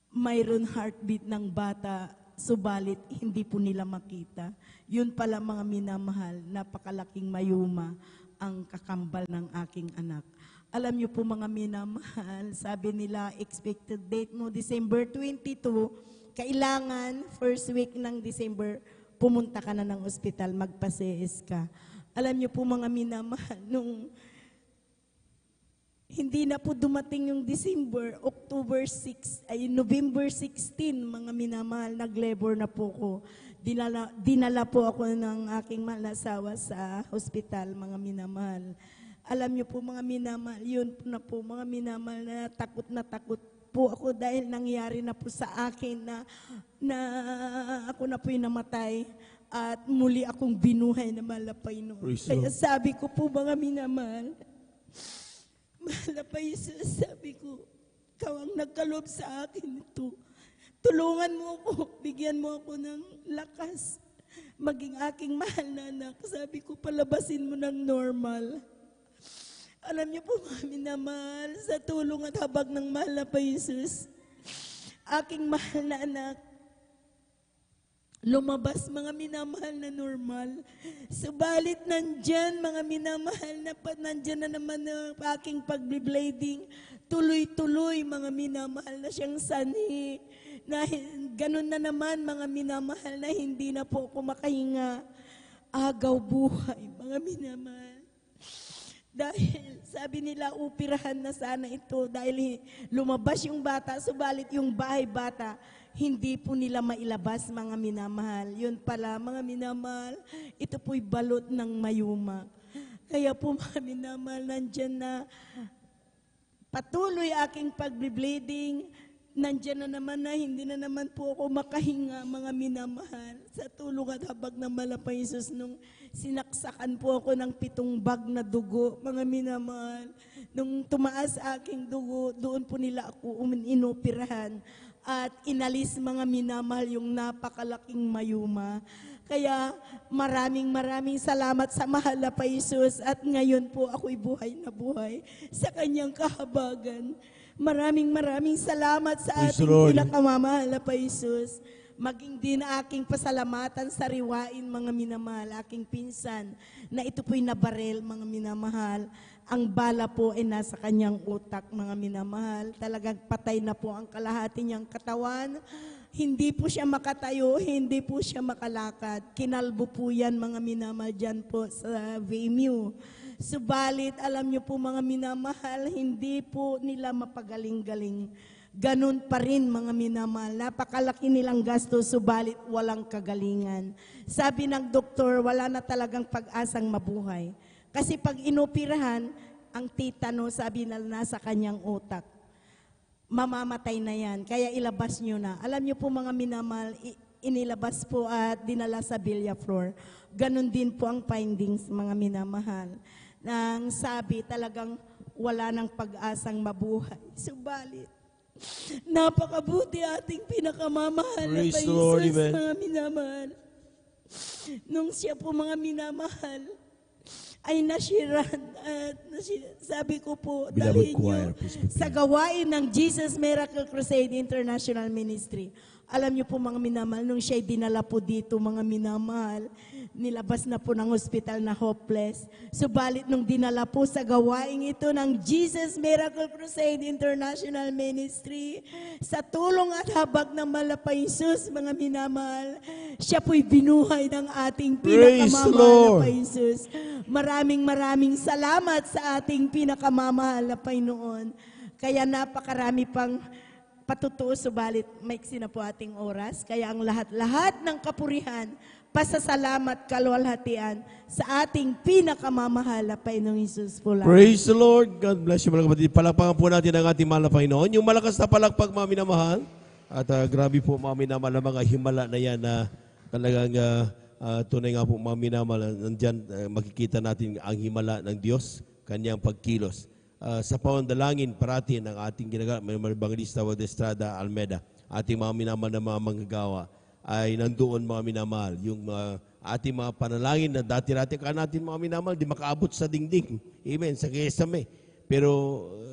Speaker 13: mayroon heartbeat ng bata, subalit hindi po nila makita. Yun pala mga minamahal, napakalaking mayuma ang kakambal ng aking anak. Alam niyo po mga minamahal, sabi nila expected date mo December 22, kailangan first week ng December, pumunta ka na ng ospital, magpa-CS ka. Alam niyo po mga minamahal, nung hindi na po dumating yung December, November 16, mga minamahal, nag-labor na po ko. Dinala po ako ng aking mahal na asawa sa hospital, mga minamahal. Alam niyo po mga minamahal, yun po na po mga minamahal na takot po ako dahil nangyari na po sa akin na ako na po yung namatay at muli akong binuhay na malapay noon.
Speaker 2: Praise
Speaker 13: Kaya
Speaker 2: Lord.
Speaker 13: sabi ko po mga minamahal, malapay Jesus, sabi ko, ikaw ang nagkalob sa akin ito. Tulungan mo ako, bigyan mo ako ng lakas, maging aking mahal na anak. Sabi ko, palabasin mo ng normal. Alam niyo po, mga minamahal, sa tulong at habag ng mahal na pa Jesus, aking mahal na anak, lumabas mga minamahal na normal. Subalit nandyan, mga minamahal nandyan na naman ang aking pag-bleeding. Tuloy-tuloy, mga minamahal na siyang sanhi. Na ganun na naman, mga minamahal na hindi na po ako makahinga. Agaw buhay, mga minamahal. Dahil sabi nila, upirahan na sana ito dahil lumabas yung bata, subalit yung bahay bata, hindi po nila mailabas, mga minamahal. Yun pala, mga minamahal, ito po'y balot ng mayuma. Kaya po, mga minamahal, nandyan na patuloy aking pag-bleeding, nandyan na naman na hindi na naman po ako makahinga, mga minamahal. Sa tulong at habag ng malapay Jesus, nung sinaksakan po ako ng 7 bag na dugo, mga minamahal. Nung tumaas aking dugo, doon po nila ako inoperahan. At inalis, mga minamahal, yung napakalaking mayuma. Kaya maraming salamat sa mahal na pa Jesus. At ngayon po ako'y buhay na buhay sa kanyang kahabagan. Maraming salamat sa
Speaker 2: Praise the
Speaker 13: ating
Speaker 2: Lord.
Speaker 13: pinakamamahal na pa Jesus. Maging din aking pasalamatan sa riwain, mga minamahal, aking pinsan, na ito po'y nabarel, mga minamahal. Ang bala po ay nasa kanyang utak, mga minamahal. Talagang patay na po ang kalahati niyang katawan. Hindi po siya makatayo, hindi po siya makalakad. Kinalbo po yan, mga minamahal, dyan po sa VMU. Subalit, alam niyo po, mga minamahal, hindi po nila mapagaling-galing. Ganun pa rin, mga minamahal. Napakalaki nilang gasto, subalit walang kagalingan. Sabi ng doktor, wala na talagang pag-asang mabuhay. Kasi pag inoperahan, ang titano, sabi na nasa kanyang utak. Mamamatay na yan, kaya ilabas nyo na. Alam niyo po, mga minamahal, inilabas po at dinala sa Villa Flor. Ganun din po ang findings, mga minamahal. Nang sabi, talagang wala ng pag-asang mabuhay. Subalit, napakabuti ating pinakamamahal na
Speaker 2: Praise
Speaker 13: pa
Speaker 2: the Lord,
Speaker 13: Jesus,
Speaker 2: amen.
Speaker 13: mga minamahal. Nung siya po, mga minamahal, ay nasiran at sabi ko po,
Speaker 2: Beloved
Speaker 13: dalhin
Speaker 2: choir,
Speaker 13: niyo
Speaker 2: please prepare.
Speaker 13: sa gawain ng Jesus Miracle Crusade International Ministry. Alam niyo po, mga minamahal, nung siya'y dinala po dito, mga minamahal, nilabas na po ng hospital na hopeless. Subalit nung dinala po sa gawain ito ng Jesus Miracle Crusade International Ministry, sa tulong at habag ng malapay Jesus, mga minamahal, siya po'y binuhay ng ating
Speaker 2: Praise
Speaker 13: pinakamamahal
Speaker 2: Lord.
Speaker 13: na Paisus. Maraming salamat sa ating pinakamamahal na Panginoon. Kaya napakarami pang patutuo, subalit maiksi na po ating oras. Kaya ang lahat-lahat ng kapurihan, pasasalamat, kaluwalhatian sa ating pinakamamahal na Panginoong Hesus po lang.
Speaker 2: Praise the Lord. God bless you, mga kapatid. Palakpakan po natin ang ating mahal na Panginoon. Yung malakas na palakpak, mga minamahal. At grabe po, mga minamahal, ang mga himala na yan na talagang tunay nga po, mga minamahal. Nandyan, makikita natin ang himala ng Diyos, kanyang pagkilos. Sa panandalangin parati ng ating ginagawa, may Evangelista Wade Estrada Almeda, ating mga minamahal na mga manggagawa, ay nandoon, mga minamahal. Yung ating mga panalangin na dati-dati ka natin, mga minamahal, di makaabot sa dingding. Amen, sa kesame. Pero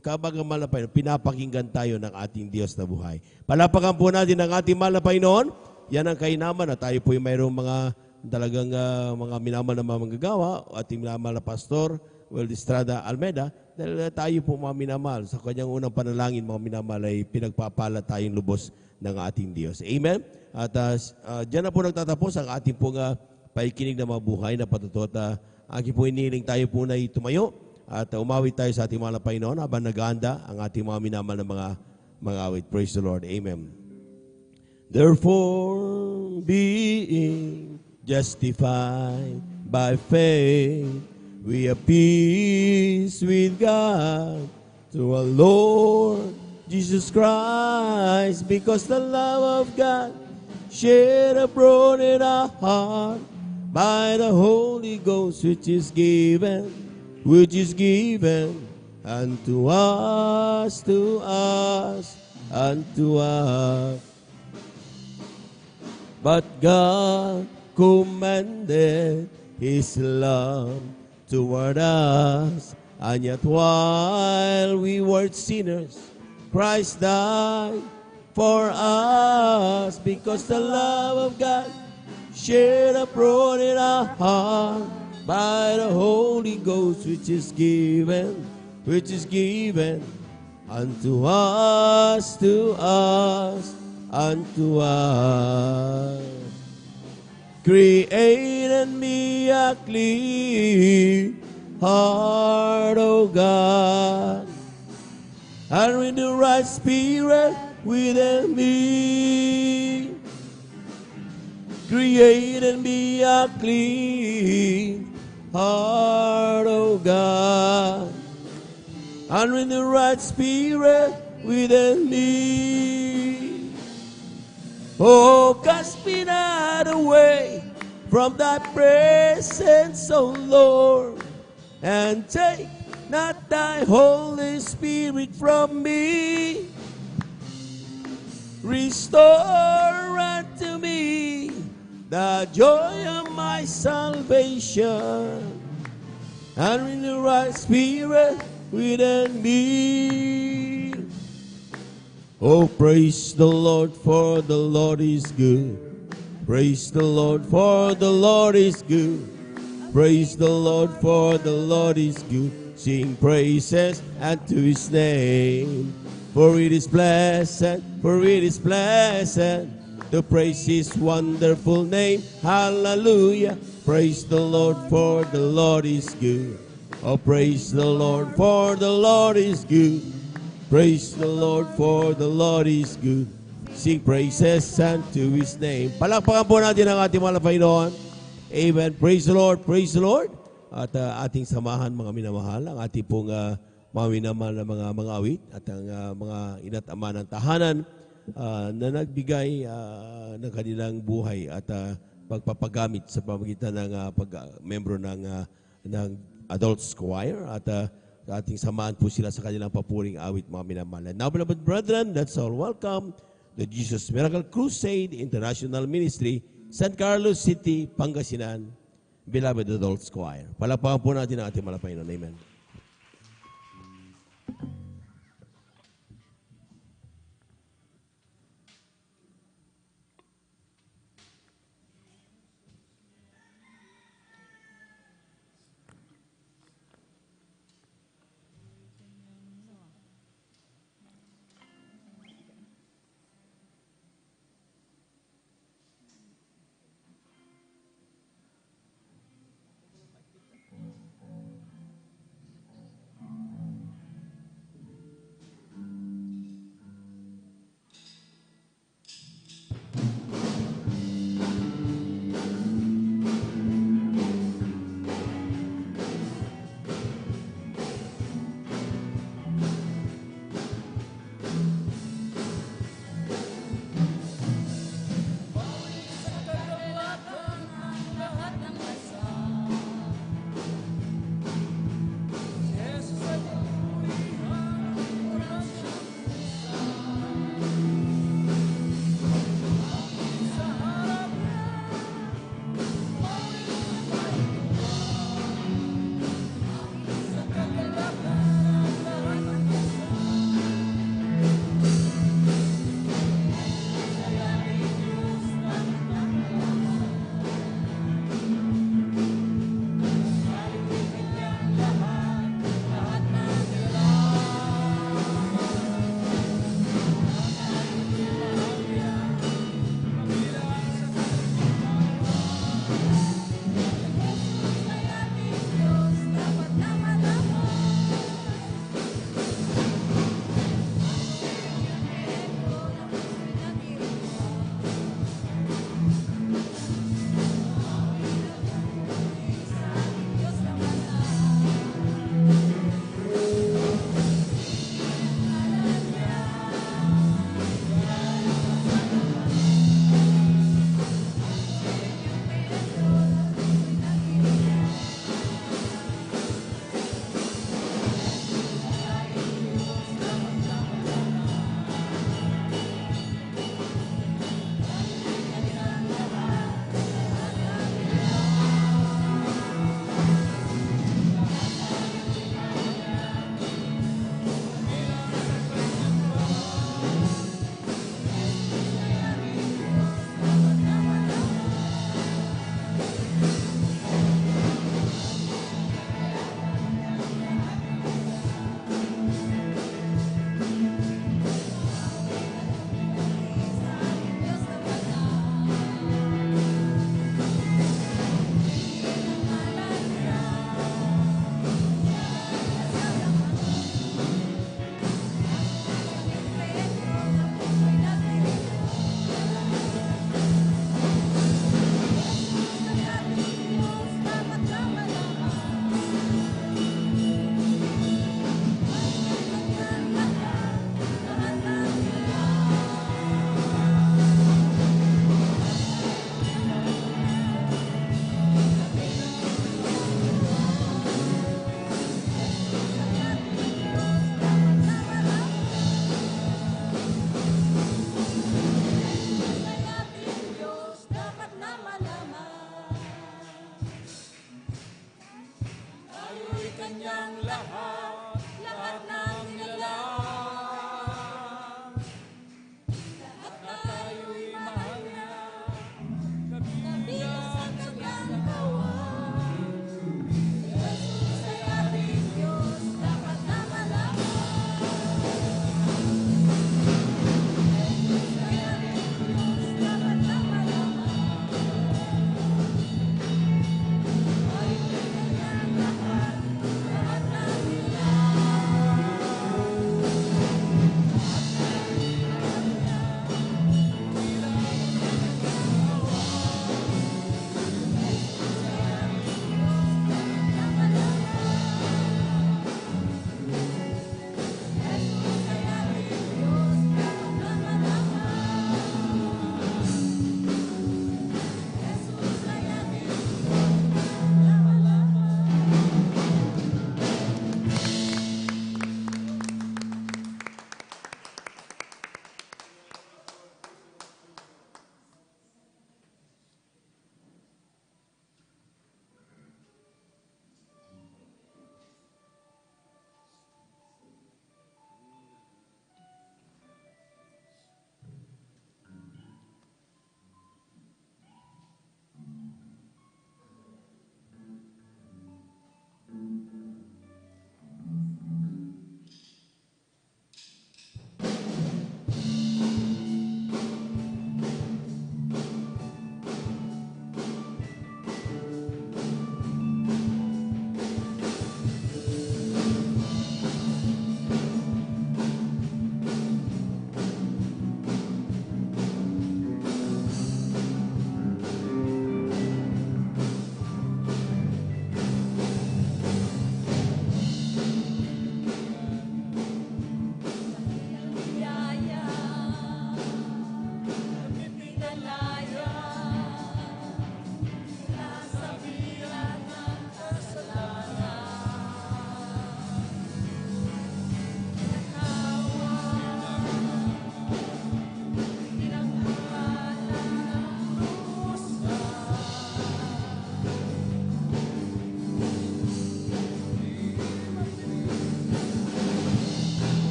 Speaker 2: kabagang mahal na Panginoon, pinapakinggan tayo ng ating Diyos na buhay. Palapakan po natin ang ating mahal na Panginoon. Yan ang kainaman na tayo po yung mayroong mga talagang mga minamahal na mga manggagawa, ating minamahal na Pastor Wade Estrada Almeda, dahil tayo po, mga minamahal, sa kanyang unang panalangin, mga minamahal, ay pinagpapala tayong lubos ng ating Diyos. Amen? At dyan na po nagtatapos ang ating pong paikinig na mabuhay na patutot. Aking po iniling tayo po na tumayo at umawit tayo sa ating mga Panginoon habang nag-aanda ang ating mga minamahal na mga awit. Praise the Lord. Amen. Therefore, being justified by faith, We have peace with God through our Lord Jesus Christ, because the love of God shed abroad in our heart by the Holy Ghost, which is given unto us, unto us. But God commended His love toward us, and yet while we were sinners, Christ died for us, because the love of God shed abroad in our heart by the Holy Ghost, which is given unto us, unto us. Create in me a clean heart, O God, and renew the right spirit within me. Create in me a clean heart, O God, and renew the right spirit within me. Oh, cast me not away from thy presence, O Lord, and take not thy Holy Spirit from me. Restore unto me the joy of my salvation, and renew the right spirit within me. Oh, praise the Lord, for the Lord is good. Praise the Lord, for the Lord is good. Praise the Lord, for the Lord is good. Sing praises unto His name. For it is pleasant, to praise His wonderful name. Hallelujah. Praise the Lord, for the Lord is good. Oh, praise the Lord, for the Lord is good. Praise the Lord, for the Lord is good. Sing praises unto His name. Palakpakan po natin ang ating mga Panginoon. Amen. Praise the Lord, praise the Lord. At ating samahan, mga minamahal, ang ating pong mga minamahal na mga awit at ang mga ina't ama ng tahanan na nagbigay ng kanilang buhay at pagpapagamit sa pamagitan ng membro ng Adults Choir at ating samahan po sila sa kanilang papuring awit, mga minamahal. Now, beloved brethren, let's all welcome the Jesus Miracle Crusade International Ministry, San Carlos City, Pangasinan, Beloved Adults Choir. Palakpakan po natin ang ating Panginoon. Amen.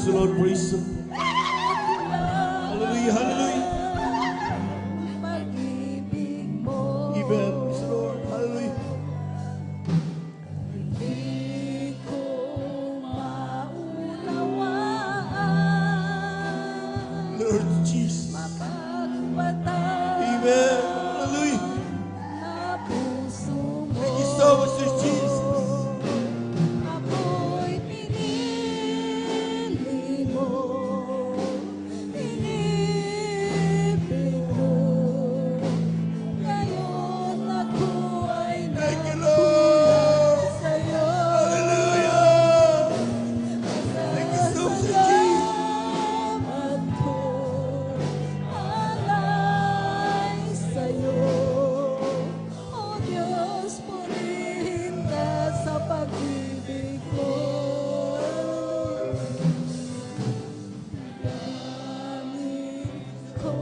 Speaker 2: the Lord, praise the Lord. Hallelujah, hallelujah.
Speaker 7: Pag-ibig mo.
Speaker 2: Amen, praise the Lord, hallelujah.
Speaker 7: Di ko maunawaan.
Speaker 2: Lord Jesus.
Speaker 7: Mapagpatay.
Speaker 2: Amen, hallelujah.
Speaker 7: Na puso mo.
Speaker 2: Thank you so much, Lord Jesus.
Speaker 7: Ako'y pinili mo. Inibig mo. Ngayon ako ay nakuha sa'yo.
Speaker 2: Hallelujah. Thank you so much, Lord Jesus.
Speaker 7: Salamat ko alay sa'yo. O Diyos, purihin ka sa pag-ibig mo. Langit ko,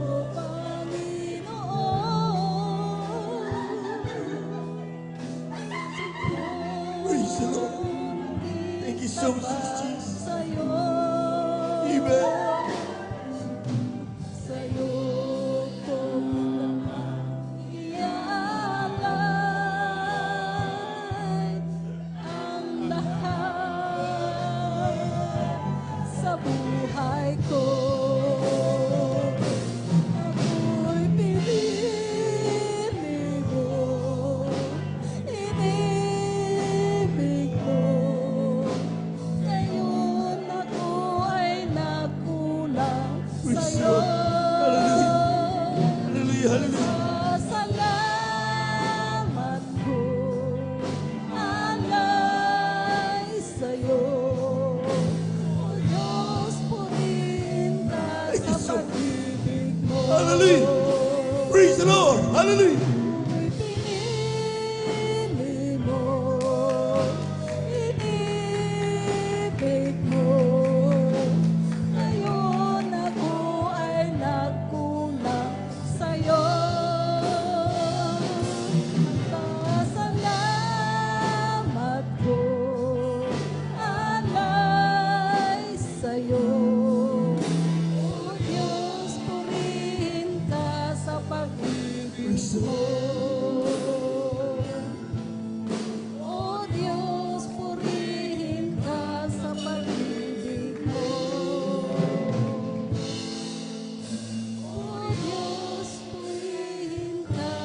Speaker 2: Praise the Lord. Thank you so much, Lord Jesus.
Speaker 7: sa'yo.
Speaker 2: Amen.
Speaker 7: Sa'yo ko iaalay ang lahat sa buhay ko. Ako'y pinili mo, inibig mo. Ngayon ako ay nakulang
Speaker 2: Praise the
Speaker 7: sa'yo.
Speaker 2: Lord. Hallelujah, hallelujah.
Speaker 7: Salamat ko alay sa'yo. O Diyos, purihin ka sa pag-ibig mo.
Speaker 2: Hallelujah. Praise the Lord. Hallelujah.
Speaker 7: Pinili mo, inibig mo. Ngayon ako ay nagkulang sa'yo. Pasalamat ko alay sa'yo. O Diyos, purihin ka sa pag-ibig mo. O Diyos, purihin ka sa pag-ibig mo. O Diyos, purihin ka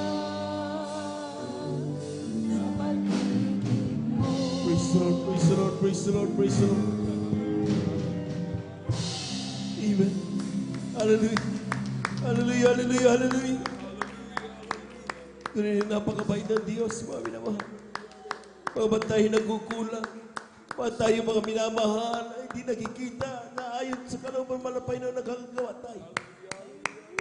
Speaker 7: sa pag-ibig mo.
Speaker 2: Praise the Lord, praise the Lord, praise the Lord, praise the Lord. Amen. Hallelujah. Hallelujah, hallelujah, hallelujah. Ganun yung napakabait ng Diyos, mga minamahal. Mga ba't tayo nagkukulang? Mga tayo mga minamahal ay hindi nakikita na ayon sa kalooban malapay na nagkakagawa tayo.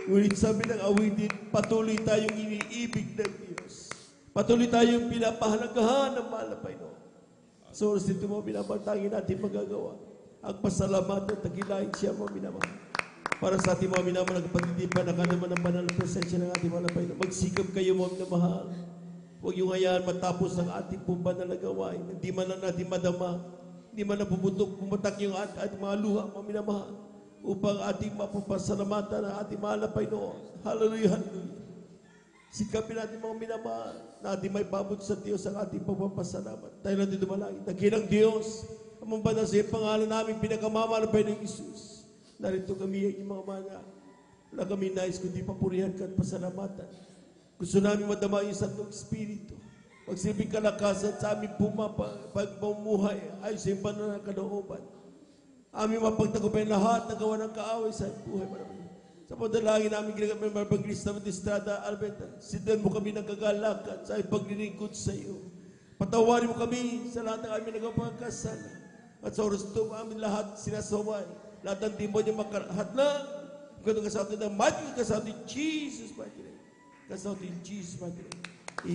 Speaker 2: Ngunit sabi ng awitin, patuloy tayong iniibig ng Diyos. Patuloy tayong pinapahalagahan ng malapay noon. So, oras dito mga minamahal, tangin natin magagawa. Ang pasalamat at tagilahin siya mga minamahal. Para sa ating mga minamahal, nagpagtitipan na naman ang banal na presensya ng ating malapay noon. Magsikap kayo mga minamahal. Huwag yung hayaan matapos ang ating pumba na nagawain. Hindi man lang natin madama. Hindi man napuputok, pumatak yung ating mga luha, mga minamahal. Upang ating mapapasalamatan ang ating malapay noon. Hallelujah, hallelujah. Sikapin natin mga minamahal na ating may babot sa Diyos ang ating pagpapasalamat. Tayo natin dumalangin. Dakilang Diyos, ang mga sa pangalan namin pinakamamalapay ng Isus. Narito kami ang mga mana. Wala kami nais kundi papurihan ka at pasalamatan. Gusto namin madama yung Santong Espiritu. Magsilbing kalakasan sa aming pagmumuhay ay sa iyong banal na kalooban. Aming mapagtagumpay lahat na gawa ng kaaway sa buhay. Sa padalangin namin ginagamit ng Marbagrista Magistrada Alberta, sindan mo kami ng kagalakan sa iyong paglilingkod sa iyo. Patawarin mo kami sa lahat ng aming nagpapagkasala. At sa oras ito, amin lahat sinasaway. Lahat ng demonyo makarahat lang. Kung kasabi ng mighty, kasabi in Jesus' mighty name. Kasabi in Jesus' mighty name.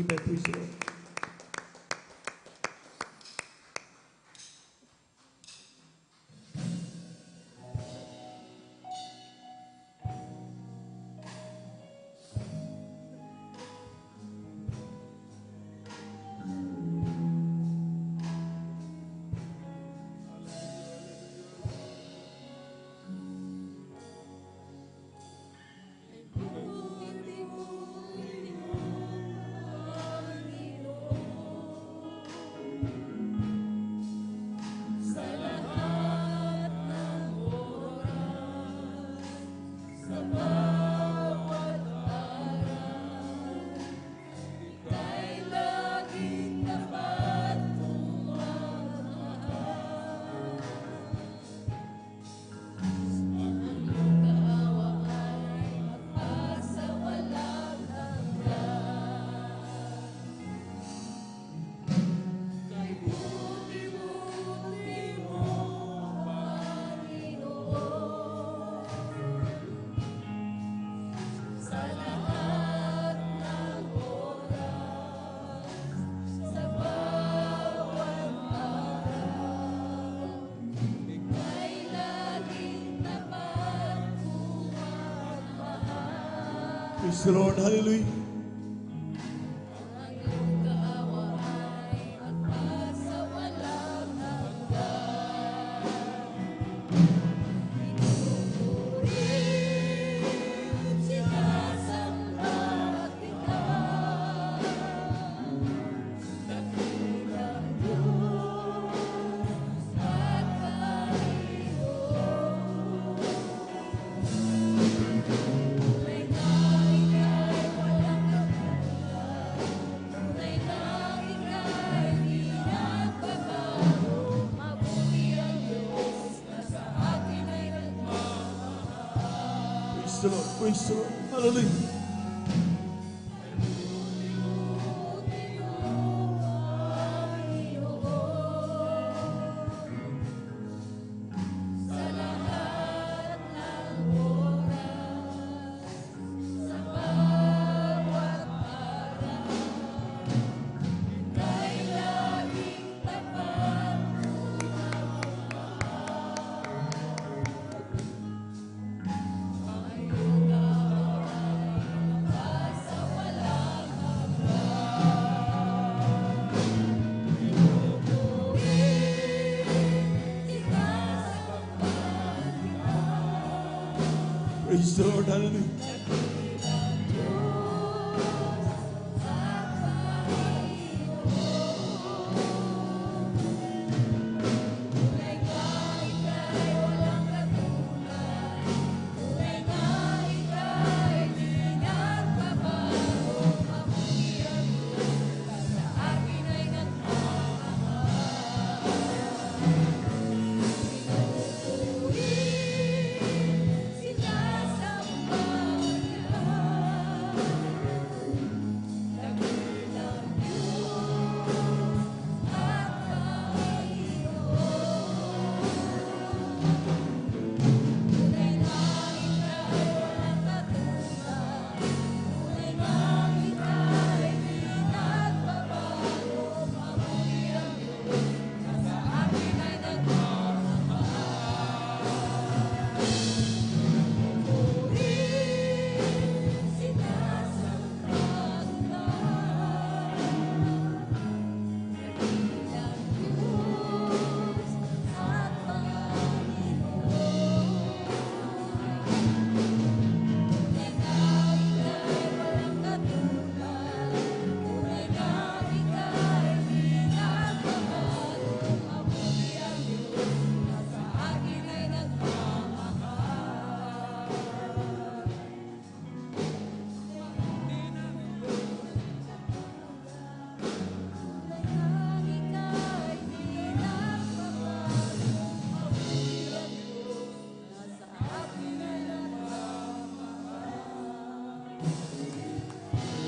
Speaker 2: Amen. Praise the Lord. Praise the Lord. Hallelujah. Praise the Lord. Praise the Lord. Hallelujah. Praise the Lord. Hallelujah.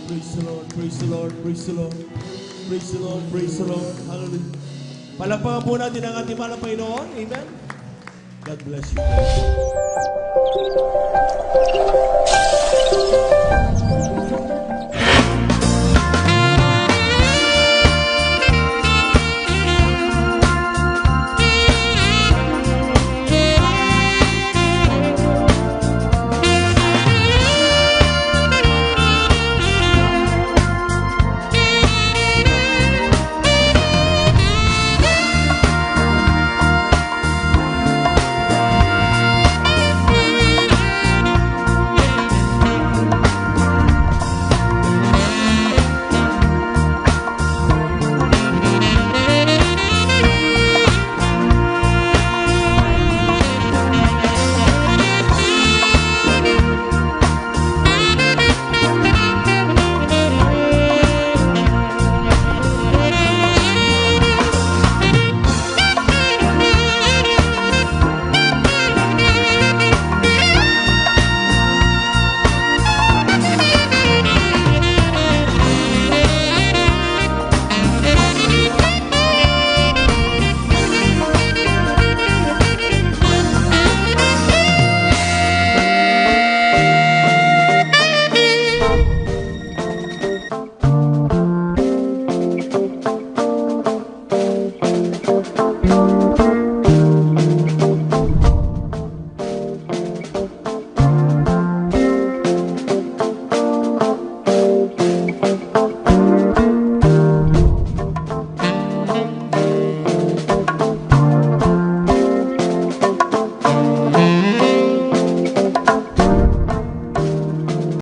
Speaker 2: Praise the Lord, praise the Lord, praise the Lord. Praise the Lord, praise the Lord. Hallelujah. Palakpakan po natin ang ating mahal na Panginoon. Amen. God bless you.